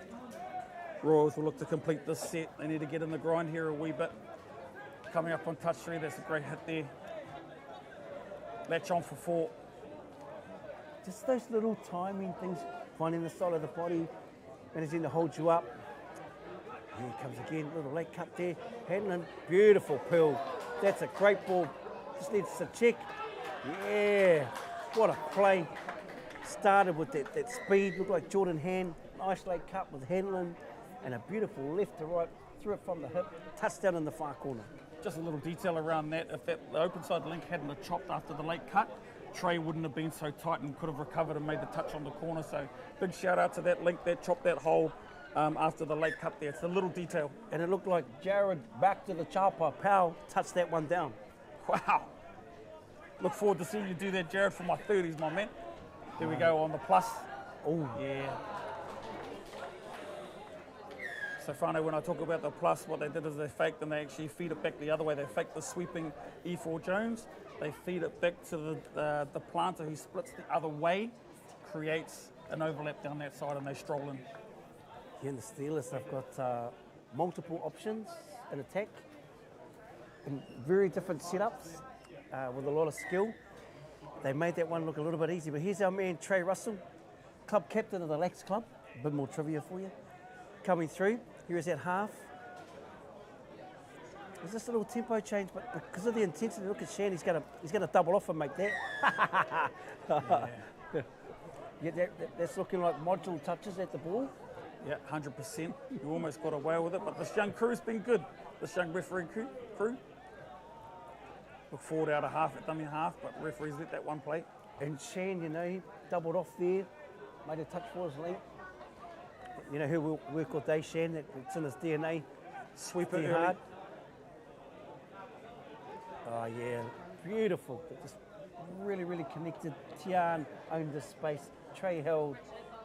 Royals will look to complete this set. They need to get in the grind here a wee bit. Coming up on touch 3, that's a great hit there. Latch on for 4. Just those little timing things, finding the side of the body, managing to hold you up. Here he comes again, little leg cut there, handling, beautiful Pearl. That's a great ball, just needs to check. Yeah, what a play. Started with that speed, looked like Jordan Hand, nice leg cut with handling, and a beautiful left to right, threw it from the hip, touchdown in the far corner. Just a little detail around that, if the open side link hadn't have chopped after the late cut, Trey wouldn't have been so tight and could have recovered and made the touch on the corner. So big shout out to that link that chopped that hole after the late cut there. It's a little detail. And it looked like Jared back to the chopper, Powell touched that one down. Wow. Look forward to seeing you do that, Jared, for my 30s, my man. There we go on the plus. Oh, yeah. So, Whānau, when I talk about the plus, what they did is they faked and they actually feed it back the other way. They faked the sweeping E4 Jones. They feed it back to the planter who splits the other way, creates an overlap down that side, and they stroll in. Here in the Steelers, they've got multiple options in attack and very different setups with a lot of skill. They made that one look a little bit easy, but here's our man Trey Russell, club captain of the Lax Club. A bit more trivia for you. Coming through, here is at half. There's just a little tempo change, but because of the intensity, look at Shan, he's gonna double off and make that. Yeah, that's looking like module touches at the ball. Yeah, 100%. You almost got away with it, but this young crew's been good. This young referee crew. Look forward out of half at dummy half, but referees let that one play. And Shan, he doubled off there, made a touch for his leg. He'll work all day, Shan, it's in his DNA. Sweep it hard. Oh yeah, beautiful. Just really, really connected. Tian owned this space, Trey held,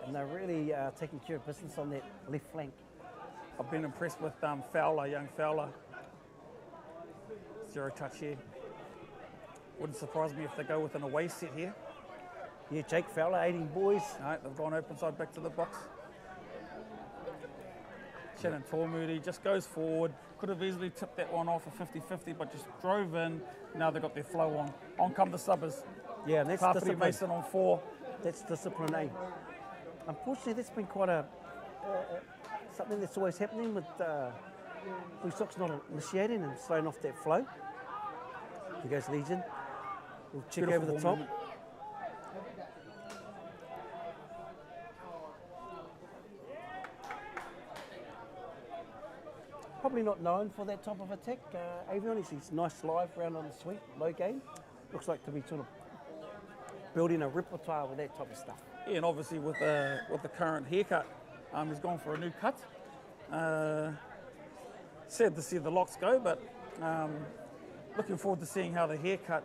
and they're really taking care of business on that left flank. I've been impressed with Fowler, young Fowler. 0 touch here. Wouldn't surprise me if they go with an away set here. Yeah, Jake Fowler, 18 boys. No, they've gone open side back to the box. Shannon Tormoody just goes forward. Could have easily tipped that one off a 50-50, but just drove in. Now they've got their flow on. On come the subbers. Yeah, and that's Tapiri discipline. Mason on 4. That's discipline, eh? Unfortunately, that's been quite something that's always happening with Blue Sox not initiating and slowing off that flow. Here goes Legion. We'll check Beautiful over the top. movement. Probably not known for that type of attack. Avion, he's nice live round on the sweep, low game. Looks like to be sort of building a repertoire with that type of stuff. Yeah, and obviously with the current haircut, he's gone for a new cut. Sad to see the locks go, but looking forward to seeing how the haircut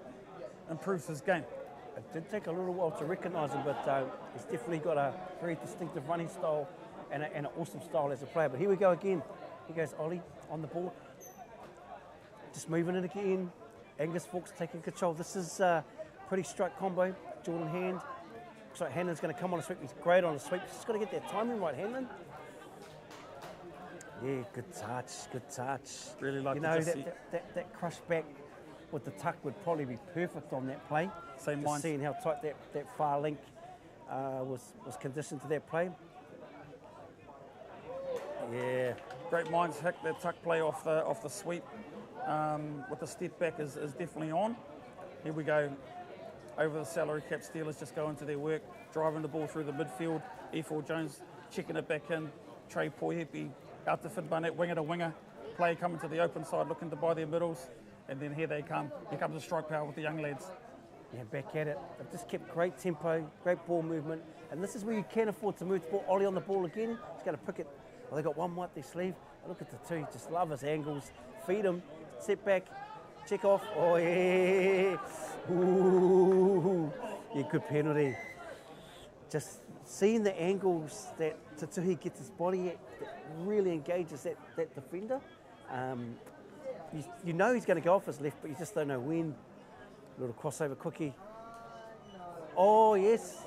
improves his game. It did take a little while to recognise him, but he's definitely got a very distinctive running style and an awesome style as a player. But here we go again. Here goes Ollie on the ball. Just moving it again. Angus Fawkes taking control. This is a pretty strike combo. Jordan Hand. Looks like Hanlon's going to come on a sweep. He's great on a sweep. Just got to get that timing right, Hanlon. Yeah, good touch, good touch. Really like that crush back with the tuck would probably be perfect on that play. Same Just one. seeing how tight that far link was conditioned to that play. Yeah. Great minds hit that tuck play off the sweep with the step back is definitely on. Here we go. Over the salary cap, Steelers just go into their work, driving the ball through the midfield. E4 Jones checking it back in. Trey Poihepi out to Fid Barnett, winger to winger. Play coming to the open side, looking to buy their middles. And then here they come. Here comes the strike power with the young lads. Yeah, back at it. They've just kept great tempo, great ball movement. And this is where you can afford to move the ball. Ollie on the ball again. He's going to pick it. Well, they got one up their sleeve. Look at the two. Just love his angles. Feed him. Step back. Check off. Oh, yeah. Ooh. Yeah, good penalty. Just seeing the angles that Tatuhi gets his body at, that really engages that defender. You know he's going to go off his left, but you just don't know when. A little crossover quickie. Oh, yes.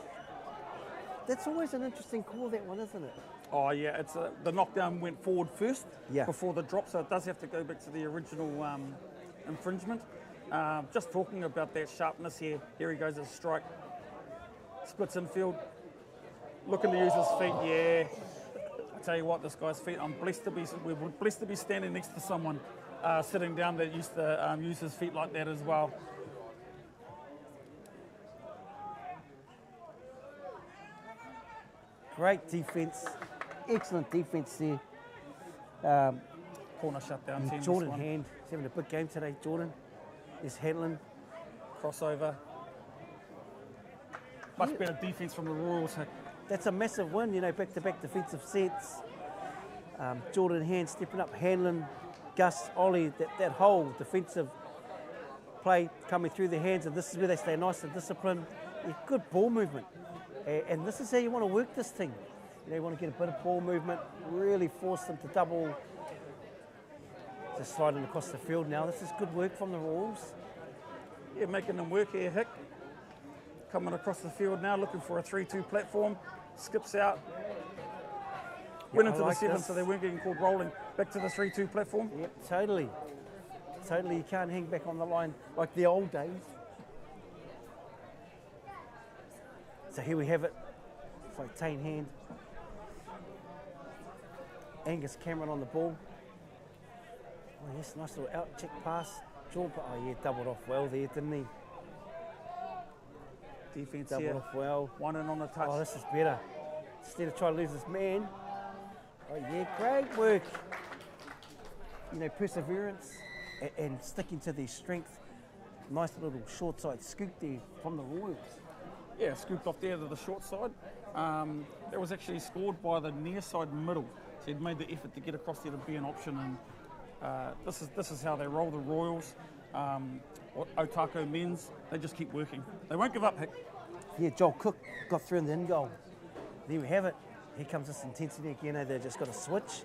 That's always an interesting call, that one, isn't it? Oh yeah, it's the knockdown went forward first before the drop, so it does have to go back to the original infringement. Just talking about that sharpness here. Here he goes, his strike. Splits infield. Looking to use his feet, yeah. I tell you what, this guy's feet, we're blessed to be standing next to someone sitting down that used to use his feet like that as well. Great defence. Excellent defence there. Corner shutdown team. Jordan Hand, he's having a big game today, Jordan. Is handling. Crossover. Much better defence from the Royals. That's a massive win, back-to-back defensive sets. Jordan Hand stepping up, Hanlon, Gus, Ollie, that whole defensive play coming through their hands, and this is where they stay nice and disciplined. Yeah, good ball movement. And this is how you want to work this thing. You want to get a bit of ball movement, really force them to double. Just sliding across the field now. This is good work from the Royals. Yeah, making them work here, Hick. Coming across the field now, looking for a 3-2 platform. Skips out. Went into the 7, so they weren't getting called rolling. Back to the 3-2 platform. Yep, totally. Totally, you can't hang back on the line like the old days. So here we have it. It's like Tane Hand. Angus Cameron on the ball. Oh yes, nice little out check pass. Oh yeah, doubled off well there, didn't he? Defence Doubled here. off well. One in on the touch. Oh, this is better. Instead of trying to lose this man. Oh yeah, great work. You know, perseverance and sticking to their strength. Nice little short side scoop there from the Royals. Yeah, scooped off there to the short side. That was actually scored by the near side middle. So he'd made the effort to get across there to be an option, and this is how they roll the Royals. Otaku men's, they just keep working. They won't give up, Hick. Yeah, Joel Cook got through in the in goal. There we have it. Here comes this intensity again. They've just got to switch.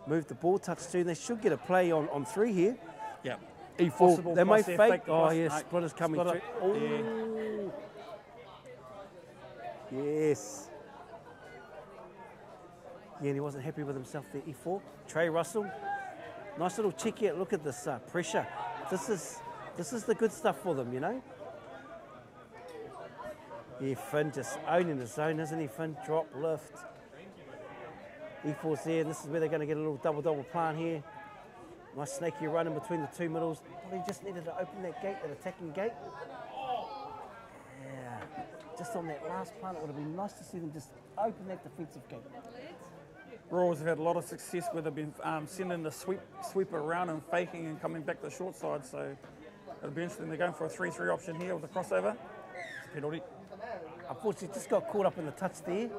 Move the ball, touch two, and they should get a play on 3 here. Yeah. E4. They may there, fake. Oh, the yes, no, Splitter's coming Splitter. through. Oh. Yes. Yeah, and he wasn't happy with himself there, E4. Trey Russell. Nice little check here. Look at this pressure. This is the good stuff for them, you know. Yeah, Finn just owning his zone, isn't he? Finn, drop, lift. E4's there, and this is where they're going to get a little double plan here. Nice snaky run in between the two middles. Probably just needed to open that gate, that attacking gate. Yeah, just on that last plan, it would have been nice to see them just open that defensive gate. Royals have had a lot of success where they've been sending the sweeper around and faking and coming back to the short side. So it'll be interesting. They're going for a 3-3 option here with a crossover. Penalty. Unfortunately, just got caught up in the touch there.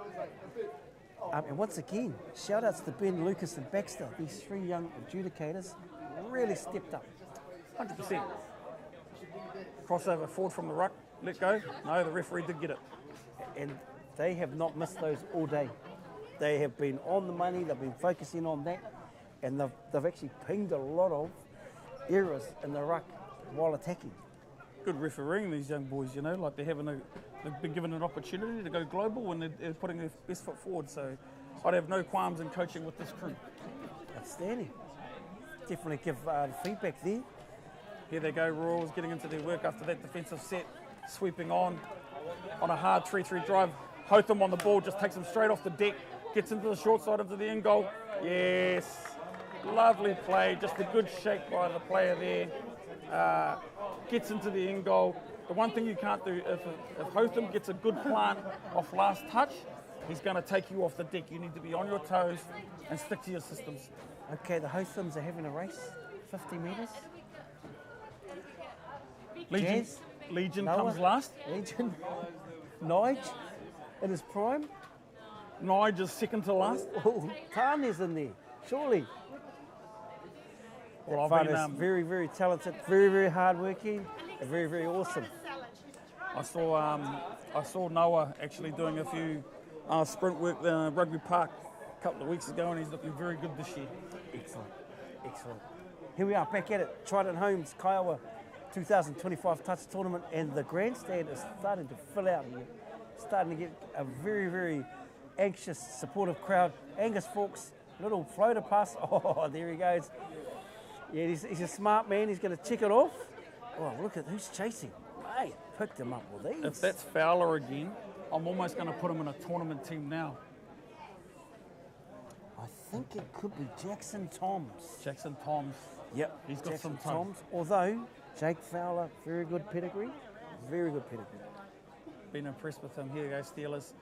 And once again, shout outs to Ben, Lucas and Baxter. These 3 young adjudicators really stepped up. 100%. Crossover forward from the ruck. Let go. No, the referee did get it. And they have not missed those all day. They have been on the money, they've been focusing on that, and they've actually pinged a lot of errors in the ruck while attacking. Good refereeing, these young boys, you know, like they've been given an opportunity to go global and they're putting their best foot forward. So I'd have no qualms in coaching with this crew. Outstanding. Definitely give the feedback there. Here they go, Royals getting into their work after that defensive set, sweeping on a hard 3-3 drive. Hotham on the ball, just takes him straight off the deck, gets into the short side into the end goal. Yes, lovely play, just a good shake by the player there. Gets into the end goal. The one thing you can't do, if Hotham gets a good plant off last touch, he's going to take you off the deck. You need to be on your toes and stick to your systems. Okay, the Hothams are having a race, 50 metres. Legion Noah, comes last. Legion, Nige in his prime. Nige is second to last. Oh, Tane's in there, surely. Well, That fun is very, very talented, very, very hard-working, and very, very awesome. I saw Noah actually doing a few sprint work at Rugby Park a couple of weeks ago, and he's looking very good this year. Excellent, excellent. Here we are, back at it. Trident Homes, Kaiawa 2025 Touch Tournament, and the grandstand is starting to fill out here. Starting to get a very, very anxious, supportive crowd. Angus Fawkes, little floater pass. Oh, there he goes. Yeah, he's a smart man. He's going to check it off. Oh, look at who's chasing. Hey, picked him up with these. If that's Fowler again, I'm almost going to put him in a tournament team now. I think it could be Jackson Toms. Jackson Toms. Yep, He's got Jackson some time. Toms. Although Jake Fowler, very good pedigree. Very good pedigree. Been impressed with him. Here you go, Steelers.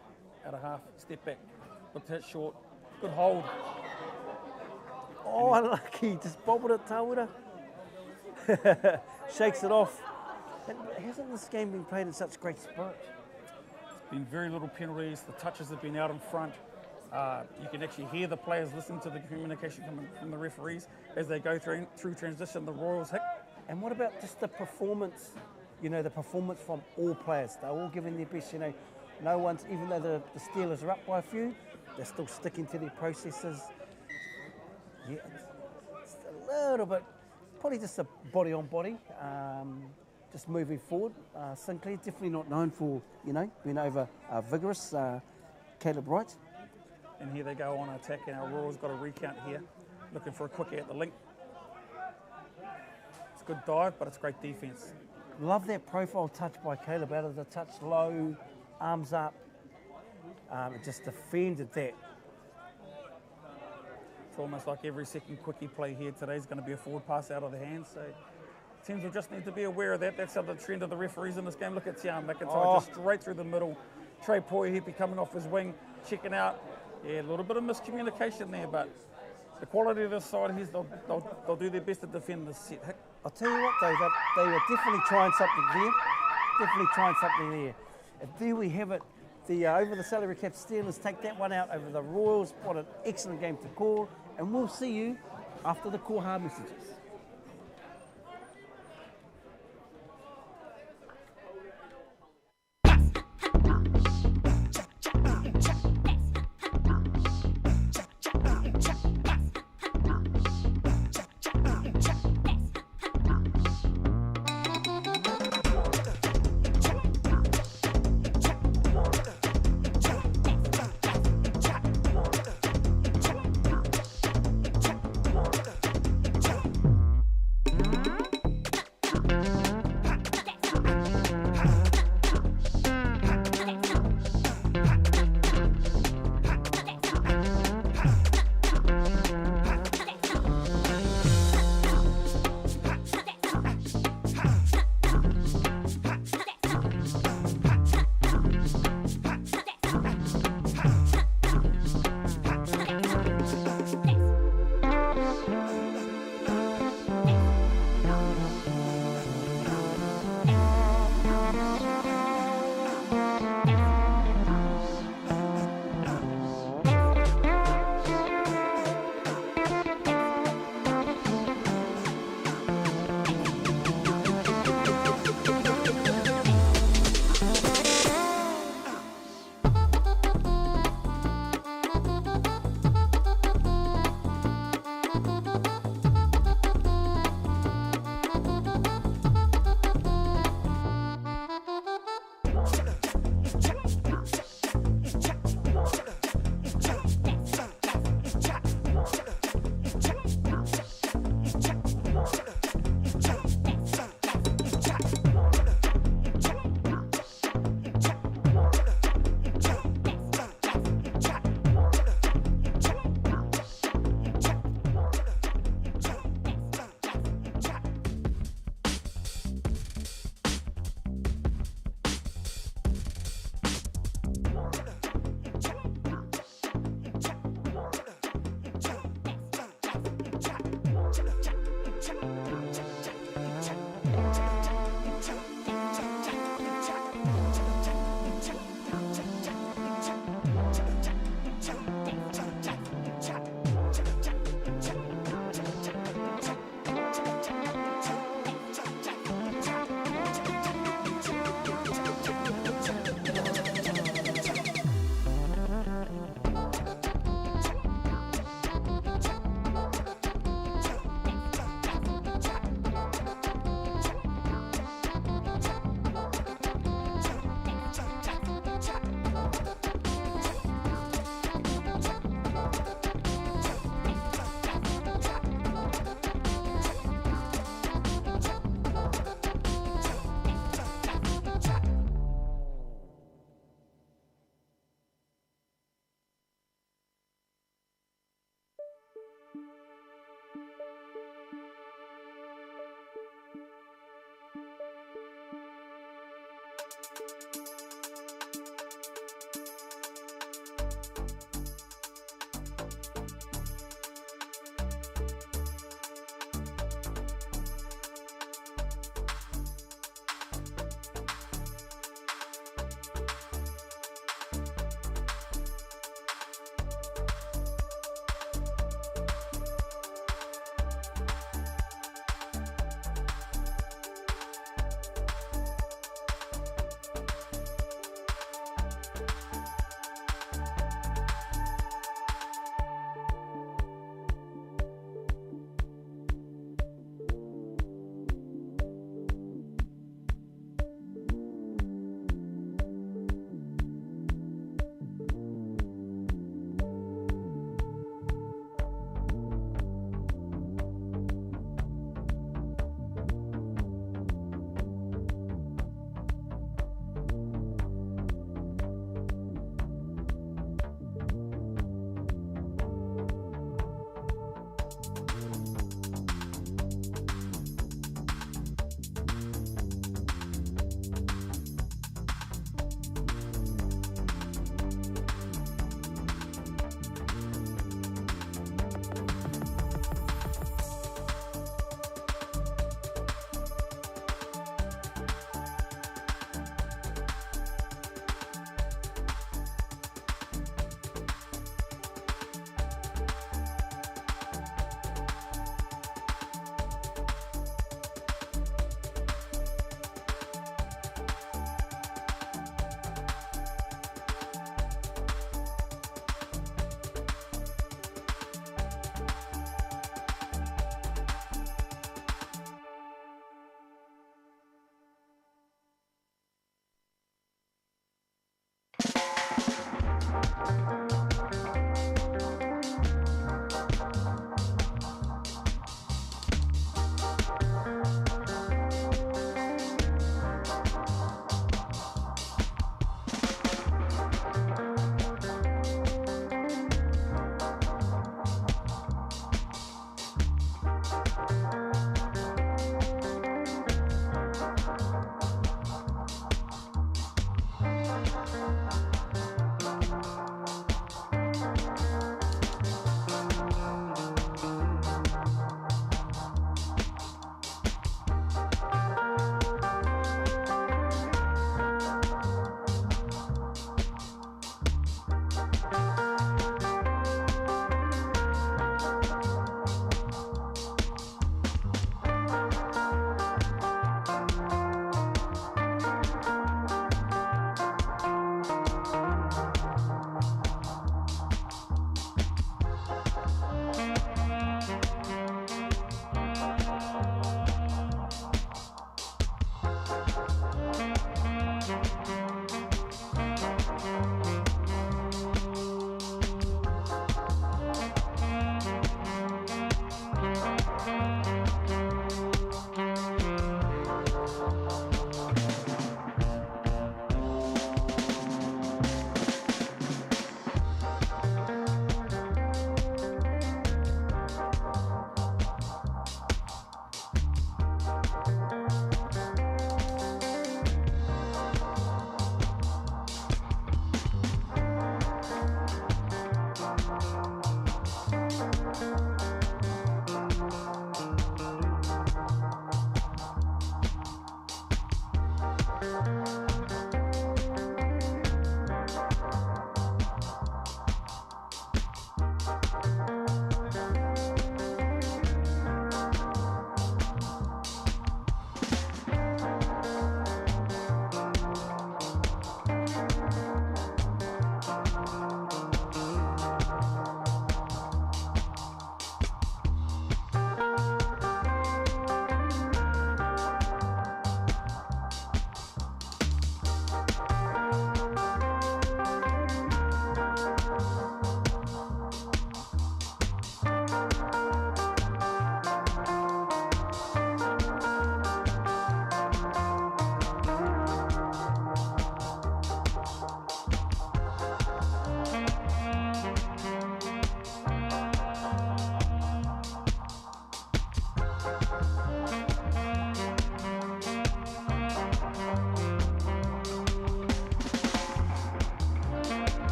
Out of half, step back. Looked hit short. Good hold. Oh, unlucky. Just bobbled it, Tawira. Shakes it off. And hasn't this game been played in such great spirit? Been very little penalties. The touches have been out in front. You can actually hear the players listening to the communication coming from the referees as they go through transition. The Royals hit. And what about just the performance? You know, the performance from all players. They're all giving their best. You know, no one's, even though the Steelers are up by a few, they're still sticking to their processes. Yeah, it's a little bit, probably just a body on body, just moving forward. Sinclair definitely not known for, you know, being over vigorous. Caleb Wright. And here they go on attack, and our Royals got a recount here, looking for a quickie at the link. It's a good dive, but it's great defence. Love that profile touch by Caleb, out of the touch, low, arms up. It just defended that. It's almost like every second quickie play here today is going to be a forward pass out of the hands. So teams will just need to be aware of that. That's how the trend of the referees in this game. Look at Tian McIntyre just straight through the middle. Trey Poihipi coming off his wing, checking out. Yeah, a little bit of miscommunication there, but the quality of this side, they'll do their best to defend this set. I'll tell you what, though, they were definitely trying something there. Definitely trying something there. And there we have it. The over the salary cap Steelers take that one out over the Royals. What an excellent game to call. And we'll see you after the Koha messages.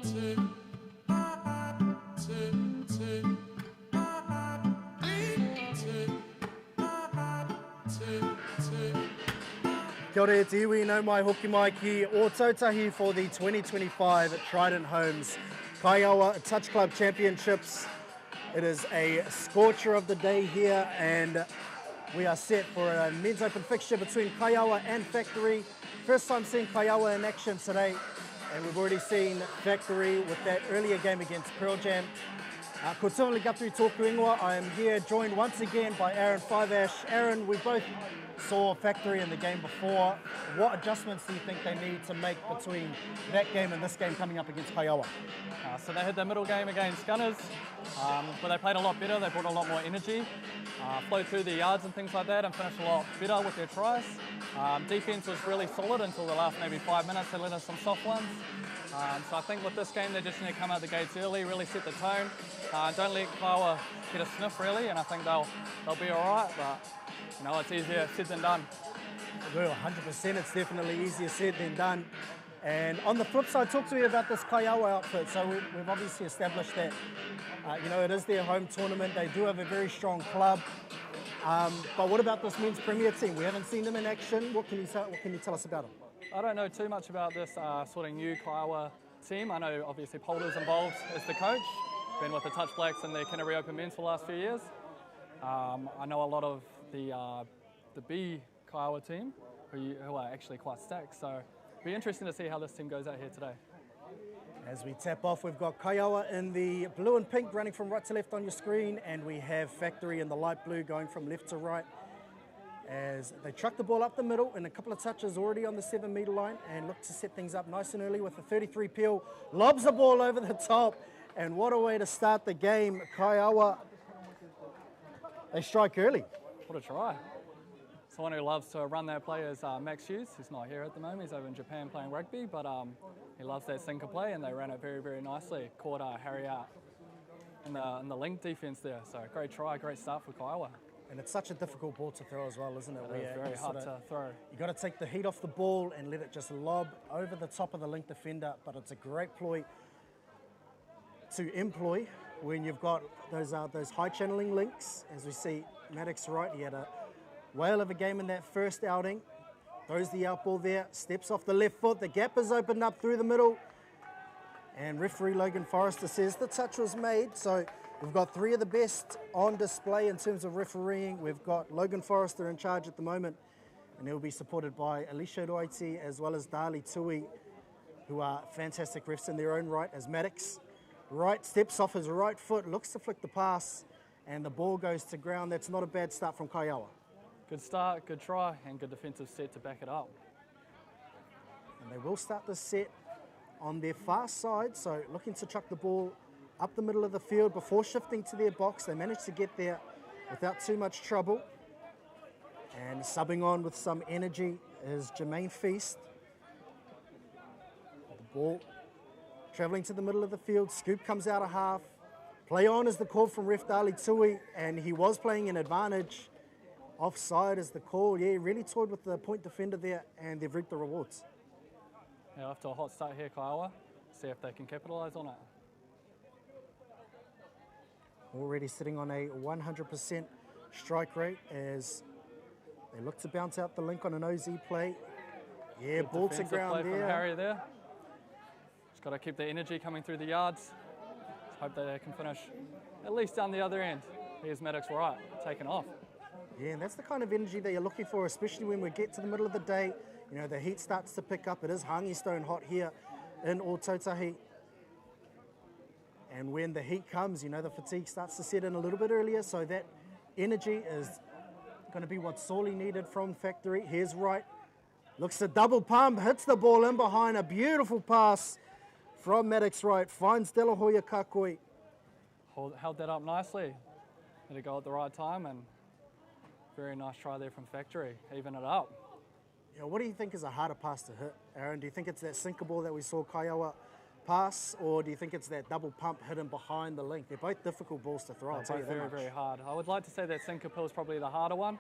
Kia ora e te iwi, no mai hoki mai ki Otautahi for the 2025 Trident Homes Kaiawa Touch Club Championships. It is a scorcher of the day here, and we are set for a men's open fixture between Kaiawa and Factory. First time seeing Kaiawa in action today, and we've already seen Factory with that earlier game against Pearl Jam. Ko tūngali Guthrie tōku ingoa. I am here joined once again by Aaron Fiveash. Aaron, we both saw Factory in the game before. What adjustments do you think they need to make between that game and this game coming up against Kaiawa? So they had their middle game against Gunners, but they played a lot better. They brought a lot more energy, flowed through the yards and things like that, and finished a lot better with their tries. Defense was really solid until the last maybe 5 minutes. They let us some soft ones. So I think with this game, they just need to come out the gates early, really set the tone. Don't let Paua get a sniff really, and I think they'll be all right. But you know, it's easier said than done. Well, 100%, it's definitely easier said than done. And on the flip side, talk to me about this Kaiawa outfit. So we've obviously established that, you know, it is their home tournament. They do have a very strong club. But what about this men's premier team? We haven't seen them in action. What can you tell us about them? I don't know too much about this sort of new Kaiawa team. I know obviously Polder's involved as the coach. Been with the Touch Blacks and the Canterbury Open Men's for the last few years. I know a lot of the B Kaiawa team who are actually quite stacked. So it'll be interesting to see how this team goes out here today. As we tap off, we've got Kaiawa in the blue and pink running from right to left on your screen, and we have Factory in the light blue going from left to right as they truck the ball up the middle and a couple of touches already on the 7 metre line and look to set things up nice and early with a 33 peel. Lobs the ball over the top, and what a way to start the game. Kaiawa, they strike early. What a try. Someone who loves to run their play is Max Hughes. He's not here at the moment. He's over in Japan playing rugby, but he loves that sinker play, and they ran it very, very nicely. Caught Harry out in the link defence there. So great try, great start for Kaiawa. And it's such a difficult ball to throw as well, isn't it? It's very hard to throw. You've got to take the heat off the ball and let it just lob over the top of the link defender, but it's a great ploy to employ when you've got those high channeling links. As we see, Maddox Wright, he had a whale of a game in that first outing. Throws the out ball there, steps off the left foot, the gap is opened up through the middle, and referee Logan Forrester says the touch was made. So we've got three of the best on display in terms of refereeing. We've got Logan Forrester in charge at the moment, and he'll be supported by Alicia Roiti as well as Dali Tui, who are fantastic refs in their own right, as Maddox Wright steps off his right foot, looks to flick the pass, and the ball goes to ground. That's not a bad start from Kaiawa. Good start, good try, and good defensive set to back it up. And they will start the set on their far side, so looking to chuck the ball up the middle of the field before shifting to their box. They managed to get there without too much trouble. And subbing on with some energy is Jermaine Feast. The ball travelling to the middle of the field. Scoop comes out of half. Play on is the call from ref Dali Tui, and he was playing in advantage. Offside is the call. Yeah, really toyed with the point defender there, and they've reaped the rewards. Yeah, after a hot start here, Kaiawa, see if they can capitalise on it. Already sitting on a 100% strike rate as they look to bounce out the link on an OZ play. Yeah, good ball to ground play there. From Harry there. Just got to keep the energy coming through the yards. Just hope that they can finish at least down the other end. Here's Maddox Wright, taken off. Yeah, and that's the kind of energy that you're looking for, especially when we get to the middle of the day. You know, the heat starts to pick up. It is hangi stone hot here in Otautahi. And when the heat comes, you know, the fatigue starts to set in a little bit earlier. So that energy is going to be what's sorely needed from Factory. Here's Wright. Looks to double pump, hits the ball in behind. A beautiful pass from Maddox Wright. Finds De La Hoya Kakoi. Held that up nicely. Let it go at the right time, and very nice try there from Factory. Even it up. Yeah, what do you think is a harder pass to hit, Aaron? Do you think it's that sinker ball that we saw Kaiawa pass, or do you think it's that double pump hidden behind the link? They're both difficult balls to throw. They're both very, very hard. I would like to say that sinker pill is probably the harder one.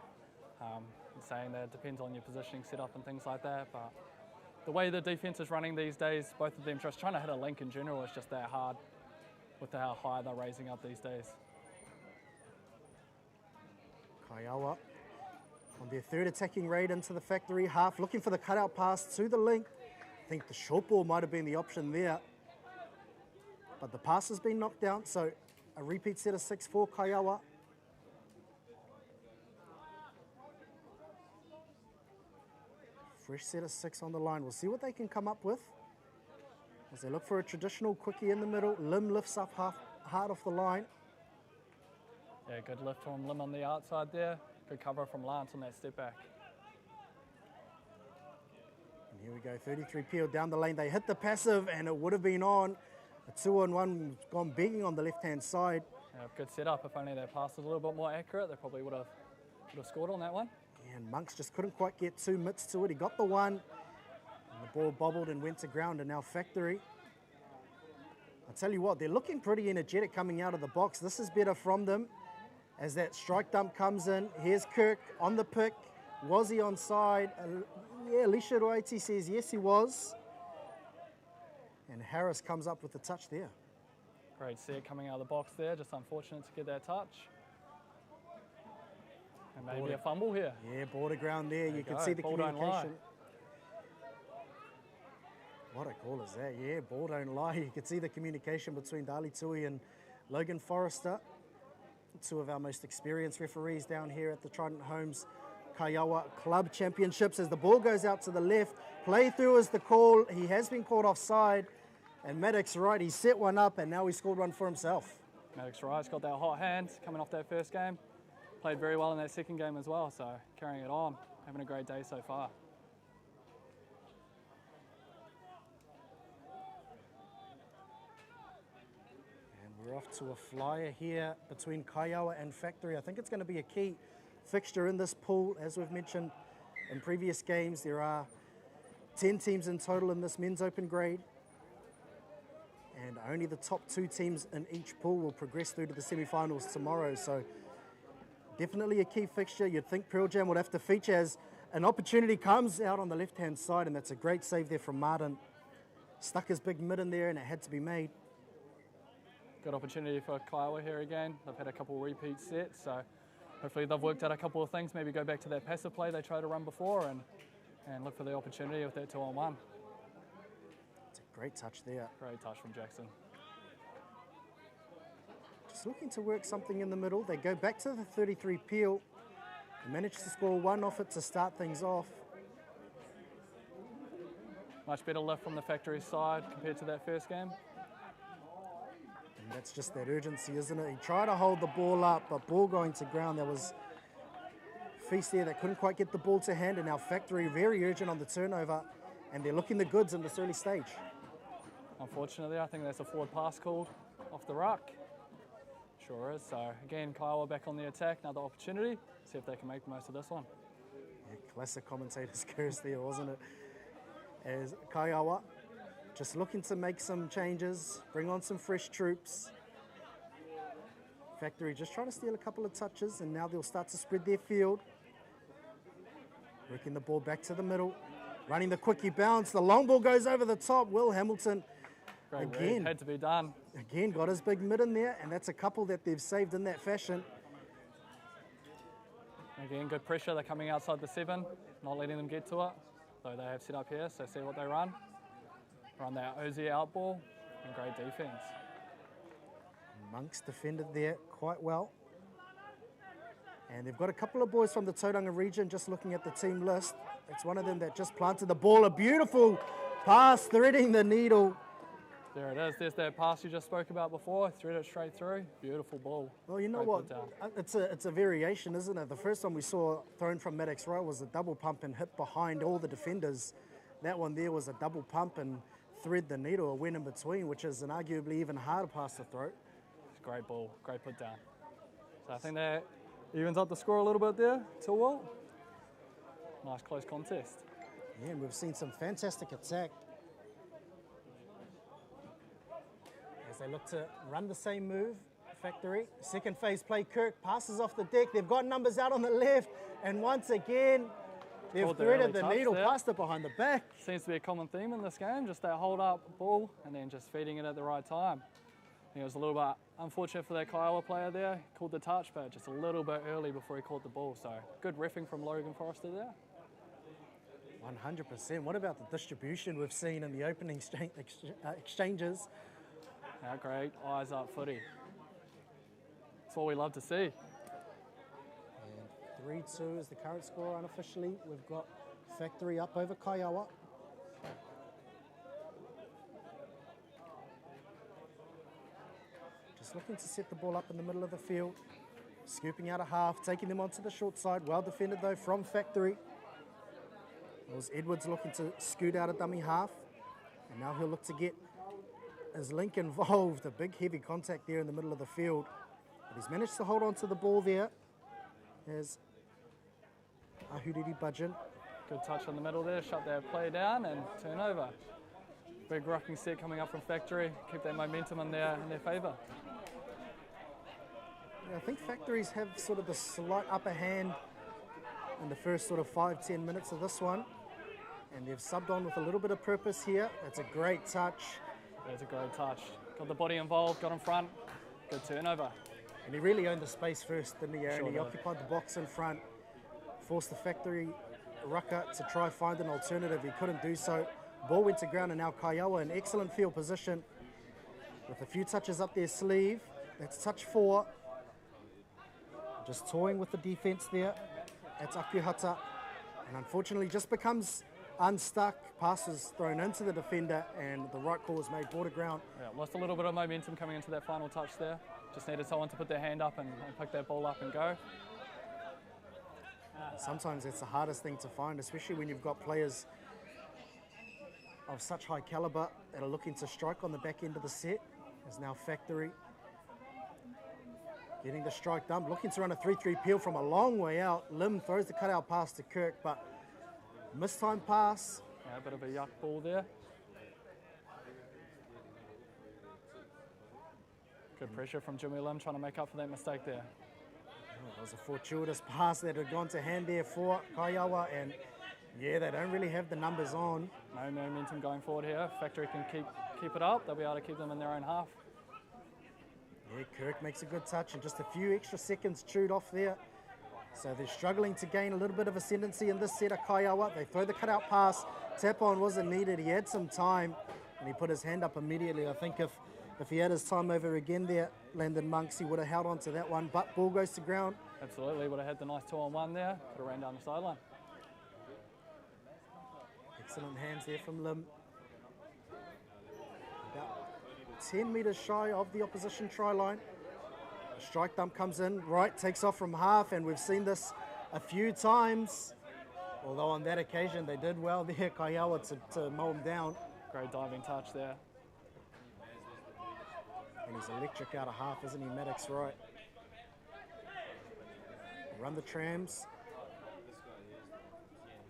I'm saying that it depends on your positioning, setup, and things like that. But the way the defence is running these days, both of them just trying to hit a link in general is just that hard with how high they're raising up these days. Kaiawa on their third attacking raid into the factory half, looking for the cutout pass to the link. I think the short ball might have been the option there, but the pass has been knocked down, so a repeat set of 6 for Kaiawa. Fresh set of 6 on the line. We'll see what they can come up with as they look for a traditional quickie in the middle. Lim lifts up hard off the line. Yeah, good lift from Lim on the outside there. Good cover from Lance on that step back. And here we go, 33 peel down the lane. They hit the passive and it would have been on. A 2-on-1 gone begging on the left-hand side. Yeah, good setup. If only their pass was a little bit more accurate, they probably would have scored on that one. And Monks just couldn't quite get 2 mitts to it. He got the one, and the ball bobbled and went to ground, and now Factory. I'll tell you what, they're looking pretty energetic coming out of the box. This is better from them as that strike dump comes in. Here's Kirk on the pick. Was he onside? Yeah, Alicia Roiti says yes, he was. And Harris comes up with the touch there. Great set coming out of the box there. Just unfortunate to get that touch. And maybe a fumble here. Yeah, border ground there. You can see the Ball don't lie. communication. What a call is that? Yeah, ball don't lie. You can see the communication between Dali Tui and Logan Forrester, 2 of our most experienced referees down here at the Trident Homes Kaiawa Club Championships. As the ball goes out to the left, play through is the call. He has been caught offside, and Maddox Wright, he set one up, and now he scored one for himself. Maddox Wright's got that hot hand coming off that first game. Played very well in that second game as well, so carrying it on, having a great day so far. And we're off to a flyer here between Kaiawa and Factory. I think it's going to be a key fixture in this pool. As we've mentioned in previous games, there are 10 teams in total in this men's open grade, and only the top 2 teams in each pool will progress through to the semi-finals tomorrow. So definitely a key fixture. You'd think Pearl Jam would have to feature as an opportunity comes out on the left-hand side, and that's a great save there from Martin. Stuck his big mid in there, and it had to be made. Good opportunity for Kaiawa here again. They've had a couple of repeat sets, so hopefully they've worked out a couple of things. Maybe go back to that passive play they tried to run before and look for the opportunity with that 2-on-1. It's a great touch there. Great touch from Jackson. Just looking to work something in the middle. They go back to the 33 peel and manage to score 1 off it to start things off. Much better lift from the Factory side compared to that first game. And that's just that urgency, isn't it? He tried to hold the ball up, but ball going to ground. There was Feast there that couldn't quite get the ball to hand, and now Factory very urgent on the turnover, and they're looking the goods in this early stage. Unfortunately, I think that's a forward pass called off the ruck. Sure is. So again, Kaiawa back on the attack, another opportunity. See if they can make the most of this one. Yeah, classic commentator's curse there, wasn't it? As Kaiawa just looking to make some changes, bring on some fresh troops. Factory just trying to steal a couple of touches, and now they'll start to spread their field. Working the ball back to the middle, running the quickie bounce. The long ball goes over the top. Will Hamilton Great again read. Had to be done. Again, got his big mid in there, and that's a couple that they've saved in that fashion. Again, good pressure. They're coming outside the 7, not letting them get to it. Though they have set up here, so see what they run. Run that Ozzy out ball, and great defence. Monks defended there quite well. And they've got a couple of boys from the Tauranga region just looking at the team list. It's one of them that just planted the ball. A beautiful pass, threading the needle. There it is. There's that pass you just spoke about before. Thread it straight through. Beautiful ball. Well, you know what? It's a variation, isn't it? The first one we saw thrown from Maddox Row was a double pump and hit behind all the defenders. That one there was a double pump and thread the needle, a win in between, which is an arguably even harder pass to throw. It's a great ball. Great put down. So I think that evens up the score a little bit there. 2-2. Nice close contest. Yeah, and we've seen some fantastic attack. As they look to run the same move, Factory. Second phase play, Kirk passes off the deck. They've got numbers out on the left. And once again, They've Called the threaded early the touch needle, there. passed it behind the back. Seems to be a common theme in this game, just that hold up ball and then just feeding it at the right time. I think it was a little bit unfortunate for that Kaiawa player there. He called the touch, but just a little bit early before he caught the ball. So good reffing from Logan Forrester there. 100%. What about the distribution we've seen in the opening exchanges? How great, eyes up footy. That's what we love to see. And 3-2 is the current score unofficially. We've got Factory up over Kaiawa. Just looking to set the ball up in the middle of the field. Scooping out a half, taking them onto the short side. Well defended though from Factory. It was Edwards looking to scoot out a dummy half. And now he'll look to get his link involved. A big heavy contact there in the middle of the field. But he's managed to hold on to the ball there. As Ahuriri Budgeon. Good touch on the middle there, shut that play down and turn over. Big rocking set coming up from Factory. Keep that momentum in their favour. Yeah, I think Factories have sort of the slight upper hand in the first sort of 5-10 minutes of this one. And they've subbed on with a little bit of purpose here. That's a great touch. That's a great touch. Got the body involved, got in front. Good turnover. And he really owned the space first, didn't he, Aaron? Sure He did. occupied the box in front, forced the Factory rucker to try find an alternative. He couldn't do so. Ball went to ground, and now Kaiawa in excellent field position with a few touches up their sleeve. That's touch 4. Just toying with the defense there. That's Akuhata. And unfortunately just becomes unstuck. Pass is thrown into the defender, and the right call was made ball to ground. Yeah, lost a little bit of momentum coming into that final touch there. Just needed someone to put their hand up and pick that ball up and go. Sometimes it's the hardest thing to find, especially when you've got players of such high caliber that are looking to strike on the back end of the set. Is now Factory getting the strike done, looking to run a 3-3 peel from a long way out. Lim throws the cutout pass to Kirk, but mistimed pass. Yeah, a bit of a yuck ball there. Good pressure from Jimmy Lim trying to make up for that mistake there. It was a fortuitous pass that had gone to hand there for Kaiawa, and yeah, they don't really have the numbers on. No momentum going forward here. Factory can keep it up. They'll be able to keep them in their own half. Yeah, Kirk makes a good touch, and just a few extra seconds chewed off there. So they're struggling to gain a little bit of ascendancy in this set of Kaiawa. They throw the cutout pass. Tap on wasn't needed. He had some time, and he put his hand up immediately. I think if he had his time over again there, Landon Monks, he would have held on to that one. But ball goes to ground. Absolutely, would have had the nice 2-on-1 there. Could have ran down the sideline. Excellent hands there from Lim. About 10 metres shy of the opposition try line. A strike dump comes in, right, takes off from half, and we've seen this a few times. Although on that occasion they did well there, Kaiawa, to mow him down. Great diving touch there. And he's electric out of half, isn't he, Maddox? Right. Run the trams.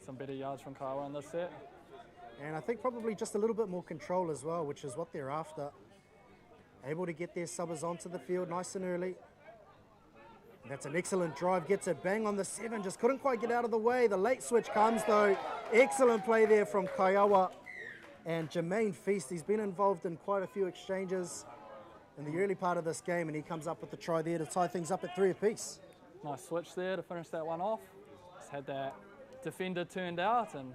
Some better yards from Kaiawa in this set. And I think probably just a little bit more control as well, which is what they're after. Able to get their subbers onto the field nice and early. And that's an excellent drive, gets it bang on the 7, just couldn't quite get out of the way. The late switch comes though. Excellent play there from Kaiawa. And Jermaine Feast, he's been involved in quite a few exchanges in the early part of this game, and he comes up with the try there to tie things up at 3 apiece. Nice switch there to finish that one off. Just had that defender turned out and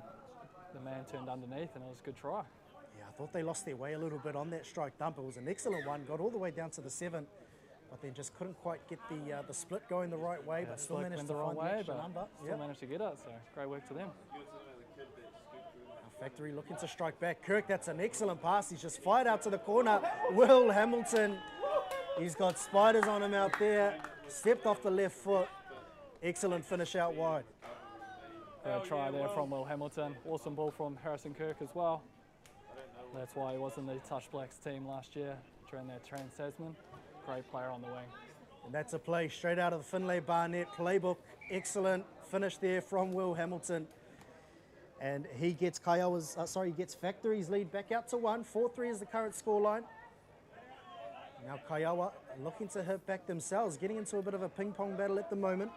the man turned underneath, and it was a good try. Yeah, I thought they lost their way a little bit on that strike dump. It was an excellent one, got all the way down to the 7, but then just couldn't quite get the split going the right way, but still managed to find the extra number. Still managed to get it, so great work to them. Factory looking to strike back. Kirk, that's an excellent pass. He's just fired out to the corner. Will Hamilton, he's got spiders on him out there. Stepped off the left foot. Excellent finish out wide. Great try there from Will Hamilton. Awesome ball from Harrison Kirk as well. That's why he was in the Touch Blacks team last year during that Trans-Tasman. Great player on the wing. And that's a play straight out of the Finlay Barnett playbook. Excellent finish there from Will Hamilton. And he gets he gets Factory's lead back out to 1. 4-3 is the current scoreline. Now Kaiawa looking to hit back themselves, getting into a bit of a ping-pong battle at the moment.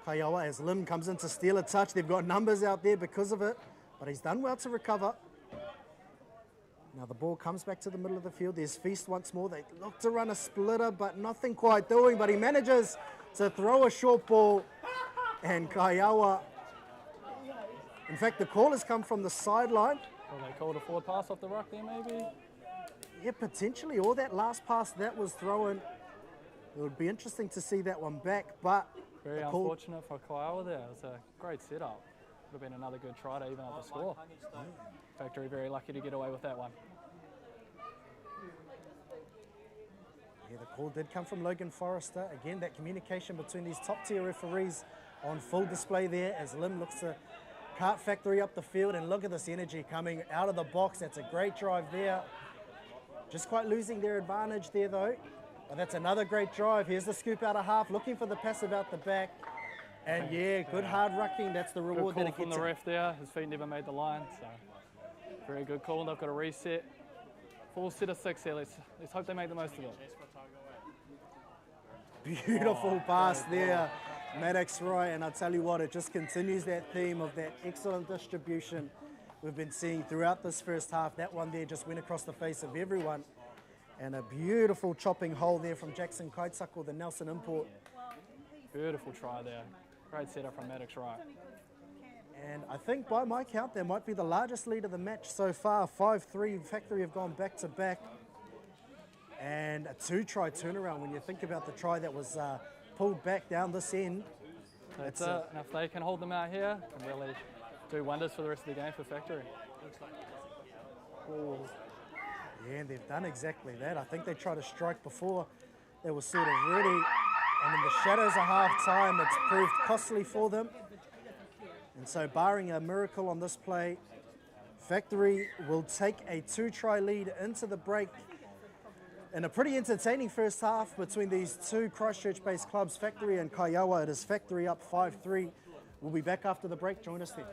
Kaiawa as Lim comes in to steal a touch. They've got numbers out there because of it, but he's done well to recover. Now the ball comes back to the middle of the field. There's Feast once more. They look to run a splitter, but nothing quite doing. But he manages to throw a short ball, and Kaiawa. In fact, the call has come from the sideline. Well, they called a forward pass off the ruck there, maybe? Yeah, potentially. Or that last pass that was thrown. It would be interesting to see that one back, but Very unfortunate for Kaiawa there. It was a great setup. Would have been another good try to even up the score. Factory very lucky to get away with that one. Yeah, the call did come from Logan Forrester. Again, that communication between these top-tier referees on full display there as Lim looks to cart Factory up the field, and look at this energy coming out of the box. That's a great drive there. Just quite losing their advantage there though. But that's another great drive. Here's the scoop out of half, looking for the passive out the back. And yeah, good hard rucking. That's the reward Good that call it from gets. the ref there. His feet never made the line, so very good call. They've got a reset. Full set of 6 here. Let's hope they make the most of it. Beautiful pass there, Maddox Roy, and I tell you what, it just continues that theme of that excellent distribution we've been seeing throughout this first half. That one there just went across the face of everyone, and a beautiful chopping hole there from Jackson Kaitsako, the Nelson import. Beautiful try there. Great setup from Maddox Wright. And I think by my count, there might be the largest lead of the match so far. 5-3, Factory have gone back to back. And a 2-try turnaround when you think about the try that was pulled back down this end. That's it. And if they can hold them out here, can really do wonders for the rest of the game for Factory. Ooh. Yeah, and they've done exactly that. I think they tried to strike before they were sort of ready. And in the shadows of half-time, it's proved costly for them. And so barring a miracle on this play, Factory will take a 2-try lead into the break. In a pretty entertaining first half between these two Christchurch-based clubs, Factory and Kaiawa. It is Factory up 5-3. We'll be back after the break. Join us then.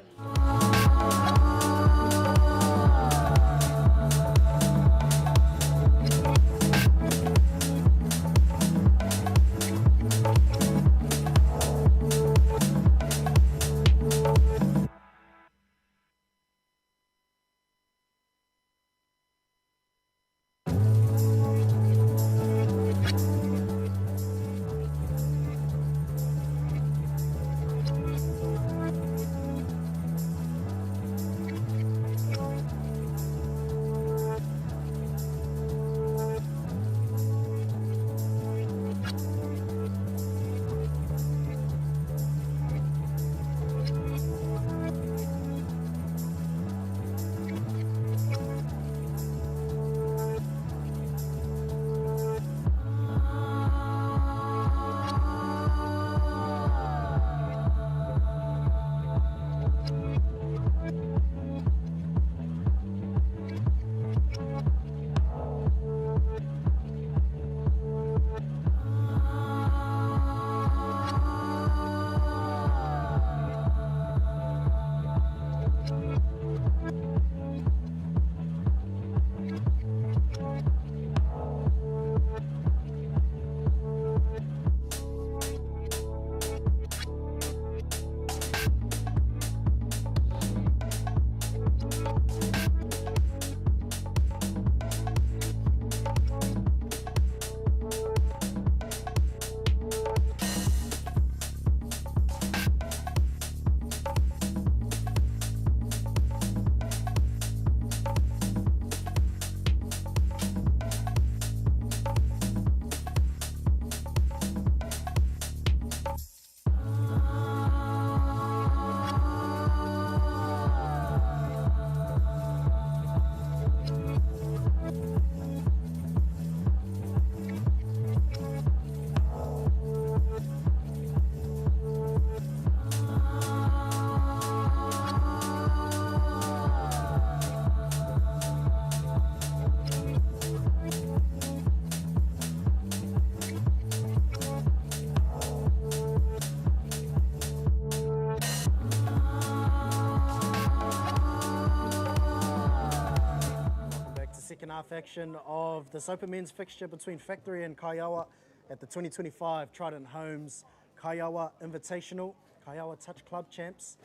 Second half action of this Open Men's fixture between Factory and Kaiawa at the 2025 Trident Homes Kaiawa Invitational, Kaiawa Touch Club champs.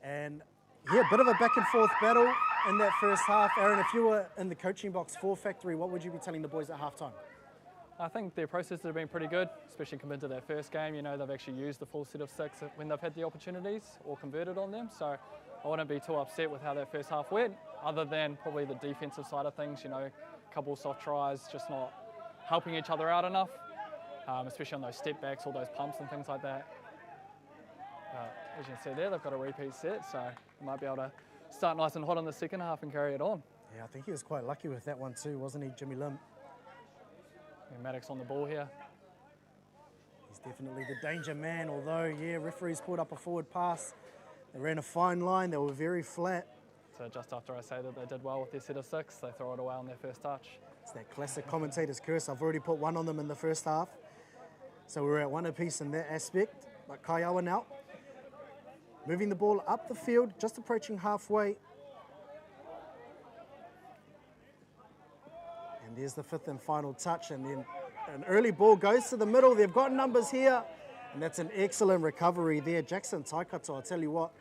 And yeah, a bit of a back and forth battle in that first half. Aaron, if you were in the coaching box for Factory, what would you be telling the boys at halftime? I think their processes have been pretty good, especially compared to their first game. You know, they've actually used the full set of 6 when they've had the opportunities or converted on them. So I wouldn't be too upset with how that first half went, other than probably the defensive side of things. You know, a couple of soft tries, just not helping each other out enough, especially on those step backs, all those pumps and things like that. As you can see there, they've got a repeat set, so they might be able to start nice and hot in the second half and carry it on. Yeah, I think he was quite lucky with that one too, wasn't he, Jimmy Lim? And Maddox on the ball here. He's definitely the danger man, although, yeah, referees pulled up a forward pass. They ran a fine line, they were very flat. So just after I say that they did well with their set of 6, they throw it away on their first touch. It's that classic commentator's curse. I've already put 1 on them in the first half. So we're at 1 apiece in that aspect. But Kaiawa now, moving the ball up the field, just approaching halfway. And there's the 5th and final touch. And then an early ball goes to the middle. They've got numbers here. And that's an excellent recovery there. Jackson Taikato, I'll tell you what,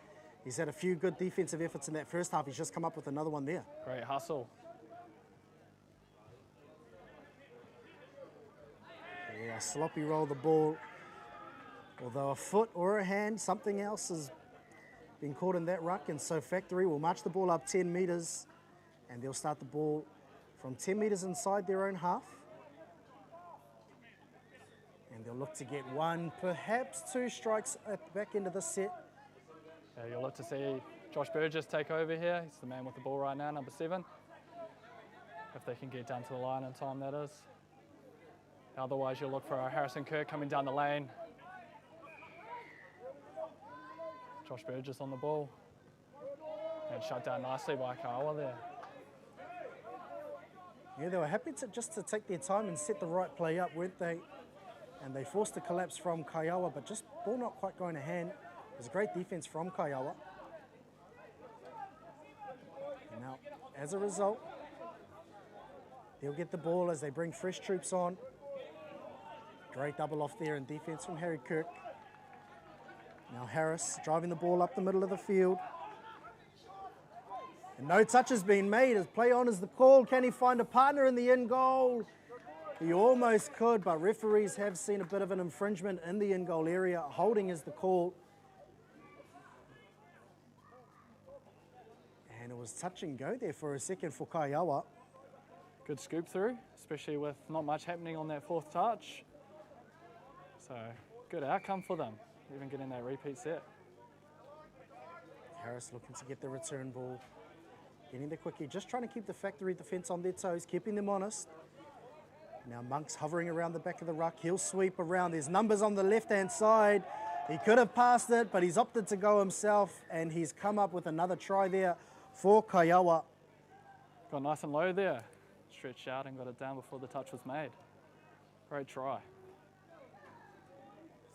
he's had a few good defensive efforts in that first half. He's just come up with another one there. Great hustle. Yeah, sloppy roll the ball. Although a foot or a hand, something else has been caught in that ruck. And so Factory will march the ball up 10 metres and they'll start the ball from 10 metres inside their own half. And they'll look to get 1, perhaps 2 strikes at the back end of the set. Yeah, you'll look to see Josh Burgess take over here. He's the man with the ball right now, number 7. If they can get down to the line in time, that is. Otherwise, you'll look for Harrison Kirk coming down the lane. Josh Burgess on the ball. And shut down nicely by Kaiawa there. Yeah, they were happy just to take their time and set the right play up, weren't they? And they forced a collapse from Kaiawa, but just ball not quite going to hand. It was a great defense from Kaiawa. And now, as a result, they'll get the ball as they bring fresh troops on. Great double off there in defense from Harry Kirk. Now Harris driving the ball up the middle of the field. And no touch has been made as play on is the call. Can he find a partner in the end goal? He almost could, but referees have seen a bit of an infringement in the end goal area. Holding is the call. And it was touch and go there for a second for Kaiawa. Good scoop through, especially with not much happening on that 4th touch. So, good outcome for them, even getting that repeat set. Harris looking to get the return ball. Getting there quickly, just trying to keep the Factory defence on their toes, keeping them honest. Now Monk's hovering around the back of the ruck. He'll sweep around. There's numbers on the left-hand side. He could have passed it, but he's opted to go himself, and he's come up with another try there for Kaiawa. Got nice and low there. Stretched out and got it down before the touch was made. Great try.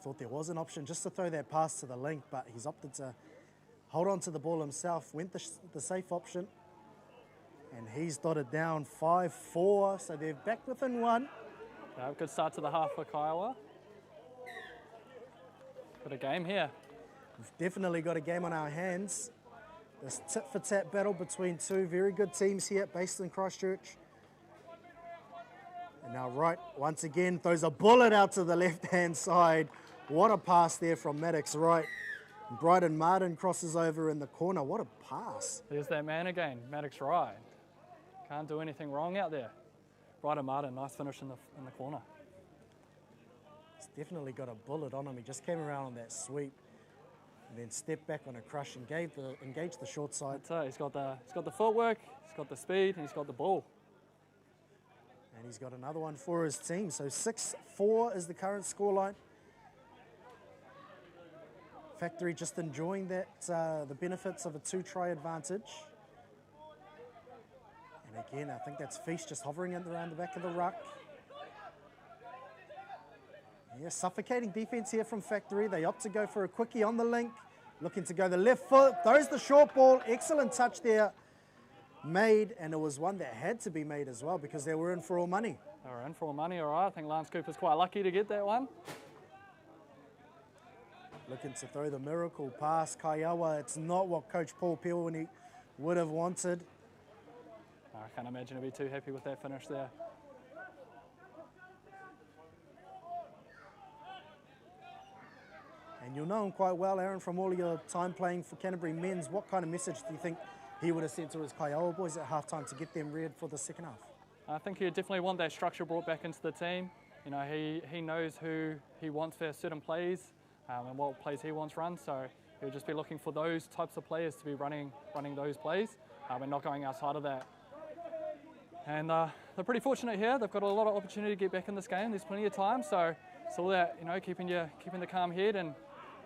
Thought there was an option just to throw that pass to the link, but he's opted to hold on to the ball himself, went the safe option. And he's dotted down 5-4, so they're back within 1. Yeah, good start to the half for Kaiawa. Got a game here. We've definitely got a game on our hands. This tit-for-tat battle between 2 very good teams here based in Christchurch. And now Wright, once again, throws a bullet out to the left-hand side. What a pass there from Maddox Wright. Bryden Martin crosses over in the corner. What a pass. There's that man again, Maddox Wright. Can't do anything wrong out there. Bryden Martin, nice finish in the corner. He's definitely got a bullet on him. He just came around on that sweep and then stepped back on a crush and engaged the short side. That's it. He's got the footwork, he's got the speed, and he's got the ball. And he's got another one for his team. So 6-4 is the current scoreline. Factory just enjoying that the benefits of a 2-try advantage. And again, I think that's Feast just hovering around the back of the ruck. Yeah, suffocating defense here from Factory. They opt to go for a quickie on the link. Looking to go the left foot. Throws the short ball. Excellent touch there. Made, and it was one that had to be made as well because they were in for all money. They were in for all money, all right. I think Lance Cooper's quite lucky to get that one. Looking to throw the miracle pass. Kaiawa, it's not what Coach Paul Peony would have wanted. I can't imagine he'll be too happy with that finish there. And you'll know him quite well, Aaron, from all of your time playing for Canterbury men's. What kind of message do you think he would have sent to his Kaiawa boys at halftime to get them reared for the second half? I think he definitely want that structure brought back into the team. You know, he knows who he wants for certain plays and what plays he wants run. So he'll just be looking for those types of players to be running those plays and not going outside of that. And they're pretty fortunate here. They've got a lot of opportunity to get back in this game. There's plenty of time. So it's all that, you know, keeping the calm head and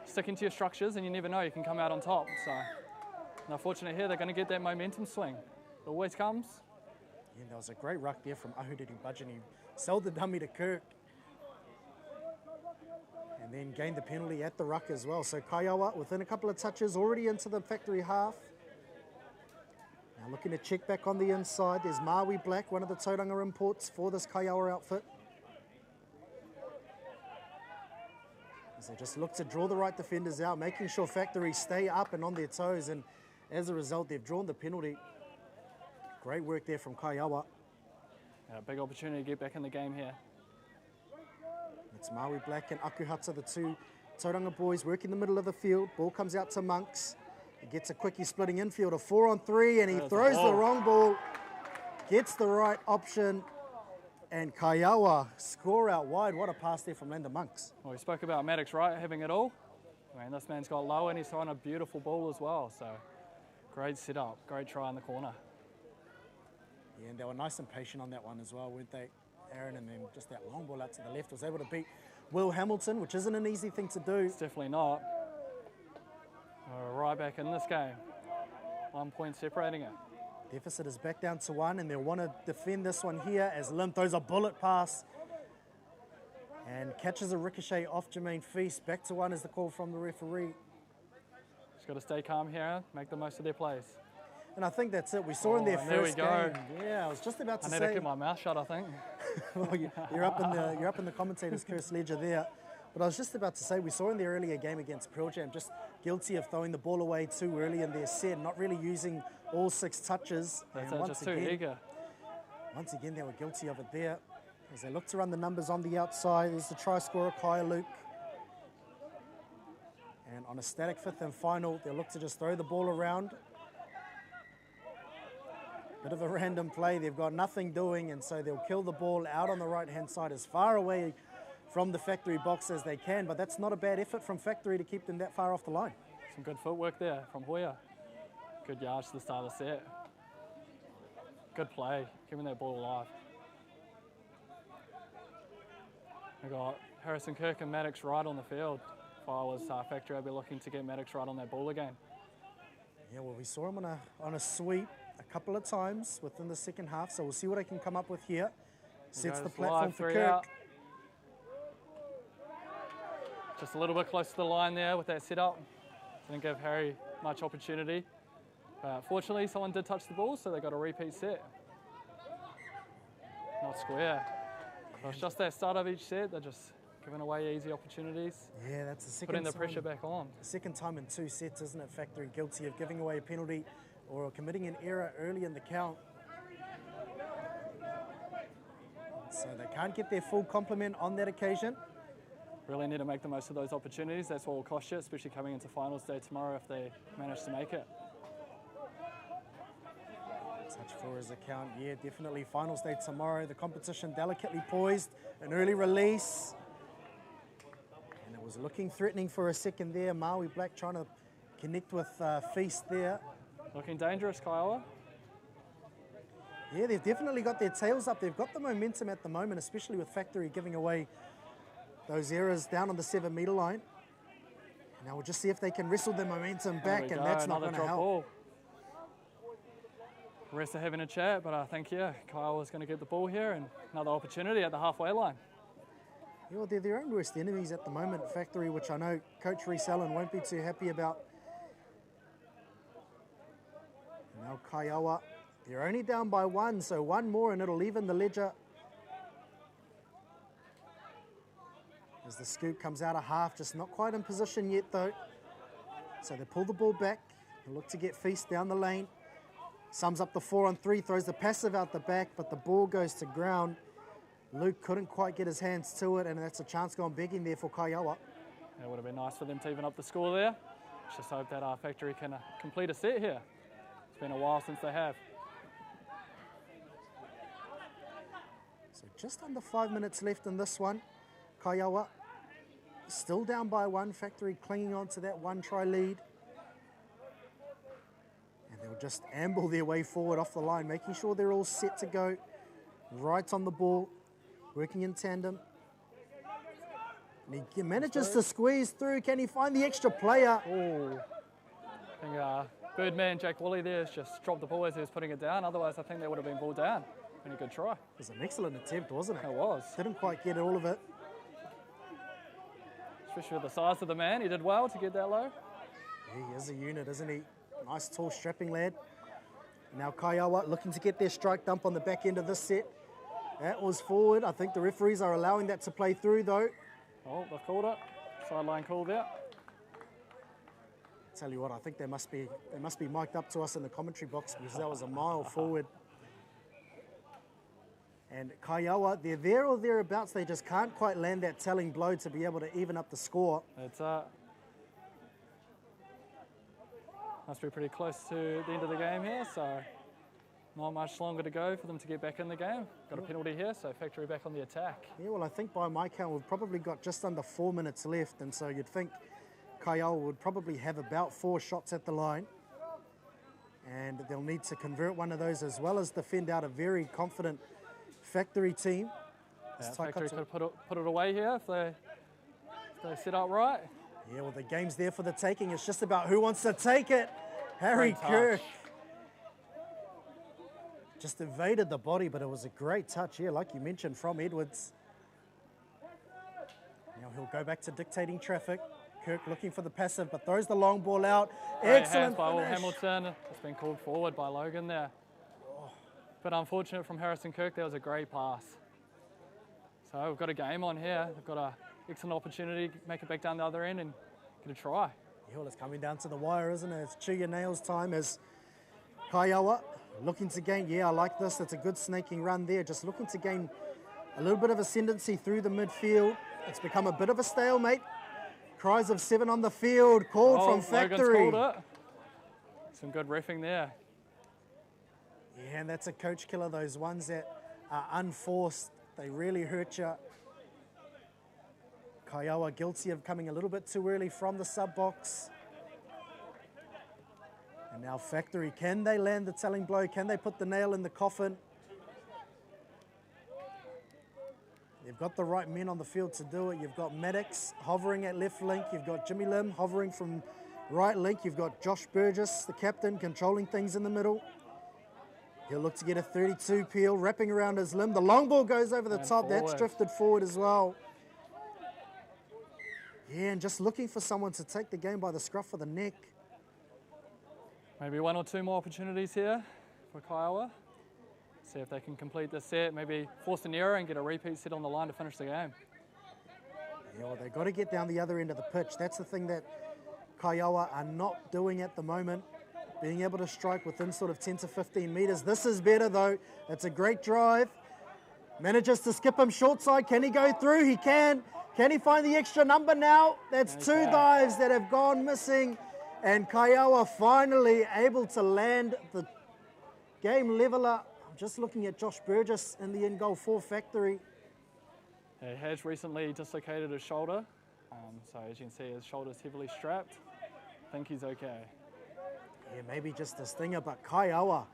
sticking to your structures, and you never know, you can come out on top. So they're fortunate here. They're going to get that momentum swing. It always comes. Yeah, that was a great ruck there from Aotearoa Budge, and he sold the dummy to Kirk. And then gained the penalty at the ruck as well. So Kaiawa, within a couple of touches, already into the factory half. Now looking to check back on the inside. There's Maui Black, one of the Tauranga imports for this Kaiawa outfit. As they just look to draw the right defenders out, making sure factory stay up and on their toes. And as a result, they've drawn the penalty. Great work there from Kaiawa. Yeah, big opportunity to get back in the game here. It's Maui Black and Akuhata, the two Tauranga boys, working the middle of the field. Ball comes out to Monks. He gets a quickie splitting infield, a 4-on-3, and he throws the wrong ball. Gets the right option, and Kaiawa score out wide. What a pass there from Landon Monks. Well, we spoke about Maddox Wright having it all. I mean, this man's got low and he's throwing a beautiful ball as well. So great setup, great try in the corner. Yeah, and they were nice and patient on that one as well, weren't they, Aaron? And then just that long ball out to the left was able to beat Will Hamilton, which isn't an easy thing to do. It's definitely not. We're right back in this game. 1 point separating it. Deficit is back down to 1, and they'll want to defend this one here as Lim throws a bullet pass and catches a ricochet off Jermaine Feast. Back to 1 is the call from the referee. Just got to stay calm here, make the most of their plays. And I think that's it. We saw in their first game. There we go. Yeah, I was just about to say. I need to keep my mouth shut, I think. Well, you're up in the commentator's curse ledger there. But I was just about to say, we saw in the earlier game against Pearl Jam, just guilty of throwing the ball away too early in their set, not really using all 6 touches. That's and just too eager. Once again, they were guilty of it there. As they look to run the numbers on the outside, there's the try scorer, Kaya Luke. And on a static 5th and final, they'll look to just throw the ball around. Bit of a random play. They've got nothing doing, and so they'll kill the ball out on the right-hand side as far away from the factory box as they can, but that's not a bad effort from factory to keep them that far off the line. Some good footwork there from Hoya. Good yards to the start of the set. Good play, keeping that ball alive. We've got Harrison Kirk and Maddox Wright on the field. If I was factory, I'd be looking to get Maddox Wright on that ball again. Yeah, well, we saw him on a sweep a couple of times within the second half, so we'll see what I can come up with here. Sets the platform for Kirk. Out. Just a little bit close to the line there with that setup. Didn't give Harry much opportunity. Fortunately, someone did touch the ball, so they got a repeat set. Not square. So it's just that start of each set. They're just giving away easy opportunities. Yeah, that's the second Putting the time, pressure back on. The second time in 2 sets, isn't it? Factory guilty of giving away a penalty or committing an error early in the count. So they can't get their full complement on that occasion. Really need to make the most of those opportunities. That's what will cost you, especially coming into finals day tomorrow if they manage to make it. Touch for his account, yeah, definitely finals day tomorrow. The competition delicately poised, an early release. And it was looking threatening for a second there. Maui Black trying to connect with Feast there. Looking dangerous, Kaiawa. Yeah, they've definitely got their tails up. They've got the momentum at the moment, especially with Factory giving away those errors down on the 7-metre line. Now we'll just see if they can wrestle the momentum back, and that's not going to help. Ball. The rest are having a chat, but I think, yeah, Kaiawa's going to get the ball here and another opportunity at the halfway line. Yeah, well, they're their own worst enemies at the moment, Factory, which I know Coach Reece Allen won't be too happy about. Now Kaiawa, they're only down by 1, so 1 more and it'll even the ledger. As the scoop comes out of half, just not quite in position yet though. So they pull the ball back, they look to get Feast down the lane. Sums up the 4-on-3, throws the passive out the back, but the ball goes to ground. Luke couldn't quite get his hands to it, and that's a chance gone begging there for Kaiawa. It would have been nice for them to even up the score there. Just hope that our Factory can complete a set here. It's been a while since they have. So just under 5 minutes left in this one. Kaiawa still down by 1, Factory clinging on to that 1-try lead. And they'll just amble their way forward off the line, making sure they're all set to go. Right on the ball, working in tandem. And he manages to squeeze through. Can he find the extra player? Oh, I think Birdman Jack Woolley there has just dropped the ball as he was putting it down. Otherwise, I think they would have been ball down. Been a good try. It was an excellent attempt, wasn't it? It was. Didn't quite get all of it. Especially with the size of the man, he did well to get that low. He is a unit, isn't he? Nice, tall, strapping lad. Now Kaiawa looking to get their strike dump on the back end of this set. That was forward. I think the referees are allowing that to play through, though. Oh, they've called it. Sideline called out. Tell you what, I think they must be mic'd up to us in the commentary box because that was a mile forward. And Kaiawa, they're there or thereabouts. They just can't quite land that telling blow to be able to even up the score. It's must be pretty close to the end of the game here, so not much longer to go for them to get back in the game. Got a penalty here, so Factory back on the attack. Yeah, well, I think by my count, we've probably got just under 4 minutes left, and so you'd think Kaiawa would probably have about 4 shots at the line. And they'll need to convert one of those as well as defend out a very confident Factory team. Yeah, Factory could put it away here if they set up right. Yeah, well, the game's there for the taking. It's just about who wants to take it. Harry Kirk just evaded the body, but it was a great touch here, like you mentioned, from Edwards. Now he'll go back to dictating traffic. Kirk looking for the passive, but throws the long ball out. Excellent by finish. Hamilton. It's been called forward by Logan there. But unfortunate from Harrison Kirk, that was a great pass. So we've got a game on here. They've got an excellent opportunity to make it back down the other end and get a try. Yeah, well, it's coming down to the wire, isn't it? It's chew your nails time as Kaiawa looking to gain. Yeah, I like this. It's a good snaking run there. Just looking to gain a little bit of ascendancy through the midfield. It's become a bit of a stalemate. Cries of 7 on the field, called from Factory. Logan's called it. Some good reffing there. Yeah, and that's a coach killer, those ones that are unforced. They really hurt you. Kaiawa guilty of coming a little bit too early from the sub-box. And now Factory, can they land the telling blow? Can they put the nail in the coffin? They've got the right men on the field to do it. You've got Maddox hovering at left link. You've got Jimmy Lim hovering from right link. You've got Josh Burgess, the captain, controlling things in the middle. He'll look to get a 32 peel, wrapping around his limb. The long ball goes over the top. Forward. That's drifted forward as well. Yeah, and just looking for someone to take the game by the scruff of the neck. Maybe 1 or 2 more opportunities here for Kaiawa. See if they can complete this set, maybe force an error and get a repeat set on the line to finish the game. Yeah, well, they've got to get down the other end of the pitch. That's the thing that Kaiawa are not doing at the moment. Being able to strike within sort of 10 to 15 metres. This is better though. It's a great drive. Manages to skip him short side. Can he go through? He can. Can he find the extra number now? That's 2 dives that have gone missing. And Kaiawa finally able to land the game leveller. I'm just looking at Josh Burgess in the end goal for Factory. He has recently dislocated his shoulder. So as you can see, his shoulder's heavily strapped. I think he's okay. Yeah, maybe just a stinger, but Kaiawa,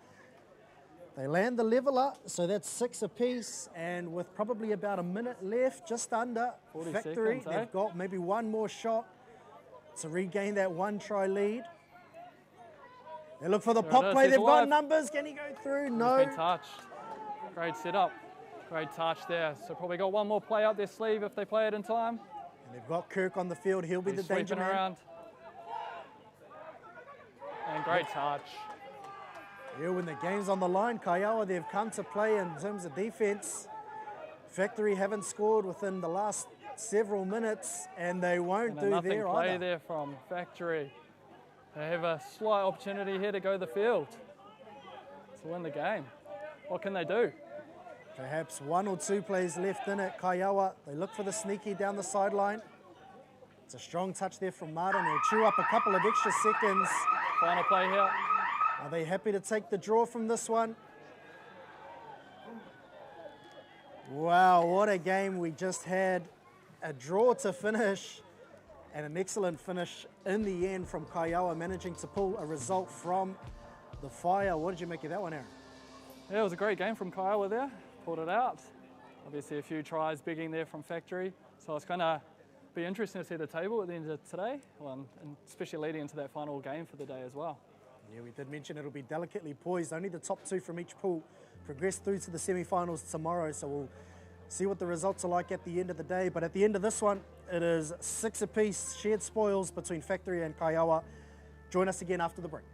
they land the leveller, so that's 6 apiece, and with probably about a minute left, just under, 40 Factory, seconds, they've got maybe one more shot to regain that 1-try lead. They look for the pop play, they've got numbers, can he go through? No. He's been touched. Great setup, great touch there. So probably got one more play up their sleeve if they play it in time. And they've got Kirk on the field, he'll be the danger man. Around. And great touch. Yeah, when the game's on the line, Kaiawa, they've come to play in terms of defence. Factory haven't scored within the last several minutes, and they won't And do a nothing there play either. there from Factory. They have a slight opportunity here to go the field to win the game. What can they do? Perhaps 1 or 2 plays left in it. Kaiawa, they look for the sneaky down the sideline. It's a strong touch there from Martin. He'll chew up a couple of extra seconds. Final play here. Are they happy to take the draw from this one? Wow, what a game we just had. A draw to finish and an excellent finish in the end from Kaiawa, managing to pull a result from the Fire. What did you make of that one, Aaron? Yeah, it was a great game from Kaiawa there. Pulled it out. Obviously a few tries bigging there from Factory. So it's going to be interesting to see the table at the end of today, and especially leading into that final game for the day as well. Yeah, we did mention it'll be delicately poised. Only the top 2 from each pool progress through to the semi-finals tomorrow. So we'll see what the results are like at the end of the day. But at the end of this one, it is 6 apiece, shared spoils between Factory and Kaiawa. Join us again after the break.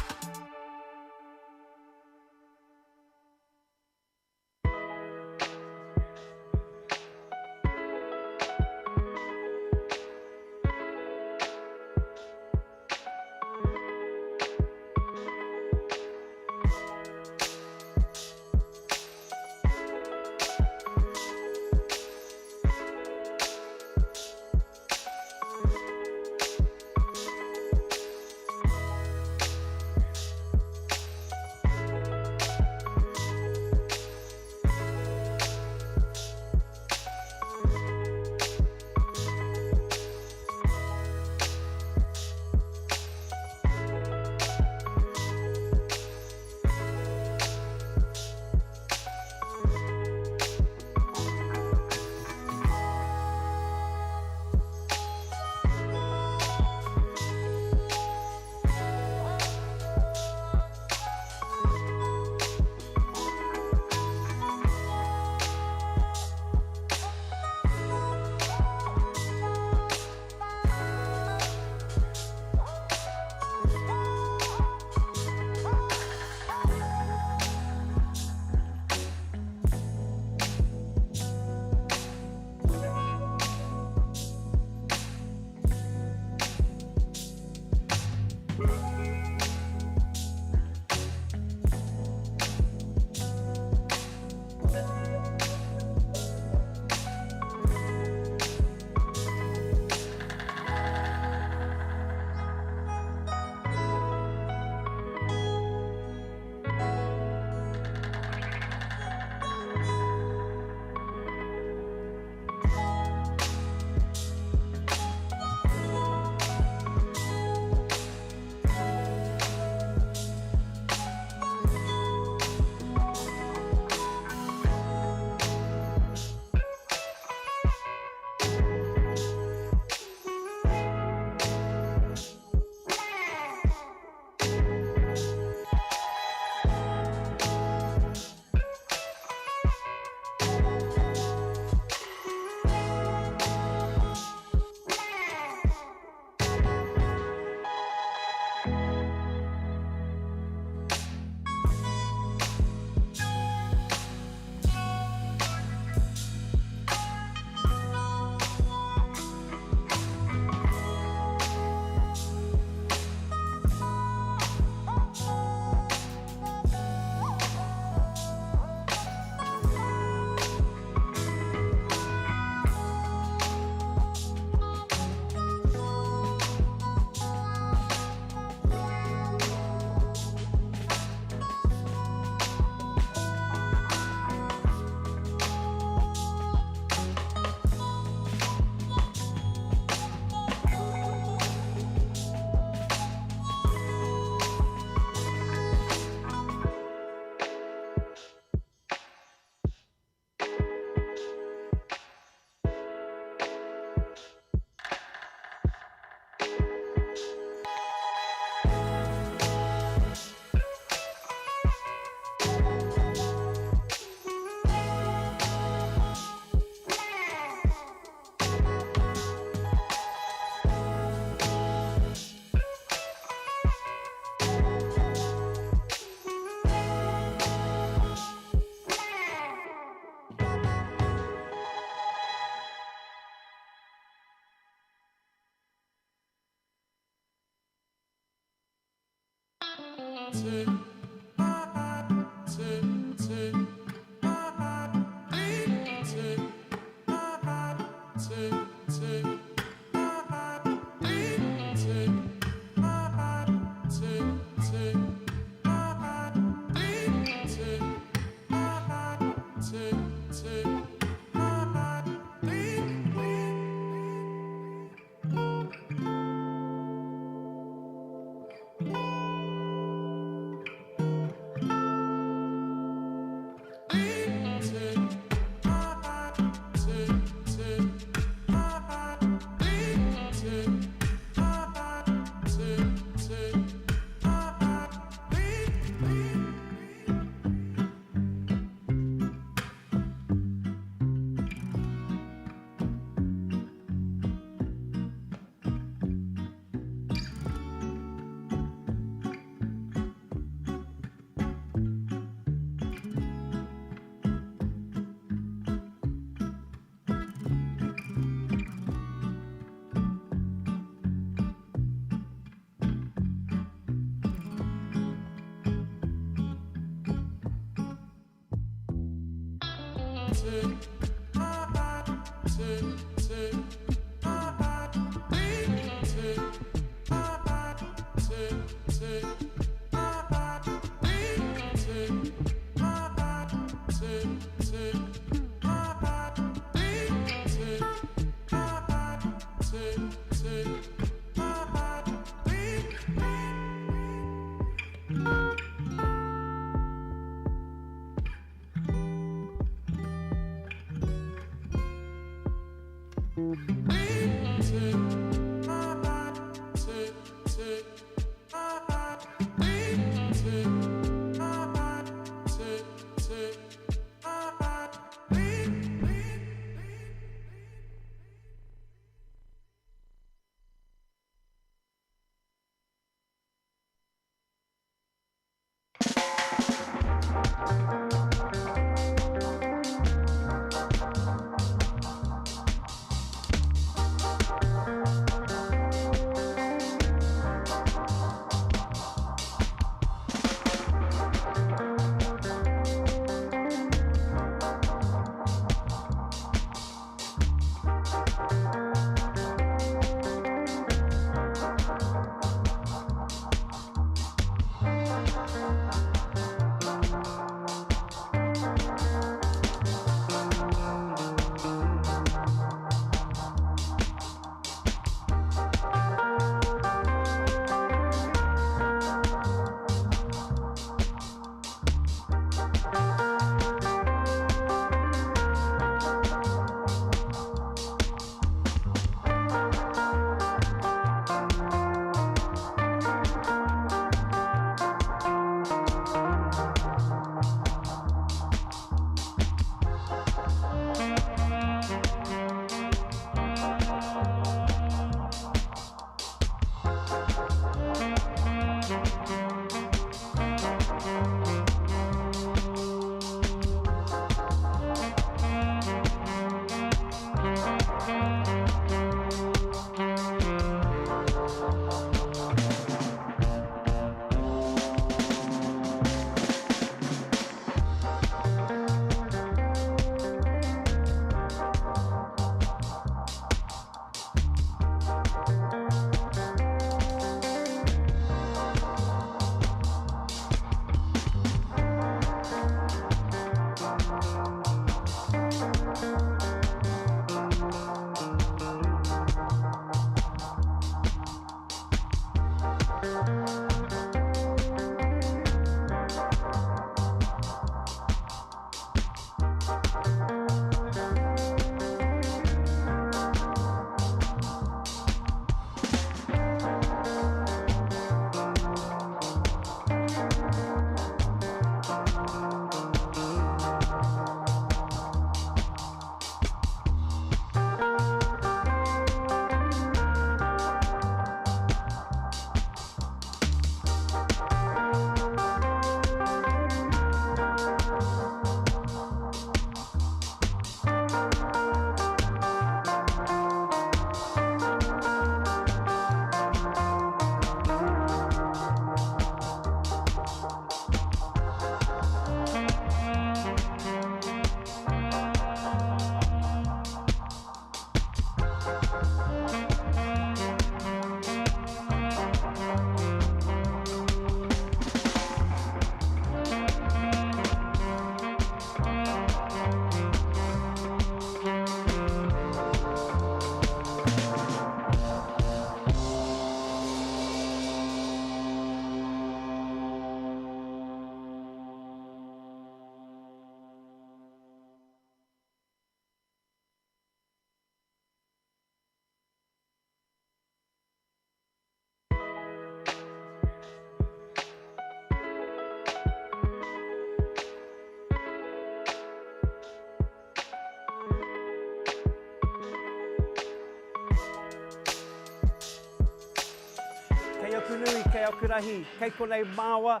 Punui, kei Akurahi, kei konei māua,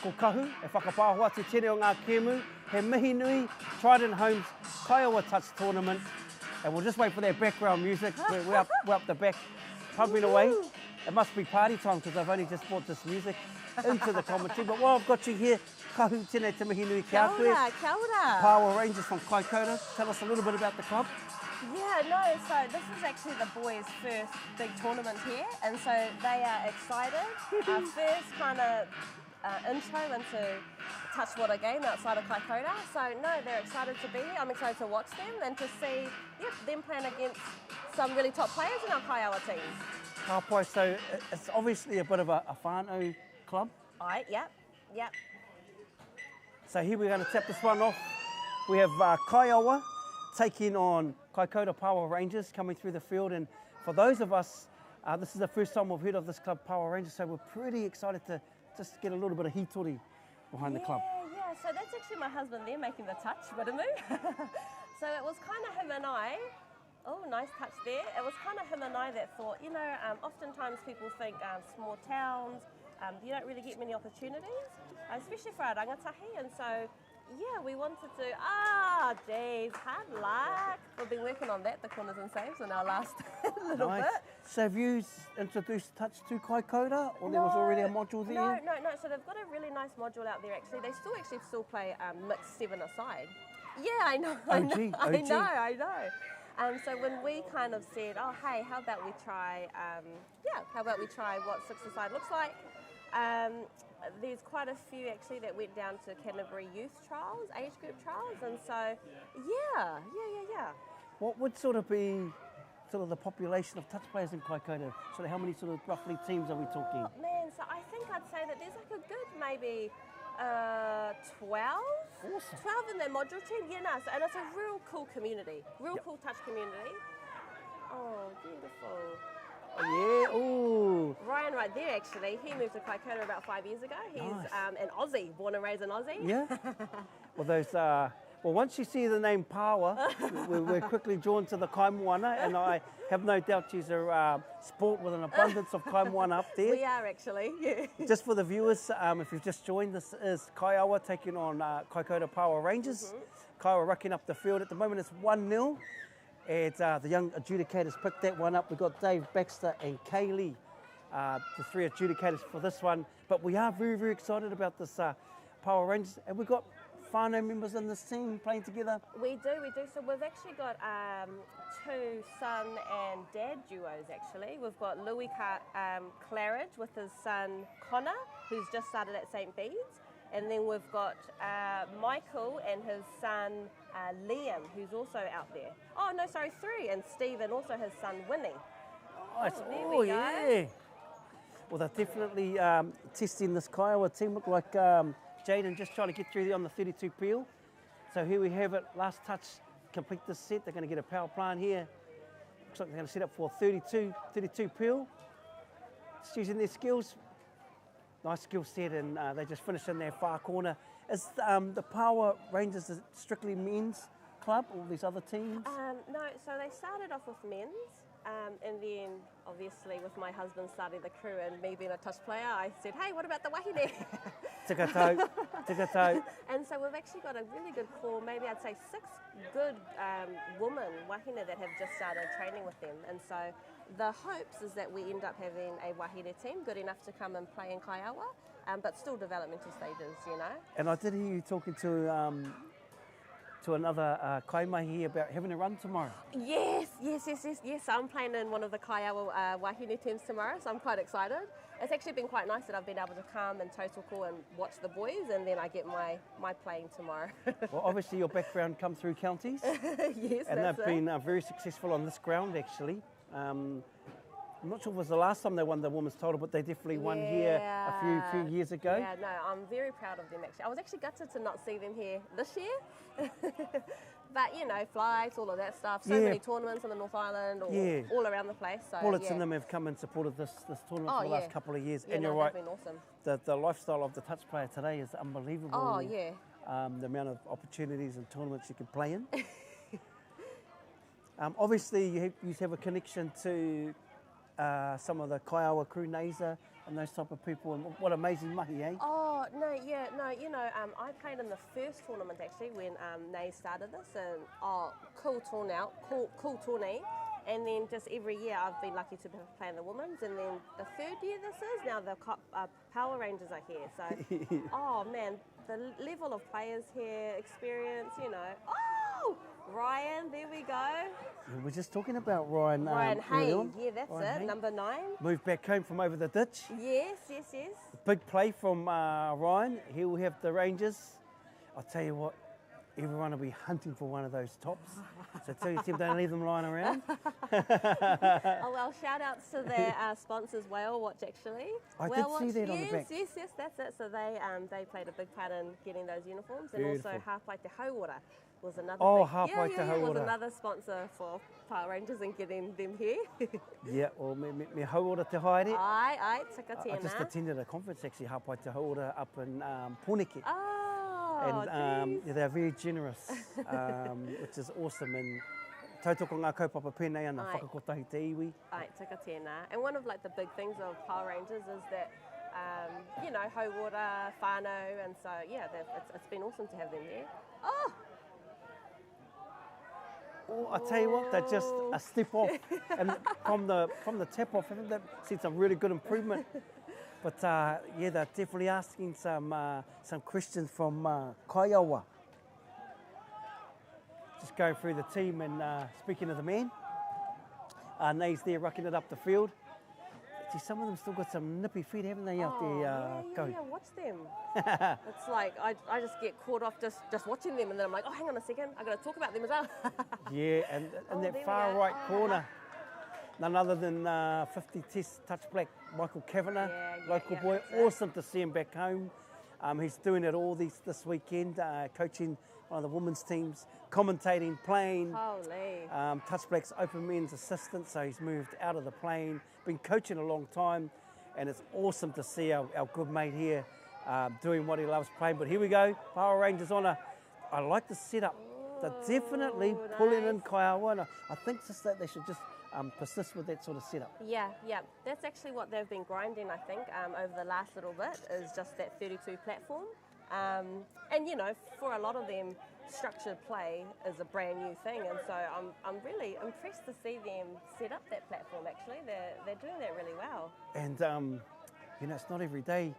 ko kahu, e whakapāhua te tere o ngā kēmu, he mihi nui, Trident Homes, Kaiawa Touch Tournament, and we'll just wait for that background music. We're up the back, pumping away. It must be party time because I've only just brought this music into the commentary. But while I've got you here, kahu tēnei te mihi nui kia koe. Kia ora. Paua Rangers from Kaikoura. Tell us a little bit about the club. Yeah, no, so this is actually the boys' first big tournament here, and so they are excited. Our first kind of intro into touch water game outside of Kaikoura. So no, they're excited to be here. I'm excited to watch them and to see them playing against some really top players in our Kaiawa team. Kāpai, so it's obviously a bit of a whānau club. Yep. So here we're going to tap this one off. We have Kaiawa taking on Kaikoura Paua Rangers coming through the field, and for those of us, this is the first time we've heard of this club, Paua Rangers, so we're pretty excited to just get a little bit of hitori behind the club. Yeah, so that's actually my husband there making the touch, Wiramu. So it was kind of him and I. Oh, nice touch there. It was kind of him and I that thought, oftentimes people think small towns, you don't really get many opportunities, especially for our rangatahi, and so we wanted to, hard luck. We've been working on that, the corners and saves, in our last little bit. So have you introduced touch to Kaikoura, or there was already a module there? No, so they've got a really nice module out there actually. They still play mixed 7-a-side. Yeah, I know. I know. So when we kind of said, hey, how about we try what 6-a-side looks like? There's quite a few actually that went down to Canterbury youth trials, age group trials, and so yeah. What would sort of be the population of touch players in Kaikoura? Sort of how many roughly teams are we talking? Oh, man, so I think I'd say that there's like a good maybe 12. Awesome. 12 in their module team, and it's a real cool community, cool touch community. Oh, beautiful. Yeah, ooh. Ryan right there actually, he moved to Kaikoura about 5 years ago. He's an Aussie, born and raised in Aussie. Yeah. Well, once you see the name Paua, we're quickly drawn to the kaimoana, and I have no doubt she's a sport with an abundance of kaimoana up there. We are actually, yeah. Just for the viewers, if you've just joined, this is Kaiawa taking on Kaikoura Paua Rangers. Kaiawa racking up the field. At the moment it's 1-0. And the young adjudicators picked that one up. We've got Dave Baxter and Kaylee, the three adjudicators for this one. But we are very, very excited about this Paua Rangers. And we've got whānau members in this team playing together. We do. So we've actually got two son and dad duos actually. We've got Louis Claridge with his son Connor, who's just started at St. Bede's. And then we've got Michael and his son Liam, who's also out there. Oh, no, sorry, 3. And Steve and also his son Winnie. Nice. There we go. Yeah. Well, they're definitely testing this Kaiawa team. Look like Jaden just trying to get through there on the 32 peel. So here we have it. Last touch, complete this set. They're going to get a power plant here. Looks like they're going to set up for 32 peel. Just using their skills. Nice skill set, and they just finished in their far corner. Is the Paua Rangers strictly men's club, all these other teams? No, so they started off with men's, and then obviously with my husband starting the crew and me being a touch player, I said, hey, what about the wahine? Tikatau. And so we've actually got a really good core, maybe I'd say 6 good women wahine that have just started training with them. And so the hopes is that we end up having a wahine team good enough to come and play in Kaiawa, but still developmental stages, And I did hear you talking to another kaimahi about having a run tomorrow. Yes. I'm playing in one of the Kaiawa wahine teams tomorrow, so I'm quite excited. It's actually been quite nice that I've been able to come and totoko and watch the boys, and then I get my playing tomorrow. Well, obviously your background come through counties. Yes, and they've been very successful on this ground actually. I'm not sure if it was the last time they won the women's title, but they definitely won here a few years ago. Yeah, no, I'm very proud of them actually. I was actually gutted to not see them here this year. But flights, all of that stuff. So many tournaments in the North Island, all around the place. So, Bullets and them have come and supported this tournament for the last couple of years. And you're right, been awesome. The lifestyle of the touch player today is unbelievable. Oh yeah. The amount of opportunities and tournaments you can play in. Obviously, you have a connection to some of the Kaiawa crew, Naser, and those type of people, and what amazing mahi, eh? Oh, no, yeah, no, you know, I played in the first tournament actually when Nay started this, and cool turnout, cool tourney. And then just every year I've been lucky to play in the women's, and then the third year this is, now the Power Rangers are here. So, oh man, the level of players here, experience, you know. Oh, Ryan, there we go. We're just talking about Ryan. Ryan Hay, yeah, that's Ryan it, Hay. number 9. Moved back home from over the ditch. Yes, yes, yes. Big play from Ryan. He'll have the Rangers. I'll tell you what, everyone will be hunting for one of those tops. So tell your team, don't leave them lying around. Oh, well, shout outs to their sponsors, Whale Watch, actually. I Whale did Watch, see that on the back. Yes, that's it. So they played a big part in getting those uniforms. Beautiful. And also Hāpai Te Hauora was another Oh, big, Hāpai Te was Hauora. another sponsor for Power Rangers and getting them here. Yeah, well, me hauora te haere. Ai, taka I tēnā. just attended a conference actually, Hāpai Te Hauora, up in Puneke. Oh, And yeah, they're very generous, which is awesome. And tautoko ngā kaupapa pēnei ana, Ai. whakakotahi te iwi. Ai, taka tēnā. And one of like the big things of Power Rangers is that, you know, hauora, whānau, and so yeah, it's been awesome to have them here. Oh, Oh, I tell you what, they're just a step off. And from the tap off, I think they've seen some really good improvement. But yeah, they're definitely asking some questions from Kaiawa. Just going through the team and speaking of the man. Nay's there rucking it up the field. Gee, some of them still got some nippy feet, haven't they, out there? yeah, watch them. It's like, I just get caught off just watching them, and then I'm like, oh, hang on a second, I've got to talk about them as well. Yeah, and in there that we far go. right corner, none other than 50 Test touch black Michael Kavanagh, local boy. that's it. Awesome to see him back home. He's doing it all this weekend, coaching one of the women's teams, commentating, playing. Holy. Touch Black's open men's assistant, so he's moved out of the plane. Been coaching a long time, and it's awesome to see our good mate here doing what he loves playing. But here we go, Power Rangers on a. I like the setup. They're definitely pulling in Kaiawa, and I think just that they should just persist with that sort of setup. Yeah, that's actually what they've been grinding, I think, over the last little bit, is just that 32 platform. And you know, for a lot of them, structured play is a brand new thing, and so I'm really impressed to see them set up that platform. Actually, they're doing that really well. And you know, it's not every day.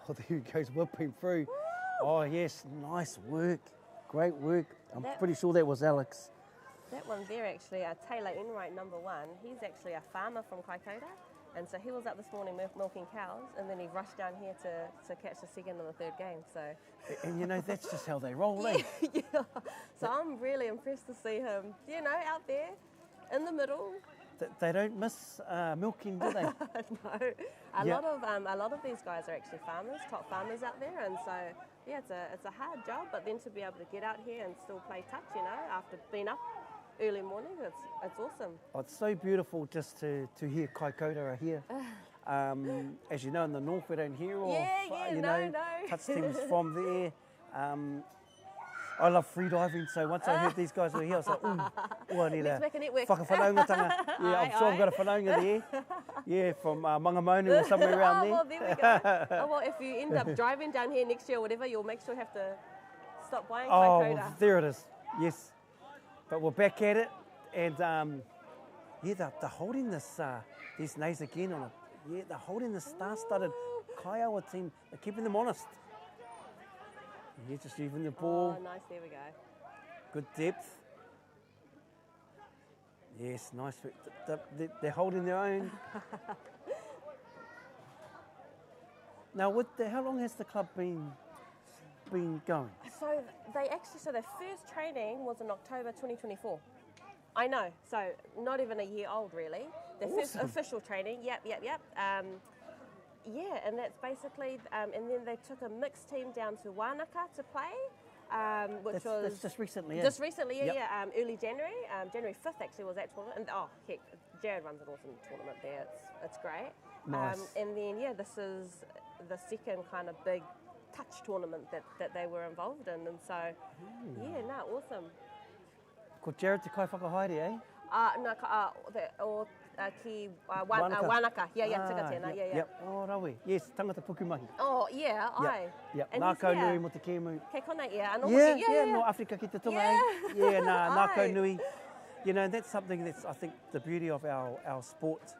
Oh, there he goes, whipping through. Woo! Oh yes, nice work, great work. I'm That- pretty sure that was Alex. That one there, actually, Taylor Enright, number 1. He's actually a farmer from Kaikoura, and so he was up this morning milking cows, and then he rushed down here to catch the second and the third game. So. And you know, that's just how they roll, eh? Yeah. So I'm really impressed to see him, you know, out there in the middle. They don't miss milking, do they? No, a Yeah. lot of these guys are actually farmers, top farmers out there, and so yeah, it's a hard job. But then to be able to get out here and still play touch, you know, after being up early morning, it's awesome. Oh, it's so beautiful just to hear Kaikoura are here. As you know, in the north we don't hear of you know, touch teams from there. I love free diving, so once I heard these guys were here, I was like, ooh, I need Let's make a network. whakawhanaungatanga. Yeah, I'm sure I've got a whanaunga there. Yeah, from Mangamonu or somewhere around there. Well, there we go. Oh, well, if you end up driving down here next year or whatever, you'll make sure you have to stop buying Oh, Kaikoura. well, there it is. Yes. But we're back at it, and yeah, they're holding this, these nays again on a, yeah, they're holding the star-studded Kaiawa team. They're keeping them honest. Yeah, just leaving the ball. Oh, nice, there we go. Good depth. Yes, nice. They're holding their own. Now, how long has the club been going? So their first training was in October 2024. I know, so not even a year old really. Their first Awesome. official training, yep. Yeah, and that's basically, and then they took a mixed team down to Wanaka to play, which was That's just recently. just recently, Yep. early January. January 5th actually was that tournament, and oh heck, Jared runs an awesome tournament there. It's great. Nice. And then yeah, this is the second kind of big touch tournament that they were involved in, and so yeah, no, awesome. Ko Jared te kai whakahaere, eh? ki Wanaka. Wanaka. Yeah, tika tēnā, yeah. Yep. Oh, rawe. Yes, tangata pukumahi. Oh, yeah, ai. Yep. And Nā he's kau here. nui mo te kēmu. Kei kona, yeah. Anō Yeah, hoki, yeah, no Africa ki te tunga, Yeah. eh? Yeah, nā kau Ai. nui. You know, that's something that's, I think, the beauty of our sport.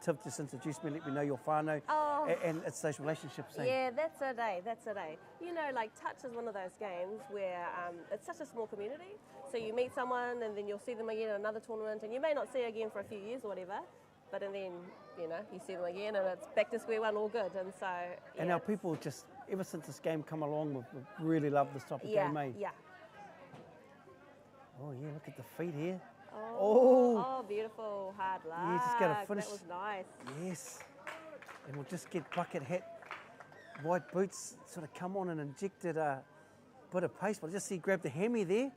Tiv just introduced me, let me know your whānau. Oh. And it's those relationships, eh? Yeah, that's it, eh? That's it, eh? You know, like touch is one of those games where it's such a small community. So you meet someone and then you'll see them again at another tournament and you may not see again for a few years or whatever, but and then, you know, you see them again and it's back to square one, all good. And so, yeah, And our people just, ever since this game come along, we've really loved this type of game, eh? Yeah. Oh, yeah, look at the feet here. Oh, beautiful, hard luck. You just gotta finish. That was nice. Yes. And we'll just get bucket hat, white boots, sort of come on and injected a bit of pace. But just see, grab the hammy there.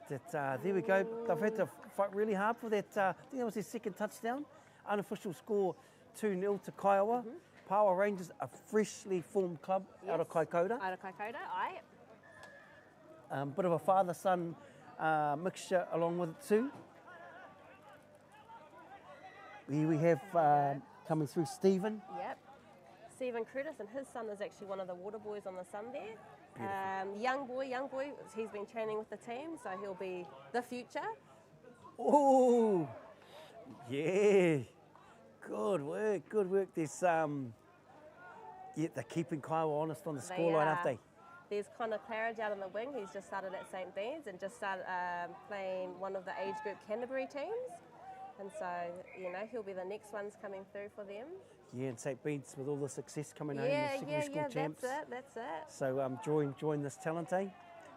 There we go. They've had to fight really hard for that. I think that was their second touchdown. Unofficial score 2-0 to Kaiawa. Paua Rangers, a freshly formed club out of Kaikoura. Out of Kaikoura, aye. Bit of a father-son mixture along with it too. Here we have coming through Stephen. Yep. Stephen Curtis, and his son is actually one of the water boys on the sun there. Young boy, he's been training with the team, so he'll be the future. Oh, yeah. Good work. There's yeah, they're keeping Kaiawa honest on the scoreline, aren't they? There's Connor Clara down in the wing. He's just started at St. Beans and just started playing one of the age group Canterbury teams. And so, you know, he'll be the next ones coming through for them. Yeah, and St. Beans with all the success coming home as secondary school champs. That's it. So join this talent, eh?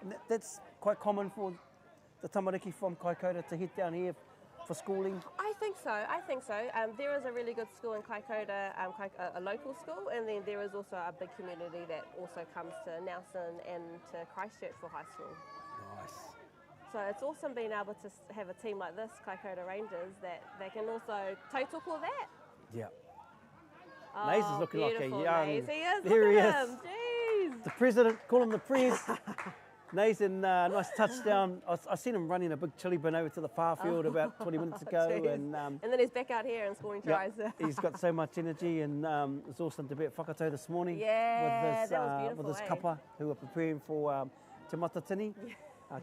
And that's quite common for the tamariki from Kaikoura to head down here for schooling. I think so. There is a really good school in Kaikoura, a local school, and then there is also a big community that also comes to Nelson and to Christchurch for high school. Nice. So it's awesome being able to have a team like this, Kaikoura Rangers, that they can also tautoko that. Yeah. Oh, Naze is looking like a beautiful young... Naze. He is. There he Look is. at him. Jeez. The president, call him the Prez. Nathan, nice touchdown. I seen him running a big chili bin over to the far field about 20 minutes ago. And then he's back out here and scoring tries. He's got so much energy, and it was awesome to be at Whakato this morning Yeah, that was beautiful, with his eh? kapa, who are preparing for Te Matatini,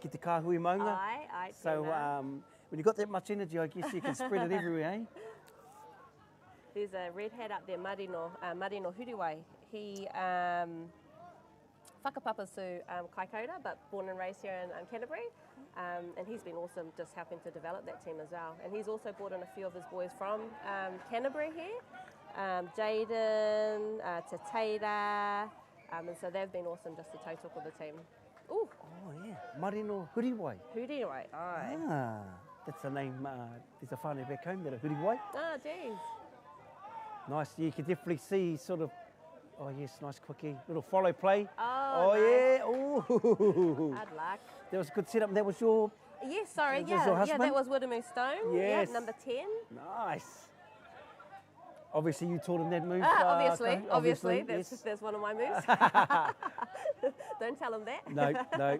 ki te kāhui maunga. Aye, So tēnā. when you've got that much energy, I guess you can spread it everywhere, eh? There's a red hat up there, Marino Huriwai. He whakapapasu Kaikoura, but born and raised here in Canterbury. And he's been awesome just helping to develop that team as well. And he's also brought in a few of his boys from Canterbury here. Jaden, Tateira, and so they've been awesome just to tautoko the team. Ooh, Oh, yeah. Marino Huriwai. Huriwai, aye. Ah, that's the name. There's a whānau back home, that a Huriwai. Ah, geez. Nice, you can definitely see sort of, oh yes, nice quickie, little follow play. Oh, yeah, oh. Hard luck. That was a good setup, and that was your, Yes, sorry, Was your yeah, husband? that was Widemu Stone. Yes. Yeah, number 10. nice. Obviously you taught him that move. Obviously, yes. that's one of my moves. Don't tell him that. No.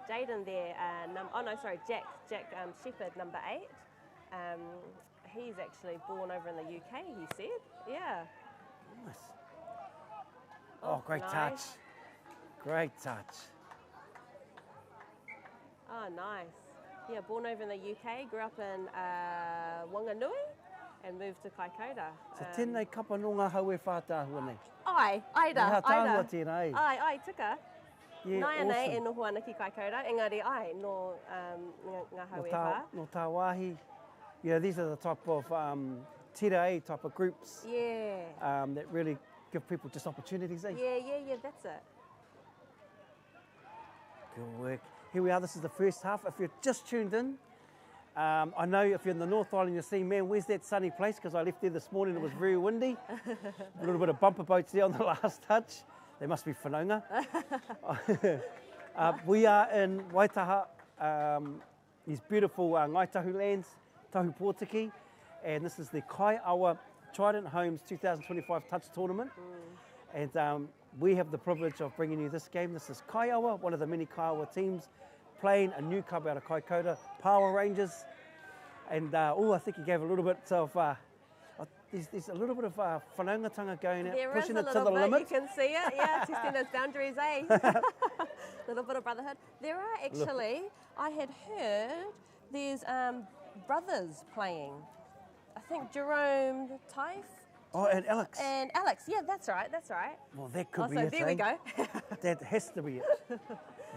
Jaden there, Jack Shepherd, number 8. He's actually born over in the UK, he said. Yeah. Nice. Oh, great nice. touch. Great touch. Oh, nice. Yeah, born over in the UK, grew up in Wanganui and moved to Kaikoura. So tēnei kapa no ngā haue whātāhua nei. Ai, Aida. Ngā tāhua tēnā, eh? Ai, tika. Yeah, Nai anei e awesome. noho ana ki Kaikoura, engari ai, no ngā haue wha. No tā wāhi. You know, these are the type of tira type of groups Yeah. that really give people just opportunities, eh? Yeah, that's it. Good work. Here we are, this is the first half. If you're just tuned in, I know if you're in the North Island, you're saying, man, where's that sunny place? Because I left there this morning, it was very windy. A little bit of bumper boats there on the last touch. They must be whanaunga. We are in Waitaha, these beautiful Ngaitahu lands, Tahu Pōtiki, and this is the Kaiawa Trident Homes 2025 Touch Tournament. And we have the privilege of bringing you this game. This is Kaiawa, one of the many Kaiawa teams playing a new club out of Kaikoura, Paua Rangers. And I think he gave a little bit of, there's a little bit of whanaungatanga going out, There pushing is it a to the little bit, limit. you can see it, yeah, testing those boundaries, eh? Little bit of brotherhood. There are actually, I had heard, there's brothers playing. I think Jerome Taif. Oh, and Alex. And Alex, yeah, that's right. Well, that could be So it. there we go. That has to be it.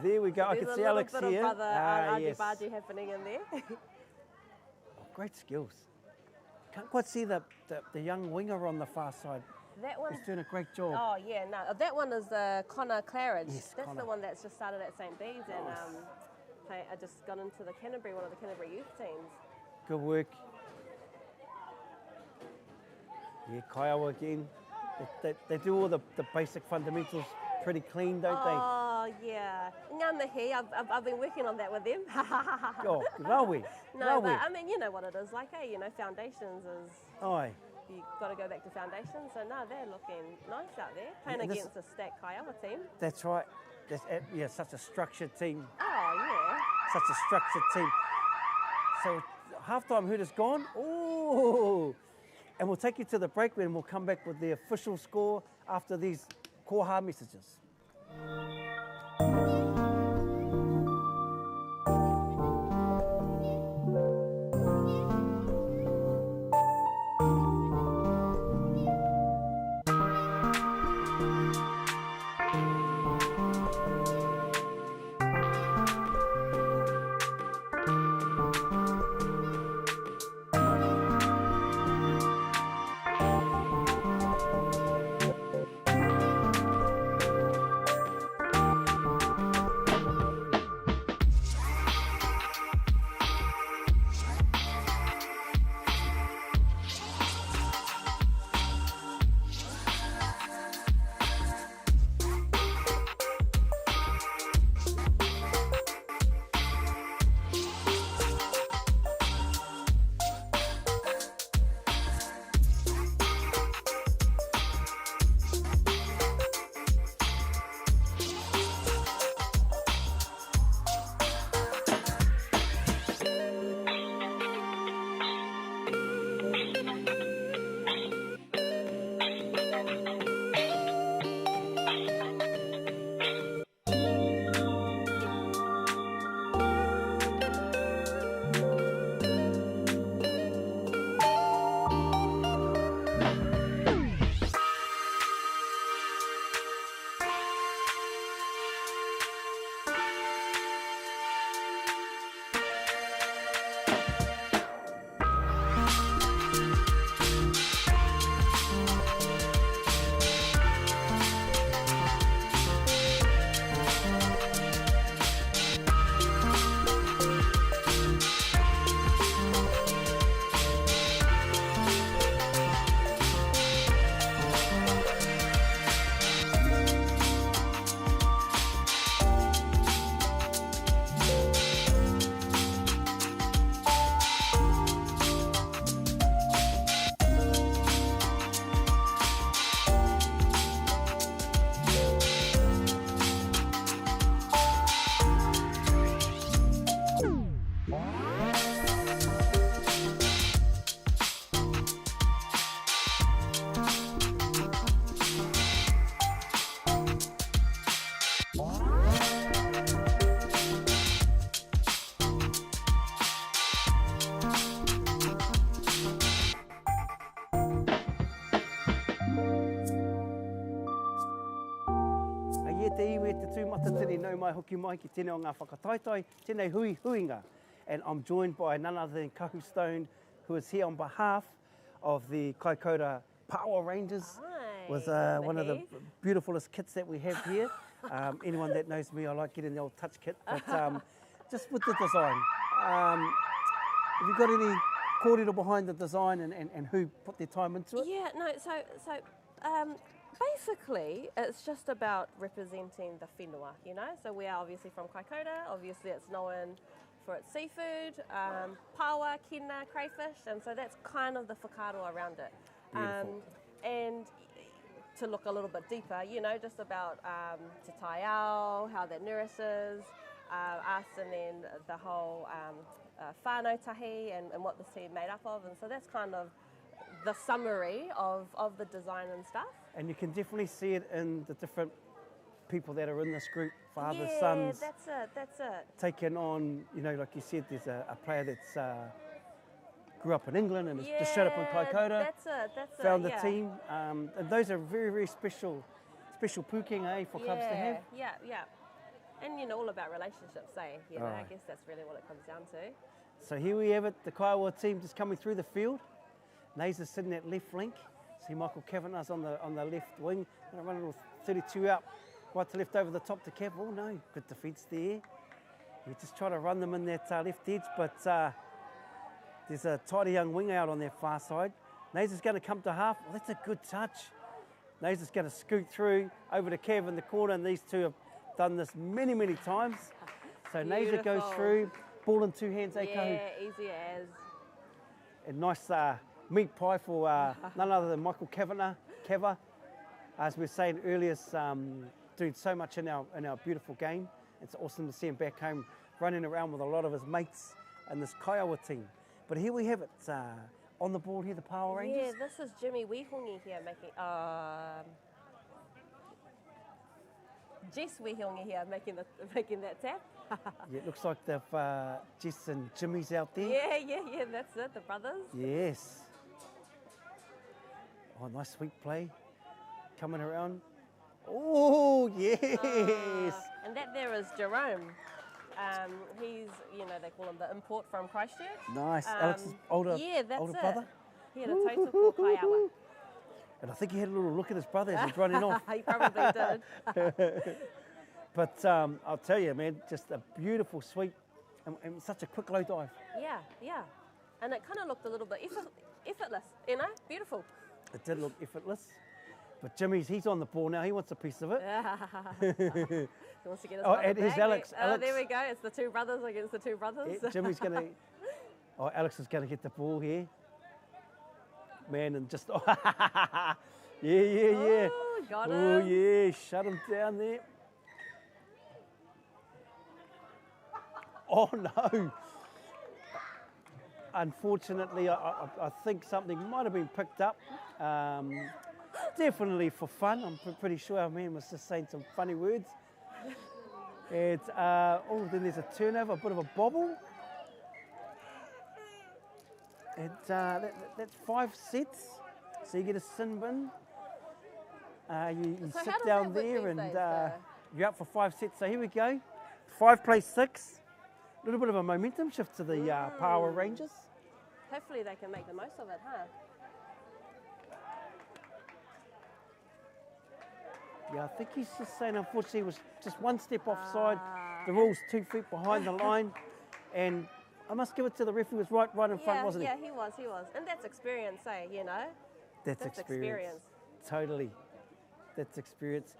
There we go. I can see Alex There's a here. little bit of brother Yes. argy-bargy happening in there. Great skills. Can't quite see the young winger on the far side. That one. He's doing a great job. Oh yeah, no, that one is Connor Claridge. Yes, That's Connor. the one that's just started at St. Bede's and I just got into the Canterbury, one of the Canterbury youth teams. Good work. Yeah, Kaiawa again. They do all the basic fundamentals pretty clean, don't they? Oh yeah, ngā mihi. I've been working on that with them. Oh, rawe. No, but I mean, you know what it is like, hey, you know, foundations is. Aye. You've got to go back to foundations. So no, they're looking nice out there, playing And this- against a stacked Kaiawa team. That's right. Yeah, such a structured team. Oh yeah. Such a structured team. So halftime hoot is gone. Oh, and we'll take you to the break and we'll come back with the official score after these koha messages. te iwi te tūmata tini nau mai hoki mai ki tēnei o ngā whakataitai, tēnei huinga. And I'm joined by none other than Kahu Stone, who is here on behalf of the Kaikoura Paua Rangers. Hi, With one of the beautifulest kits that we have here. Anyone that knows me, I like getting the old touch kit. But just with the design, have you got any kōrero behind the design and who put their time into it? Yeah, no, so basically it's just about representing the whenua, you know? So we are obviously from Kaikoura, obviously it's known for its seafood, paua, kina, crayfish, and so that's kind of the whakaaro around it. And to look a little bit deeper, you know, just about te tai ao, how that nourishes, us and then the whole whānautahi and what this team made up of. And so that's kind of the summary of the design and stuff. And you can definitely see it in the different people that are in this group, fathers, Yeah, sons. that's it. Taking on, you know, like you said, there's a player that's grew up in England and has just showed up in Kaikoura, found the team. And those are very, very special puking, for clubs to have. Yeah. And, you know, all about relationships, you know, I guess that's really what it comes down to. So here we have it, the Kaiawa team just coming through the field. Nays is sitting at left flank. See Michael Kavanagh's on the left wing. Gonna run a little 32 up, right to left over the top to Cav. Oh no, good defence there. We just try to run them in that left edge, but there's a tidy young wing out on their far side. Nays is going to come to half. Well, that's a good touch. Nays is going to scoot through over to Cav in the corner, and these two have done this many, many times. So Nays goes through, ball in two hands, Yeah, easy as. And nice meat pie for none other than Michael Kava. As we were saying earlier, doing so much in our beautiful game. It's awesome to see him back home running around with a lot of his mates and this Kaiawa team. But here we have it, on the ball here, the Paua Rangers. Yeah, this is Jimmy Wihongi here making, Jess Wihongi here making that tap. Yeah, it looks like they've Jess and Jimmy's out there. Yeah, that's it, the brothers. Yes. Oh, nice sweet play. Coming around. Oh, yes. And that there is Jerome. He's, you know, they call him the import from Christchurch. Nice. Alex's older brother. He had a total for Kaiawa. And I think he had a little look at his brother as he's running off. He probably did. But I'll tell you, man, just a beautiful sweep and such a quick low dive. Yeah. And it kind of looked a little bit effortless, you know, beautiful. It did look effortless. But he's on the ball now. He wants a piece of it. He wants to get his and here's back. Alex. Oh, there we go. It's the two brothers against the two brothers. Yeah, Jimmy's going to... Oh, Alex is going to get the ball here. Man, and just... yeah. Oh, got him. Oh, yeah. Shut him down there. Oh, no. Unfortunately, I think something might have been picked up. Definitely for fun. I'm pretty sure our man was just saying some funny words. It's, then there's a turnover, a bit of a bobble. And that's 5 sets. So you get a sin bin. You So sit how does down that work there these and days, though? you're up for 5 sets. So here we go. 5 plays 6. A little bit of a momentum shift to the Paua Rangers. Hopefully they can make the most of it, huh? Yeah, I think he's just saying, unfortunately, it was just 1 step offside. The rule's 2 feet behind the line. And I must give it to the referee, he was right in front, wasn't he? Yeah, he was. And that's experience, you know? That's experience. Totally. That's experience.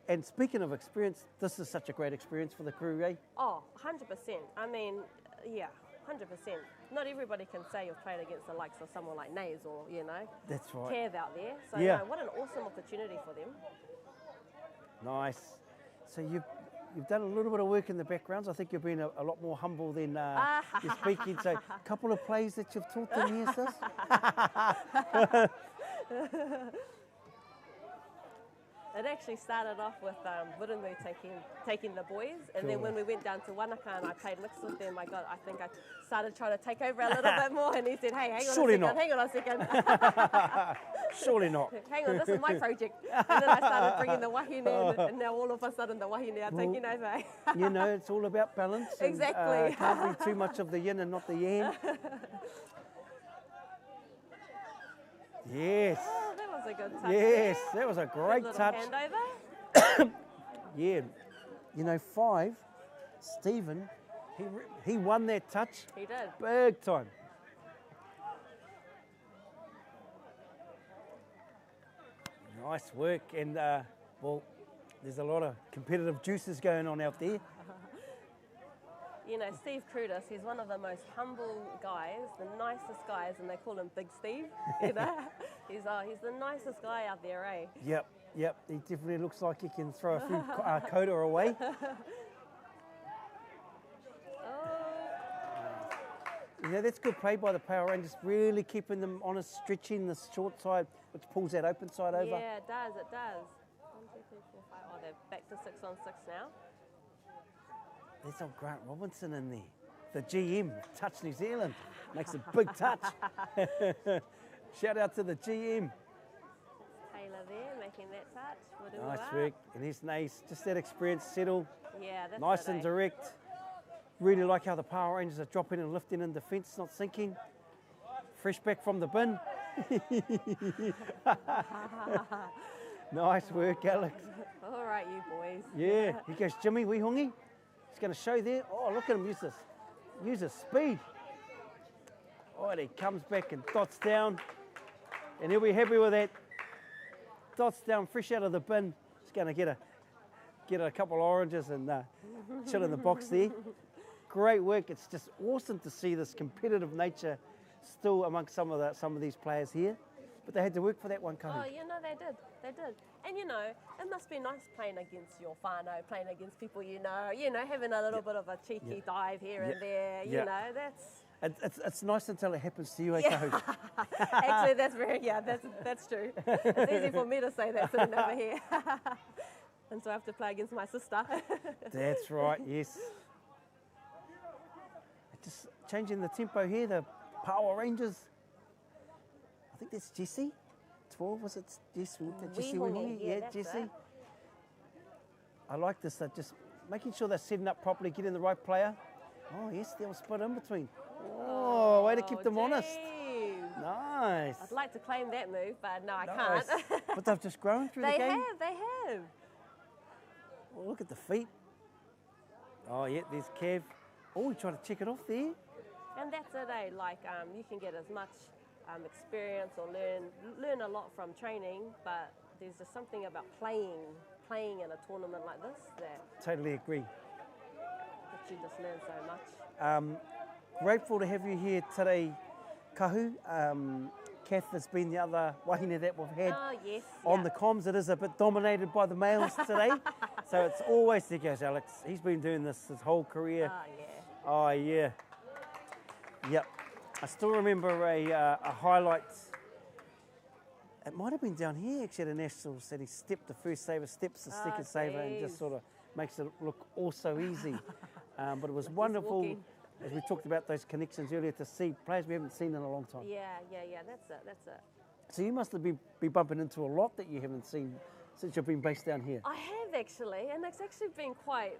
And speaking of experience, this is such a great experience for the crew, eh? Oh, 100%. I mean, yeah, 100%. Not everybody can say you've played against the likes of someone like Nays or, you know, That's right. Kev out there. So, Yeah. no, what an awesome opportunity for them. Nice. So you've done a little bit of work in the backgrounds. I think you've been a lot more humble than you're speaking. So a couple of plays that you've taught them here, sis? It actually started off with Burungu taking the boys, and then when we went down to Wanaka and I played mixed with them, I think I started trying to take over a little bit more, and he said, "Hey, hang on a second. Surely not. Hang on, this is my project." And then I started bringing the wahine in, and now all of a sudden the wahine are taking over. You know, it's all about balance. And, Exactly. can't be too much of the yin and not the yang. Yes. Oh, that was a good touch. Yes, that was a great Good touch. handover. Yeah. You know, 5, Stephen, he won that touch. He did. Big time. Nice work. And, well, there's a lot of competitive juices going on out there. You know, Steve Crudis, he's one of the most humble guys, the nicest guys, and they call him Big Steve. You know, he's the nicest guy out there, eh? Yep. He definitely looks like he can throw a few quota away. Yeah, that's good play by the Power Rangers, really keeping them honest, stretching the short side, which pulls that open side over. Yeah, it does, it does. 1, 2, 3, 4, 5. Oh, they're back to 6 on 6 now. There's old Grant Robinson in there. The GM, Touch New Zealand, makes a big touch. Shout out to the GM. Taylor there, making that touch. Nice work, and he's nice. Just that experience, settle, Yeah, that's nice it, and eh? direct. Really like how the Power Rangers are dropping and lifting in defence, not sinking. Fresh back from the bin. Nice work, Alex. All right, you boys. Yeah, he goes, Jimmy, wee hongi. He's going to show there. Oh, look at him use this. Use his speed. Oh, and he comes back and dots down. And he'll be happy with that. Dots down, fresh out of the bin. He's going to get a couple of oranges and chill in the box there. Great work. It's just awesome to see this competitive nature still amongst some of these players here. But they had to work for that one, Kahu. Oh, you know, they did. They did. And, you know, it must be nice playing against your whānau, playing against people you know, having a little bit of a cheeky dive here and there, you know, that's... It's nice until it happens to you, eh, Yeah. Kahu? Actually, that's that's true. It's easy for me to say that sitting over here. And so I have to play against my sister. That's right, yes. Just changing the tempo here, the Power Rangers. I think that's Jessie. 12, was it Jessie? Jessie Wihongi, yeah, that's Jessie. it. I like this, they're just making sure they're setting up properly, getting the right player. Oh, yes, they'll split in between. Oh, way to keep them honest. Geez. Nice. I'd like to claim that move, but no, I Nice. can't. But they've just grown through the They game. have. Oh, look at the feet. Oh, yeah, there's Kev. Oh, he tried to check it off there. And that's it, eh? Like, you can get as much experience or learn a lot from training, but there's just something about playing in a tournament like this that Totally agree. you just learn so much. Grateful to have you here today, Kahu. Kath has been the other wahine that we've had Oh, yes. on the comms. It is a bit dominated by the males today. So it's always, there goes Alex. He's been doing this his whole career. Oh, yeah. Oh, yeah. Yep. I still remember a highlight. It might have been down here actually at the Nationals that he stepped the first saver, steps the second saver, and just geez. sort of makes it look all so easy. But it was wonderful, walking. as we talked about those connections earlier, to see players we haven't seen in a long time. Yeah, that's it. So you must have been bumping into a lot that you haven't seen since you've been based down here. I have actually, and it's actually been quite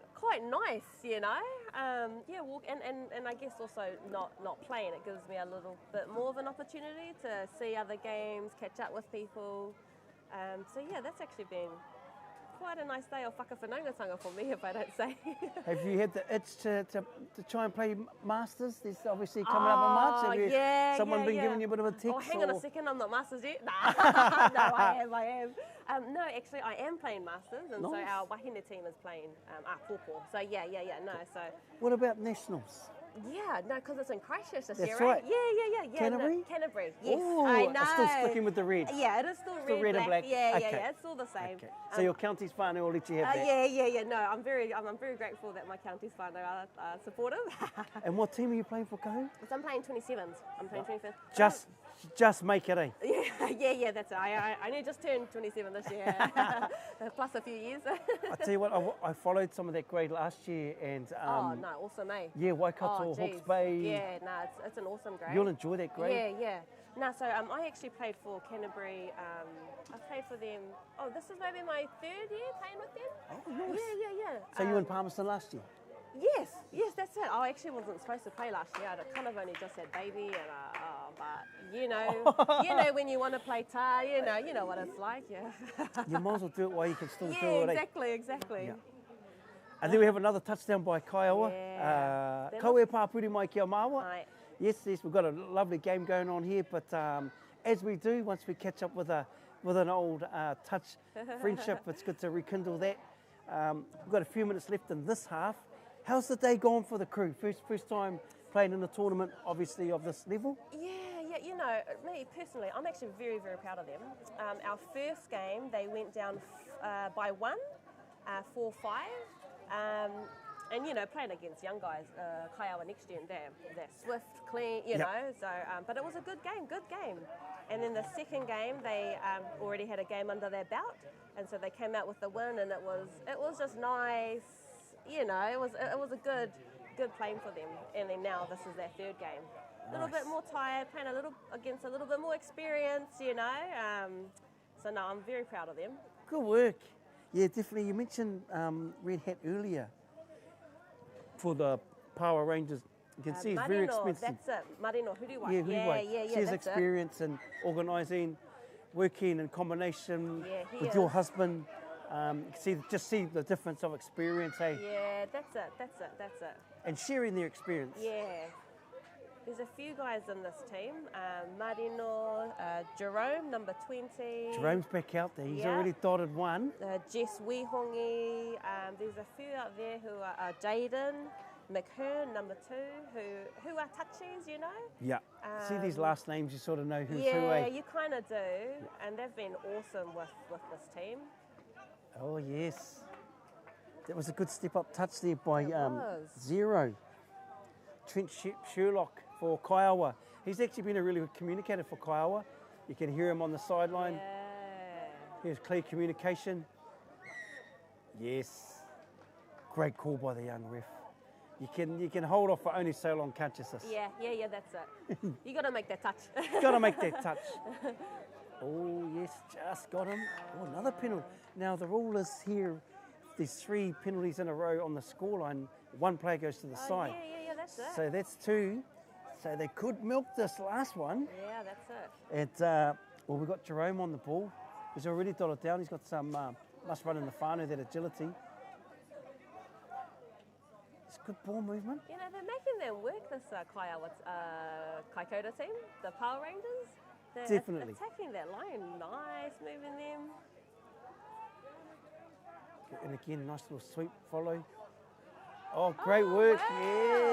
nice, you know. And I guess also not playing, it gives me a little bit more of an opportunity to see other games, catch up with people. So yeah, that's actually been quite a nice day of whakawhanaungatanga for me, if I don't say. Have you had the itch to try and play Masters? There's obviously coming up in March. Have you, someone been giving you a bit of a text? Oh, hang on a second, I'm not Masters yet. Nah. No, I am. No, actually, I am playing Masters, and Nice. so our wahine team is playing Pōpō. So yeah, no, so... What about Nationals? Yeah, no, because it's in Christchurch this That's year, right. Yeah. Canterbury? No, Canterbury, yes. Oh, I know. I'm still sticking with the red. Yeah, it is still Still red and black. Yeah, Okay. it's all the same. Okay. So your county's whānau will let you have that. Yeah. No, I'm very grateful that my county's whānau are supportive. And what team are you playing for, Kahu? So I'm playing 27s. I'm playing 25th. Just make it, eh? Yeah, that's it. I only just turned 27 this year, plus a few years. I tell you what, I followed some of that grade last year, and Oh no, awesome, eh? yeah, Waikato, geez. Hawke's Bay. Yeah, no, it's an awesome grade. You'll enjoy that grade. Yeah. No, so I actually played for Canterbury. I played for them. Oh, this is maybe my 3rd year playing with them. Oh, nice. Yeah. So you were in Palmerston last year? Yes, that's it. I actually wasn't supposed to play last year. I kind of only just had baby, and but you know when you want to play tar, you know what it's like. Yeah. You might as well do it while you can still do it. Exactly. Yeah. And then we have another touchdown by Kaiawa. Yeah. Kaue pāpuri mai kia māua. Right. Yes, we've got a lovely game going on here, but as we do, once we catch up with an old touch friendship, it's good to rekindle that. We've got a few minutes left in this half. How's the day gone for the crew? First time playing in a tournament, obviously, of this level? Yeah, you know, me personally, I'm actually very, very proud of them. Our first game, they went down by 1, 4-5. And, you know, playing against young guys, Kaiawa next gen, they're swift, clean, you Yep. know. So, but it was a good game. And then the second game, they already had a game under their belt, and so they came out with the win, and it was just nice. You know, it was a good playing for them. And then now this is their third game. A little bit more tired, playing against a little bit more experience, you know. So no, I'm very proud of them. Good work. Yeah, definitely. You mentioned Red Hat earlier for the Paua Rangers. You can see he's very expensive. That's it. Marino Huriwa. Yeah, Huriwa. Yeah, She has that's experience in organising, working in combination Yeah, he with your is. husband. You can see the difference of experience, hey? it. Yeah, that's it. And sharing their experience. Yeah. There's a few guys in this team. Marino, Jerome, number 20. Jerome's back out there. He's Yeah. already dotted one. Jess Wihongi. There's a few out there who are Jaden, McHern, number 2, who are touchies, you know. Yeah. See these last names, you sort of know who's who, Yeah, eh? you kind of do. And they've been awesome with this team. Oh, yes. That was a good step-up touch there by was. Zero. Trent Sherlock for Kaiawa. He's actually been a really good communicator for Kaiawa. You can hear him on the sideline. Yeah. Here's clear communication. Yes. Great call by the young ref. You can hold off for only so long, can't you, sis? Yeah, that's it. You got to make that touch. Got to make that touch. Oh, yes, just got him. Oh, another penalty. Now, the rule is here, there's 3 penalties in a row on the scoreline. One player goes to the side. Yeah, that's it. So that's 2. So they could milk this last one. Yeah, that's it. Well, we've got Jerome on the ball. He's already dotted down. He's got some, must run in the whānau, that agility. It's good ball movement. You know, they're making them work, this Kaiawa Kaikoura team, the Power Rangers. They're Definitely. attacking that line. Nice, moving them. And again, nice little sweep follow. Oh, great work. Wow. Yeah.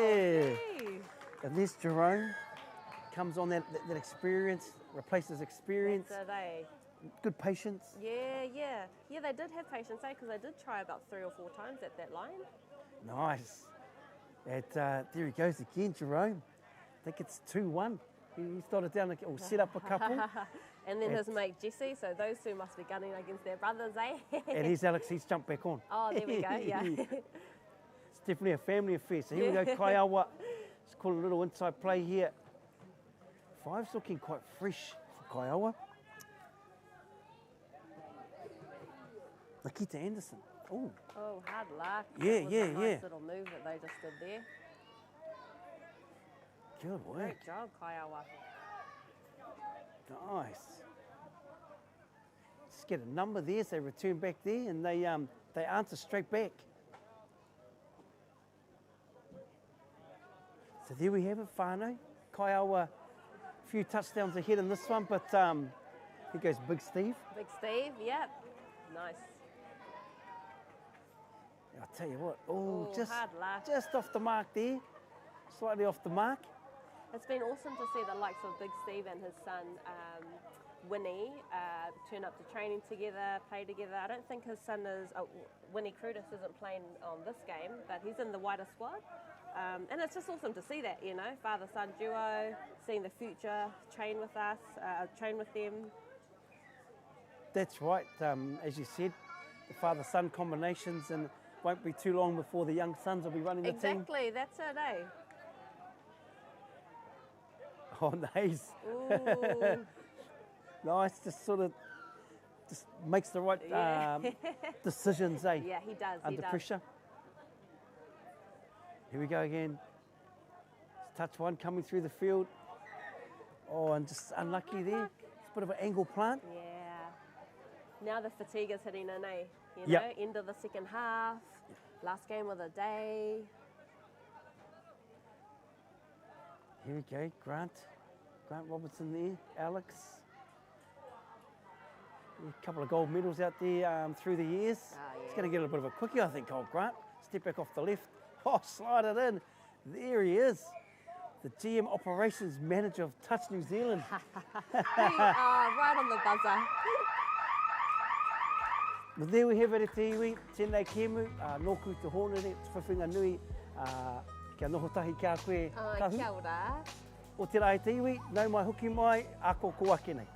Hey. And there's Jerome. Comes on that experience, replaces experience. That's it, Good patience. Yeah, they did have patience, because they did try about 3 or 4 times at that line. Nice. There he goes again, Jerome. I think it's 2-1. He's dotted down or set up a couple. And then his mate Jesse, so those two must be gunning against their brothers, eh? And here's Alex, he's jumped back on. Oh, there we go, yeah. It's definitely a family affair. So here we go, Kaiawa. Let's call a little inside play here. 5's looking quite fresh for Kaiawa. Nikita Anderson. Oh, Oh, hard luck. Yeah, That was yeah, a nice yeah. little move that they just did there. good work. Great job, Kaiawa. Nice. Just get a number there, so they return back there, and they answer straight back. So there we have it, whānau. Kaiawa, a few touchdowns ahead in this one, but here goes Big Steve. Big Steve, yep. Nice. I'll tell you what, Oh, hard luck. just off the mark there, slightly off the mark. It's been awesome to see the likes of Big Steve and his son, Winnie, turn up to training together, play together. I don't think his son is, Winnie Crudis isn't playing on this game, but he's in the wider squad. And it's just awesome to see that, you know, father-son duo, seeing the future, train with us, train with them. That's right, as you said, the father-son combinations, and won't be too long before the young sons will be running the team. Exactly, that's it, eh? Oh, nice. Ooh. Nice, just makes the right Yeah. decisions, eh? Yeah, he does. Under pressure. Here we go again. It's touch one coming through the field. Oh, and just unlucky there. It's a bit of an angle plant. Yeah. Now the fatigue is hitting in, eh? You know, Yep. end of the second half, last game of the day. Here we go, Grant Robertson there, Alex. A couple of gold medals out there through the years. He's going to get a bit of a quickie, I think, old Grant. Step back off the left. Oh, slide it in. There he is. The GM Operations Manager of Touch New Zealand. Right on the buzzer. No there we have it te iwi, tēnei kēmu, nōku te hōnere, te whawhinga nui, kia noho tahi kia koe kahu. Kia ora. O te rai te iwi, nau mai hoki mai, ako ko ake nei.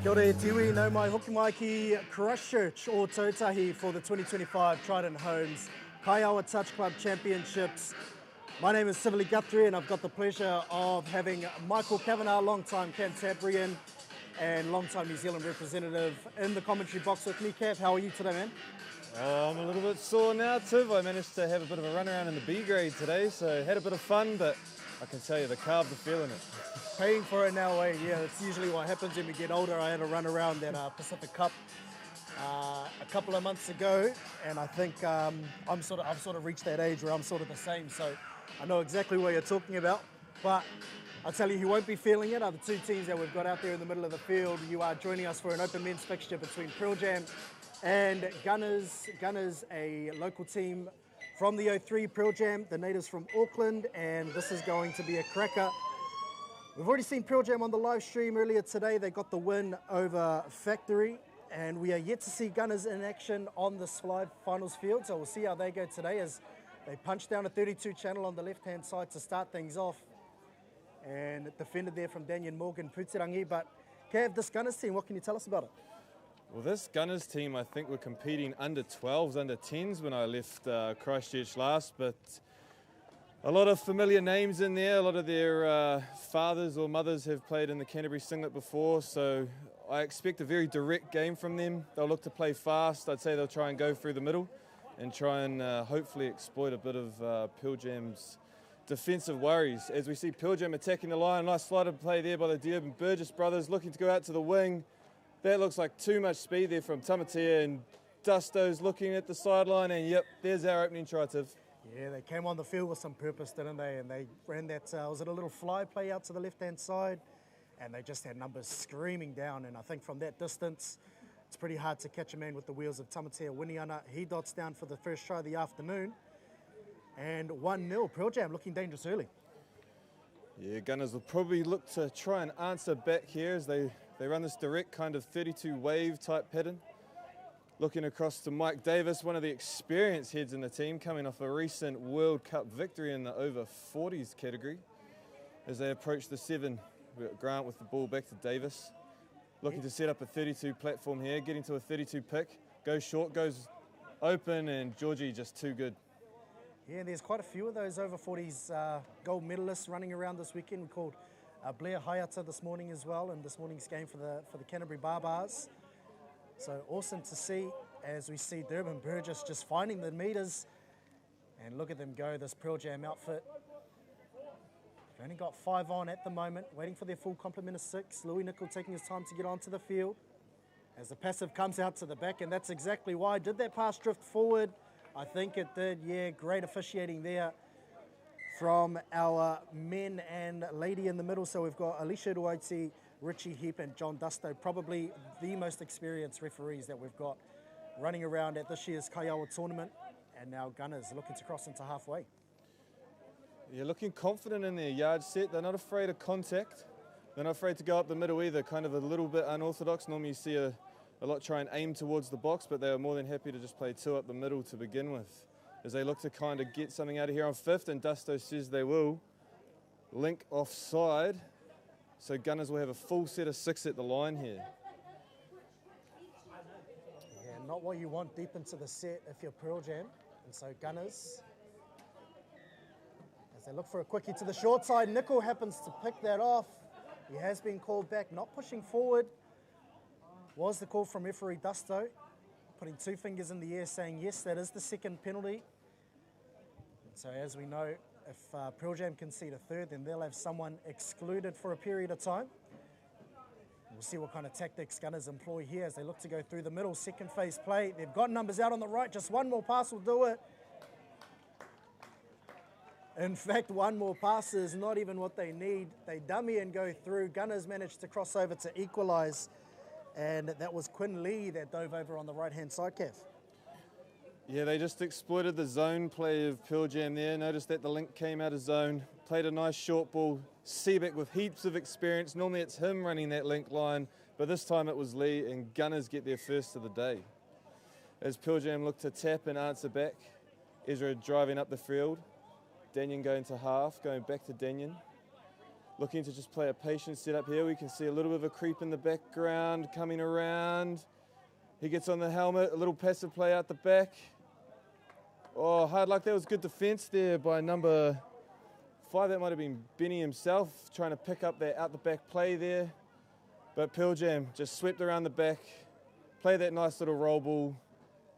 Kia ora e tiwi, no mai hoki mai ki Christchurch or Otautahi for the 2025 Trident Homes Kaiawa Touch Club Championships. My name is Sivili Guthrie and I've got the pleasure of having Michael Kavanagh, long-time Cantabrian and long-time New Zealand representative in the commentary box with me. Cav, how are you today, man? I'm a little bit sore now, Tiv. I managed to have a bit of a run around in the B grade today, so had a bit of fun, but I can tell you the carbs are feeling it. Paying for it now, eh? Yeah, that's usually what happens when we get older. I had a run around that Pacific Cup a couple of months ago, and I think I've sort of reached that age where I'm sort of the same, so I know exactly what you're talking about. But I'll tell you who won't be feeling it are the two teams that we've got out there in the middle of the field. You are joining us for an open men's fixture between Pearl Jam and Gunners. Gunners, a local team from the 03, Pearl Jam, the natives from Auckland, and this is going to be a cracker. We've already seen Pearl Jam on the live stream earlier today. They got the win over Factory, and we are yet to see Gunners in action on this live finals field, so we'll see how they go today as they punch down a 32 channel on the left-hand side to start things off. And defended there from Daniel Morgan Putirangi. But Cav, this Gunners team, what can you tell us about it? Well, this Gunners team, I think, were competing under 12s, under 10s when I left Christchurch last, but a lot of familiar names in there. A lot of their fathers or mothers have played in the Canterbury singlet before, so I expect a very direct game from them. They'll look to play fast. I'd say they'll try and go through the middle and try and hopefully exploit a bit of Pearl Jam's defensive worries. As we see Pearl Jam attacking the line, nice flight of play there by the Dearborn Burgess brothers, looking to go out to the wing. That looks like too much speed there from Tamatea, and Dusto's looking at the sideline, and yep, there's our opening try, Tiv. Yeah, they came on the field with some purpose, didn't they? And they ran that, was it a little fly play out to the left-hand side? And they just had numbers screaming down, and I think from that distance, it's pretty hard to catch a man with the wheels of Tamatea Winiana. He dots down for the first try of the afternoon. And 1-0, Pearl Jam looking dangerous early. Yeah, Gunners will probably look to try and answer back here as they run this direct kind of 32 wave type pattern. Looking across to Mike Davis, one of the experienced heads in the team, coming off a recent World Cup victory in the over 40s category. As they approach the 7, we've got Grant with the ball back to Davis. Looking to set up a 32 platform here, getting to a 32 pick. Goes short, goes open, and Georgie just too good. Yeah, there's quite a few of those over 40s gold medalists running around this weekend. We called Blair Hayata this morning as well in this morning's game for the Canterbury Barbars. So awesome to see as we see Dearborn Burgess just finding the meters. And look at them go, this Pearl Jam outfit. They've only got 5 on at the moment, waiting for their full complement of 6. Louis Nicol taking his time to get onto the field as the passive comes out to the back, and that's exactly why. Did that pass drift forward? I think it did, yeah. Great officiating there from our men and lady in the middle. So we've got Alicia Duaiti, Richie Heap, and John Dusto, probably the most experienced referees that we've got running around at this year's Kaiawa tournament. And now Gunners looking to cross into halfway. Yeah, looking confident in their yard set. They're not afraid of contact. They're not afraid to go up the middle either, kind of a little bit unorthodox. Normally you see a lot try and aim towards the box, but they are more than happy to just play 2 up the middle to begin with. As they look to kind of get something out of here on 5th, and Dusto says they will. Link offside, so Gunners will have a full set of 6 at the line here. Yeah, not what you want deep into the set if you're Pearl Jam. And so Gunners, as they look for a quickie to the short side, Nicol happens to pick that off. He has been called back, not pushing forward. Was the call from referee Dusto, putting 2 fingers in the air saying yes, that is the second penalty. And so as we know, if Pearl Jam concede a 3rd, then they'll have someone excluded for a period of time. We'll see what kind of tactics Gunners employ here as they look to go through the middle. Second phase play, they've got numbers out on the right, just 1 more pass will do it. In fact, 1 more pass is not even what they need. They dummy and go through. Gunners managed to cross over to equalise. And that was Quinn Lee that dove over on the right-hand side, Kev. Yeah, they just exploited the zone play of Pearl Jam there. Noticed that the link came out of zone. Played a nice short ball. Seabeck with heaps of experience. Normally it's him running that link line, but this time it was Lee, and Gunners get their first of the day. As Pearl Jam look to tap and answer back, Ezra driving up the field. Danyon going to half, going back to Danyon. looking to just play a patient setup here. We can see a little bit of a creep in the background coming around. He gets on the helmet, a little passive play out the back. Oh, hard luck. That was good defence there by number 5. That might have been Benny himself, trying to pick up that out the back play there. But Pearl Jam just swept around the back, played that nice little roll ball,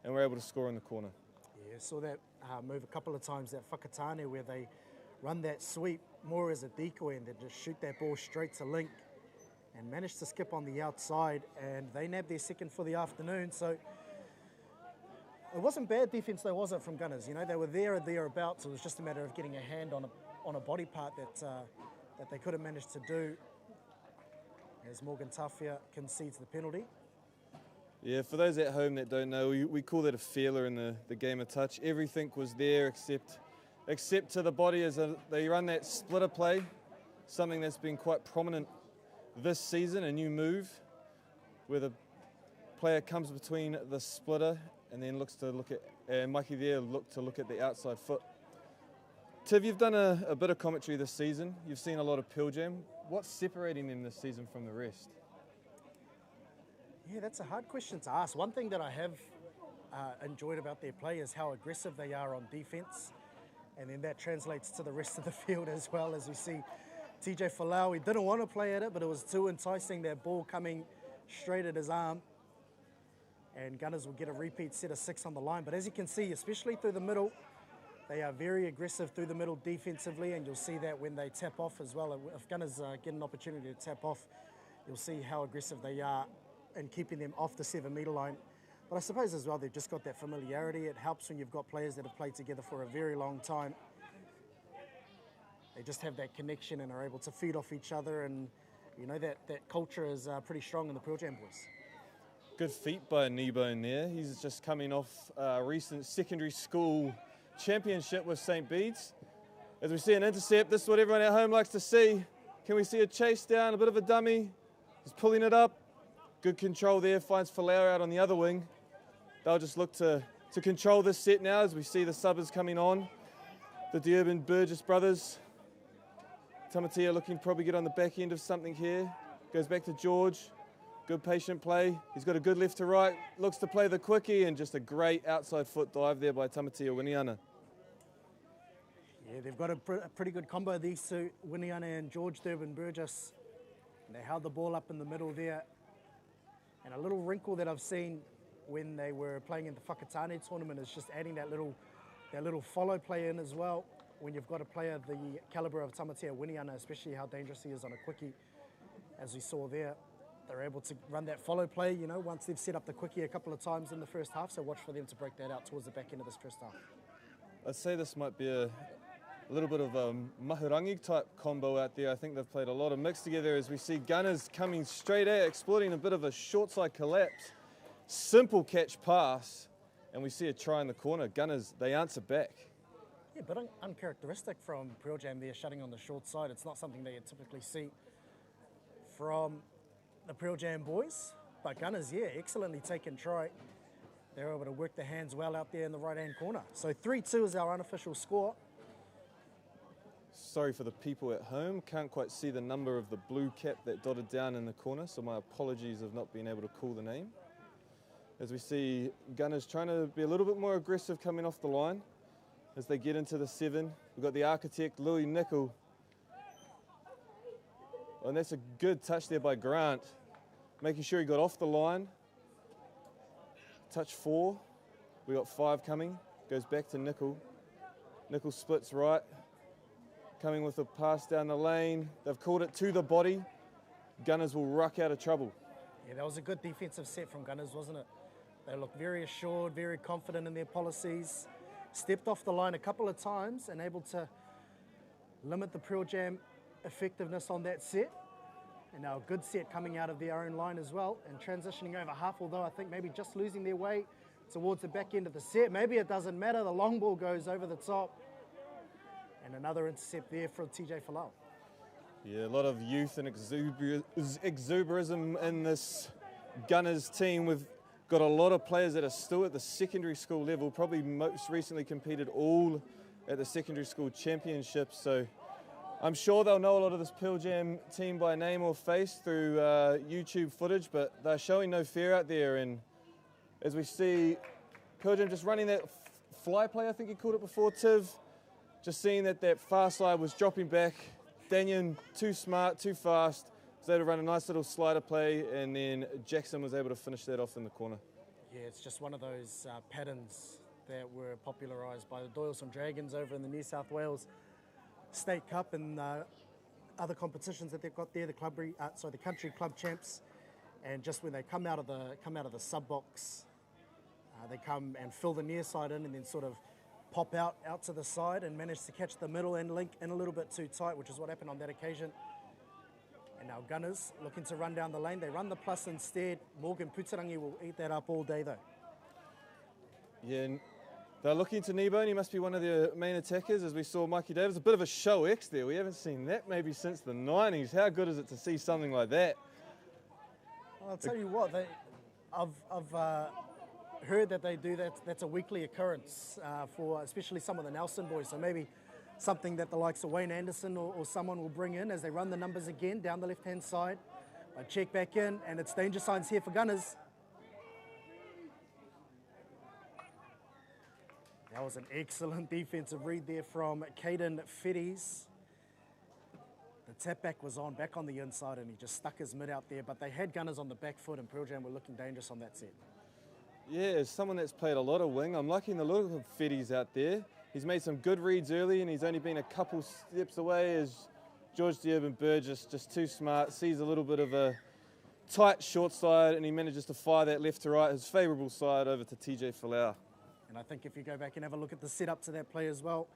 and we're able to score in the corner. Yeah, saw that move a couple of times, that whakatane, where they run that sweep more as a decoy and then just shoot that ball straight to link, and managed to skip on the outside, and they nabbed their second for the afternoon. So it wasn't bad defence though, was it, from Gunners? You know, they were there or thereabouts. It was just a matter of getting a hand on a body part that they could have managed to do, as Morgan Tafia concedes the penalty. Yeah, for those at home that don't know, we call that a feeler in the game of touch. Everything was there except to the body as they run that splitter play, something that's been quite prominent this season, a new move where the player comes between the splitter and then looks to look at, Mikey there looked to look at the outside foot. Tiv, you've done a bit of commentary this season. You've seen a lot of Pearl Jam. What's separating them this season from the rest? Yeah, that's a hard question to ask. One thing that I have enjoyed about their play is how aggressive they are on defence, and then that translates to the rest of the field as well. As we see TJ Folau, he didn't want to play at it, but it was too enticing, that ball coming straight at his arm, and Gunners will get a repeat set of 6 on the line. But as you can see, especially through the middle, they are very aggressive through the middle defensively, and you'll see that when they tap off as well. If Gunners get an opportunity to tap off, you'll see how aggressive they are and keeping them off the 7-metre line. But I suppose as well, they've just got that familiarity. It helps when you've got players that have played together for a very long time. They just have that connection and are able to feed off each other, and you know that culture is pretty strong in the Pearl Jam boys. Good feet by Kneebone there. He's just coming off a recent secondary school championship with St. Bede's. As we see an intercept, this is what everyone at home likes to see. Can we see a chase down, a bit of a dummy? He's pulling it up. Good control there, finds Folau out on the other wing. They'll just look to control this set now as we see the subbers coming on. The Durban Burgess brothers. Tamatea looking to probably get on the back end of something here. Goes back to George. Good patient play. He's got a good left to right. Looks to play the quickie, and just a great outside foot dive there by Tamatea Winiana. Yeah, they've got a pretty good combo, these two, Winiana and George Durban Burgess. And they held the ball up in the middle there. And a little wrinkle that I've seen when they were playing in the Whakatane tournament is just adding that little follow play in as well. When you've got a player the calibre of Tamatea Winiana, especially how dangerous he is on a quickie, as we saw there, they're able to run that follow play, you know, once they've set up the quickie a couple of times in the first half. So watch for them to break that out towards the back end of this first half. I'd say this might be a little bit of a mahurangi type combo out there. I think they've played a lot of mix together as we see Gunners coming straight out, exploiting a bit of a short side collapse. Simple catch pass, and we see a try in the corner. Gunners, they answer back. Yeah, but uncharacteristic from Pearl Jam there, shutting on the short side. It's not something that you typically see from the Pearl Jam boys. But Gunners, yeah, excellently taken try. They're able to work their hands well out there in the right-hand corner. So 3-2 is our unofficial score. Sorry for the people at home, can't quite see the number of the blue cap that dotted down in the corner, so my apologies of not being able to call the name. As we see Gunners trying to be a little bit more aggressive coming off the line as they get into the 7. We've got the architect, Louis Nickel. And that's a good touch there by Grant, making sure he got off the line. Touch 4, we got 5 coming, goes back to Nickel. Nickel splits right. Coming with a pass down the lane. They've called it to the body. Gunners will ruck out of trouble. Yeah, that was a good defensive set from Gunners, wasn't it? They looked very assured, very confident in their policies. Stepped off the line a couple of times and able to limit the Pearl Jam effectiveness on that set. And now a good set coming out of their own line as well and transitioning over half, although I think maybe just losing their way towards the back end of the set. Maybe it doesn't matter. The long ball goes over the top. And another intercept there from TJ Folau. Yeah, a lot of youth and exuberism in this Gunners team. We've got a lot of players that are still at the secondary school level, probably most recently competed all at the secondary school championships. So I'm sure they'll know a lot of this Pearl Jam team by name or face through YouTube footage, but they're showing no fear out there. And as we see Pearl Jam just running that fly play, I think he called it before, Tiv, just seeing that far side was dropping back. Daniel, too smart, too fast, was able to run a nice little slider play, and then Jackson was able to finish that off in the corner. Yeah, it's just one of those patterns that were popularised by the Doyleson Dragons over in the New South Wales State Cup and other competitions that they've got there, the country club champs. And just when they come out of the sub box, they come and fill the near side in and then sort of pop out to the side and manage to catch the middle and link in a little bit too tight, which is what happened on that occasion. And now Gunners looking to run down the lane. They run the plus instead. Morgan Puterangi will eat that up all day though. Yeah, and they're looking to Nebo, and he must be one of their main attackers, as we saw Mikey Davis. A bit of a show X there. We haven't seen that maybe since the 90s. How good is it to see something like that? Well, I'll tell you what, I've heard that they do that. That's a weekly occurrence for especially some of the Nelson boys. So maybe something that the likes of Wayne Anderson or someone will bring in as they run the numbers again down the left-hand side. I check back in, and it's danger signs here for Gunners. That was an excellent defensive read there from Caden Fetties. The tap back was on, back on the inside, and he just stuck his mid out there. But they had Gunners on the back foot, and Pearl Jam were looking dangerous on that set. Yeah, as someone that's played a lot of wing, I'm liking the look of Fetties out there. He's made some good reads early, and he's only been a couple steps away as George D'Urban Burgess, just too smart, sees a little bit of a tight short side, and he manages to fire that left to right, his favourable side, over to TJ Folau. And I think if you go back and have a look at the setup to that play as well,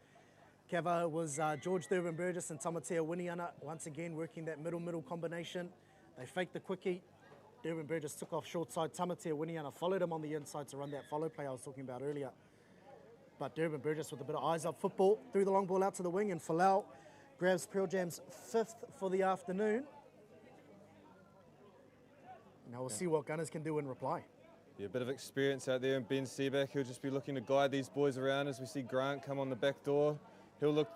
Kava was George D'Urban Burgess and Tamatea Winiana once again working that middle combination. They faked the quickie. D'Urban Burgess took off short side. Tamatea Winiana followed him on the inside to run that follow play I was talking about earlier. But D'Urban Burgess with a bit of eyes up football, threw the long ball out to the wing, and Folau grabs Pearl Jam's 5th for the afternoon. Now we'll see what Gunners can do in reply. Yeah, a bit of experience out there, and Ben Seaback, he'll just be looking to guide these boys around as we see Grant come on the back door. He'll look,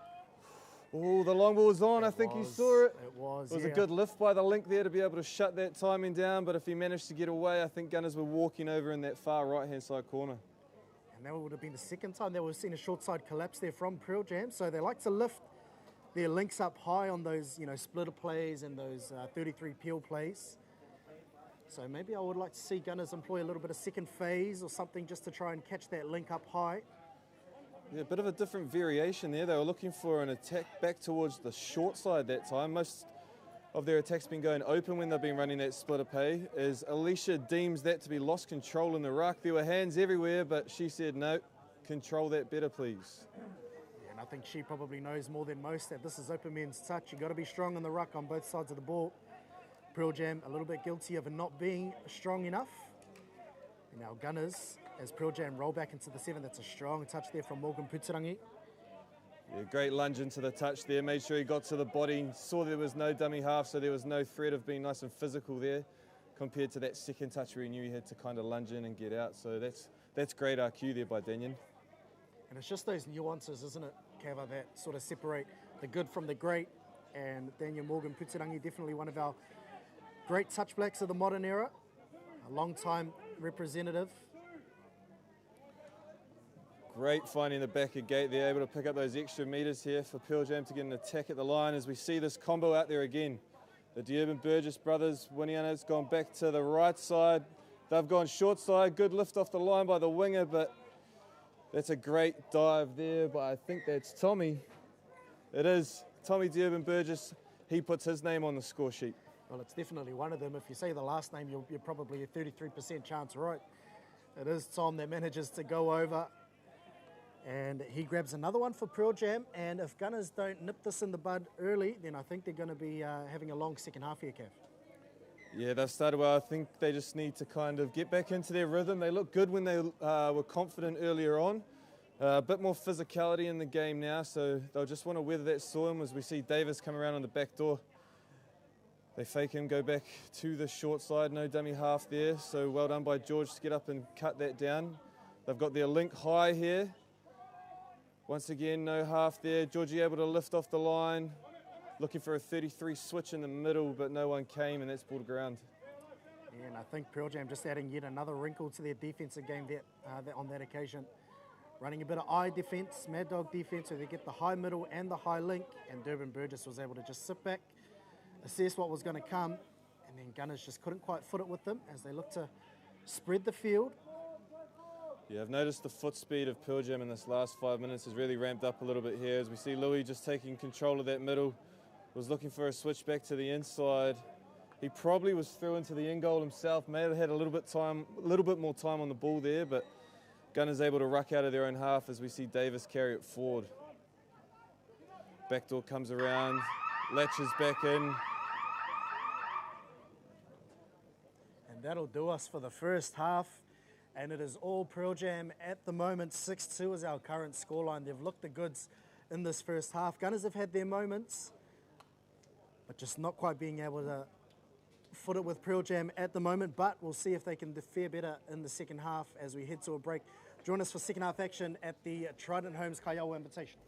oh, the long ball was on, I think he saw it. It was a good lift by the link there to be able to shut that timing down, but if he managed to get away, I think Gunners were walking over in that far right-hand side corner. And that would have been the second time that we've seen a short side collapse there from Pearl Jam, so they like to lift their links up high on those, splitter plays and those 33 peel plays. So maybe I would like to see Gunners employ a little bit of second phase or something just to try and catch that link up high. Yeah, a bit of a different variation there. They were looking for an attack back towards the short side that time. Most of their attacks been going open when they've been running that splitter play, as Alicia deems that to be lost control in the ruck. There were hands everywhere, but she said, no, control that better, please. Yeah, and I think she probably knows more than most that this is open men's touch. You've got to be strong in the ruck on both sides of the ball. Pearl Jam a little bit guilty of not being strong enough. And now Gunners, as Pearl Jam roll back into the 7, that's a strong touch there from Morgan Puterangi. Yeah, great lunge into the touch there, made sure he got to the body, saw there was no dummy half, so there was no threat of being nice and physical there, compared to that second touch where he knew he had to kind of lunge in and get out. So that's great RQ there by Daniel. And it's just those nuances, isn't it, Kava, that sort of separate the good from the great. And Daniel Morgan Puterangi, definitely one of our great touch blacks of the modern era, a long-time representative. Great finding the back of gate there, able to pick up those extra metres here for Pearl Jam to get an attack at the line as we see this combo out there again. The D'Urban Burgess brothers, Winiana's gone back to the right side. They've gone short side, good lift off the line by the winger, but that's a great dive there, but I think that's Tommy. It is Tommy D'Urban Burgess. He puts his name on the score sheet. Well, it's definitely one of them. If you say the last name, you're probably a 33% chance right. It is Tom that manages to go over. And he grabs another one for Pearl Jam. And if Gunners don't nip this in the bud early, then I think they're going to be having a long second half here, Kev. Yeah, they've started well. I think they just need to kind of get back into their rhythm. They look good when they were confident earlier on. A bit more physicality in the game now, so they'll just want to weather that storm as we see Davis come around on the back door. They fake him, go back to the short side, no dummy half there. So well done by George to get up and cut that down. They've got their link high here. Once again, no half there. Georgie able to lift off the line. looking for a 33 switch in the middle, but no one came, and that's ball to ground. Yeah, and I think Pearl Jam just adding yet another wrinkle to their defensive game on that occasion. Running a bit of eye defence, Mad Dog defence, so they get the high middle and the high link, and Durban Burgess was able to just sit back, assess what was going to come, and then Gunners just couldn't quite foot it with them as they looked to spread the field. Yeah, I've noticed the foot speed of Pearl Jam in this last 5 minutes has really ramped up a little bit here, as we see Louis just taking control of that middle, was looking for a switch back to the inside. He probably was through into the end goal himself, may have had a little bit more time on the ball there, but Gunners able to ruck out of their own half as we see Davis carry it forward. Backdoor comes around, latches back in. And that'll do us for the first half. And it is all Pearl Jam at the moment. 6-2 is our current scoreline. They've looked the goods in this first half. Gunners have had their moments, but just not quite being able to foot it with Pearl Jam at the moment. But we'll see if they can fare better in the second half as we head to a break. Join us for second half action at the Trident Homes Kaiawa Invitation.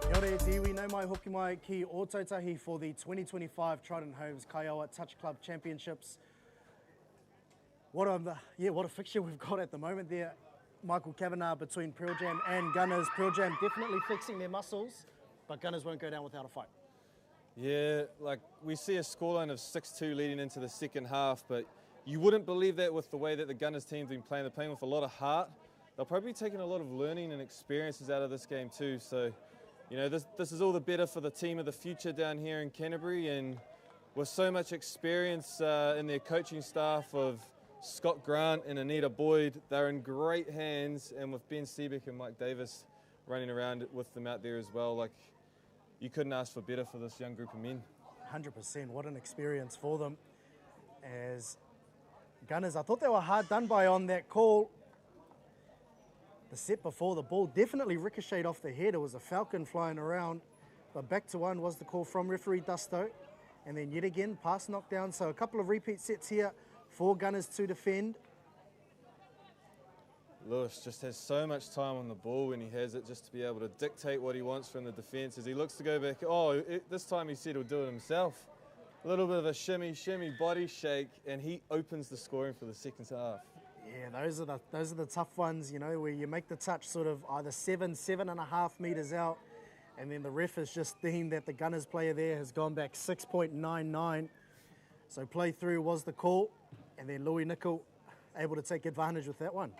Kia ora e te iwi, nau mai hoki mai ki Otautahi for the 2025 Trident Homes Kaiawa Touch Club Championships. What a fixture we've got at the moment there. Michael Kavanagh between Pearl Jam and Gunners. Pearl Jam definitely flexing their muscles, but Gunners won't go down without a fight. Yeah, like we see a scoreline of 6-2 leading into the second half, but you wouldn't believe that with the way that the Gunners team's been playing. They're playing with a lot of heart. They'll probably be taking a lot of learning and experiences out of this game too. So, you know, this is all the better for the team of the future down here in Canterbury, and with so much experience in their coaching staff of Scott Grant and Anita Boyd, they're in great hands, and with Ben Seebeck and Mike Davis running around with them out there as well, like, you couldn't ask for better for this young group of men. 100%, what an experience for them. As Gunners, I thought they were hard done by on that call. The set before, the ball definitely ricocheted off the head. It was a falcon flying around, but back to one was the call from referee Dusto. And then yet again, pass knockdown. So a couple of repeat sets here for Gunners to defend. Lewis just has so much time on the ball when he has it, just to be able to dictate what he wants from the defence as he looks to go back. This time he said he'll do it himself. A little bit of a shimmy, body shake, and he opens the scoring for the second half. Yeah, those are the tough ones, you know, where you make the touch sort of either 7.5 metres out, and then the ref has just deemed that the Gunners player there has gone back 6.99. So play through was the call, and then Louis Nicol able to take advantage with that one.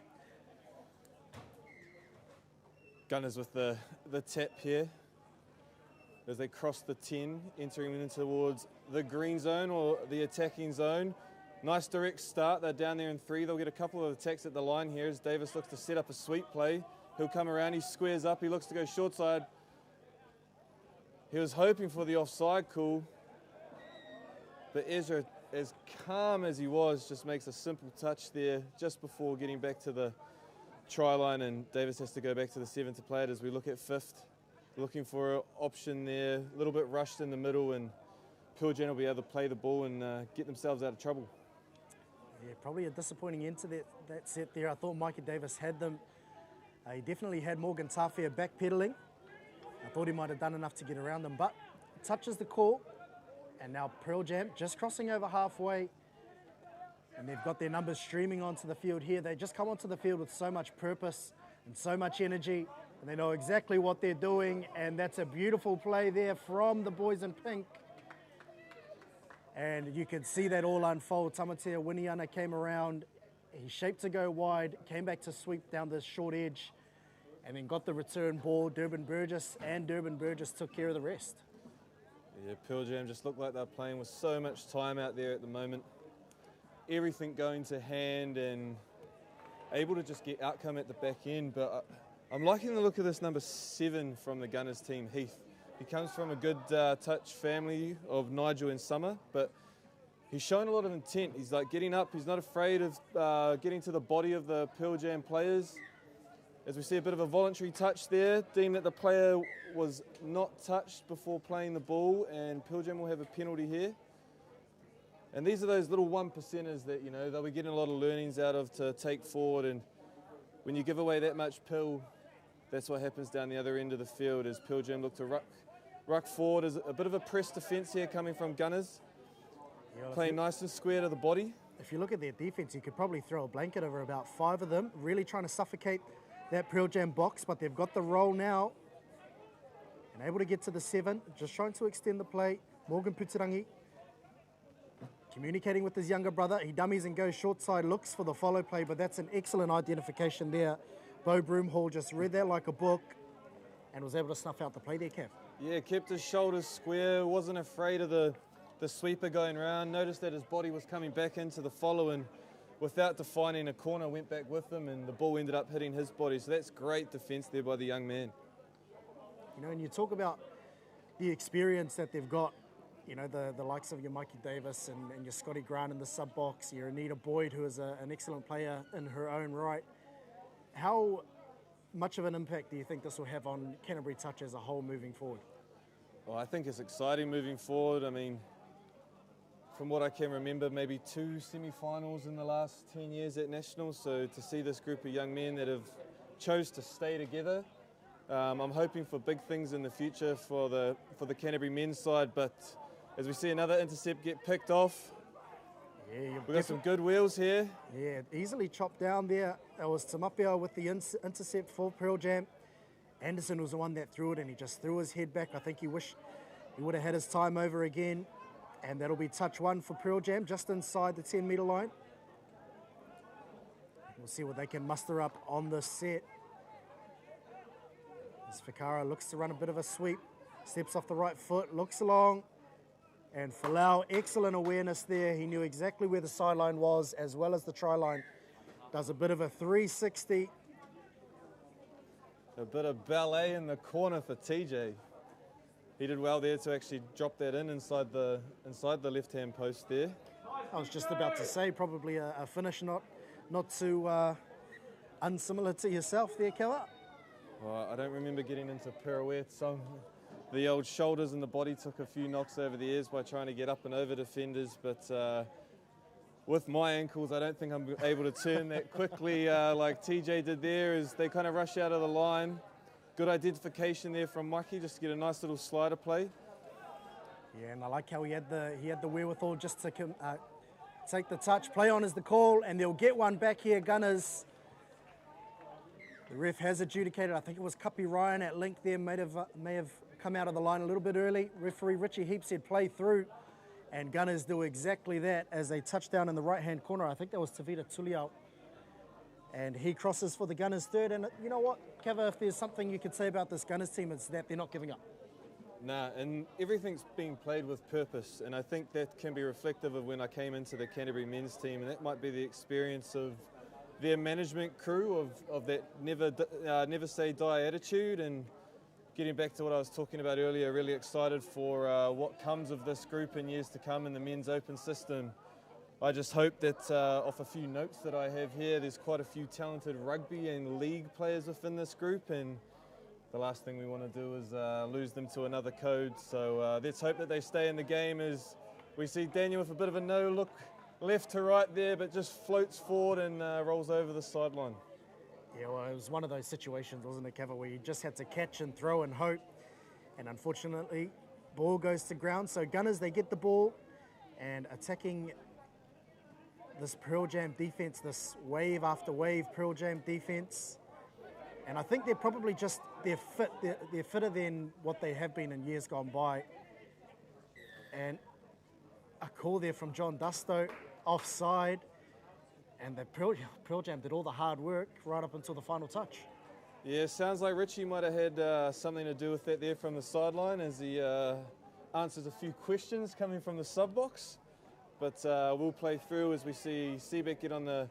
Gunners with the tap here. as they cross the 10, entering in towards the green zone or the attacking zone. Nice direct start. They're down there in 3. They'll get a couple of attacks at the line here as Davis looks to set up a sweep play. He'll come around, he squares up, he looks to go short side. He was hoping for the offside call, but Ezra, as calm as he was, just makes a simple touch there just before getting back to the try line, and Davis has to go back to the 7 to play it as we look at 5th. Looking for an option there, a little bit rushed in the middle, and Pearl Jam will be able to play the ball and get themselves out of trouble. Yeah, probably a disappointing end to that set there. I thought Mikey Davis had them. He definitely had Morgan Tafea backpedaling. I thought he might have done enough to get around them, but touches the call. And now Pearl Jam just crossing over halfway. And they've got their numbers streaming onto the field here. They just come onto the field with so much purpose and so much energy. And they know exactly what they're doing. And that's a beautiful play there from the boys in pink. And you can see that all unfold. Tamatea Winiana came around. He shaped to go wide, came back to sweep down this short edge, and then got the return ball. Durban Burgess took care of the rest. Yeah, Pearl Jam just looked like they're playing with so much time out there at the moment. Everything going to hand and able to just get outcome at the back end. But I'm liking the look of this number 7 from the Gunners team, Heath. He comes from a good touch family of Nigel and Summer, but he's shown a lot of intent. He's like getting up. He's not afraid of getting to the body of the Pearl Jam players. As we see a bit of a voluntary touch there, deemed that the player was not touched before playing the ball, and Pearl Jam will have a penalty here. And these are those little 1%ers that, you know, they'll be getting a lot of learnings out of to take forward. And when you give away that much pill, that's what happens down the other end of the field as Pearl Jam look to ruck forward. As a bit of a press defence here coming from Gunners. Yeah, playing nice and square to the body. If you look at their defence, you could probably throw a blanket over about 5 of them, really trying to suffocate that Pearl Jam box, but they've got the roll now and able to get to the 7, just trying to extend the play. Morgan Putirangi communicating with his younger brother. He dummies and goes short side, looks for the follow play, but that's an excellent identification there. Bo Broomhall just read that like a book and was able to snuff out the play there, Kev. Yeah, kept his shoulders square, wasn't afraid of the sweeper going round, noticed that his body was coming back into the follow, and without defining a corner, went back with him, and the ball ended up hitting his body. So that's great defence there by the young man. You know, and you talk about the experience that they've got, you know, the likes of your Mikey Davis and your Scotty Grant in the sub-box, your Anita Boyd, who is an excellent player in her own right. How much of an impact do you think this will have on Canterbury Touch as a whole moving forward? Well, I think it's exciting moving forward. I mean, from what I can remember, maybe 2 semi-finals in the last 10 years at Nationals. So to see this group of young men that have chose to stay together, I'm hoping for big things in the future for the Canterbury men's side. But as we see another intercept get picked off, yeah, we've got some good wheels here. Yeah, easily chopped down there. That was Tamapia with the intercept for Pearl Jam. Anderson was the one that threw it, and he just threw his head back. I think he wished he would have had his time over again. And that'll be touch 1 for Pearl Jam, just inside the 10-metre line. We'll see what they can muster up on this set. As Fikara looks to run a bit of a sweep, steps off the right foot, looks along. And Falau, excellent awareness there. He knew exactly where the sideline was as well as the try line. Does a bit of a 360. A bit of ballet in the corner for TJ. He did well there to actually drop that in inside the left-hand post there. I was just about to say, probably a finish not too unsimilar to yourself there, Kaiawa. Well, I don't remember getting into pirouettes. The old shoulders and the body took a few knocks over the ears by trying to get up and over defenders, but with my ankles, I don't think I'm able to turn that quickly like TJ did there as they kind of rush out of the line. Good identification there from Mikey, just to get a nice little slider play. Yeah, and I like how he had the wherewithal just to take the touch. Play on is the call, and they'll get one back here, Gunners. The ref has adjudicated. I think it was Cuppy Ryan at length there, may have come out of the line a little bit early. Referee Richie Heaps said play through, and Gunners do exactly that as they touch down in the right-hand corner. I think that was Tavita Tuliau. And he crosses for the Gunners third. And you know what, Keva, if there's something you could say about this Gunners team, it's that they're not giving up. Nah, and everything's being played with purpose, and I think that can be reflective of when I came into the Canterbury men's team, and that might be the experience of their management crew, of that never say die attitude. And getting back to what I was talking about earlier, really excited for what comes of this group in years to come in the men's open system. I just hope that off a few notes that I have here, there's quite a few talented rugby and league players within this group, and the last thing we want to do is lose them to another code. So let's hope that they stay in the game, as we see Daniel with a bit of a no look left to right there, but just floats forward and rolls over the sideline. Yeah, well, it was one of those situations, wasn't it, Kaiawa, where you just had to catch and throw and hope. And unfortunately, ball goes to ground. So Gunners, they get the ball and attacking this Pearl Jam defense, this wave after wave Pearl Jam defense. And I think they're probably just, they're fitter than what they have been in years gone by. And a call there from John Dusto, offside. And the Pearl Jam did all the hard work right up until the final touch. Yeah, sounds like Richie might have had something to do with that there from the sideline, as he answers a few questions coming from the sub box. But we'll play through as we see Seabeck get on the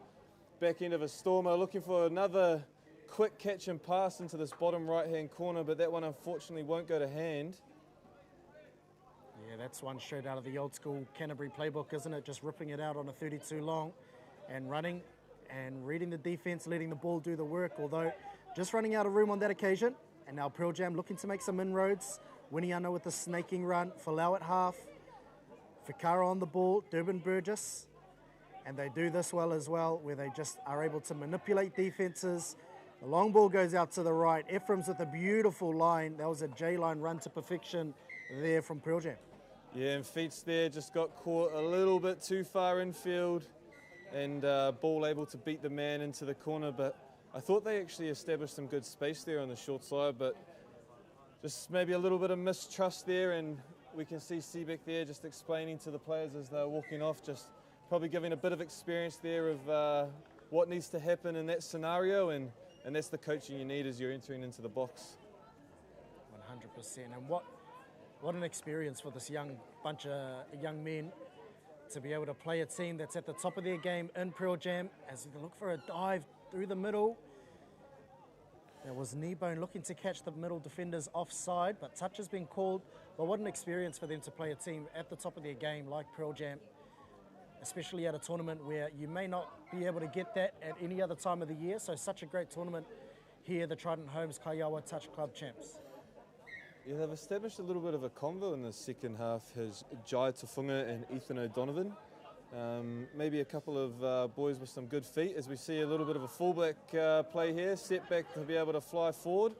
back end of a stormer, looking for another quick catch and pass into this bottom right-hand corner, but that one unfortunately won't go to hand. Yeah, that's one straight out of the old school Canterbury playbook, isn't it? Just ripping it out on a 32 long and running and reading the defense, letting the ball do the work, although just running out of room on that occasion. And now Pearl Jam looking to make some inroads. Winiana with the snaking run, Falau at half, Fikara on the ball, Durban Burgess. And they do this well as well, where they just are able to manipulate defenses. The long ball goes out to the right. Ephraim's with a beautiful line. That was a J-line run to perfection there from Pearl Jam. Yeah, and Feats there just got caught a little bit too far infield, and ball able to beat the man into the corner. But I thought they actually established some good space there on the short side, but just maybe a little bit of mistrust there, and we can see Seabeck there just explaining to the players as they're walking off, just probably giving a bit of experience there of what needs to happen in that scenario, and that's the coaching you need as you're entering into the box. 100%. And what an experience for this bunch of young men to be able to play a team that's at the top of their game in Pearl Jam, as they look for a dive through the middle. There was Kneebone looking to catch the middle defenders offside, but touch has been called. But what an experience for them to play a team at the top of their game like Pearl Jam, especially at a tournament where you may not be able to get that at any other time of the year. So such a great tournament here, the Trident Homes Kaiawa Touch Club Champs. Yeah, they've established a little bit of a convo in the second half, has Jai Tafunga and Ethan O'Donovan. Maybe a couple of boys with some good feet, as we see a little bit of a fullback play here, set back to be able to fly forward.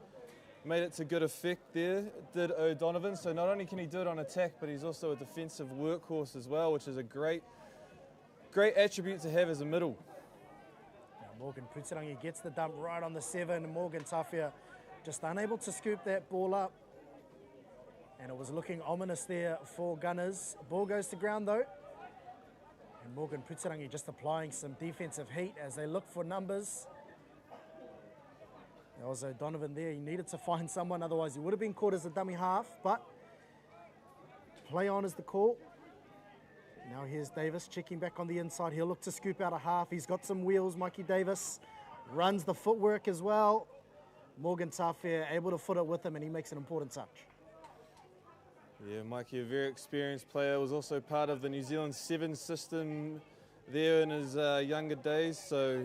Made it to good effect there, did O'Donovan. So not only can he do it on attack, but he's also a defensive workhorse as well, which is a great attribute to have as a middle. Now Morgan Putirangi gets the dump right on the 7, and Morgan Tafia just unable to scoop that ball up. And it was looking ominous there for Gunners. Ball goes to ground though. And Morgan Putirangi just applying some defensive heat as they look for numbers. There was O'Donovan there. He needed to find someone, otherwise he would have been caught as a dummy half. But play on is the call. Now here's Davis checking back on the inside. He'll look to scoop out a half. He's got some wheels, Mikey Davis. Runs the footwork as well. Morgan Tafia able to foot it with him, and he makes an important touch. Yeah, Mikey, a very experienced player, was also part of the New Zealand 7 system there in his younger days, so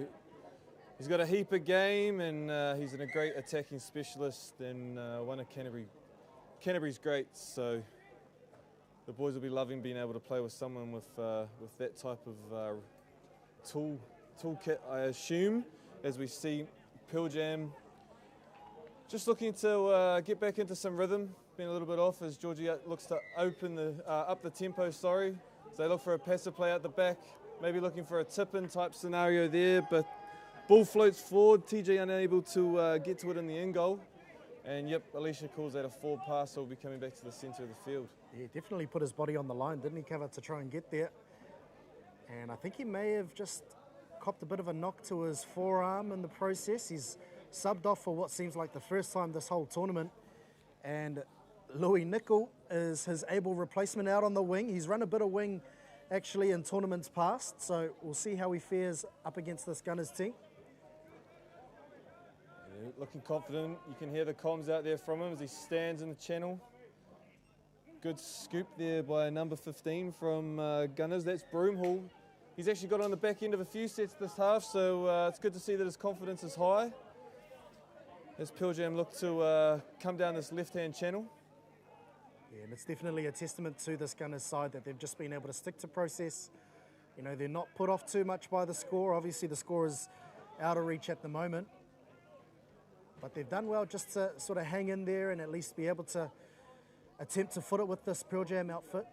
he's got a heap of game, and he's a great attacking specialist, and one of Canterbury's greats, so the boys will be loving being able to play with someone with that type of toolkit, I assume, as we see Pearl Jam just looking to get back into some rhythm. Been a little bit off as Georgie looks to open up the tempo, so they look for a passive play out the back, maybe looking for a tip-in type scenario there, but ball floats forward, TJ unable to get to it in the end goal, and yep, Alicia calls that a forward pass, so we'll be coming back to the centre of the field. He definitely put his body on the line, didn't he, Kaiawa, to try and get there, and I think he may have just copped a bit of a knock to his forearm in the process. He's subbed off for what seems like the first time this whole tournament, and Louis Nickel is his able replacement out on the wing. He's run a bit of wing actually in tournaments past, so we'll see how he fares up against this Gunners team. Yeah, looking confident. You can hear the comms out there from him as he stands in the channel. Good scoop there by number 15 from Gunners. That's Broomhall. He's actually got on the back end of a few sets this half, so it's good to see that his confidence is high as Pearl Jam look to come down this left-hand channel. Yeah, and it's definitely a testament to this Gunners side that they've just been able to stick to process. You know, they're not put off too much by the score. Obviously, the score is out of reach at the moment. But they've done well just to sort of hang in there and at least be able to attempt to foot it with this Pearl Jam outfit.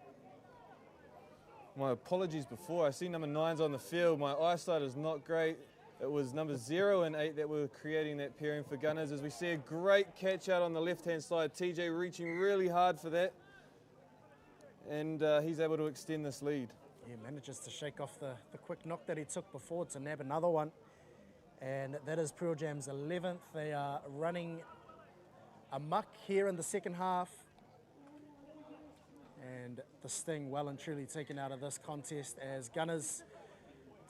My apologies before. I see number 9's on the field. My eyesight is not great. It was number 0 and 8 that were creating that pairing for Gunners. As we see a great catch out on the left-hand side. TJ reaching really hard for that. And he's able to extend this lead. He manages to shake off the quick knock that he took before to nab another one. And that is Pearl Jam's 11th. They are running amok here in the second half. And the sting well and truly taken out of this contest as Gunners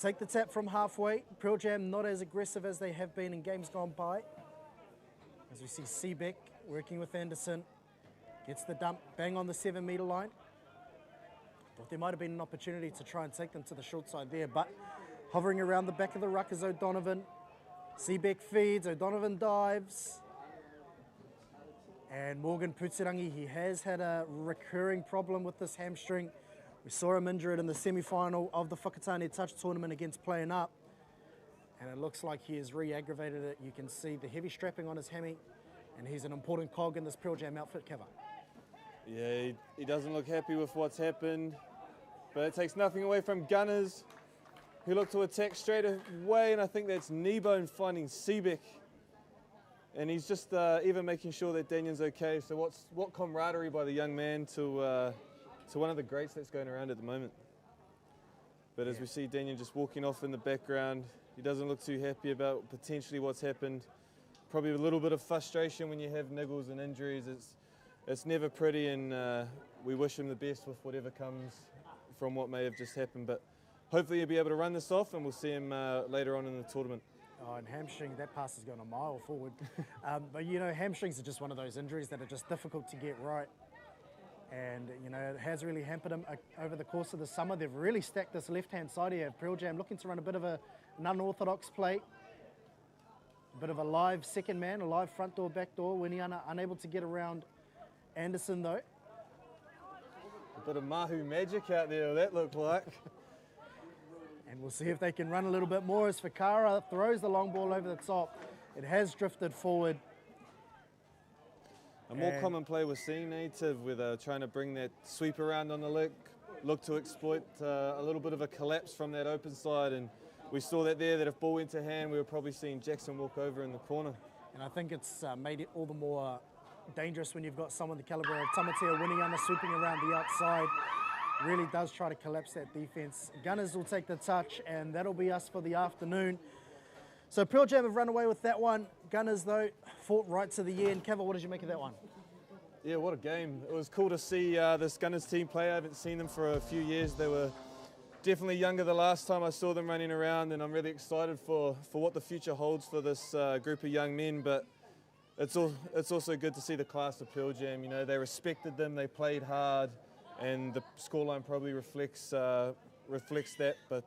take the tap from halfway. Pearl Jam not as aggressive as they have been in games gone by. As we see Seebeck working with Anderson. Gets the dump, bang on the 7 metre line. Thought there might have been an opportunity to try and take them to the short side there, but hovering around the back of the ruck is O'Donovan. Seebeck feeds, O'Donovan dives. And Morgan Putirangi, he has had a recurring problem with this hamstring. We saw him injured in the semi-final of the Whakatane Touch tournament against Playing Up. And it looks like he has re-aggravated it. You can see the heavy strapping on his hammy. And he's an important cog in this Pearl Jam outfit, Kava. Yeah, he doesn't look happy with what's happened. But it takes nothing away from Gunners, who look to attack straight away. And I think that's Kneebone finding Seebeck. And he's just even making sure that Danion's okay. So what camaraderie by the young man to one of the greats that's going around at the moment. But as we see Danion just walking off in the background, he doesn't look too happy about potentially what's happened. Probably a little bit of frustration when you have niggles and injuries. It's never pretty, and we wish him the best with whatever comes from what may have just happened. But hopefully he'll be able to run this off, and we'll see him later on in the tournament. Oh, and hamstring, that pass has gone a mile forward. But, you know, hamstrings are just one of those injuries that are just difficult to get right. And, you know, it has really hampered him over the course of the summer. They've really stacked this left-hand side here. Pearl Jam looking to run a bit of an unorthodox play. A bit of a live second man, a live front door, back door. Winiana unable to get around Anderson, though. A bit of Mahu magic out there, that looked like. And we'll see if they can run a little bit more as Fakara throws the long ball over the top. It has drifted forward. A more common play we're seeing, Native, with trying to bring that sweep around on the look to exploit a little bit of a collapse from that open side. And we saw that there, that if ball went to hand, we were probably seeing Jackson walk over in the corner. And I think it's made it all the more dangerous when you've got someone the calibre of Tamatea Winiana swooping around the outside. Really does try to collapse that defence. Gunners will take the touch, and that'll be us for the afternoon. So Pearl Jam have run away with that one. Gunners, though, fought right to the end. Kava, what did you make of that one? Yeah, what a game. It was cool to see this Gunners team play. I haven't seen them for a few years. They were definitely younger the last time I saw them running around, and I'm really excited for what the future holds for this group of young men. But it's also good to see the class of Pearl Jam. You know, they respected them, they played hard, and the scoreline probably reflects that. But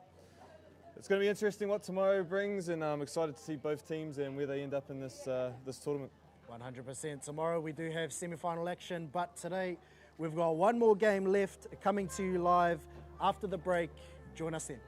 it's going to be interesting what tomorrow brings, and I'm excited to see both teams and where they end up in this tournament. 100%. Tomorrow we do have semi-final action, but today we've got one more game left coming to you live after the break. Join us then.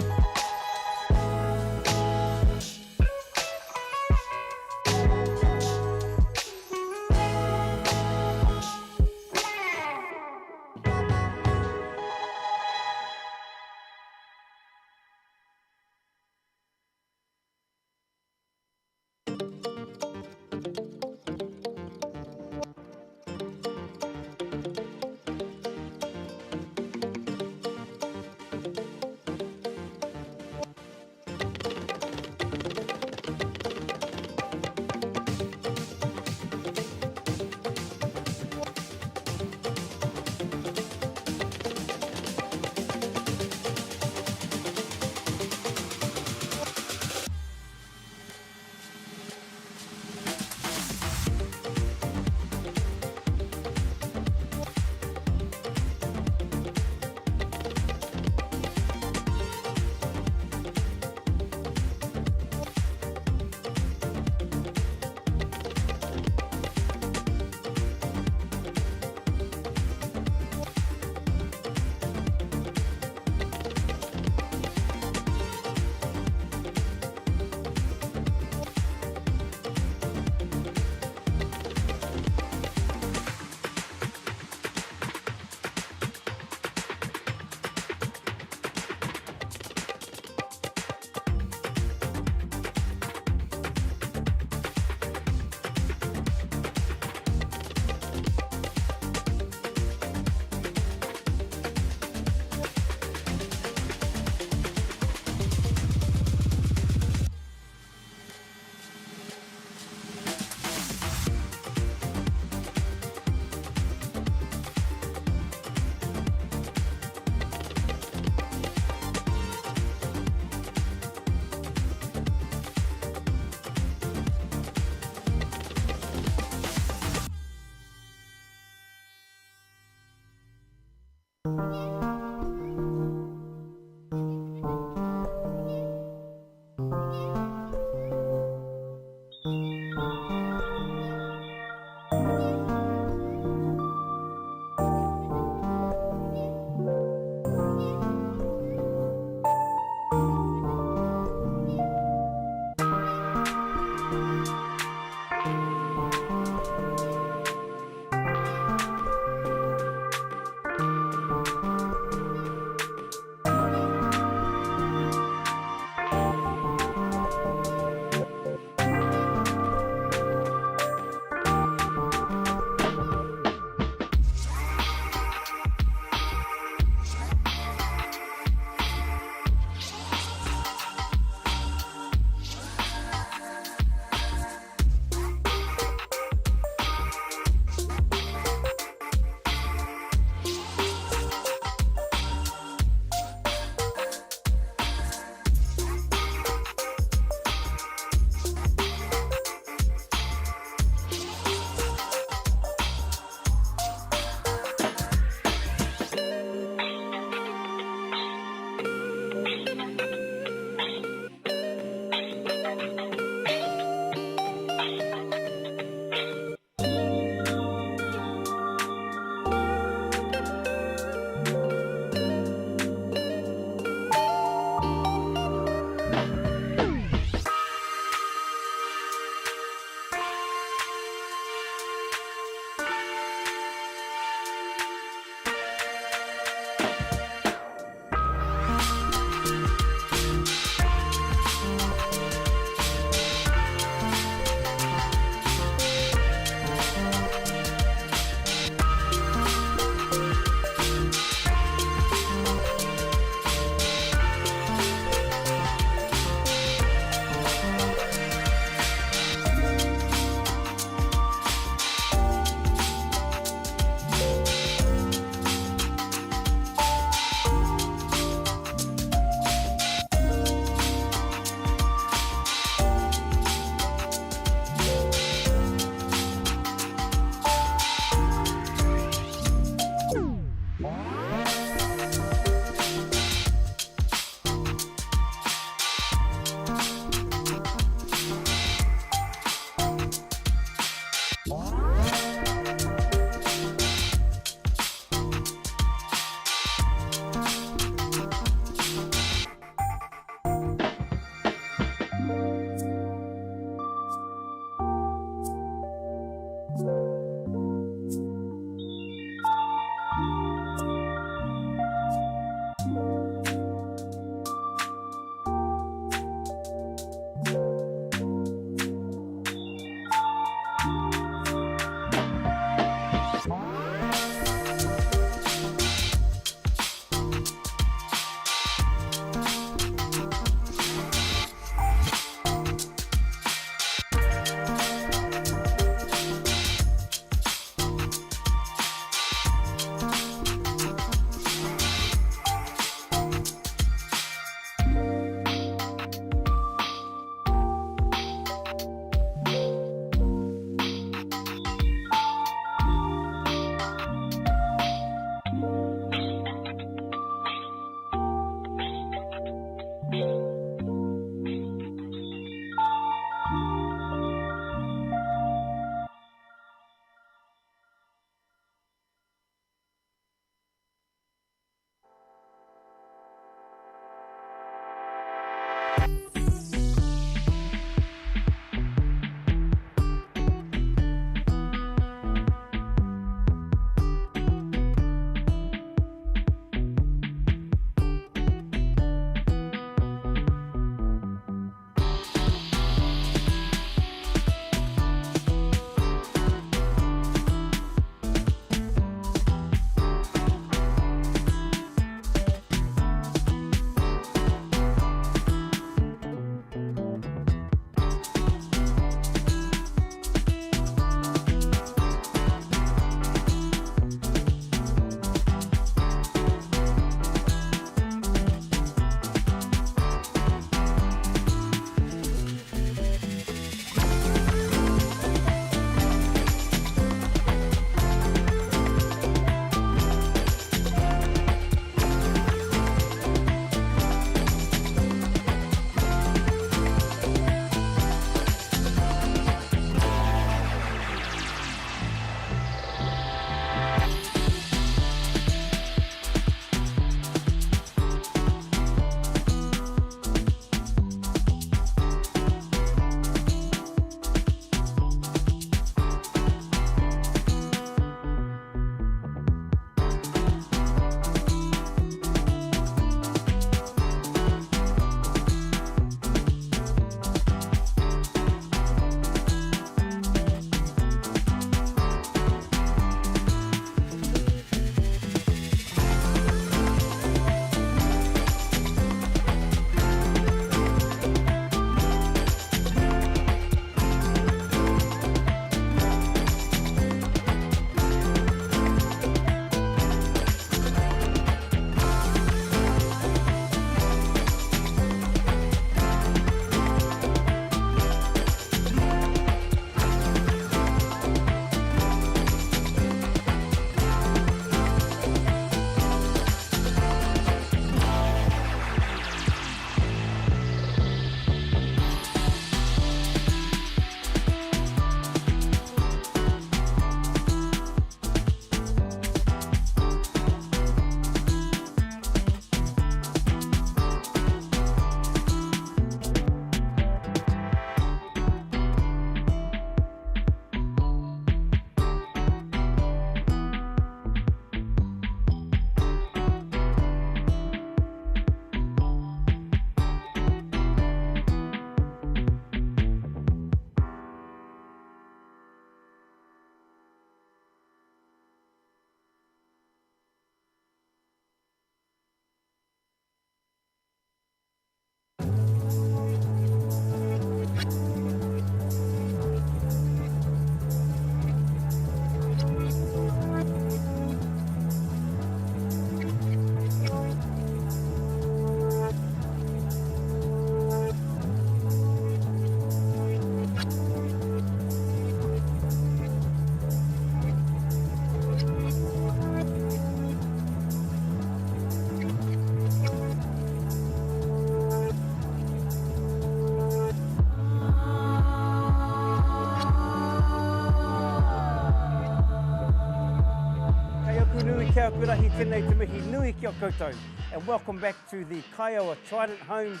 Tūpirahi, tēnei te mihi nui kia koutou, and welcome back to the Kaiawa Trident Homes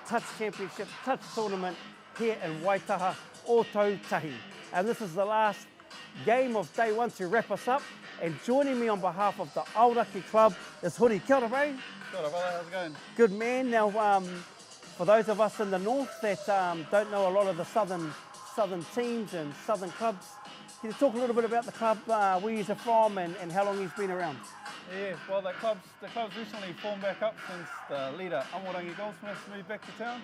Touch Championship Touch Tournament here in Waitaha, Otautahi. And this is the last game of day one to wrap us up. And joining me on behalf of the Aoraki club is Huri. Kia ora, bro. Kia ora, brother. How's it going? Good man. Now, for those of us in the north that don't know a lot of the southern teams and southern clubs, can you talk a little bit about the club, where you're from and how long you've been around? Yeah, well, the club's recently formed back up since the leader, Aoraki Goldsmith, moved back to town.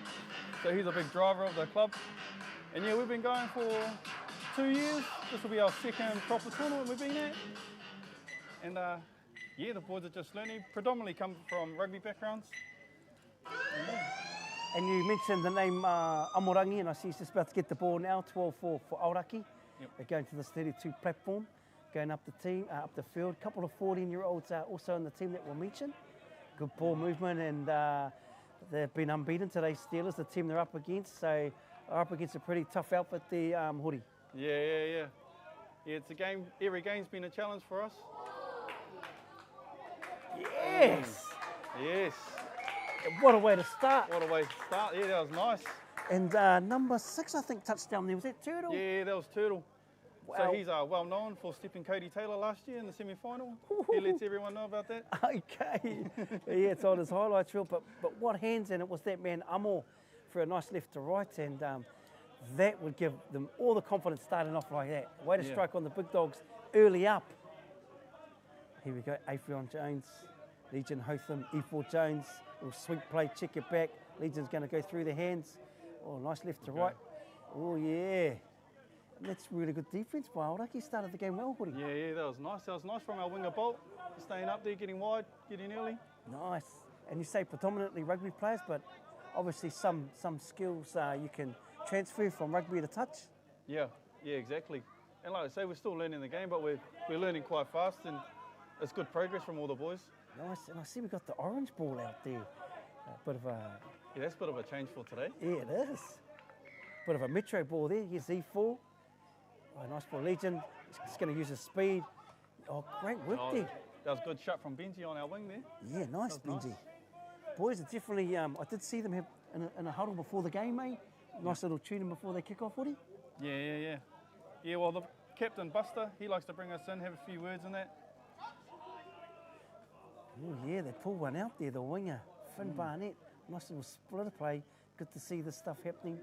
So he's a big driver of the club. And yeah, we've been going for 2 years. This will be our second proper tournament we've been at. And yeah, the boys are just learning, predominantly come from rugby backgrounds. And you mentioned the name Aorangi, and I see he's just about to get the ball now, 12 for Aoraki. Yep. They're going to this 32 platform, going up the field. A couple of 14-year-olds also in the team that were mentioned. Good ball movement, and they've been unbeaten today, Steelers, the team they're up against. So are up against a pretty tough outfit, the Huri. Yeah, it's a game, every game's been a challenge for us. Yes! Yes. What a way to start. What a way to start. Yeah, that was nice. And number 6, I think, touchdown there. Was that Turtle? Yeah, that was Turtle. Wow. So he's well known for stepping Cody Taylor last year in the semi-final. He lets everyone know about that. Okay. Yeah, it's on his highlights reel. But what hands, and it was that man Amo for a nice left to right, and that would give them all the confidence starting off like that. Way to strike on the big dogs early up. Here we go, Afion Jones, Legion Hotham, E4 Jones, little sweep play, check it back. Legion's going to go through the hands. Oh, nice left to right. Oh, yeah. And that's really good defence by Aoraki. Started the game well, Huri. Yeah, that was nice. That was nice from our winger Bolt. Staying up there, getting wide, getting early. Nice. And you say predominantly rugby players, but obviously some skills you can transfer from rugby to touch. Yeah, exactly. And like I say, we're still learning the game, but we're learning quite fast, and it's good progress from all the boys. Nice. And I see we've got the orange ball out there. A bit of a... Yeah, that's a bit of a change for today. Yeah, it is. Bit of a metro ball there. Here's E4. Oh, nice for Legion. He's going to use his speed. Oh, great work there. That was a good shot from Benji on our wing there. Yeah, nice, Benji. Nice. Boys are definitely, I did see them have in a huddle before the game, mate. Nice little tuning before they kick off, Woody. Yeah. Yeah, well, the captain, Buster, he likes to bring us in, have a few words in that. Oh, yeah, they pulled one out there, the winger, Finn Barnett. Nice little splitter play. Good to see this stuff happening.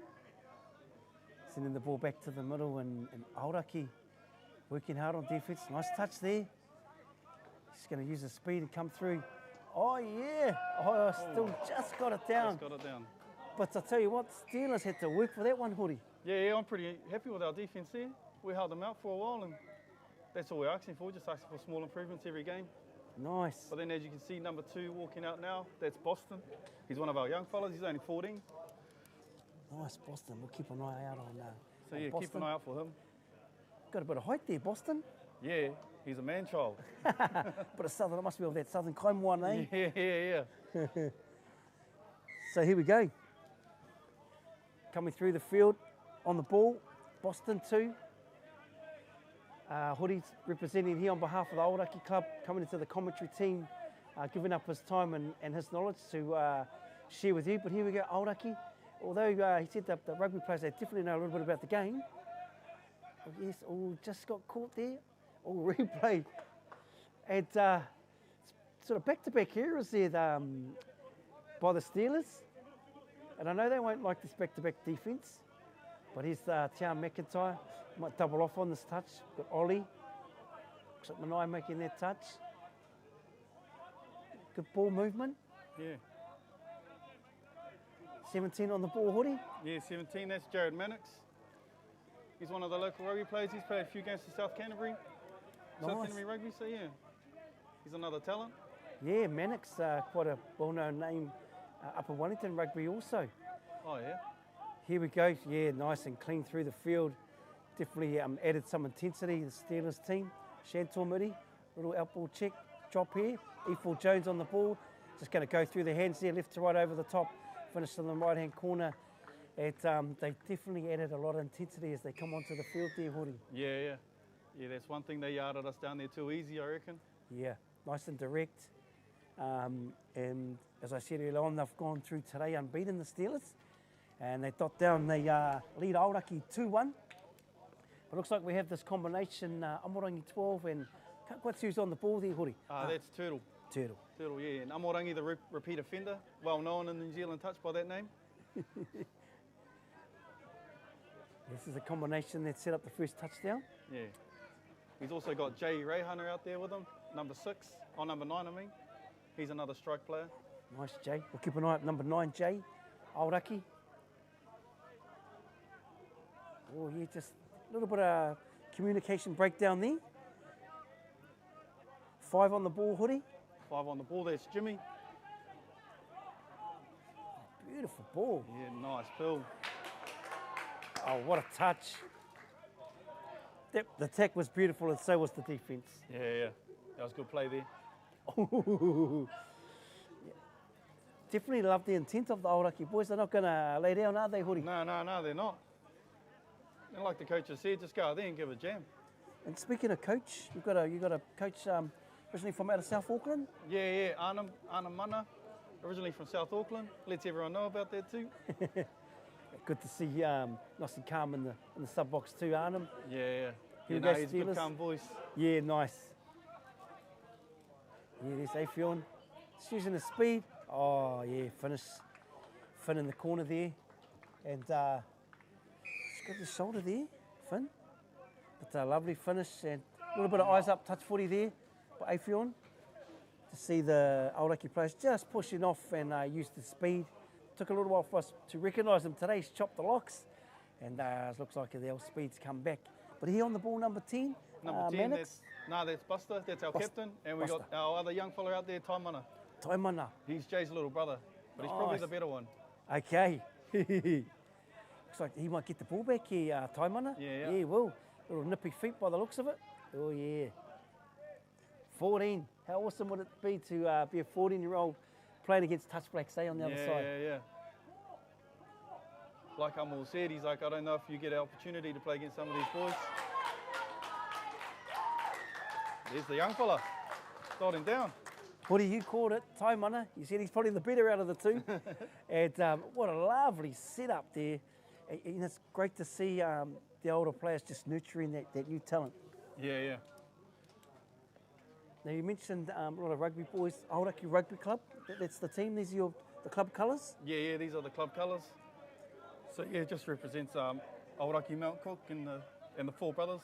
Sending the ball back to the middle, and Aoraki working hard on defence. Nice touch there. He's going to use the speed and come through. Oh, yeah. Oh, still just got it down. Just got it down. But I tell you what, Steelers had to work for that one, Huri. Yeah, I'm pretty happy with our defence there. We held them out for a while, and that's all we're asking for, just asking for small improvements every game. Nice. But then, as you can see, number 2 walking out now, that's Boston. He's one of our young fellas, he's only 14. Nice, Boston. We'll keep an eye out on So yeah, Boston. keep an eye out for him. Got a bit of height there, Boston. Yeah, he's a man-child. But a southern, it must be of that southern climb one, eh? Yeah. So here we go. Coming through the field on the ball, Boston 2. Huri's representing here on behalf of the Aoraki club, coming into the commentary team, giving up his time and his knowledge to share with you. But here we go, Aoraki. Although he said that the rugby players, they definitely know a little bit about the game. Oh, yes, just got caught there. Replayed. And sort of back-to-back heroes there by the Steelers. And I know they won't like this back-to-back defence, but here's Tian McIntyre. Might double off on this touch. Got Ollie. Looks like Manai making that touch. Good ball movement. Yeah. 17 on the ball, Huri. Yeah, 17, that's Jared Mannix. He's one of the local rugby players. He's played a few games for South Canterbury. Nice. South Canterbury Rugby, so yeah. He's another talent. Yeah, Mannix, quite a well-known name up in Wellington Rugby also. Oh, yeah. Here we go. Yeah, nice and clean through the field. Definitely added some intensity, the Steelers team. Chantal Moody, little out ball check, drop here. E4 Jones on the ball. Just going to go through the hands there, left to right over the top. Finish in the right-hand corner. They definitely added a lot of intensity as they come onto the field there, Huri. Yeah, that's one thing they yarded us down there too easy, I reckon. Yeah, nice and direct. And as I said earlier on, they've gone through today unbeaten, the Steelers. And they dot down, they lead Aoraki 2-1. It looks like we have this combination, Amorangi 12 and what's who's on the ball there, Hori? That's Turtle. Turtle. Turtle, yeah. And Amorangi, the repeat offender, well known in New Zealand touch by that name. This is a combination that set up the first touchdown. Yeah. He's also got Jay Rayhunter out there with him, number 6, or number 9 I mean. He's another strike player. Nice, Jay. We'll keep an eye on number 9, Jay. Aoraki. Oh, yeah, just a little bit of communication breakdown there. 5 on the ball, Hoodie. 5 on the ball, that's Jimmy. Beautiful ball. Yeah, nice pill. Oh, what a touch. The attack was beautiful and so was the defence. Yeah. That was good play there. Definitely love the intent of the Aoraki boys. They're not going to lay down, are they, Hoodie? No, they're not. And like the coach has said, just go out there and give it a jam. And speaking of coach, you got a coach originally from out of South Auckland? Yeah, Arnhem Mana, originally from South Auckland. Lets everyone know about that too. Good to see nice and calm in the sub box too, Arnhem. Yeah. He's a good calm voice. Yeah, nice. Yeah, there's Afion. Just using the speed. Oh, yeah, Finn in the corner there. And just got the shoulder there, Finn. But a lovely finish and a little bit of eyes up touch footy there by Afion. To see the Aoraki players just pushing off and use the speed. Took a little while for us to recognise him today. He's chopped the locks. And it looks like the speed's come back. But he on the ball, number 10. Number 10, Mannix. that's Buster. That's our captain. And we got our other young fella out there, Taimana. Taimana. He's Jay's little brother, but he's probably the better one. Okay. Looks like he might get the ball back here, Taimana. Yeah. Yeah, he will. Little nippy feet by the looks of it. Oh, yeah. 14. How awesome would it be to be a 14-year-old playing against Touch Blacks, on the other side? Yeah. Like Amul said, he's like, I don't know if you get an opportunity to play against some of these boys. There's the young fella. Got him down. What do you call it? Taimana. You said he's probably the better out of the two. And what a lovely setup there. And it's great to see the older players just nurturing that new talent. Yeah. Now you mentioned a lot of rugby boys, Aoraki Rugby Club. That's the team. These are the club colours. Yeah. These are the club colours. So it just represents Aoraki Mount Cook and the 4 brothers.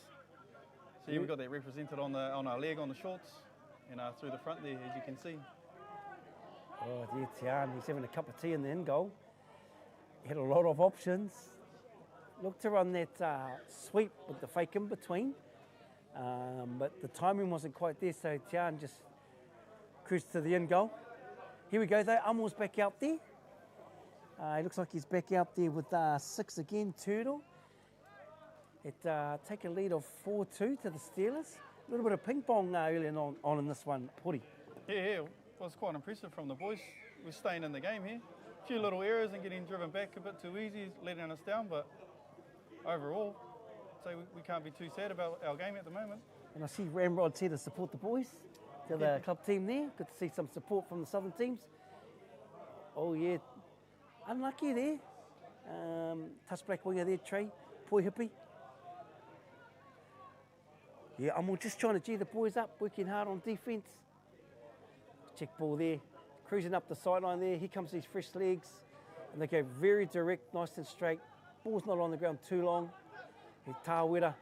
So we've got that represented on our leg on the shorts and through the front there, as you can see. Oh dear, Tian, he's having a cup of tea in the end goal. He had a lot of options. Looked to run that sweep with the fake in between, but the timing wasn't quite there, so Tian just cruised to the end goal. Here we go though, Amor's back out there. He looks like he's back out there with 6 again, Turtle. It take a lead of 4-2 to the Steelers. A little bit of ping pong early on in this one, Puri. Yeah, it was quite impressive from the boys. We're staying in the game here. A few little errors and getting driven back a bit too easy, letting us down, but overall, so we can't be too sad about our game at the moment. And I see Ramrod's here to support the boys, to the club team there. Good to see some support from the southern teams. Oh yeah, unlucky there. Touch black winger there, Trey, Poi Hippie. Yeah, I'm just trying to G the boys up, working hard on defence. Check ball there, cruising up the sideline there. Here comes these fresh legs, and they go very direct, nice and straight. Ball's not on the ground too long. Tāwera,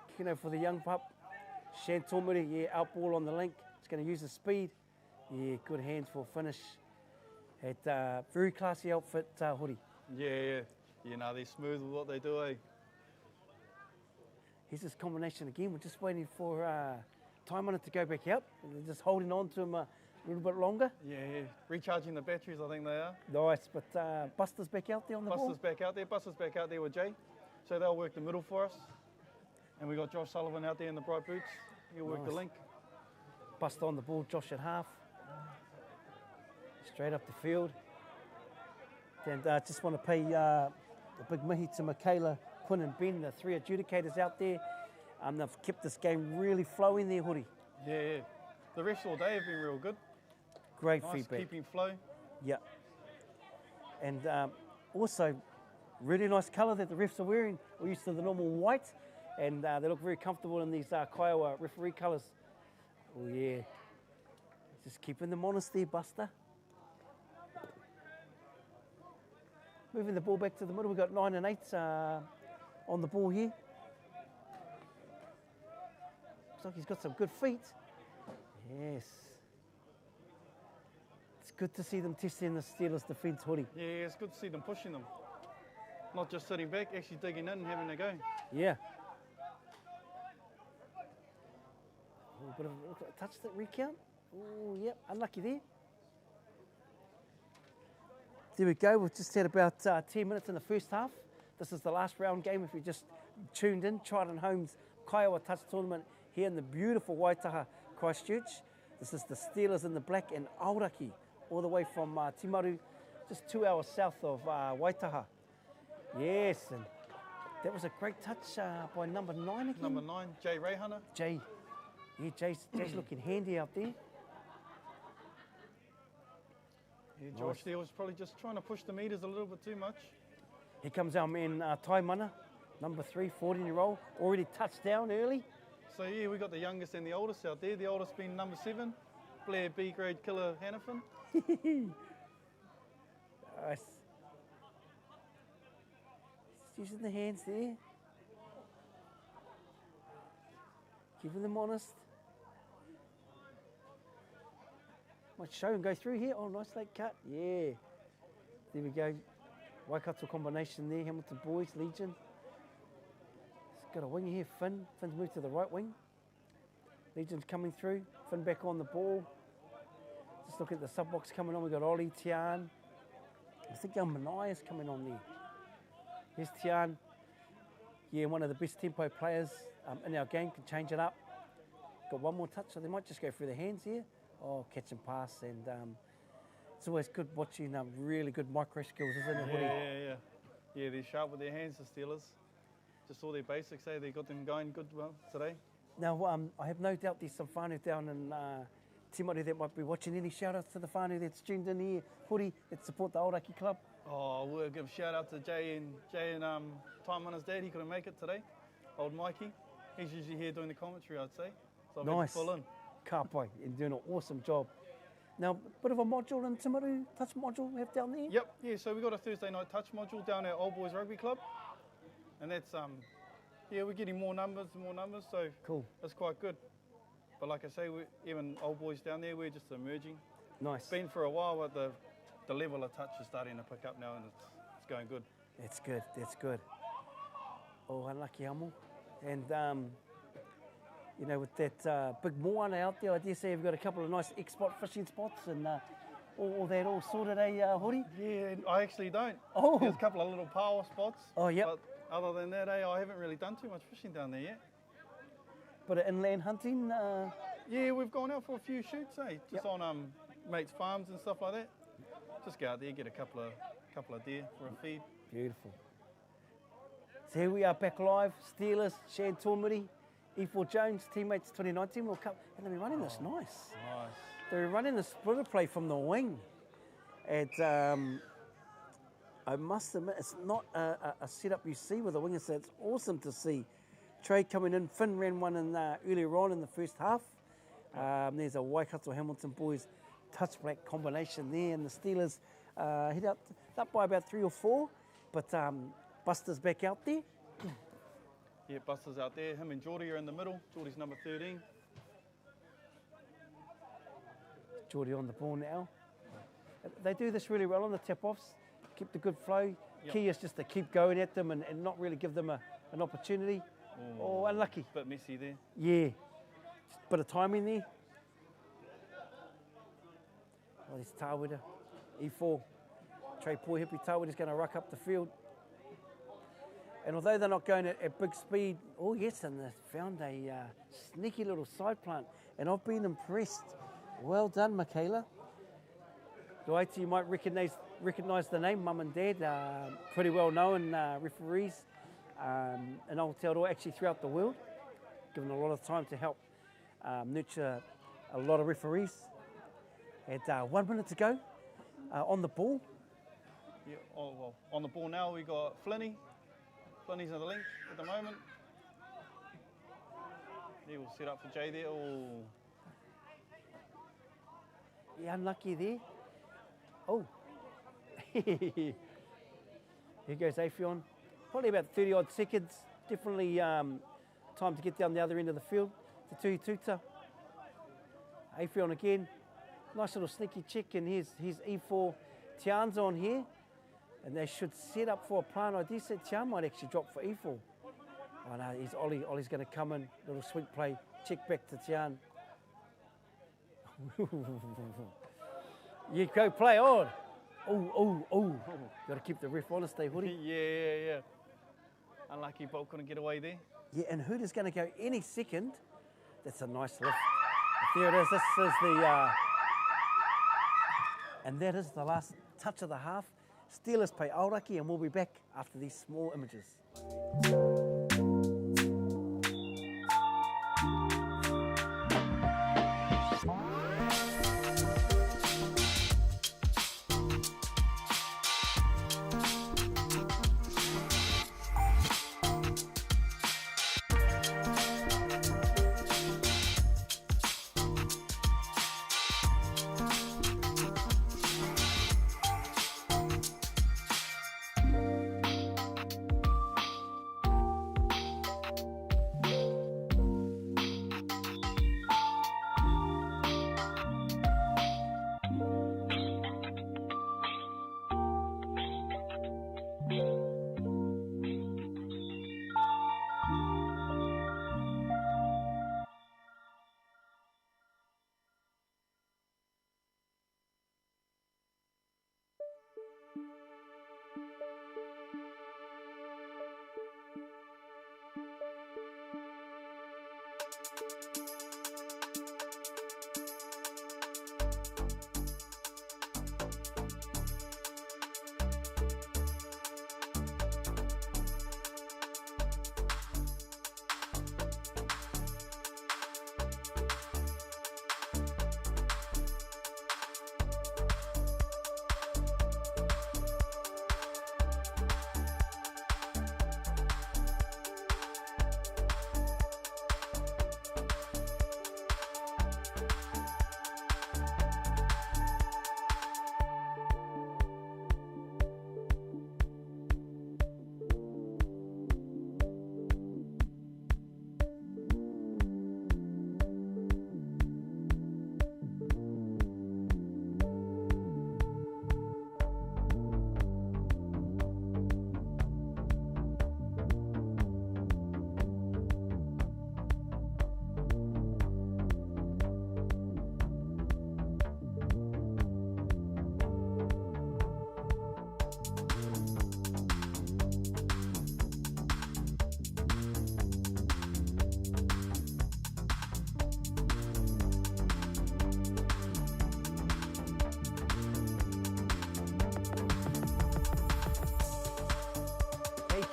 kicking over for the young pup. Shantomiri, yeah, out ball on the link. It's going to use the speed. Yeah, good hands for a finish. At very classy outfit, Hoodie. Yeah. You know, they're smooth with what they do, eh? Here's this combination again. We're just waiting for time on it to go back out. They're just holding on to him a little bit longer. Yeah. Recharging the batteries, I think they are. Nice, but Buster's back out there on the ball. Buster's back out there with Jay. So they'll work the middle for us. And we got Josh Sullivan out there in the bright boots. He'll work the link. Buster on the ball, Josh at half. Straight up the field. And just want to pay a big mihi to Michaela, Quinn and Ben, the 3 adjudicators out there. They've kept this game really flowing there, Hoodie. Yeah. The refs all day have been real good. Great Nice, feedback. keeping flow. Yeah. And also, really nice colour that the refs are wearing. We're used to the normal white, and they look very comfortable in these Kaiawa referee colours. Oh yeah. Just keeping them honest there, Buster. Moving the ball back to the middle. We've got 9 and 8 on the ball here. Looks like he's got some good feet. Yes. It's good to see them testing the Steelers defence, hoodie. Yeah, it's good to see them pushing them. Not just sitting back, actually digging in and having a go. Yeah. A bit of a touch that recount. Oh, yep, unlucky there. There we go. We've just had about 10 minutes in the first half. This is the last round game. If you just tuned in, Trident Home's Kaiawa Touch Tournament here in the beautiful Waitaha, Christchurch. This is the Steelers in the black and Aoraki, all the way from Timaru, just 2 hours south of Waitaha. Yes, and that was a great touch by number 9 again. Number 9, Jay Rayhana. Jay. Yeah, Jay's looking handy out there. Yeah, Josh there was probably just trying to push the meters a little bit too much. Here comes our man Taimana, number 3, 14-year-old, already touched down early. So yeah, we got the youngest and the oldest out there. The oldest being number 7, Blair B-grade killer Hannafin. Nice. Just using the hands there. Keeping them honest. Might show and go through here. Oh, nice late cut. Yeah. There we go. Waikato combination there. Hamilton boys, Legion. It's got a winger here, Finn. Finn's moved to the right wing. Legion's coming through. Finn back on the ball. Just look at the sub box coming on. We've got Ollie, Tian. I think our Manai is coming on there. Here's Tian. Yeah, one of the best tempo players in our game, can change it up. Got one more touch, so they might just go through the hands here. Oh, catch and pass, and it's always good watching really good micro skills, isn't it, Woody? Yeah, they're sharp with their hands, the Steelers. Just all their basics, they got them going good well today. Now, I have no doubt there's some whānau down in Timaru that might be watching. Any shout-outs to the whānau that's tuned in here, Woody, that support the Aoraki club? Oh, we'll give a shout-out to Jay and Taimana's dad. He couldn't make it today, old Mikey. He's usually here doing the commentary, I'd say. So I'll Nice. full in. Ka pai, and doing an awesome job. Now, a bit of a module in Timaru, touch module we have down there? Yep, yeah, so we've got a Thursday night touch module down at Old Boys Rugby Club. And that's, yeah, we're getting more numbers and more numbers, so Cool. that's quite good. But like I say, even Old Boys down there, we're just emerging. Nice. It's been for a while, but the level of touch is starting to pick up now, and it's going good. That's good, that's good. Oh, unlucky Amo. And, you know, with that big moana out there, I dare say you've got a couple of nice X-spot fishing spots and all that all sorted, Hori? Yeah, I actually don't. Oh. There's a couple of little Paua spots. Oh, yep. But other than that, I haven't really done too much fishing down there yet. Bit of inland hunting? Yeah, we've gone out for a few shoots, just Yep. on mates' farms and stuff like that. Just go out there, get a couple of deer for a feed. Beautiful. So here we are back live, Steelers, Shad Tormuri, E4 Jones, teammates 2019 World Cup, and they're running this nice. Nice. They're running the splitter play from the wing. It's, I must admit, it's not a setup you see with a winger, so it's awesome to see. Trade coming in, Finn ran one in earlier on in the first half. There's a Waikato Hamilton boys touch black combination there, and the Steelers hit up by about 3 or 4, but Buster's back out there. Yeah, Buster's out there. Him and Geordie are in the middle. Geordie's number 13. Geordie on the ball now. They do this really well on the tip-offs, keep the good flow. Yep. Key is just to keep going at them and not really give them an opportunity. Oh, unlucky. Bit messy there. Yeah, just a bit of timing there. Oh, there's Tawida, E4. Trey Poi Hippie Tawita's going to ruck up the field. And although they're not going at big speed, oh yes, and they found a sneaky little side plant. And I've been impressed. Well done, Michaela. Duaiti, you might recognise the name, Mum and Dad, pretty well known referees in Aotearoa, actually throughout the world, given a lot of time to help nurture a lot of referees. And 1 minute to go on the ball. Yeah, oh, well, on the ball now we got Flinny. Flinny's at the link at the moment. He will set up for Jay there. Oh. Yeah, unlucky there. Oh. Here goes Aphion. Probably about 30 odd seconds. Definitely time to get down the other end of the field. To Tuhi Tuta. Aphion again. Nice little sneaky check, and here's E4 Tian's on here. And they should set up for a plan. I dare say Tian might actually drop for E4. Oh no, he's Ollie. Ollie's going to come in. Little sweet play. Check back to Tian. You go play on. Oh. Got to keep the ref honest, eh, Hoodie? Yeah. Unlucky Bolt couldn't get away there. Yeah, and Hood is going to go any second. That's a nice lift. There it is. This is the... and that is the last touch of the half. Steelers play Aoraki, and we'll be back after these small images.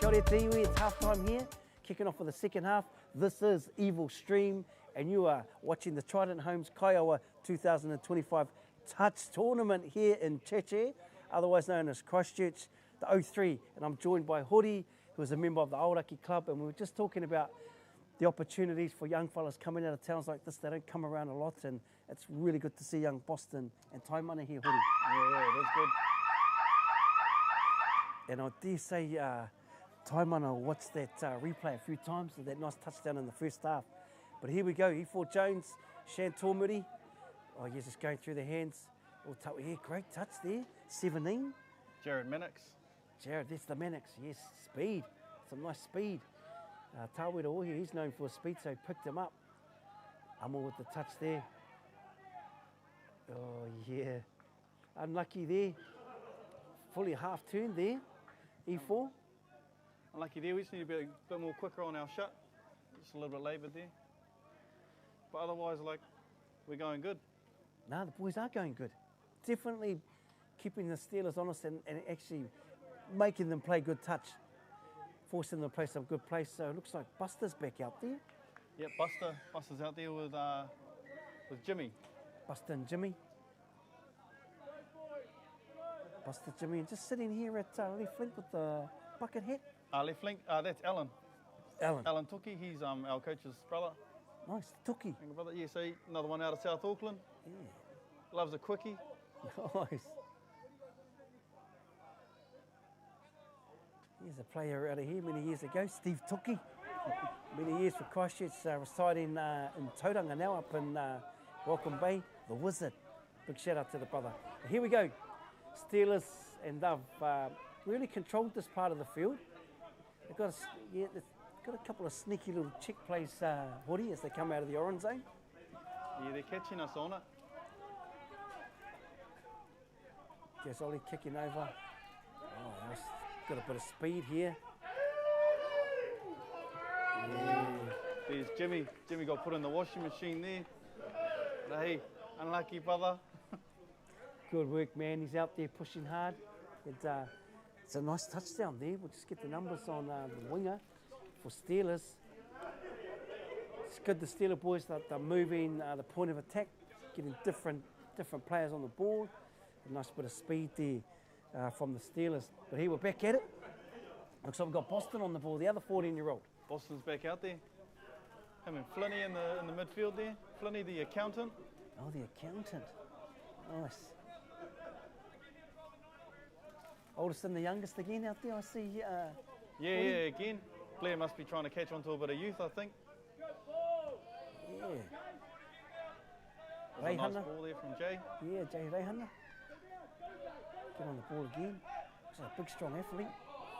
Kia ora te iwi, it's half time here, kicking off for the second half. This is Evil Stream, and you are watching the Trident Homes Kaiawa 2025 Touch Tournament here in Cheche, otherwise known as Christchurch, the 03. And I'm joined by Hori, who is a member of the Aoraki Club, and we were just talking about the opportunities for young fellas coming out of towns like this. They don't come around a lot, and it's really good to see young Boston and Taimana here, Hori. Yeah, that's good. And I dare say Taimana watched that replay a few times of that nice touchdown in the first half. But here we go, E4 Jones, Shantormuri. Oh, yes, just going through the hands. Oh, yeah, great touch there, 17. Jared Mannix. Jared, that's the Mannix, yes, speed. Some nice speed. Tawera Ohi, he's known for speed, so he picked him up. Amo with the touch there. Oh, yeah. Unlucky there. Fully half turn there, E4. Unlucky there, we just need to be a bit more quicker on our shot. Just a little bit laboured there. But otherwise, we're going good. No, the boys are going good. Definitely keeping the Steelers honest and actually making them play good touch. Forcing them to play some good plays. So it looks like Buster's back out there. Yep, Buster's out there with with Jimmy. Buster and Jimmy. Buster, Jimmy, and just sitting here at left flank with the bucket hat. Left flank, that's Alan. Alan. Alan Tuki, he's our coach's brother. Nice, Tuki. Younger brother, yeah, so another one out of South Auckland. Yeah. Loves a quickie. Nice. Here's a player out of here many years ago, Steve Tuki. Many years for Christchurch, residing in Tauranga now, up in Welcome Bay, the Wizard. Big shout out to the brother. Here we go. Steelers, and they've really controlled this part of the field. They've got a couple of sneaky little check plays, Woody, as they come out of the orange zone. Yeah, they're catching us on it. Gasoli kicking over. Oh, nice. Got a bit of speed here. Yeah. There's Jimmy. Jimmy got put in the washing machine there. But hey, unlucky brother. Good work, man. He's out there pushing hard. It's a nice touchdown there. We'll just get the numbers on the winger for Steelers. It's good the Steeler boys that they're moving the point of attack, getting different players on the board. A nice bit of speed there from the Steelers. But here we're back at it. Looks like we've got Boston on the ball, the other 14-year-old. Boston's back out there. Him and Flinny in the midfield there. Flinny, the accountant. Oh, the accountant. Nice. Oldest and the youngest again out there, I see. Yeah, again. Blair must be trying to catch on to a bit of youth, I think. Yeah. There's a nice ball there from Jay. Yeah, Jay Rehana. Get on the ball again. He's a big, strong athlete.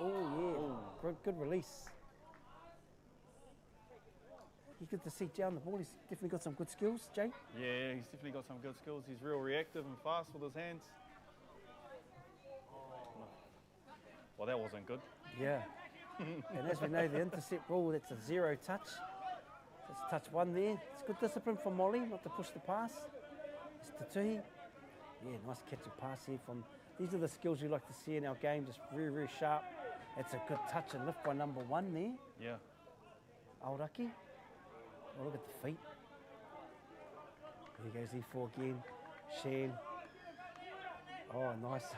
Oh, yeah. Ooh. Good release. You good to see Jay on the ball. He's definitely got some good skills, Jay. Yeah, he's definitely got some good skills. He's real reactive and fast with his hands. Well, that wasn't good. Yeah. And as we know, the intercept rule, it's a 0 touch. It's touch 1 there. It's good discipline from Molly, not to push the pass. It's Tatuhi. Yeah, nice catch and pass here from... These are the skills we like to see in our game, just very, very sharp. It's a good touch and lift by number 1 there. Yeah. Aoraki. Oh, look at the feet. There goes E4 again. Shan. Oh, nice.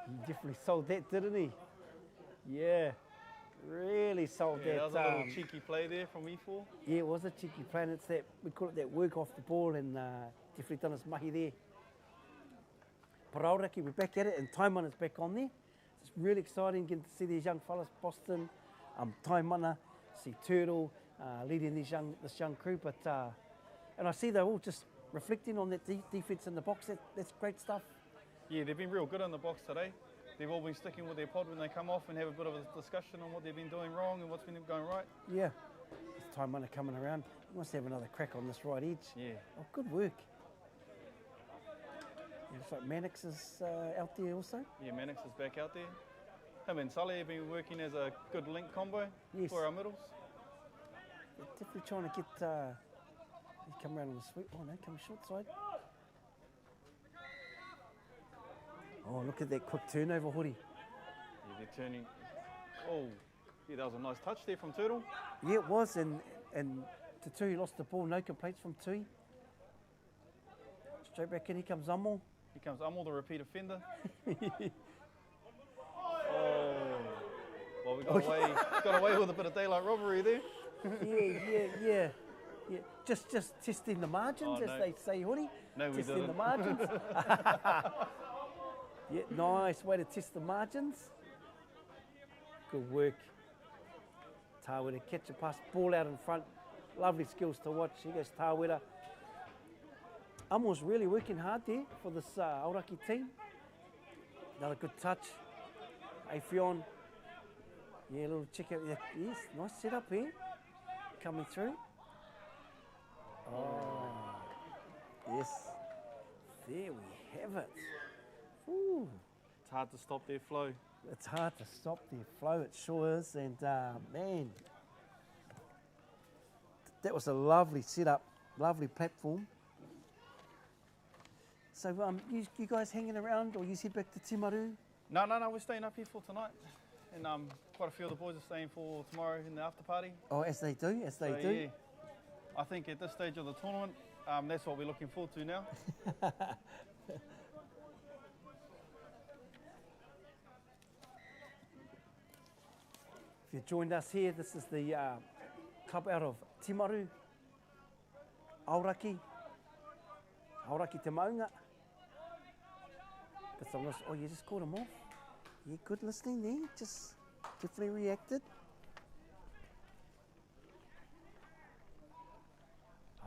He definitely sold that, didn't he? Yeah. Really sold that. That was a little cheeky play there from E4. Yeah, it was a cheeky play, and it's that, we call it that work off the ball, and definitely done his mahi there. But Aoraki, we're back at it, and Taimana is back on there. It's really exciting getting to see these young fellas, Boston, Taimana, see Turtle, leading this young crew. But and I see they're all just reflecting on that defense in the box. That's great stuff. Yeah, they've been real good in the box today. They've all been sticking with their pod when they come off and have a bit of a discussion on what they've been doing wrong and what's been going right. Yeah. It's Taimana coming around. He wants to have another crack on this right edge. Yeah. Oh, good work. Yeah, looks like Mannix is out there also. Yeah, Mannix is back out there. Him and Sully have been working as a good link combo for our middles. They're definitely trying to get... he come around on the sweep. Oh, no, come short side. Oh, look at that quick turnover, Hoodie. Yeah, they're turning. Oh, yeah, that was a nice touch there from Turtle. Yeah, it was, and Tui lost the ball. No complaints from Tui. Straight back in, here comes Amo. Here comes Amo, the repeat offender. Well, we got away with a bit of daylight robbery there. Yeah. Just testing the margins, as they say, Hoodie. No, we testing didn't. the margins. Yeah, nice way to test the margins. Good work. Tawera, catch a pass, ball out in front. Lovely skills to watch. Here goes Tawera. Amo's really working hard there for this Aoraki team. Another good touch. Afion. Yeah, a little check out there. Yes, nice setup here. Coming through. Oh, yes. There we have it. Ooh. It's hard to stop their flow. It's hard to stop their flow, it sure is. And man, that was a lovely setup, lovely platform. So you guys hanging around, or you head back to Timaru? No, we're staying up here for tonight. And quite a few of the boys are staying for tomorrow in the after party. Oh, as they do. Yeah. I think at this stage of the tournament, that's what we're looking forward to now. If you joined us here, this is the club out of Timaru, Aoraki te maunga. But someone, oh, you just caught him off. Yeah, good listening there, just definitely reacted.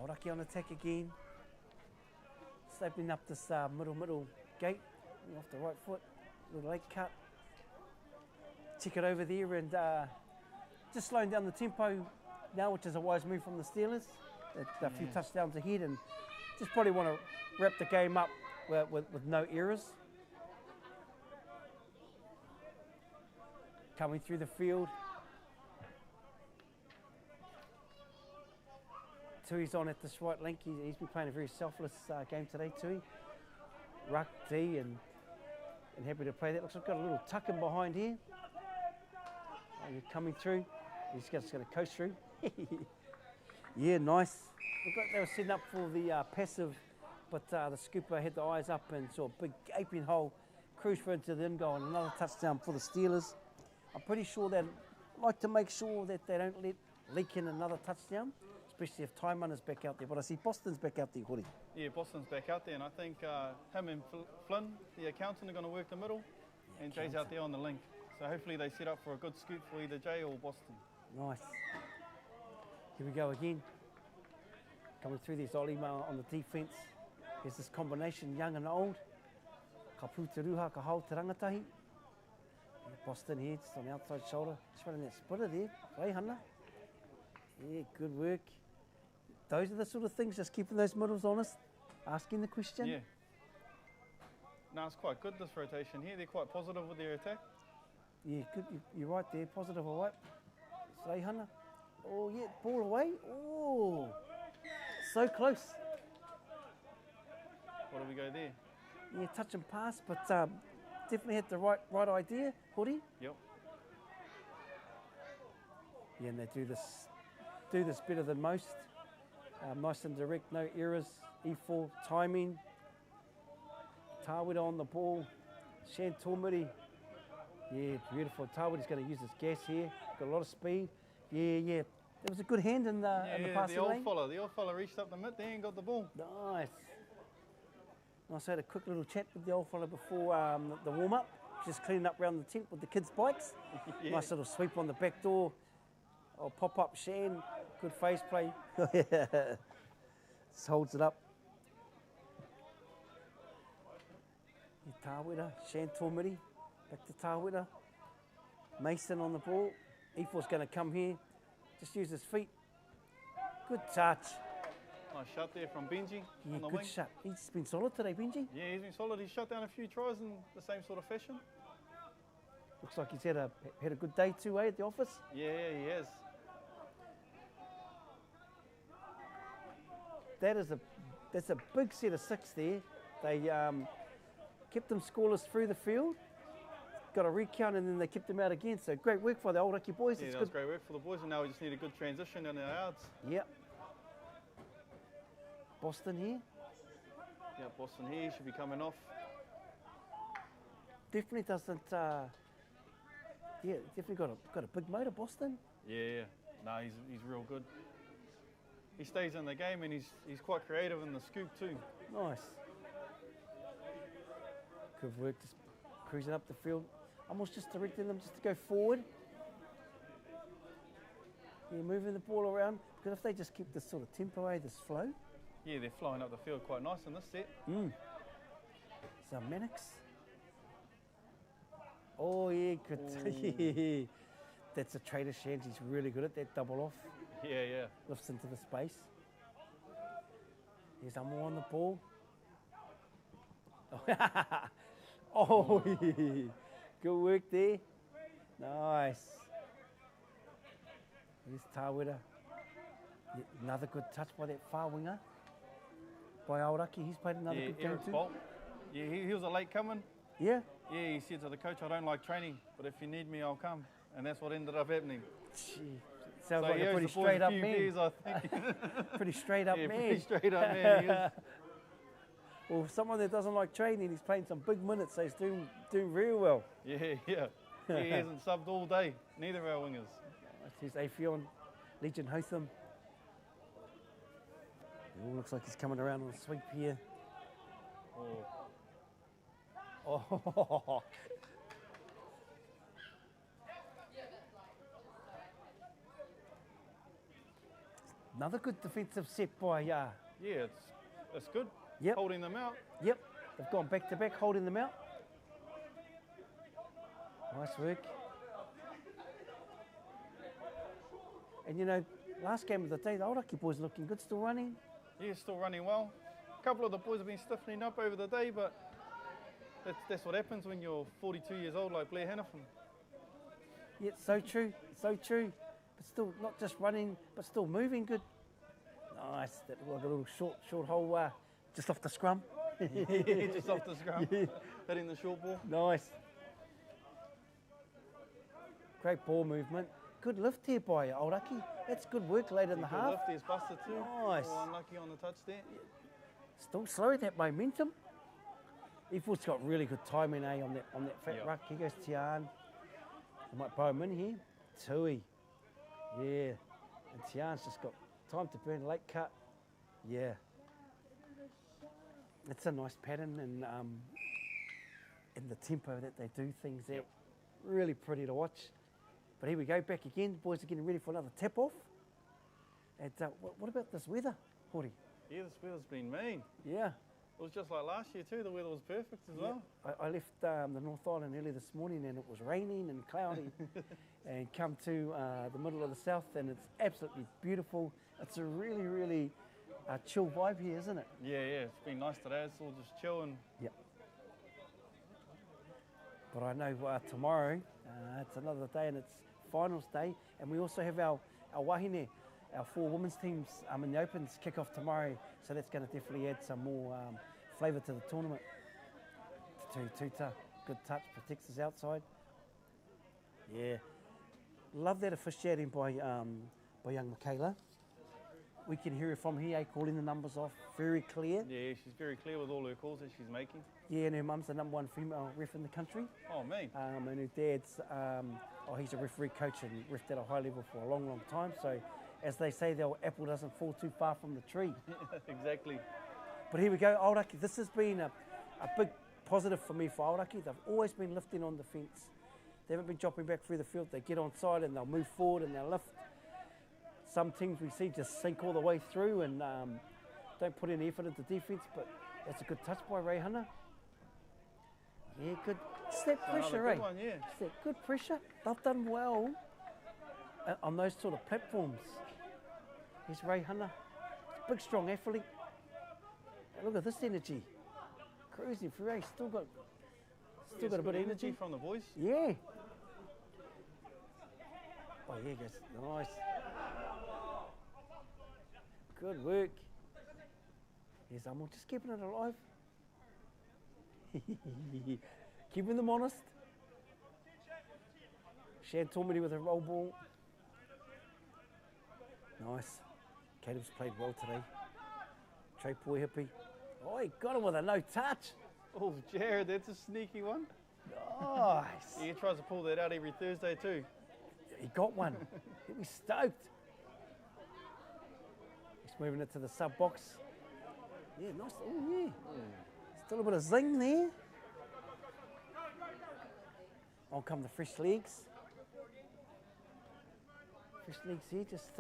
Aoraki on attack again. Just opening up this middle gate, off the right foot, little leg cut. Check it over there and just slowing down the tempo now, which is a wise move from the Steelers. A few touchdowns ahead and just probably want to wrap the game up with no errors. Coming through the field. Tui's on at this right link. He's been playing a very selfless game today, Tui. Rugby and happy to play that. Looks like we've got a little tuck in behind here. Oh, you're coming through. He's just going to coast through. Yeah, nice. Looked like they were setting up for the passive, but the scooper had the eyes up and saw a big gaping hole, cruise for into the end goal, and another touchdown for the Steelers. I'm pretty sure they'd like to make sure that they don't let leak in another touchdown, especially if Taiman's back out there. But I see Boston's back out there, Hori. Yeah, Boston's back out there, and I think him and Flynn, the accountant, are going to work the middle, and Jay's out there on the link. So hopefully they set up for a good scoop for either Jay or Boston. Nice. Here we go again. Coming through this Olima on the defence. Here's this combination, young and old. Ka pū te ruha, ka hau te rangatahi. Boston here, just on the outside shoulder. Just running that splitter there. Reihana. Yeah, good work. Those are the sort of things, just keeping those middles honest, asking the question. Yeah. No, it's quite good, this rotation here. They're quite positive with their attack. Yeah, good. You're right there. Positive, all right. Reihana. Oh, yeah, ball away. Oh, so close. What do we go there? Yeah, touch and pass, but definitely had the right idea, Hori. Yep. Yeah, and they do this better than most. Nice and direct, no errors. E4 timing. Tāwira on the ball. Shantomiri. Yeah, beautiful. Tāwira's going to use his gas here. Got a lot of speed. Yeah. There was a good hand in the passing lane. The old fella reached up the mid there and got the ball. Nice. I had a quick little chat with the old fella before the warm-up. Just cleaning up around the tent with the kids' bikes. Yeah. Nice little sweep on the back door. Oh, pop-up Shan. Good face play. Just holds it up. Tāwira, Shan Tomiri. Back to Tāwira. Mason on the ball. E4's going to come here. Just use his feet. Good touch. Nice shot there from Benji. Yeah, on the good wing. shot. He's been solid today, Benji. Yeah, he's been solid. He's shot down a few tries in the same sort of fashion. Looks like he's had a good day too, at the office. Yeah, he has. That's a big set of 6 there. They kept them scoreless through the field. Got a recount and then they kept them out again. So great work for the Aoraki boys. Yeah, that was great work for the boys, and now we just need a good transition in our yards. Yep. Boston here. Yeah, Boston here should be coming off. Definitely doesn't. Definitely got a big motor, Boston. Yeah. No, he's real good. He stays in the game and he's quite creative in the scoop too. Nice. Good work, just cruising up the field. Almost just directing them just to go forward. Yeah, moving the ball around. Because if they just keep this sort of tempo, this flow. Yeah, they're flying up the field quite nice in this set. So Mannix. Oh yeah, good. That's a traitor Shans. He's really good at that double off. Yeah. Lifts into the space. Here's Amo on the ball. Oh, good work there. Nice. Here's Tāwira. Another good touch by that far winger. By Aoraki, he's played another good game too. Bolt. Yeah, he was a late coming. Yeah? Yeah, he said to the coach, I don't like training, but if you need me, I'll come. And that's what ended up happening. Gee, Sounds So like he a owes pretty the boys straight up few man. beers, I think. Pretty straight up Yeah, man. pretty straight up man he is. Well, someone that doesn't like training, he's playing some big minutes, so he's doing very well. Yeah. He hasn't subbed all day, neither of our wingers. Here's Afion, Legion Hotham. It all looks like he's coming around on a sweep here. Oh. Another good defensive set by Yeah, it's good. Yep. Holding them out. Yep, they've gone back to back, holding them out. Nice work. And you know, last game of the day, the Aoraki boys looking good, still running. Yeah, still running well. A couple of the boys have been stiffening up over the day, but that's what happens when you're 42 years old like Blair Hannafin. Yeah, so true, so true. But still, not just running, but still moving good. Nice, that looked like a little short hole just off the scrum. Just off the scrum, hitting the short ball. Nice. Great ball movement. Good lift here by Aoraki. That's good work late in the half. Lift, he's busted too. Nice. Oh, unlucky on the touch there. Still slowing that momentum. Efo's got really good timing on that fat ruck. Here goes Tian. They might bow him in here. Tui. Yeah. And Tian's just got time to burn, late cut. Yeah. It's a nice pattern and in the tempo that they do things. They're really pretty to watch. But here we go, back again. The boys are getting ready for another tap off. And what about this weather, Hori? Yeah, this weather's been mean. Yeah. It was just like last year too, the weather was perfect as well. I left the North Island early this morning and it was raining and cloudy and come to the middle of the south and it's absolutely beautiful. It's a really, really chill vibe here, isn't it? Yeah, it's been nice today. It's all just chill and... Yeah. But I know tomorrow, it's another day and it's finals day and we also have our wahine, our 4 women's teams in the Opens kick off tomorrow, so that's going to definitely add some more flavour to the tournament. Tuta, good touch, protects us outside. Yeah, love that officiating by young Michaela. We can hear her from here, calling the numbers off, very clear. Yeah, she's very clear with all her calls that she's making. Yeah, and her mum's the #1 female ref in the country. Oh, me. And her dad's, he's a referee coach and refed at a high level for a long, long time. So, as they say, the apple doesn't fall too far from the tree. Exactly. But here we go, Aoraki. This has been a big positive for me for Aoraki. They've always been lifting on the fence. They haven't been dropping back through the field. They get on side and they'll move forward and they'll lift. Some teams we see just sink all the way through and don't put any effort into defence, but that's a good touch by Reihana. Yeah, good. It's that pressure, good one, yeah. It's that good pressure. They've done well on those sort of platforms. Here's Reihana. Big, strong athlete. Look at this energy. Cruising through, still got a bit of energy from the boys. Yeah. Oh, yeah, guys. Nice. Good work. Here's Amo, just keeping it alive. Keeping them honest. Shan Tormini with a roll ball. Nice. Caleb's played well today. Trey Poi Hippie. Oh, he got him with a no touch. Oh, Jared, that's a sneaky one. Nice. He tries to pull that out every Thursday too. He got one. He was stoked. He's moving it to the sub box. Yeah, nice. Oh, yeah. Still a bit of zing there. On come the fresh legs. Fresh legs here, just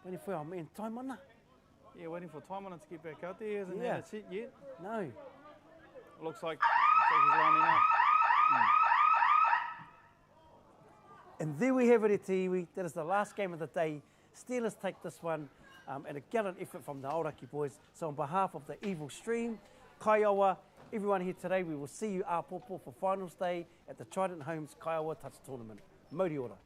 waiting for our man Taimana. Yeah, waiting for Taimana to get back out there. He hasn't had a sit yet. No. Looks like he's lining up. And there we have it, Etiwi. That is the last game of the day. Steelers take this one, and a gallant effort from the Aoraki boys. So on behalf of the Evil Stream, Kaiawa, everyone here today, we will see you Apopo for finals day at the Trident Homes Kaiawa Touch Tournament. Modi ora.